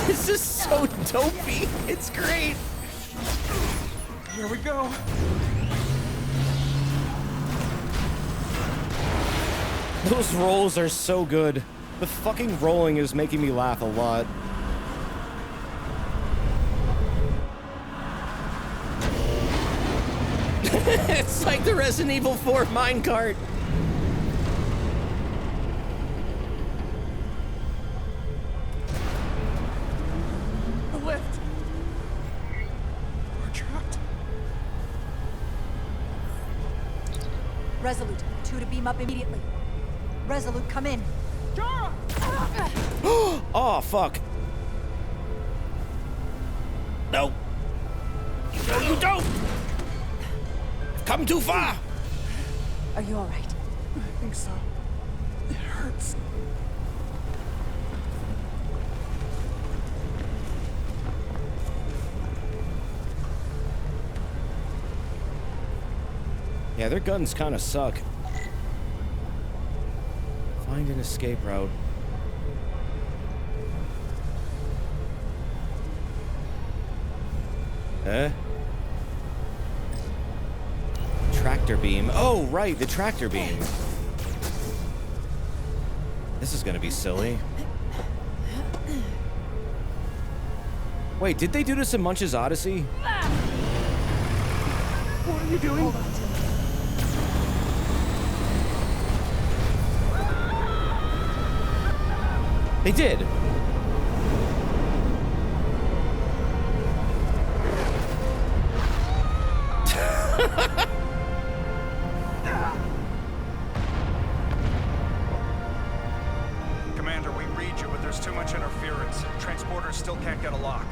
Speaker 1: This is so dopey. It's great.
Speaker 7: Here we go.
Speaker 1: Those rolls are so good. The fucking rolling is making me laugh a lot. It's like the Resident Evil 4 minecart.
Speaker 7: The lift. We're trapped.
Speaker 4: Resolute, 2 to beam up immediately. Resolute, come in.
Speaker 1: Oh, fuck. No. No, you don't. Come too far.
Speaker 4: Are you all right?
Speaker 7: I think so. It hurts.
Speaker 1: Yeah, their guns kind of suck. Find an escape route. Tractor beam. Oh, right, the tractor beam. This is gonna be silly. Wait, did they do this in Munch's Odyssey?
Speaker 7: What are you doing?
Speaker 4: Hold on to me.
Speaker 1: They did.
Speaker 16: Commander, we read you, but there's too much interference. Transporters still can't get a lock.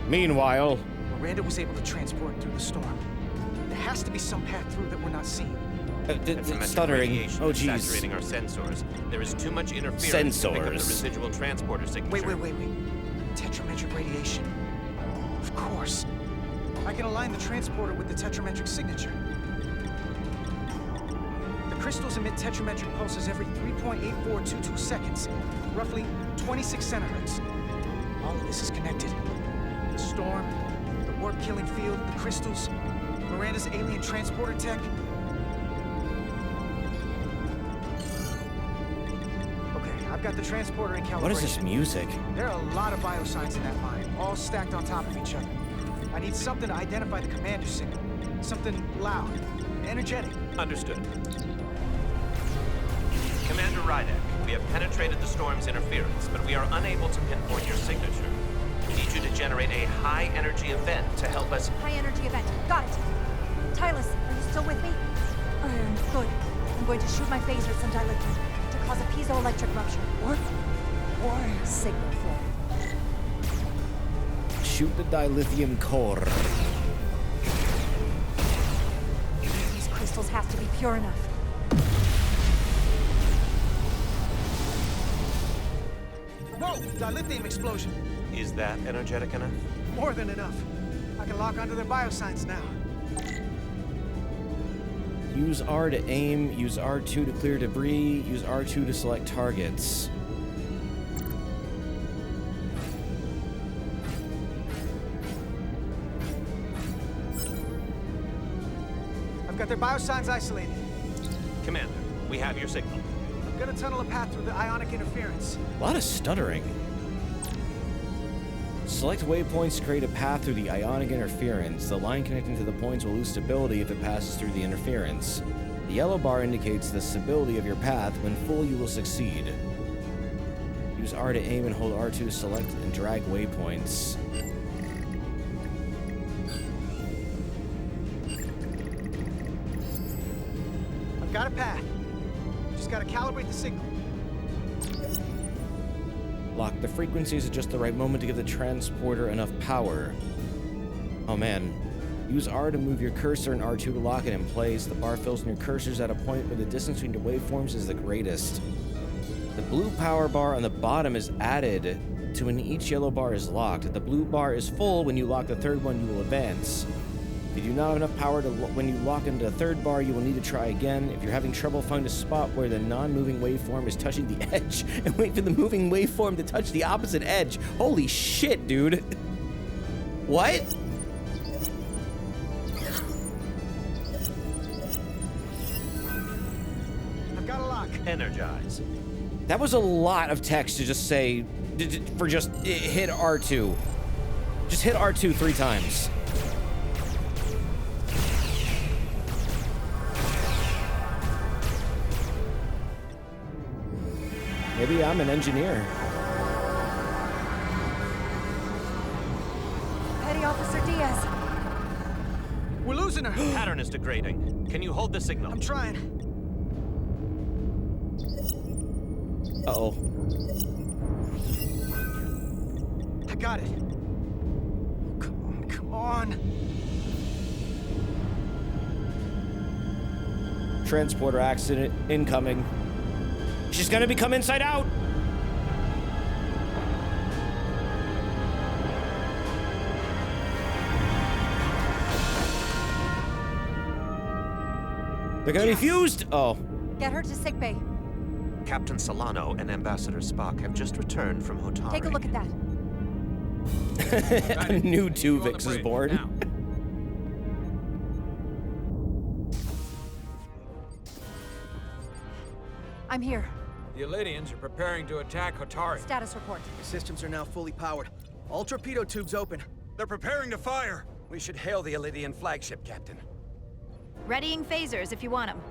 Speaker 1: Meanwhile,
Speaker 9: Miranda was able to transport through the storm. There has to be some path through that we're not seeing.
Speaker 1: stuttering. Oh, jeez.
Speaker 5: Saturating our sensors. There is too much interference to pick up the residual transporter signature.
Speaker 9: Wait. Tetrametric radiation. Of course. I can align the transporter with the tetrametric signature. The crystals emit tetrametric pulses every 3.8422 seconds, roughly 26 centihertz. All of this is connected. The storm, the warp-killing field, the crystals, Miranda's alien transporter tech. Okay, I've got the transporter in calibration.
Speaker 1: What is this music?
Speaker 9: There are a lot of biosigns in that mine, all stacked on top of each other. I need something to identify the commander signal. Something loud, energetic.
Speaker 5: Understood. Commander Rydek, we have penetrated the storm's interference, but we are unable to pinpoint your signature. We need you to generate a high-energy event to help us...
Speaker 4: High-energy event. Got it. Tylus, are you still with me? I am. Good. I'm going to shoot my phaser at some dilithium to cause a piezoelectric rupture.
Speaker 7: What? Why?
Speaker 4: Signal flow.
Speaker 1: Shoot the dilithium core.
Speaker 4: These crystals have to be pure enough.
Speaker 9: Whoa! Dilithium explosion.
Speaker 5: Is that energetic enough?
Speaker 9: More than enough. I can lock onto their biosigns now.
Speaker 1: Use R to aim, use R2 to clear debris, use R2 to select targets.
Speaker 9: I've got their biosigns isolated.
Speaker 5: Commander, we have your signal.
Speaker 9: I'm gonna tunnel a path through the ionic interference.
Speaker 1: A lot of stuttering. Select waypoints to create a path through the ionic interference. The line connecting to the points will lose stability if it passes through the interference. The yellow bar indicates the stability of your path. When full, you will succeed. Use R to aim and hold R2 to select and drag waypoints.
Speaker 9: I've got a path. Just gotta calibrate the signal.
Speaker 1: Lock the frequencies at just the right moment to give the transporter enough power. Oh man. Use R to move your cursor and R2 to lock it in place. The bar fills in your cursors at a point where the distance between the waveforms is the greatest. The blue power bar on the bottom is added to when each yellow bar is locked. If the blue bar is full, when you lock the third one, you will advance. If you do not have enough power to when you lock into the third bar, you will need to try again. If you're having trouble, find a spot where the non-moving waveform is touching the edge and wait for the moving waveform to touch the opposite edge. Holy shit, dude. What?
Speaker 9: I've got a lock.
Speaker 5: Energize.
Speaker 1: That was a lot of text to just say, for just hit R2. Just hit R2 3 times. Maybe I'm an engineer.
Speaker 4: Petty Officer Diaz.
Speaker 9: We're losing her!
Speaker 5: Pattern is degrading. Can you hold the signal?
Speaker 9: I'm trying.
Speaker 1: Uh-oh.
Speaker 9: I got it. Come on, come on.
Speaker 1: Transporter accident incoming. She's gonna become inside out. They're gonna be fused. Oh.
Speaker 4: Get her to sickbay.
Speaker 5: Captain Solano and Ambassador Spock have just returned from Hotari.
Speaker 4: Take a look at that.
Speaker 1: A new Tuvix is born.
Speaker 4: I'm here.
Speaker 2: The Elydians are preparing to attack Hotari.
Speaker 4: Status report.
Speaker 9: The systems are now fully powered. All torpedo tubes open. They're preparing to fire.
Speaker 11: We should hail the Elydian flagship, Captain.
Speaker 10: Readying phasers if you want them.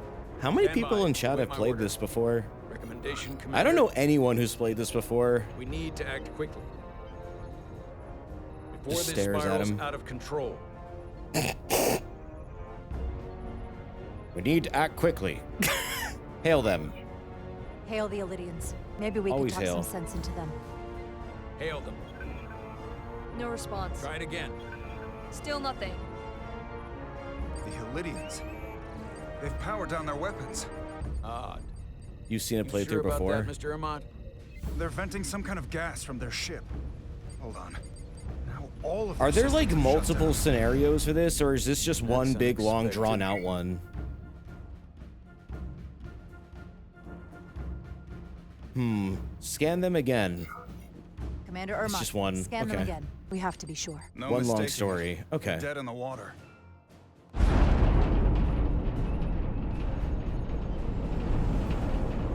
Speaker 1: How many people in chat have played this before?
Speaker 2: Recommendation, Commander.
Speaker 1: I don't know anyone who's played this before.
Speaker 2: We need to act quickly. Before
Speaker 1: Just
Speaker 2: this
Speaker 1: stares at
Speaker 2: spirals
Speaker 1: him.
Speaker 2: out of control.
Speaker 1: We need to act quickly. Hail them.
Speaker 4: Hail the Elydians. Maybe we
Speaker 1: Always
Speaker 4: can talk
Speaker 1: hail.
Speaker 4: some sense into them.
Speaker 2: Hail them.
Speaker 14: No response.
Speaker 2: Try it again.
Speaker 14: Still nothing.
Speaker 16: The Elydians. They've powered down their weapons.
Speaker 2: Odd.
Speaker 1: You've seen a
Speaker 2: You
Speaker 1: playthrough
Speaker 2: sure about
Speaker 1: before.
Speaker 2: that, Mr. Amont?
Speaker 16: They're venting some kind of gas from their ship. Hold on. Now all of
Speaker 1: Are
Speaker 16: their
Speaker 1: there like
Speaker 16: systems are shut
Speaker 1: multiple
Speaker 16: down.
Speaker 1: scenarios for this, or is this just one big, long, drawn-out one? Scan them again.
Speaker 4: Commander Irma,
Speaker 1: It's just one.
Speaker 4: scan them
Speaker 1: Okay.
Speaker 4: again. We have to be sure.
Speaker 16: No
Speaker 1: One long
Speaker 16: mistaking
Speaker 1: story.
Speaker 16: it.
Speaker 1: Okay.
Speaker 16: They're dead in the water.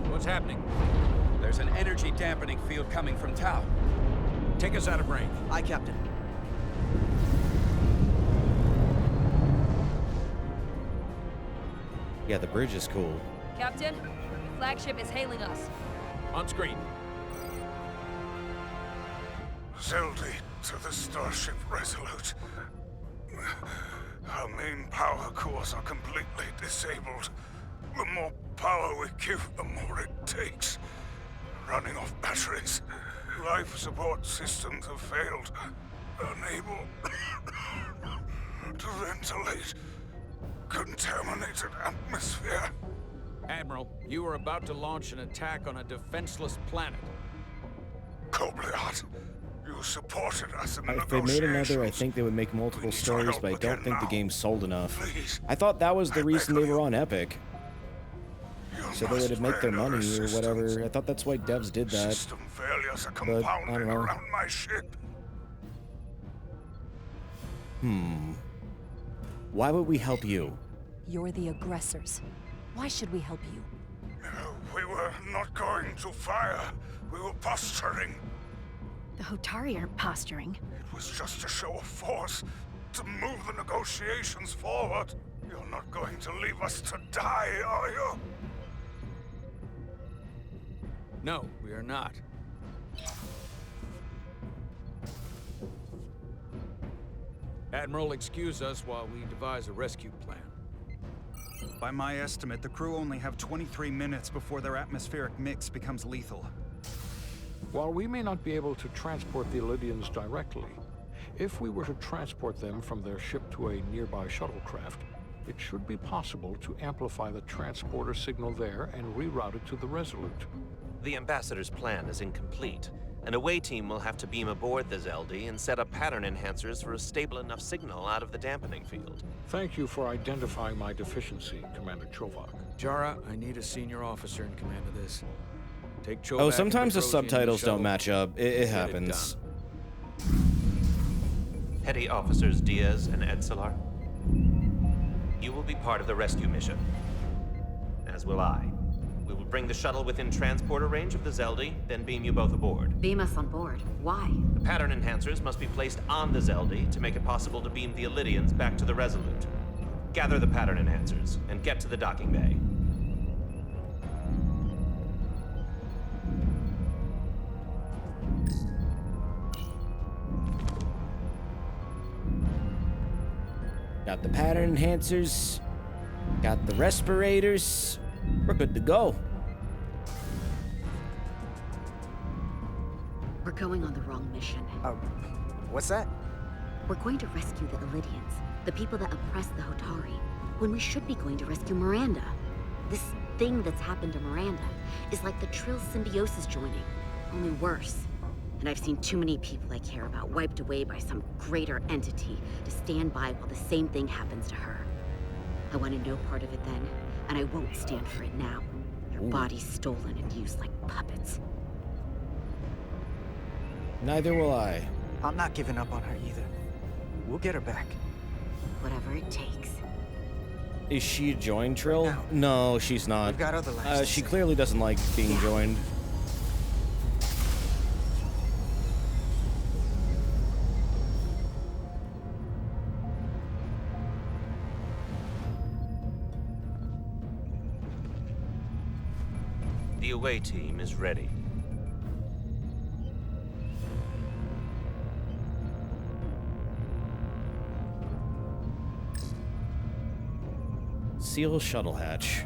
Speaker 2: What's happening?
Speaker 11: There's an energy dampening field coming from Tau.
Speaker 2: Take us out of range.
Speaker 9: Aye, Captain.
Speaker 1: Yeah, the bridge is cool.
Speaker 14: Captain, the flagship is hailing us.
Speaker 2: On screen.
Speaker 20: Zeldy to the Starship Resolute. Our main power cores are completely disabled. The more power we give, the more it takes. Running off batteries. Life support systems have failed. Unable to ventilate. Contaminated atmosphere.
Speaker 2: Admiral, you are about to launch an attack on a defenseless planet.
Speaker 20: Kobliot, you supported us in the
Speaker 1: If they made another, I
Speaker 20: negotiations.
Speaker 1: think they would make multiple stories, but I don't think the
Speaker 20: now.
Speaker 1: game's sold enough.
Speaker 20: Please.
Speaker 1: I thought that was the reason they were on Epic. So they would make their money or whatever. I thought that's why devs did that.
Speaker 20: System failures are
Speaker 1: But, I don't
Speaker 20: compounding
Speaker 1: know.
Speaker 20: around my ship.
Speaker 1: Why would we help you?
Speaker 4: You're the aggressors. Why should we help you?
Speaker 20: We were not going to fire. We were posturing.
Speaker 10: The Hotari aren't posturing.
Speaker 20: It was just a show of force to move the negotiations forward. You're not going to leave us to die, are you?
Speaker 2: No, we are not. Admiral, excuse us while we devise a rescue plan.
Speaker 16: By my estimate, the crew only have 23 minutes before their atmospheric mix becomes lethal.
Speaker 21: While we may not be able to transport the Elydians directly, if we were to transport them from their ship to a nearby shuttlecraft, it should be possible to amplify the transporter signal there and reroute it to the Resolute.
Speaker 5: The Ambassador's plan is incomplete. An away team will have to beam aboard the Zeldy and set up pattern enhancers for a stable enough signal out of the dampening field.
Speaker 21: Thank you for identifying my deficiency, Commander Chovak.
Speaker 2: Jara, I need a senior officer in command of this. Take Chovak
Speaker 1: Oh,
Speaker 2: and
Speaker 1: sometimes the
Speaker 2: Petrosian in
Speaker 1: subtitles
Speaker 2: shuttle.
Speaker 1: don't match up. It
Speaker 2: Get
Speaker 1: happens.
Speaker 5: Petty Officers Diaz and Edsalar, you will be part of the rescue mission, as will I. We will bring the shuttle within transporter range of the Zeldy, then beam you both aboard.
Speaker 10: Beam us on board. Why?
Speaker 5: The pattern enhancers must be placed on the Zeldy to make it possible to beam the Elydians back to the Resolute. Gather the pattern enhancers and get to the docking bay.
Speaker 1: Got the pattern enhancers. Got the respirators. We're good to go.
Speaker 10: We're going on the wrong mission.
Speaker 9: What's that?
Speaker 10: We're going to rescue the Illidians, the people that oppress the Hotari, when we should be going to rescue Miranda. This thing that's happened to Miranda is like the Trill symbiosis joining, only worse. And I've seen too many people I care about wiped away by some greater entity to stand by while the same thing happens to her. I wanted no part of it then, and I won't stand for it now. Their bodies stolen and used like puppets.
Speaker 1: Neither will I.
Speaker 9: I'm not giving up on her either. We'll get her back.
Speaker 10: Whatever it takes.
Speaker 1: Is she a joined Trill? No, she's not.
Speaker 9: We've got other lives
Speaker 1: she clearly doesn't like being joined.
Speaker 5: The away team is ready.
Speaker 1: Seal shuttle hatch.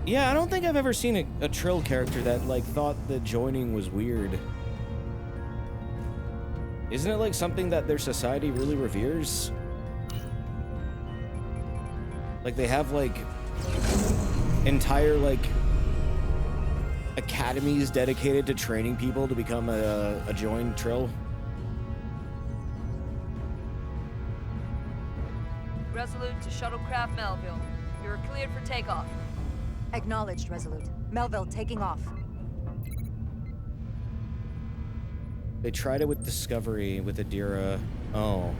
Speaker 1: Yeah, I don't think I've ever seen a Trill character that, like, thought that joining was weird. Isn't it, like, something that their society really reveres? Like, they have, like, entire, like, academies dedicated to training people to become a joined Trill.
Speaker 14: Resolute to Shuttlecraft Melville. You're cleared for takeoff.
Speaker 4: Acknowledged, Resolute. Melville taking off.
Speaker 1: They tried it with Discovery, with Adira. Oh.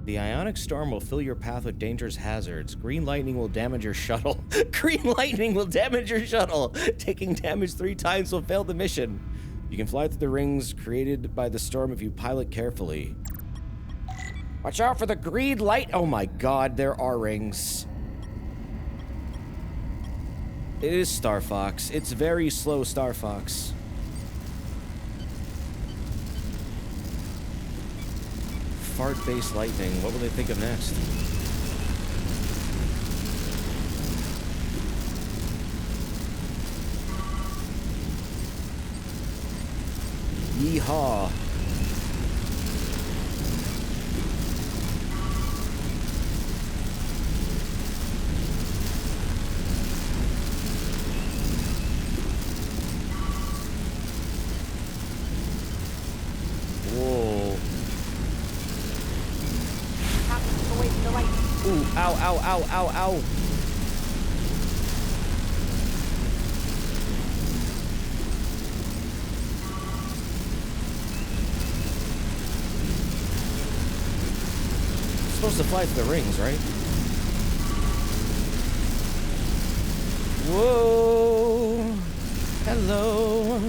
Speaker 1: The ionic storm will fill your path with dangerous hazards. Green lightning will damage your shuttle. Green lightning will damage your shuttle. Taking damage 3 times will fail the mission. You can fly through the rings created by the storm if you pilot carefully. Watch out for the green light. Oh my god, there are rings. It is Star Fox. It's very slow Star Fox. Fart-based lightning. What will they think of next? Yeehaw. Whoa.
Speaker 4: Away from the light.
Speaker 1: Ooh, ow, ow, ow, ow, ow. Supposed to fly through the rings, right? Whoa. Hello.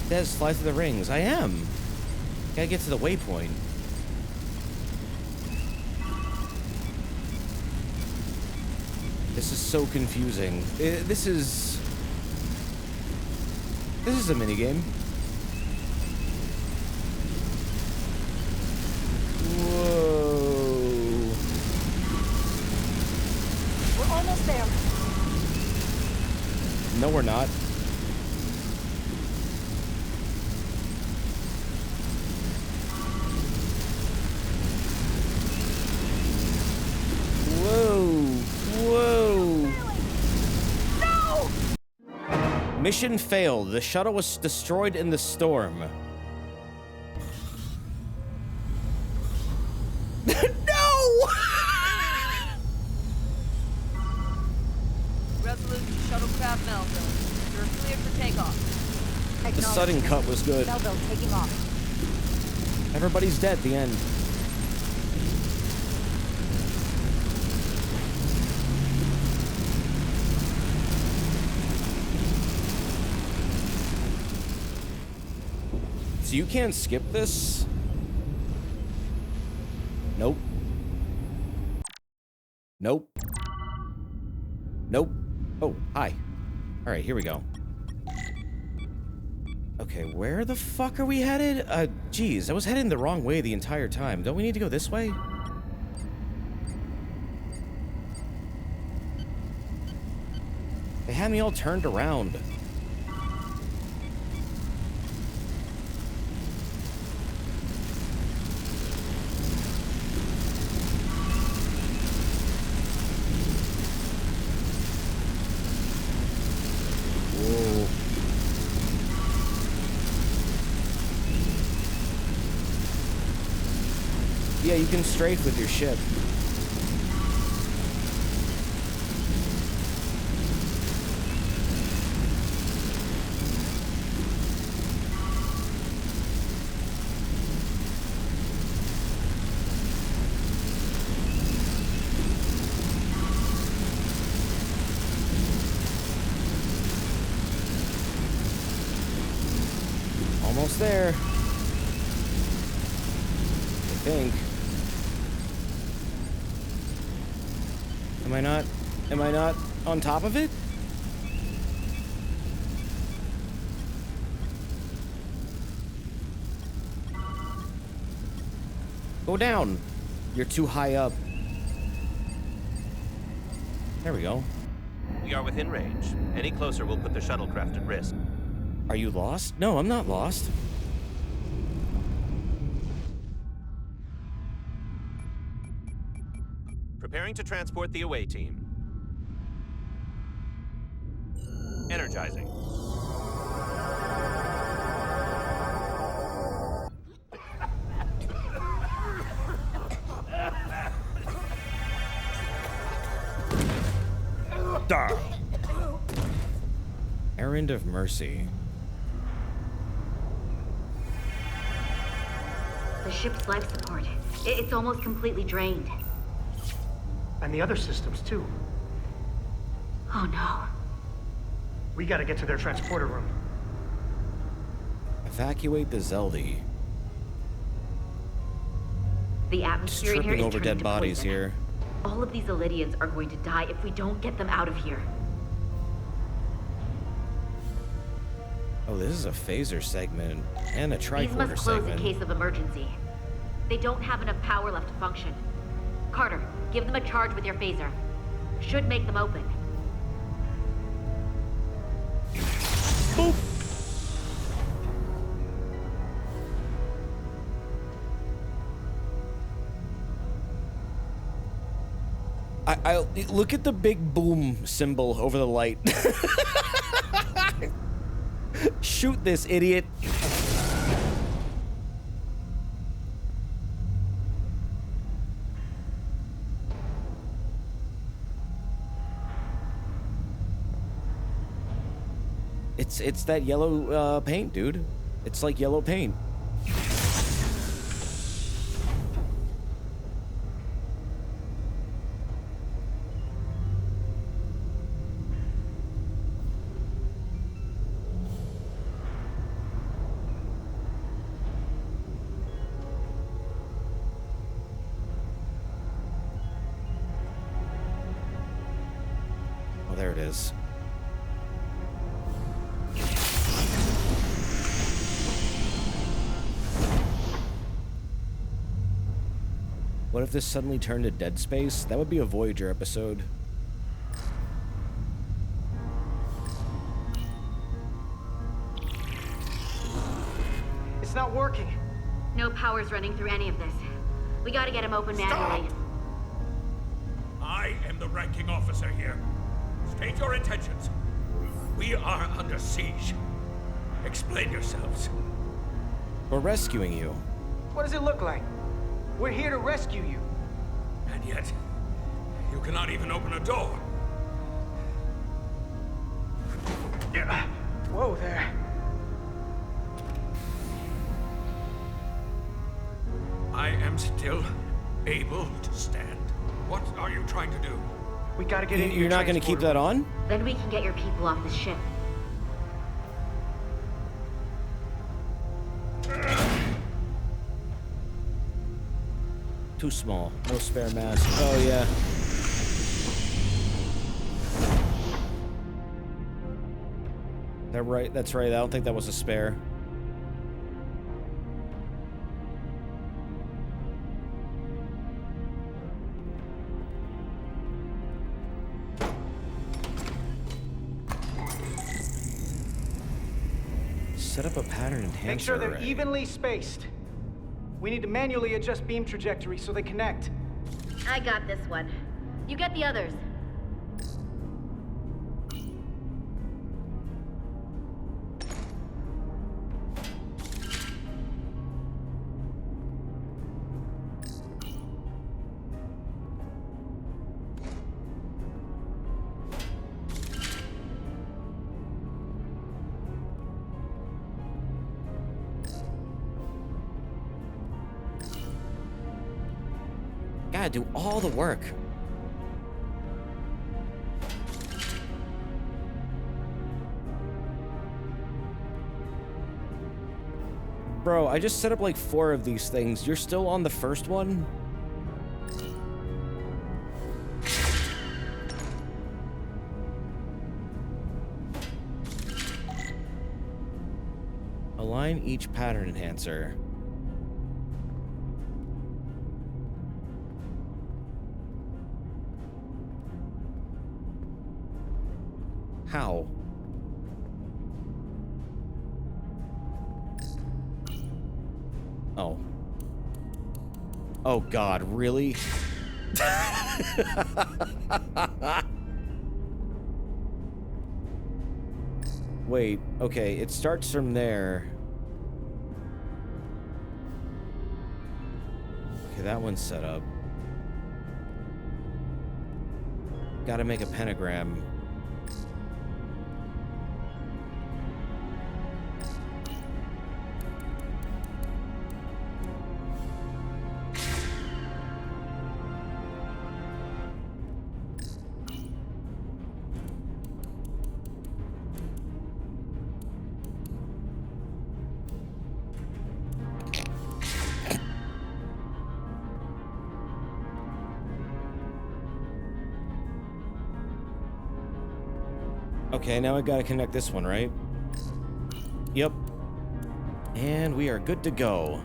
Speaker 1: Des, fly through the rings. I am. Gotta get to the waypoint. This is so confusing. This is a minigame. Whoa.
Speaker 4: We're almost there.
Speaker 1: No, we're not. Whoa.
Speaker 4: No!
Speaker 1: Mission failed. The shuttle was destroyed in the storm. No!
Speaker 14: Resolute to Shuttlecraft Melville. You're cleared for takeoff.
Speaker 1: The sudden cut was good.
Speaker 4: Melville taking off.
Speaker 1: Everybody's dead at the end. you can't skip this? Nope. Nope. Nope. Oh, hi. All right, here we go. Okay, where the fuck are we headed? Geez, I was heading the wrong way the entire time. Don't we need to go this way? They had me all turned around. Whoa. Yeah, you can strafe with your ship. Almost there. I think. Am I not on top of it? Go down. You're too high up. There we go.
Speaker 5: We are within range. Any closer will put the shuttlecraft at risk.
Speaker 1: Are you lost? No, I'm not lost.
Speaker 5: Preparing to transport the away team. Energizing.
Speaker 1: Errand of mercy.
Speaker 10: The ship's life support. It's almost completely drained.
Speaker 9: And the other systems, too.
Speaker 10: Oh no.
Speaker 9: We gotta get to their transporter room.
Speaker 1: Evacuate the Zeldy.
Speaker 10: The atmosphere in here
Speaker 1: Tripping
Speaker 10: is
Speaker 1: over
Speaker 10: turning
Speaker 1: dead
Speaker 10: to
Speaker 1: bodies
Speaker 10: poison.
Speaker 1: here.
Speaker 10: All of these Illidians are going to die if we don't get them out of here.
Speaker 1: Oh, this is a phaser segment and a
Speaker 10: These
Speaker 1: tricorder
Speaker 10: must close
Speaker 1: segment.
Speaker 10: in case of emergency. They don't have enough power left to function. Carter, give them a charge with your phaser. Should make them open.
Speaker 1: Boop. I look at the big boom symbol over the light. Shoot this idiot. It's that yellow paint, dude. It's like yellow paint. Oh, there it is. What if this suddenly turned to Dead Space? That would be a Voyager episode.
Speaker 9: It's not working.
Speaker 10: No power's running through any of this. We gotta get him open manually.
Speaker 6: I am the ranking officer here. State your intentions. We are under siege. Explain yourselves.
Speaker 1: We're rescuing you.
Speaker 9: What does it look like? We're here to rescue you.
Speaker 6: And yet, you cannot even open a door.
Speaker 9: Yeah. Whoa there.
Speaker 6: I am still able to stand. What are you trying to do?
Speaker 9: We gotta get in.
Speaker 1: You're not gonna keep that on?
Speaker 10: Then we can get your people off the ship.
Speaker 1: Too small. No spare mask. Oh, yeah. That right? That's right. I don't think that was a spare. Set up a pattern enhancer.
Speaker 9: Make sure they're
Speaker 1: array.
Speaker 9: evenly spaced. We need to manually adjust beam trajectory so they connect.
Speaker 10: I got this one. You get the others.
Speaker 1: Gotta do all the work. Bro, I just set up like 4 of these things. You're still on the first one? Align each pattern enhancer. How? Oh. Oh God, really? Wait, okay, it starts from there. Okay, that one's set up. Gotta make a pentagram. Okay, now I gotta connect this one, right? Yep. And we are good to go.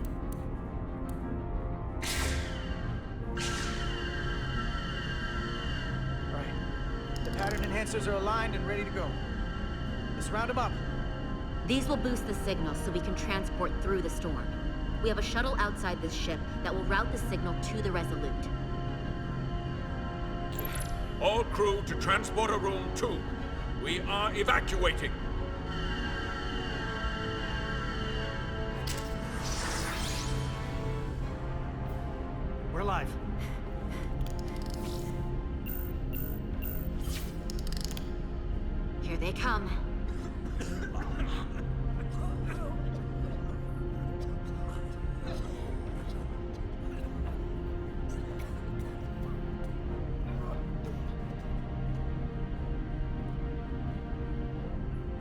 Speaker 9: Right. The pattern enhancers are aligned and ready to go. Let's round them up.
Speaker 10: These will boost the signal so we can transport through the storm. We have a shuttle outside this ship that will route the signal to the Resolute.
Speaker 6: All crew to Transporter Room 2. We are evacuating.
Speaker 9: We're live.
Speaker 10: Here they come.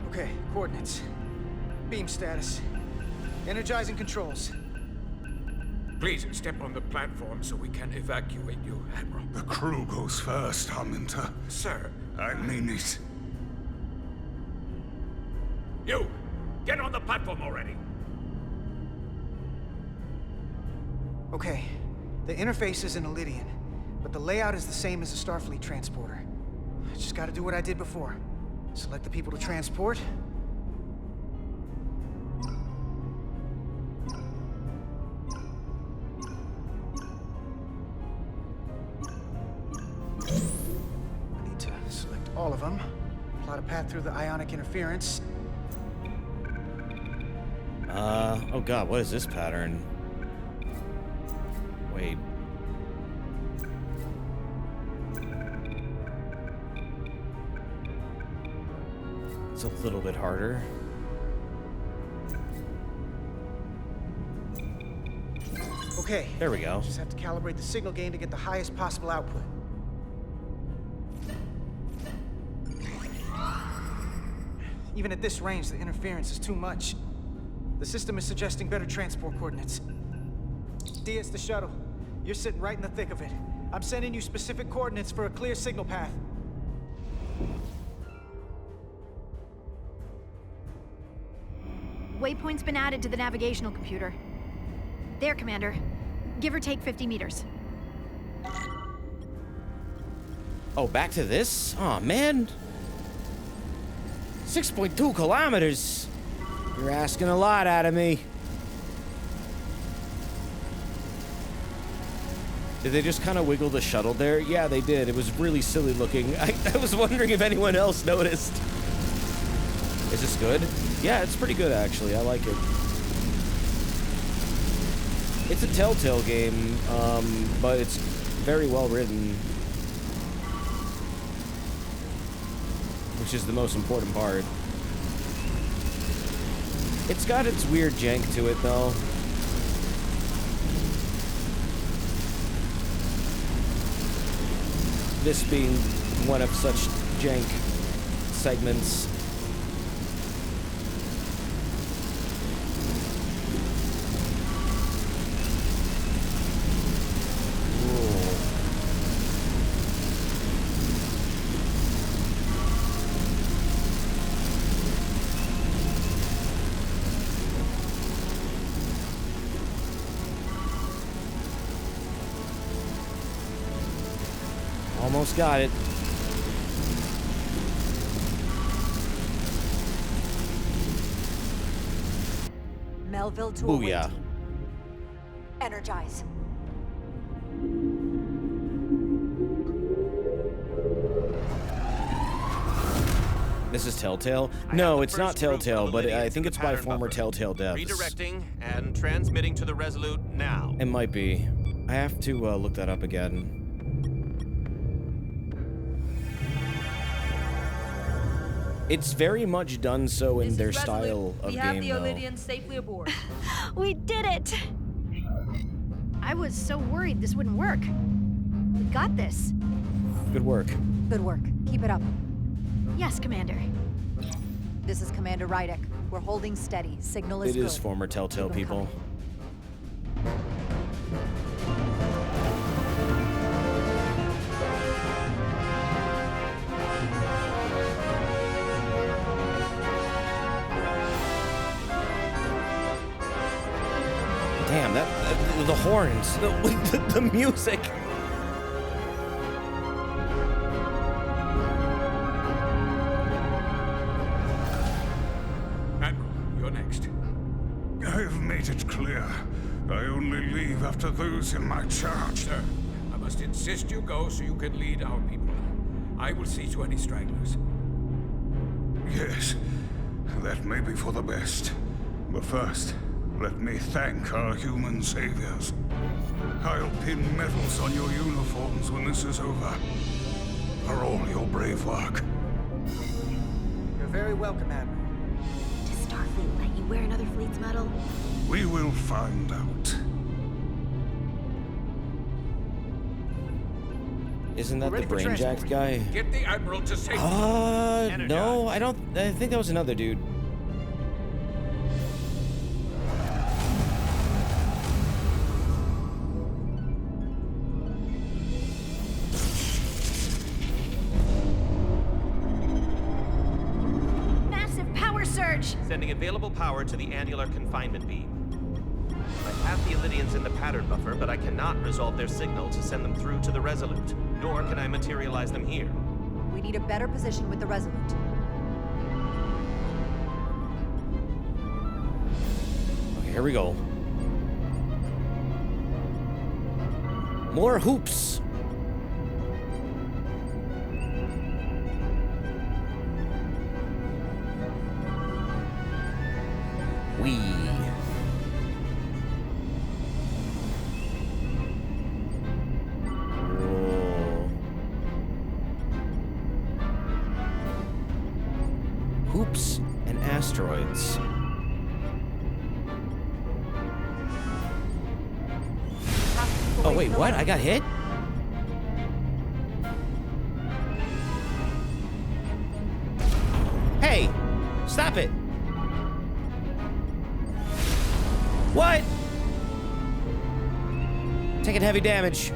Speaker 9: Okay, coordinates. Beam status. Energizing controls.
Speaker 6: Please step on the platform so we can evacuate you, Admiral.
Speaker 20: The crew goes first, Minter.
Speaker 6: Sir.
Speaker 20: I mean it.
Speaker 6: You! Get on the platform already!
Speaker 9: Okay, the interface is in Elydian, but the layout is the same as the Starfleet transporter. I just gotta do what I did before. Select the people to transport. I need to select all of them. Plot a path through the ionic interference.
Speaker 1: Oh God, what is this pattern? Wait. It's a little bit harder.
Speaker 9: Okay.
Speaker 1: There we go.
Speaker 9: Just have to calibrate the signal gain to get the highest possible output. Even at this range, the interference is too much. The system is suggesting better transport coordinates. DS the shuttle. You're sitting right in the thick of it. I'm sending you specific coordinates for a clear signal path.
Speaker 12: Waypoint's been added to the navigational computer. There, Commander. Give or take 50 meters.
Speaker 1: Oh, back to this? Oh, man. 6.2 kilometers. You're asking a lot out of me. Did they just kind of wiggle the shuttle there? Yeah, they did. It was really silly looking. I was wondering if anyone else noticed. Is this good? Yeah, it's pretty good, actually. I like it. It's a Telltale game, but it's very well written. Which is the most important part. It's got its weird jank to it, though. This being one of such jank segments. Almost got it.
Speaker 4: Melville to
Speaker 1: Booyah.
Speaker 4: await. Energize.
Speaker 1: This is Telltale? No, it's not Telltale, but I think it's by former Telltale devs.
Speaker 5: Redirecting and transmitting to the Resolute now.
Speaker 1: It might be. I have to look that up again. It's very much done so in their style of
Speaker 14: we have
Speaker 1: game,
Speaker 14: the
Speaker 1: though.
Speaker 14: Olydians safely aboard.
Speaker 12: We did it! I was so worried this wouldn't work. We got this.
Speaker 1: Good work.
Speaker 4: Good work. Keep it up.
Speaker 12: Yes, Commander.
Speaker 4: This is Commander Rydek. We're holding steady. Signal is
Speaker 1: It
Speaker 4: good.
Speaker 1: is former Telltale people. Damn, the horns, the music.
Speaker 6: Admiral, you're next.
Speaker 20: I've made it clear. I only leave after those in my charge.
Speaker 6: Sir, I must insist you go so you can lead our people. I will see to any stragglers.
Speaker 20: Yes, that may be for the best. But first, let me thank our human saviors. I'll pin medals on your uniforms when this is over. For all your brave work.
Speaker 9: You're very welcome, Admiral.
Speaker 10: Does Starfleet let you wear another fleet's medal?
Speaker 20: We will find out.
Speaker 1: Isn't that the brain-jacked guy?
Speaker 6: Get the Admiral to safety.
Speaker 1: No, I don't. I think that was another dude.
Speaker 12: Massive power surge!
Speaker 5: Sending available power to the annular confinement beam. I have the Illidians in the pattern buffer, but I cannot resolve their signal to send them through to the Resolute, nor can I materialize them here.
Speaker 4: We need a better position with the Resolute.
Speaker 1: Okay, here we go. More hoops. Wee. Hoops and asteroids. Oh wait, what? I got hit? Hey! Stop it! What? taking heavy damage.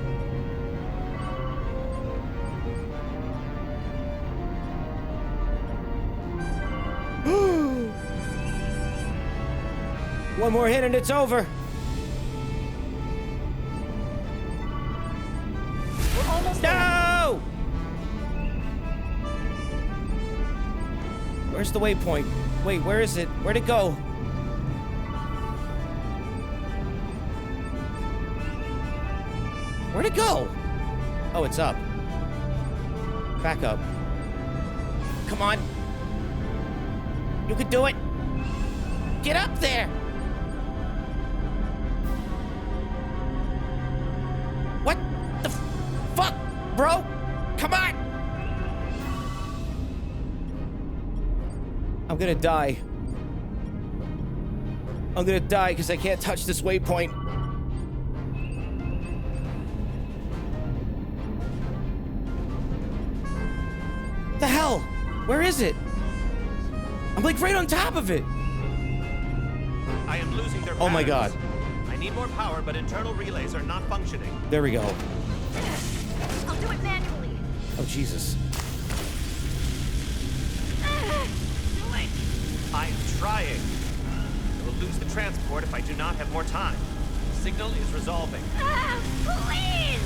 Speaker 1: One more hit and it's over.
Speaker 9: We're almost there.
Speaker 1: No! Where's the waypoint? Wait, where is it? Where'd it go? Where'd it go? Oh, it's up. Back up. Come on. You can do it. Get up there. What the fuck, bro? Come on. I'm gonna die. I'm gonna die because I can't touch this waypoint. The hell? Where is it? I'm like right on top of it.
Speaker 5: I am losing their
Speaker 1: Oh my god.
Speaker 5: I need more power, but internal relays are not functioning.
Speaker 1: There we go.
Speaker 12: I'll do it manually.
Speaker 1: Oh, Jesus.
Speaker 5: I am trying. I will lose the transport if I do not have more time. The signal is resolving.
Speaker 12: Please!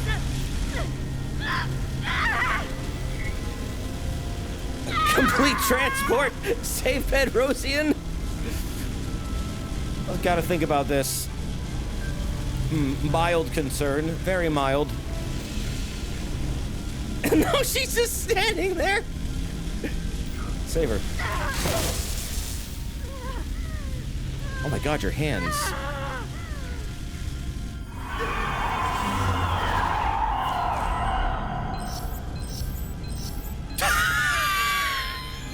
Speaker 1: Complete transport. Save Bedrosian. I've got to think about this. Mild concern. Very mild. No, she's just standing there. Save her. Oh my god, your hands.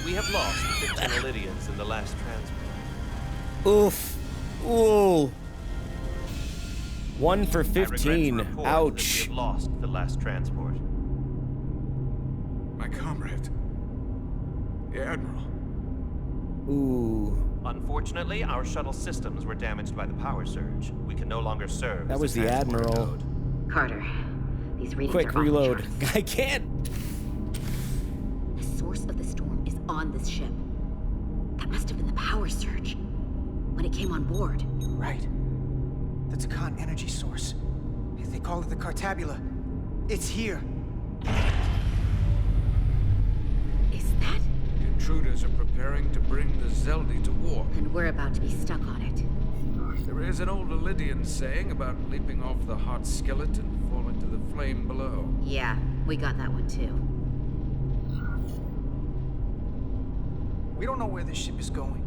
Speaker 5: We have lost 15 Illydians in the last transport.
Speaker 1: Oof. Ooh. 1 for 15. Ouch.
Speaker 5: We have lost the last transport.
Speaker 6: My comrade. The Admiral.
Speaker 1: Ooh.
Speaker 5: Unfortunately, our shuttle systems were damaged by the power surge. We can no longer serve.
Speaker 1: That was the Admiral.
Speaker 10: Carter, these readings
Speaker 1: Quick,
Speaker 10: are
Speaker 1: reload.
Speaker 10: off the charts.
Speaker 1: I can't.
Speaker 10: The source of the storm is on this ship. That must have been the power surge when it came on board.
Speaker 9: Right. The Takan energy source. They call it the Cartabula. It's here.
Speaker 10: Is that?
Speaker 2: The intruders are preparing to bring the Zeldi to war.
Speaker 10: And we're about to be stuck on it.
Speaker 2: There is an old Illydian saying about leaping off the hot skillet and falling to the flame below.
Speaker 10: Yeah, we got that one too.
Speaker 9: We don't know where this ship is going,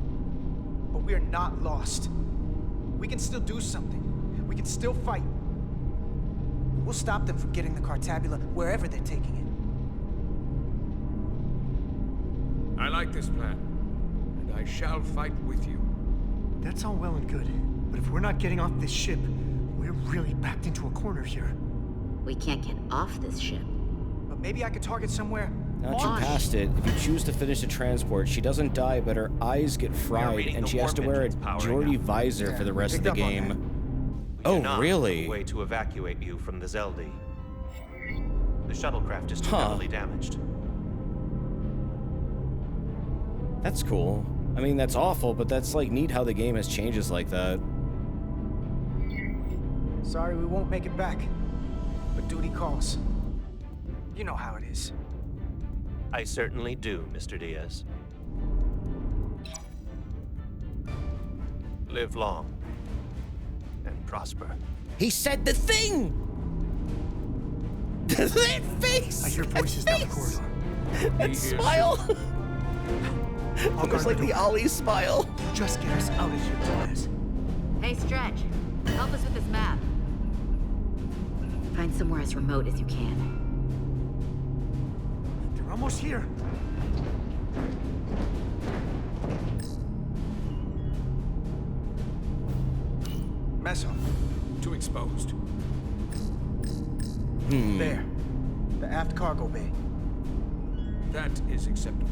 Speaker 9: but we are not lost. We can still do something. We can still fight. We'll stop them from getting the Cartabula wherever they're taking it.
Speaker 2: I like this plan, and I shall fight with you.
Speaker 3: That's all well and good, but if we're not getting off this ship, we're really backed into a corner here.
Speaker 10: We can't get off this ship.
Speaker 9: But maybe I could target somewhere.
Speaker 1: Now that you passed it, if you choose to finish the transport, she doesn't die, but her eyes get fried, and she has to wear a Geordie visor for the rest of the game. Oh, really?
Speaker 5: A way to evacuate you from the Zeldi. The shuttlecraft is too heavily damaged.
Speaker 1: That's cool. I mean, that's awful, but that's like neat how the game has changes like that.
Speaker 9: Sorry we won't make it back, but duty calls. You know how it is.
Speaker 5: I certainly do, Mr. Diaz. Live long and prosper.
Speaker 1: He said the thing! That face!
Speaker 3: I hear voices down the corridor.
Speaker 1: That smile! Almost like the Ollie smile.
Speaker 3: Just get us out of here, Diaz.
Speaker 10: Hey, Stretch. Help us with this map. Find somewhere as remote as you can.
Speaker 3: They're almost here.
Speaker 9: Mess hall.
Speaker 2: Too exposed.
Speaker 9: There. The aft cargo bay.
Speaker 2: That is acceptable.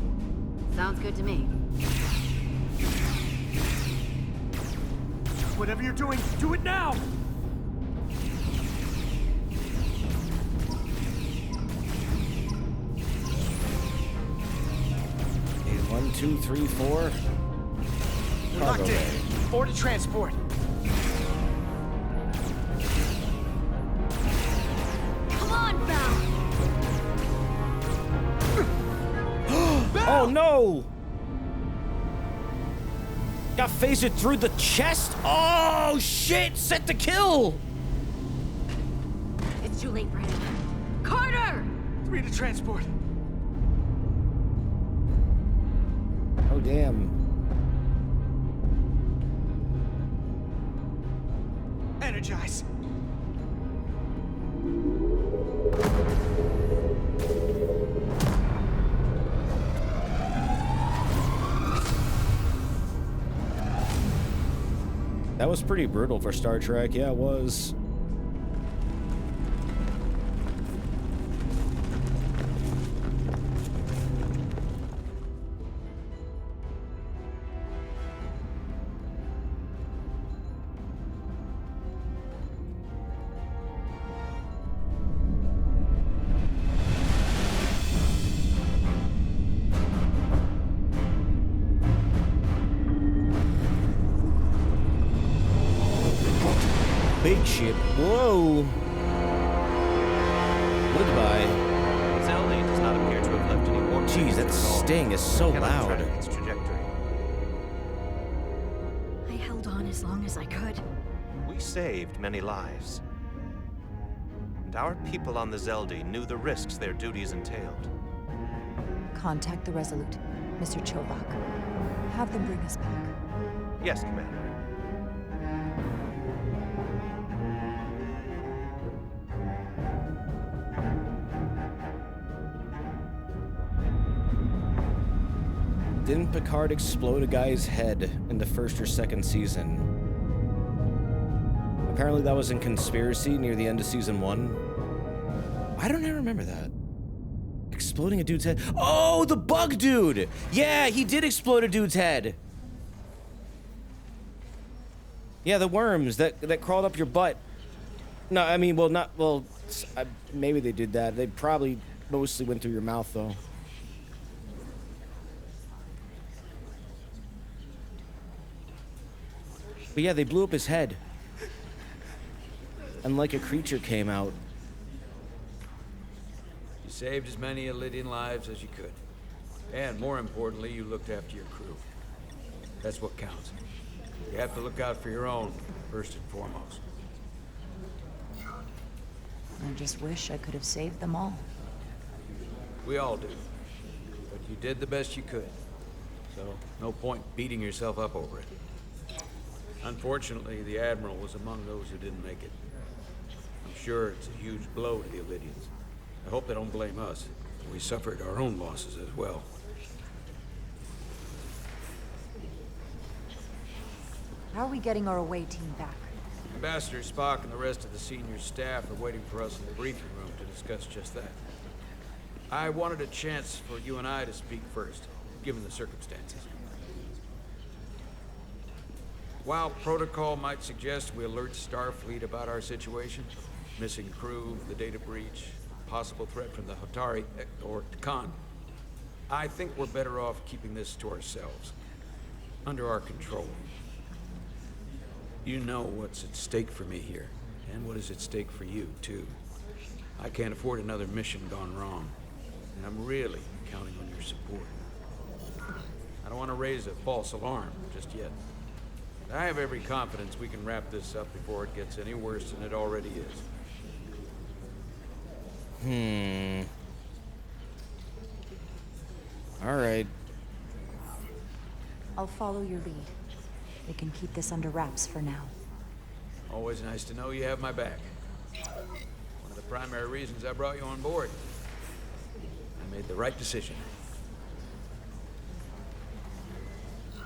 Speaker 10: Sounds good to me.
Speaker 3: Whatever you're doing, do it now!
Speaker 1: 1, 2, 3, 4. Cargo
Speaker 9: Locked in.
Speaker 1: bay.
Speaker 9: Board to transport.
Speaker 12: Come on, Val!
Speaker 1: Oh no! Got phasered through the chest? Oh shit! Set to kill!
Speaker 12: It's too late for him. Carter!
Speaker 9: 3 to transport.
Speaker 1: Oh damn.
Speaker 9: Energize.
Speaker 1: That was pretty brutal for Star Trek. Yeah, it was. Big ship. Whoa. Goodbye.
Speaker 5: Zelda does not appear to have left any warp.
Speaker 1: Jeez, that sting is so
Speaker 5: Cannot
Speaker 1: loud.
Speaker 5: track its trajectory.
Speaker 12: I held on as long as I could.
Speaker 5: We saved many lives. And our people on the Zelda knew the risks their duties entailed.
Speaker 4: Contact the Resolute, Mr. Chovak. Have them bring us back.
Speaker 5: Yes, Commander.
Speaker 1: Didn't Picard explode a guy's head in the first or second season? Apparently that was in Conspiracy near the end of season 1. Why don't I remember that? Exploding a dude's head. Oh, the bug dude! Yeah, he did explode a dude's head. Yeah, the worms that crawled up your butt. No, I mean, well, not, well, maybe they did that. They probably mostly went through your mouth, though. But yeah, they blew up his head. And like a creature came out.
Speaker 2: You saved as many Elydian lives as you could. And more importantly, you looked after your crew. That's what counts. You have to look out for your own, first and foremost.
Speaker 4: I just wish I could have saved them all.
Speaker 2: We all do. But you did the best you could. So, no point beating yourself up over it. Unfortunately, the Admiral was among those who didn't make it. I'm sure it's a huge blow to the Elydians. I hope they don't blame us. We suffered our own losses as well.
Speaker 4: How are we getting our away team back?
Speaker 2: Ambassador Spock and the rest of the senior staff are waiting for us in the briefing room to discuss just that. I wanted a chance for you and I to speak first, given the circumstances. While protocol might suggest we alert Starfleet about our situation, missing crew, the data breach, possible threat from the Hotari or Khan, I think we're better off keeping this to ourselves, under our control. You know what's at stake for me here, and what is at stake for you, too. I can't afford another mission gone wrong, and I'm really counting on your support. I don't want to raise a false alarm just yet. I have every confidence we can wrap this up before it gets any worse than it already is.
Speaker 1: All right.
Speaker 4: I'll follow your lead. We can keep this under wraps for now.
Speaker 2: Always nice to know you have my back. One of the primary reasons I brought you on board. I made the right decision.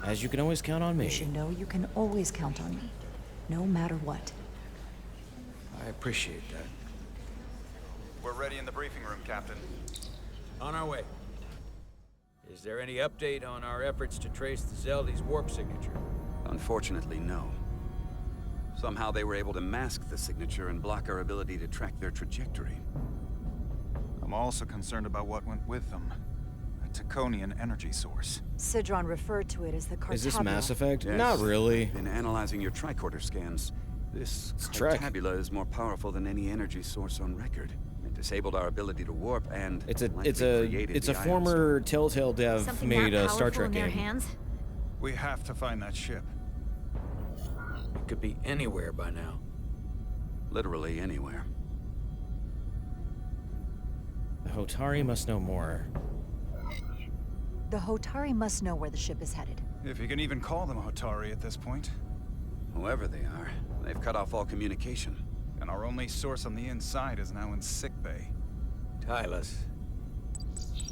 Speaker 1: As you can always count on me.
Speaker 4: You should know you can always count on me, no matter what.
Speaker 2: I appreciate that.
Speaker 16: We're ready in the briefing room, Captain.
Speaker 2: On our way. Is there any update on our efforts to trace the Zelda's warp signature?
Speaker 16: Unfortunately, no. Somehow they were able to mask the signature and block our ability to track their trajectory. I'm also concerned about what went with them. That Taconian energy source.
Speaker 4: Sidron referred to it as the Cartabula.
Speaker 1: Is this Mass Effect?
Speaker 11: Yes.
Speaker 1: Not really.
Speaker 11: In analyzing your tricorder scans, this
Speaker 1: Trek.
Speaker 11: Cartabula is more powerful than any energy source on record. It disabled our ability to warp and
Speaker 1: It's a
Speaker 11: the
Speaker 1: former Telltale dev
Speaker 12: Something
Speaker 1: made
Speaker 12: that
Speaker 1: a Star
Speaker 12: powerful
Speaker 1: Trek
Speaker 12: in their
Speaker 1: game.
Speaker 12: hands?
Speaker 16: We have to find that ship.
Speaker 2: It could be anywhere by now.
Speaker 11: Literally anywhere.
Speaker 1: The Hotari must know more.
Speaker 4: The Hotari must know where the ship is headed.
Speaker 16: If you can even call them Hotari at this point.
Speaker 11: Whoever they are, they've cut off all communication.
Speaker 16: And our only source on the inside is now in sickbay.
Speaker 2: Tylus.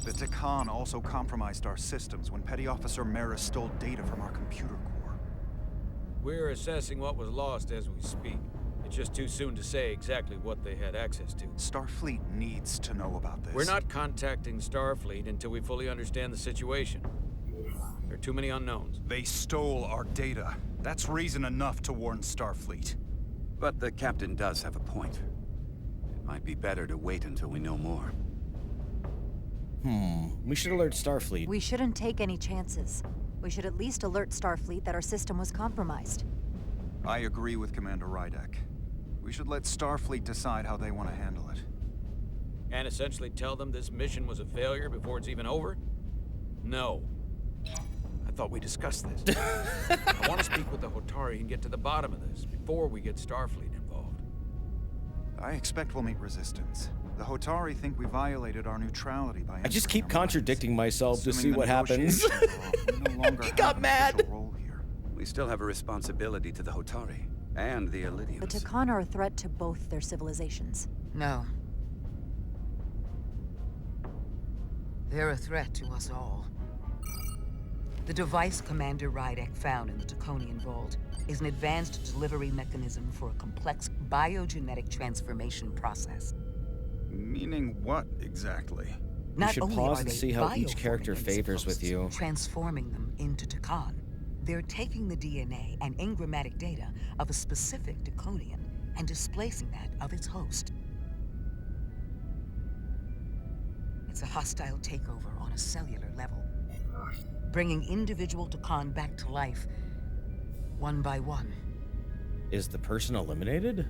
Speaker 16: The Takan also compromised our systems when Petty Officer Maris stole data from our computer core.
Speaker 2: We're assessing what was lost as we speak. It's just too soon to say exactly what they had access to.
Speaker 16: Starfleet needs to know about this.
Speaker 2: We're not contacting Starfleet until we fully understand the situation. There are too many unknowns.
Speaker 16: They stole our data. That's reason enough to warn Starfleet.
Speaker 11: But the captain does have a point. It might be better to wait until we know more.
Speaker 1: We should alert Starfleet.
Speaker 4: We shouldn't take any chances. We should at least alert Starfleet that our system was compromised.
Speaker 16: I agree with Commander Rydek. We should let Starfleet decide how they want to handle it.
Speaker 2: And essentially tell them this mission was a failure before it's even over? No. I thought we discussed this. I want to speak with the Hotari and get to the bottom of this before we get Starfleet involved.
Speaker 16: I expect we'll meet resistance. The Hotari think we violated our neutrality by
Speaker 1: I just
Speaker 16: entering
Speaker 1: keep
Speaker 16: their
Speaker 1: contradicting myself to
Speaker 16: Assuming
Speaker 1: see
Speaker 16: the
Speaker 1: what happens.
Speaker 16: negotiations are off, we no longer
Speaker 1: He
Speaker 16: have
Speaker 1: got
Speaker 16: an
Speaker 1: mad.
Speaker 16: official role here.
Speaker 11: We still have a responsibility to the Hotari and the Illyrians.
Speaker 4: The Takan are a threat to both their civilizations.
Speaker 13: No. They're a threat to us all. The device Commander Rydek found in the Taconian Vault is an advanced delivery mechanism for a complex biogenetic transformation process.
Speaker 16: Meaning what, exactly?
Speaker 1: We should pause and see how each character favors with you.
Speaker 13: Transforming them into Takan. They're taking the DNA and engrammatic data of a specific Taconian and displacing that of its host. It's a hostile takeover on a cellular level, bringing individual Takan back to life, one by one.
Speaker 1: Is the person eliminated?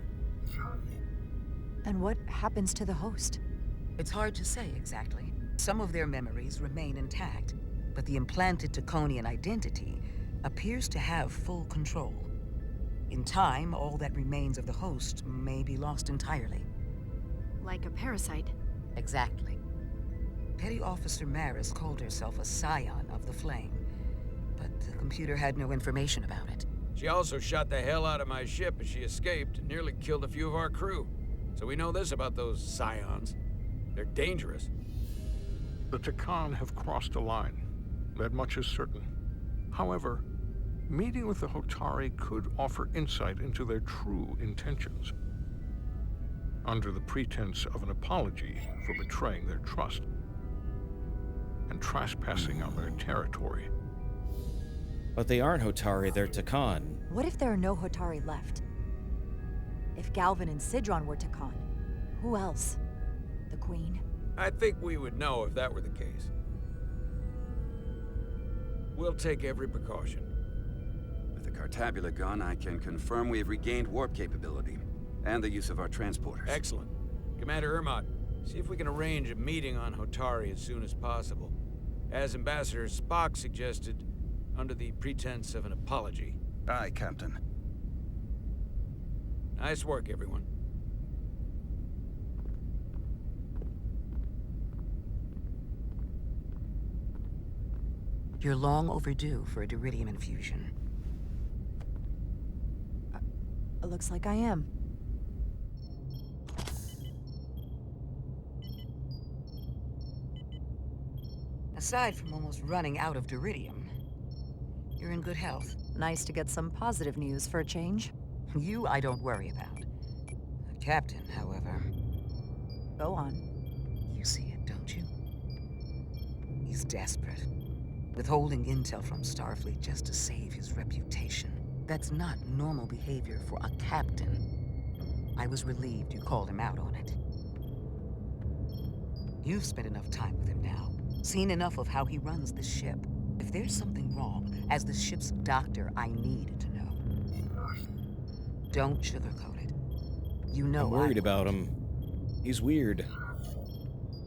Speaker 4: And what happens to the host?
Speaker 13: It's hard to say exactly. Some of their memories remain intact, but the implanted Taconian identity appears to have full control. In time, all that remains of the host may be lost entirely.
Speaker 12: Like a parasite.
Speaker 13: Exactly. Petty Officer Maris called herself a scion of the Flame, but the computer had no information about it.
Speaker 2: She also shot the hell out of my ship as she escaped and nearly killed a few of our crew. So we know this about those scions. They're dangerous.
Speaker 21: The Takan have crossed a line. That much is certain. However, meeting with the Hotari could offer insight into their true intentions. Under the pretense of an apology for betraying their trust and trespassing on their territory.
Speaker 1: But they aren't Hotari, they're Takan.
Speaker 4: What if there are no Hotari left? If Galvin and Sidron were Takan, who else? The Queen?
Speaker 2: I think we would know if that were the case. We'll take every precaution.
Speaker 11: With the Cartabula gone, I can confirm we have regained warp capability and the use of our transporters.
Speaker 2: Excellent. Commander Ermot, see if we can arrange a meeting on Hotari as soon as possible. As Ambassador Spock suggested, under the pretense of an apology.
Speaker 16: Aye, Captain.
Speaker 2: Nice work, everyone.
Speaker 13: You're long overdue for a Duridium infusion.
Speaker 4: It looks like I am.
Speaker 13: Aside from almost running out of Duridium, you're in good health.
Speaker 4: Nice to get some positive news for a change.
Speaker 13: You I don't worry about. The captain, however...
Speaker 4: Go on.
Speaker 13: You see it, don't you? He's desperate. Withholding intel from Starfleet just to save his reputation. That's not normal behavior for a captain. I was relieved you called him out on it. You've spent enough time with him now. Seen enough of how he runs the ship. If there's something wrong, as the ship's doctor, I need to know. Don't sugarcoat it. You know
Speaker 1: I'm worried about him. He's weird.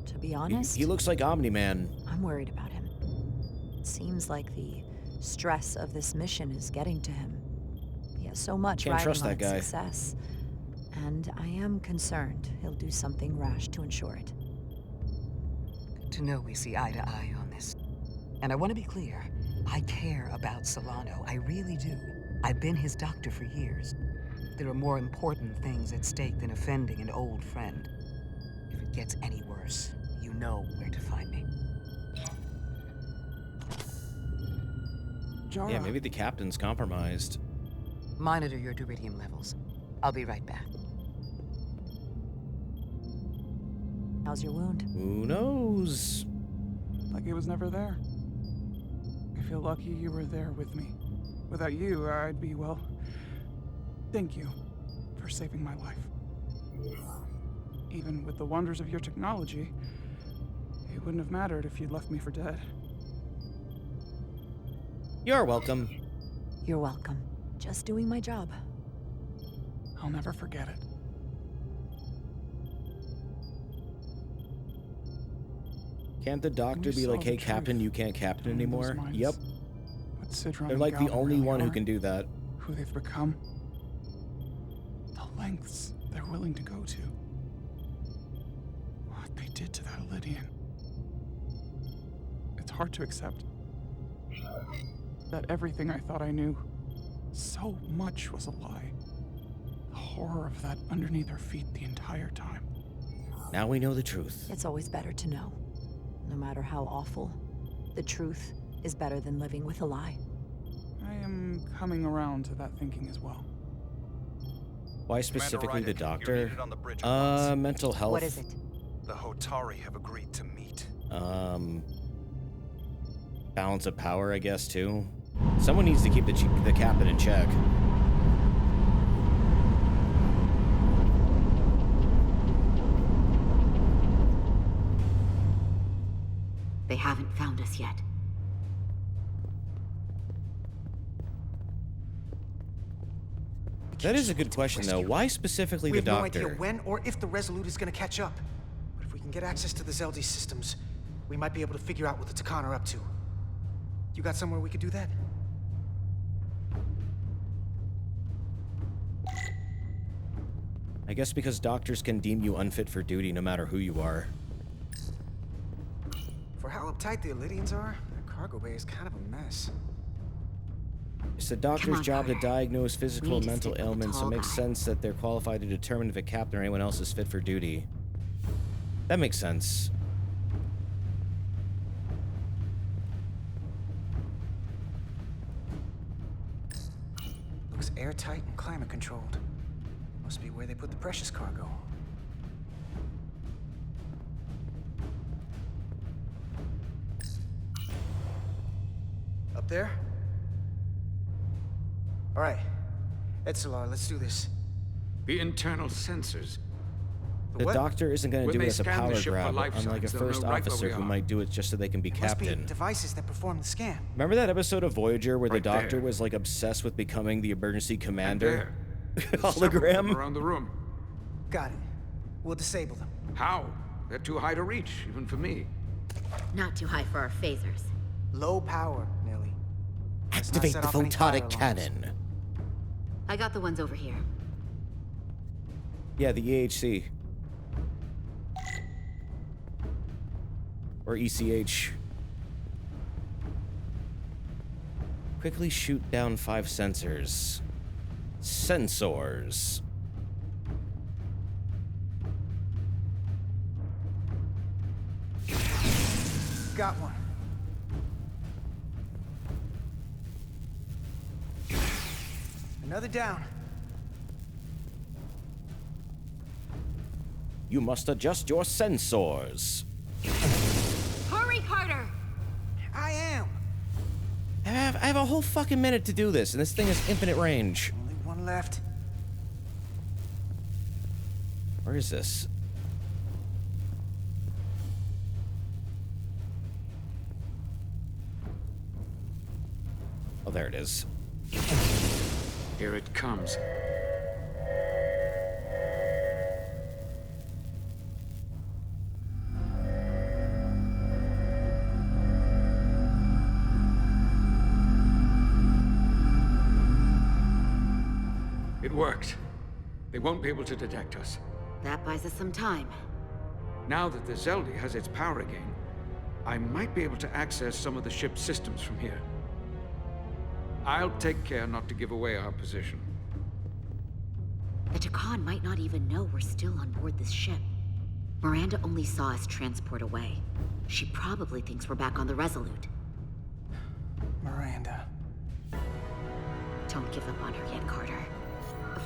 Speaker 4: To be honest,
Speaker 1: He looks like Omni-Man.
Speaker 4: I'm worried about him. It seems like the stress of this mission is getting to him. He has so much
Speaker 1: Can't
Speaker 4: riding
Speaker 1: trust
Speaker 4: on
Speaker 1: that
Speaker 4: its
Speaker 1: guy.
Speaker 4: success. And I am concerned he'll do something rash to ensure it.
Speaker 13: Good to know we see eye to eye on this. And I want to be clear. I care about Solano. I really do. I've been his doctor for years. There are more important things at stake than offending an old friend. If it gets any worse, you know where to find me.
Speaker 7: Jara.
Speaker 1: Yeah, maybe the captain's compromised.
Speaker 13: Monitor your duridium levels. I'll be right back.
Speaker 4: How's your wound?
Speaker 1: Who knows?
Speaker 7: Like it was never there. I feel lucky you were there with me. Without you, I'd be, well... Thank you for saving my life. Even with the wonders of your technology, it wouldn't have mattered if you'd left me for dead.
Speaker 1: You're welcome.
Speaker 4: You're welcome. Just doing my job.
Speaker 7: I'll never forget it.
Speaker 1: Can't the doctor
Speaker 7: We
Speaker 1: be
Speaker 7: saw
Speaker 1: like,
Speaker 7: the
Speaker 1: hey,
Speaker 7: truth
Speaker 1: Captain, you can't captain
Speaker 7: in those
Speaker 1: anymore?
Speaker 7: minds.
Speaker 1: Yep.
Speaker 7: What Sidron
Speaker 1: They're
Speaker 7: and
Speaker 1: like the
Speaker 7: Galvin
Speaker 1: only
Speaker 7: really
Speaker 1: one who
Speaker 7: are,
Speaker 1: can do that.
Speaker 7: who they've become, the lengths they're willing to go to. What they did to that Lydian. It's hard to accept that everything I thought I knew, so much was a lie. The horror of that underneath our feet the entire time.
Speaker 1: Now we know the truth.
Speaker 4: It's always better to know. No matter how awful, the truth is better than living with a lie.
Speaker 7: I am coming around to that thinking as well.
Speaker 1: Why specifically the
Speaker 16: Rydick,
Speaker 1: doctor?
Speaker 16: you're needed on the bridge at once.
Speaker 1: Mental health.
Speaker 4: What is it?
Speaker 16: The Hotari have agreed to meet.
Speaker 1: Balance of power, I guess, too. Someone needs to keep the captain in check.
Speaker 10: They haven't found us yet.
Speaker 1: That is a good question, though. Why specifically
Speaker 9: We
Speaker 1: the
Speaker 9: have no
Speaker 1: doctor?
Speaker 9: idea when or if the Resolute is going to catch up. But if we can get access to the Zeldi systems, we might be able to figure out what the Takan are up to. You got somewhere we could do that?
Speaker 1: I guess because doctors can deem you unfit for duty no matter who you are.
Speaker 9: For how uptight the Lydians are, their cargo bay is kind of a mess.
Speaker 1: It's the doctor's job to diagnose physical and
Speaker 10: We need to
Speaker 1: mental
Speaker 10: stick with the
Speaker 1: ailments, so it
Speaker 10: tall
Speaker 1: makes
Speaker 10: guy.
Speaker 1: sense that they're qualified to determine if a captain or anyone else is fit for duty. That makes sense.
Speaker 9: Looks airtight and climate controlled. Must be where they put the precious cargo. Up there? All right. Edsolar, let's do this.
Speaker 2: The internal sensors.
Speaker 1: The doctor isn't going to
Speaker 2: When
Speaker 1: do
Speaker 2: they
Speaker 1: it as a
Speaker 2: scan the
Speaker 1: power
Speaker 2: ship for
Speaker 1: grab,
Speaker 2: life
Speaker 1: unlike a
Speaker 2: signs, they'll
Speaker 1: first
Speaker 2: know right where
Speaker 1: officer
Speaker 2: we
Speaker 1: who
Speaker 2: are.
Speaker 1: might do it just so they can be
Speaker 9: Must be
Speaker 1: captain.
Speaker 9: devices that perform the scan.
Speaker 1: Remember that episode of Voyager where the
Speaker 2: Right
Speaker 1: doctor
Speaker 2: there.
Speaker 1: was like obsessed with becoming the emergency commander?
Speaker 2: There's several of them
Speaker 1: Hologram?
Speaker 2: around the room.
Speaker 9: Got it. We'll disable them.
Speaker 2: How? They're too high to reach, even for me.
Speaker 10: Not too high for our phasers.
Speaker 9: Low power, Nelly. Let's not
Speaker 1: Activate
Speaker 9: set
Speaker 1: the
Speaker 9: off any fire
Speaker 1: photonic
Speaker 9: alarms.
Speaker 1: cannon.
Speaker 10: I got the ones over here.
Speaker 1: Yeah, the EHC. Or ECH. Quickly shoot down 5 sensors. Sensors.
Speaker 9: Got one. Another down.
Speaker 1: You must adjust your sensors.
Speaker 12: Hurry, Carter!
Speaker 9: I am.
Speaker 1: I have a whole fucking minute to do this, and this thing has infinite range.
Speaker 9: Only one left.
Speaker 1: Where is this? there it is.
Speaker 2: Here it comes. It worked. They won't be able to detect us.
Speaker 10: That buys us some time.
Speaker 2: Now that the Zeldi has its power again, I might be able to access some of the ship's systems from here. I'll take care not to give away our position.
Speaker 10: The Takan might not even know we're still on board this ship. Miranda only saw us transport away. She probably thinks we're back on the Resolute.
Speaker 9: Miranda.
Speaker 10: Don't give up on her yet, Carter.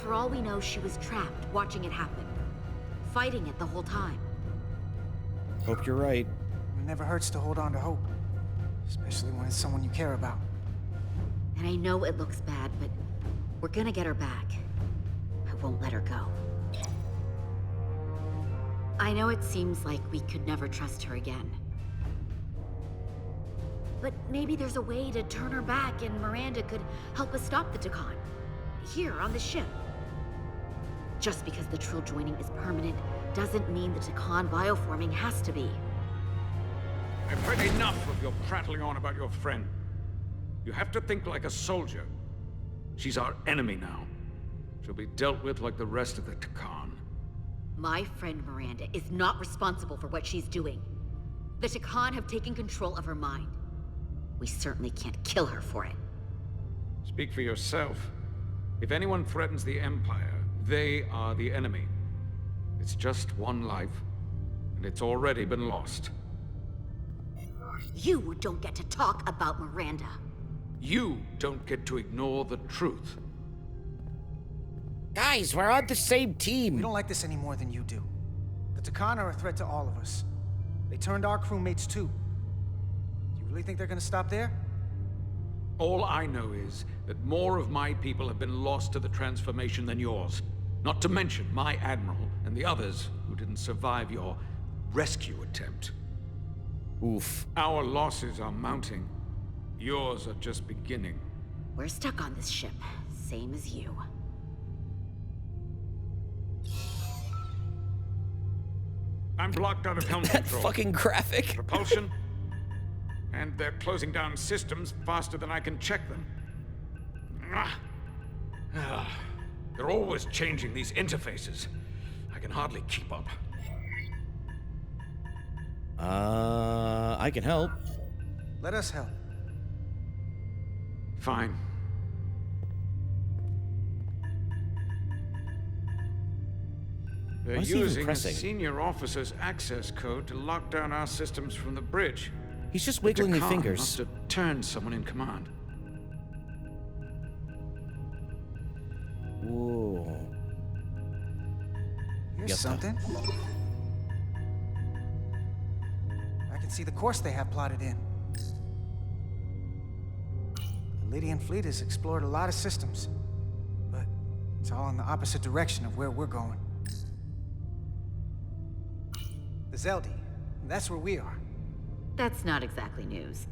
Speaker 10: For all we know, she was trapped, watching it happen. Fighting it the whole time.
Speaker 1: Hope you're right.
Speaker 9: It never hurts to hold on to hope. Especially when it's someone you care about.
Speaker 10: And I know it looks bad, but we're gonna get her back. I won't let her go. I know it seems like we could never trust her again. But maybe there's a way to turn her back and Miranda could help us stop the Takan. Here, on the ship. Just because the Trill joining is permanent doesn't mean the Takan bioforming has to be.
Speaker 2: I've heard enough of your prattling on about your friend. You have to think like a soldier. She's our enemy now. She'll be dealt with like the rest of the Takan.
Speaker 10: My friend Miranda is not responsible for what she's doing. The Takan have taken control of her mind. We certainly can't kill her for it.
Speaker 2: Speak for yourself. If anyone threatens the Empire, they are the enemy. It's just one life, and it's already been lost.
Speaker 10: You don't get to talk about Miranda.
Speaker 2: You don't get to ignore the truth.
Speaker 1: Guys, we're on the same team.
Speaker 9: We don't like this any more than you do. The Takan are a threat to all of us. They turned our crewmates too. Do you really think they're gonna stop there?
Speaker 2: All I know is that more of my people have been lost to the transformation than yours. Not to mention my admiral and the others who didn't survive your rescue attempt.
Speaker 1: Oof.
Speaker 2: Our losses are mounting. Yours are just beginning.
Speaker 10: We're stuck on this ship, same as you.
Speaker 2: I'm blocked out of helm
Speaker 1: That
Speaker 2: control.
Speaker 1: fucking graphic.
Speaker 2: Propulsion. And they're closing down systems faster than I can check them. They're always changing these interfaces. I can hardly keep up.
Speaker 1: I can help.
Speaker 9: Let us help.
Speaker 2: Fine. They're
Speaker 1: Why is he even
Speaker 2: using a
Speaker 1: pressing?
Speaker 2: senior officer's access code to lock down our systems from the bridge.
Speaker 1: He's just wiggling his
Speaker 2: Takan
Speaker 1: fingers.
Speaker 2: must have turned someone in command.
Speaker 1: Whoa.
Speaker 9: Here's
Speaker 1: Yes,
Speaker 9: something. I can see the course they have plotted in. The Lydian fleet has explored a lot of systems, but it's all in the opposite direction of where we're going. The Zeldi, that's where we are.
Speaker 10: That's not exactly news.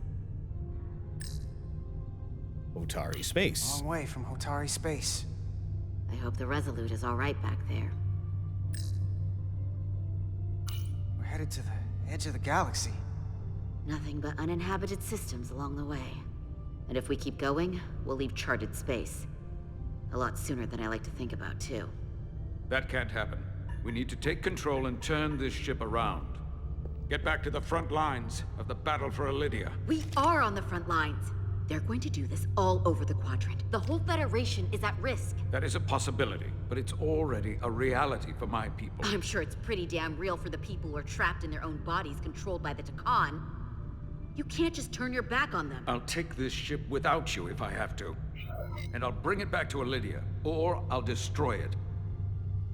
Speaker 1: Otari space.
Speaker 9: Long way from Hotari space.
Speaker 10: I hope the Resolute is all right back there.
Speaker 9: We're headed to the edge of the galaxy.
Speaker 10: Nothing but uninhabited systems along the way. And if we keep going, we'll leave charted space. A lot sooner than I like to think about, too.
Speaker 2: That can't happen. We need to take control and turn this ship around. Get back to the front lines of the battle for Elydia.
Speaker 10: We are on the front lines. They're going to do this all over the Quadrant. The whole Federation is at risk.
Speaker 2: That is a possibility, but it's already a reality for my people.
Speaker 10: I'm sure it's pretty damn real for the people who are trapped in their own bodies controlled by the Takan. You can't just turn your back on them.
Speaker 2: I'll take this ship without you if I have to. And I'll bring it back to Elydia, or I'll destroy it.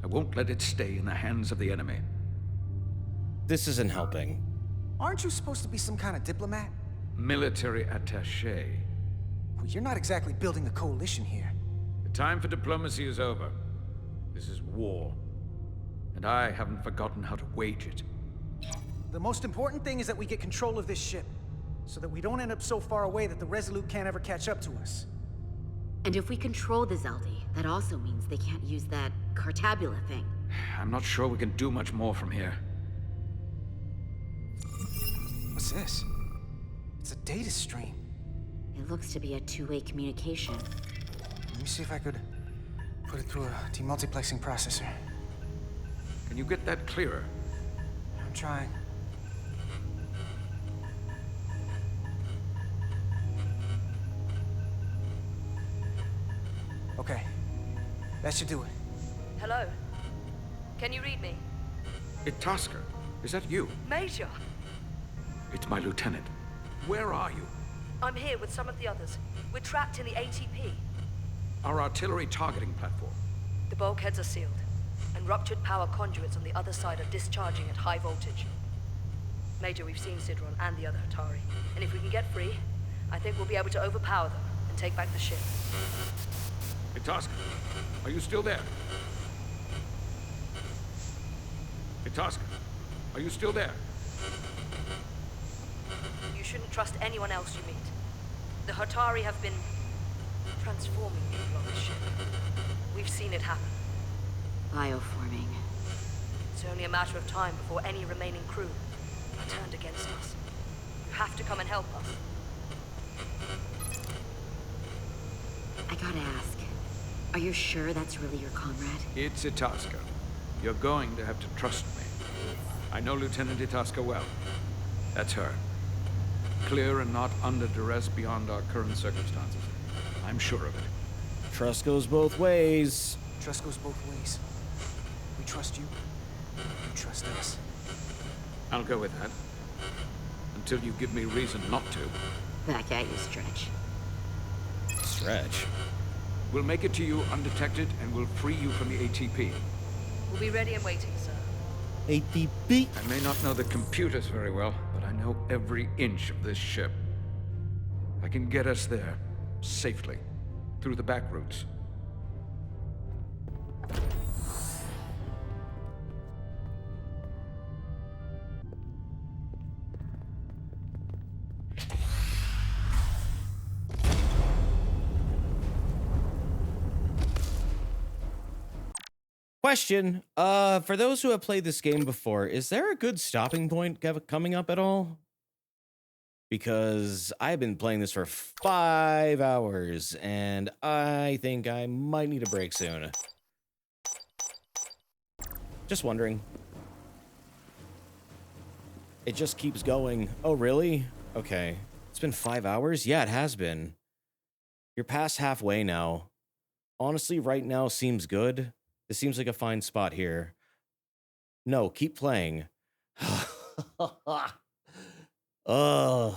Speaker 2: I won't let it stay in the hands of the enemy.
Speaker 1: This isn't helping.
Speaker 9: Aren't you supposed to be some kind of diplomat?
Speaker 2: Military attaché.
Speaker 9: Well, you're not exactly building a coalition here.
Speaker 2: The time for diplomacy is over. This is war. And I haven't forgotten how to wage it.
Speaker 9: The most important thing is that we get control of this ship, so that we don't end up so far away that the Resolute can't ever catch up to us.
Speaker 10: And if we control the Zeldi, that also means they can't use that Cartabula thing.
Speaker 2: I'm not sure we can do much more from here.
Speaker 9: What's this? It's a data stream.
Speaker 10: It looks to be a two-way communication.
Speaker 9: Let me see if I could put it through a demultiplexing processor.
Speaker 2: Can you get that clearer?
Speaker 9: I'm trying. Okay. That should do it.
Speaker 14: Hello? Can you read me?
Speaker 2: Itasca, is that you?
Speaker 14: Major!
Speaker 2: It's my lieutenant. Where are you?
Speaker 14: I'm here with some of the others. We're trapped in the ATP.
Speaker 2: Our artillery targeting platform.
Speaker 14: The bulkheads are sealed, and ruptured power conduits on the other side are discharging at high voltage. Major, we've seen Sidron and the other Hatari, and if we can get free, I think we'll be able to overpower them and take back the ship.
Speaker 2: Itasca, are you still there? Itasca, are you still there?
Speaker 14: You shouldn't trust anyone else you meet. The Hatari have been transforming people on this ship. We've seen it happen.
Speaker 10: Bioforming.
Speaker 14: It's only a matter of time before any remaining crew are turned against us. You have to come and help us.
Speaker 10: I gotta ask, are you sure that's really your comrade?
Speaker 2: It's Itasca. You're going to have to trust me. I know Lieutenant Itasca well. That's her. Clear and not under duress beyond our current circumstances. I'm sure of it.
Speaker 1: Trust goes both ways.
Speaker 9: Trust goes both ways. We trust you. You trust us.
Speaker 2: I'll go with that. Until you give me reason not to.
Speaker 10: Back at you, Stretch.
Speaker 1: Stretch?
Speaker 2: We'll make it to you undetected, and we'll free you from the ATP.
Speaker 14: We'll be ready and waiting, sir.
Speaker 1: ATP?
Speaker 2: I may not know the computers very well, but I know every inch of this ship. I can get us there, safely, through the back routes.
Speaker 1: Question, for those who have played this game before, is there a good stopping point coming up at all? Because I've been playing this for 5 hours, and I think I might need a break soon. Just wondering. It just keeps going. Oh, really? Okay. It's been 5 hours? Yeah, it has been. You're past halfway now. Honestly, right now seems good. This seems like a fine spot here. No, keep playing. Ugh.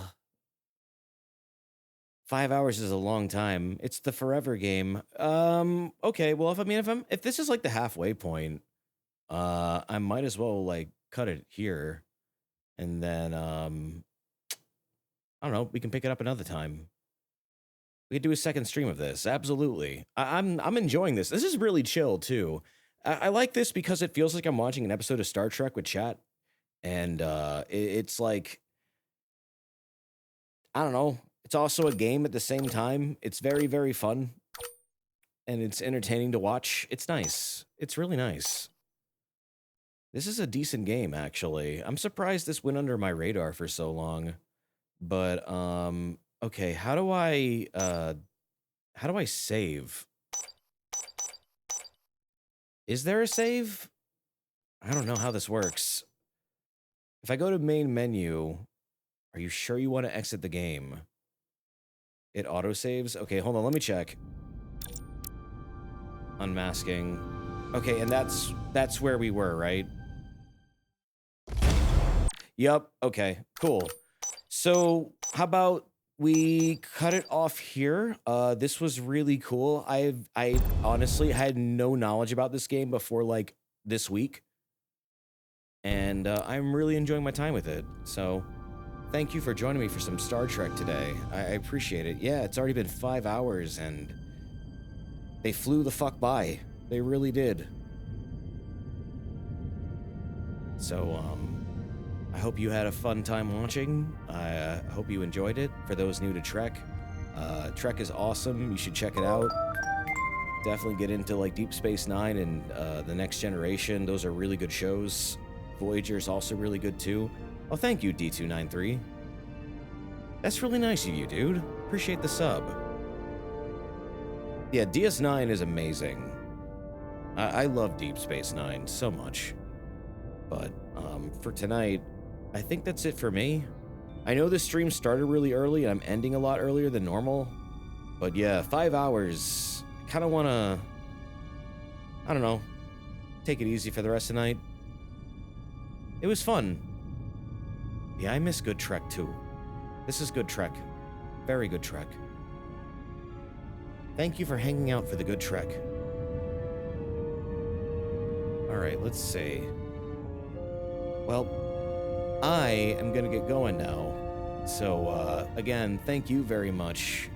Speaker 1: 5 hours is a long time. It's the forever game. Okay, well, if this is like the halfway point, I might as well like cut it here. And then I don't know, we can pick it up another time. We could do a second stream of this. Absolutely. I'm enjoying this. This is really chill too. I like this because it feels like I'm watching an episode of Star Trek with chat. And it's like, I don't know. It's also a game at the same time. It's very, very fun. And it's entertaining to watch. It's nice. It's really nice. This is a decent game, actually. I'm surprised this went under my radar for so long. But, okay, how do I save? Is there a save? I don't know how this works. If I go to main menu, are you sure you want to exit the game? It autosaves? Okay, hold on, let me check. Unmasking. Okay, and that's where we were, right? Yup, okay, cool. So, how about we cut it off here? This was really cool. I honestly had no knowledge about this game before, like, this week. And I'm really enjoying my time with it. So, thank you for joining me for some Star Trek today. I appreciate it. Yeah, it's already been 5 hours, and they flew the fuck by. They really did. So, I hope you had a fun time watching. I hope you enjoyed it. For those new to Trek, Trek is awesome. You should check it out. Definitely get into like Deep Space Nine and The Next Generation. Those are really good shows. Voyager is also really good too. Oh, thank you, D293. That's really nice of you, dude. Appreciate the sub. Yeah, DS9 is amazing. I love Deep Space Nine so much. But for tonight, I think that's it for me. I know this stream started really early and I'm ending a lot earlier than normal. But yeah, 5 hours. I kind of want to, I don't know, take it easy for the rest of the night. It was fun. Yeah, I miss good Trek too. This is good Trek. Very good Trek. Thank you for hanging out for the good Trek. Alright, let's see. Well, I am gonna get going now. So, again, thank you very much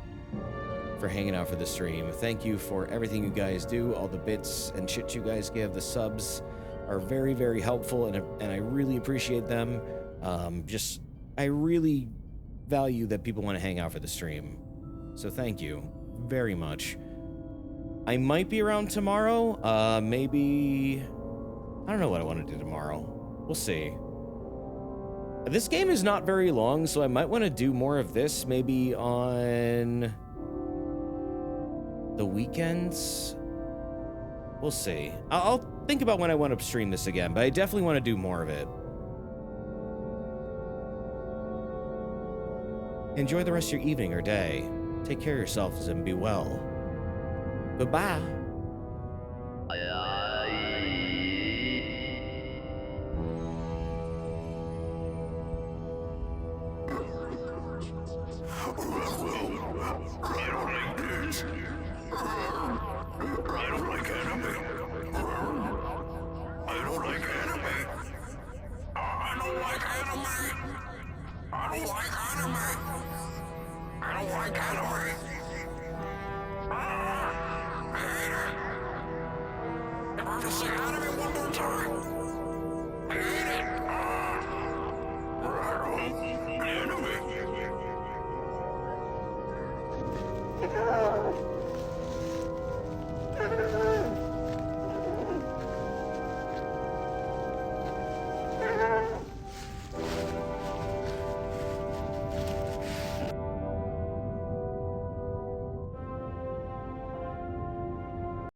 Speaker 1: for hanging out for the stream. Thank you for everything you guys do, all the bits and shit you guys give. The subs are very, very helpful, and I really appreciate them. I really value that people want to hang out for the stream. So thank you very much. I might be around tomorrow. Maybe... I don't know what I want to do tomorrow. We'll see. This game is not very long, so I might want to do more of this maybe on the weekends. We'll see. I'll think about when I want to stream this again, but I definitely want to do more of it. Enjoy the rest of your evening or day. Take care of yourselves and be well. Goodbye.
Speaker 15: Anime.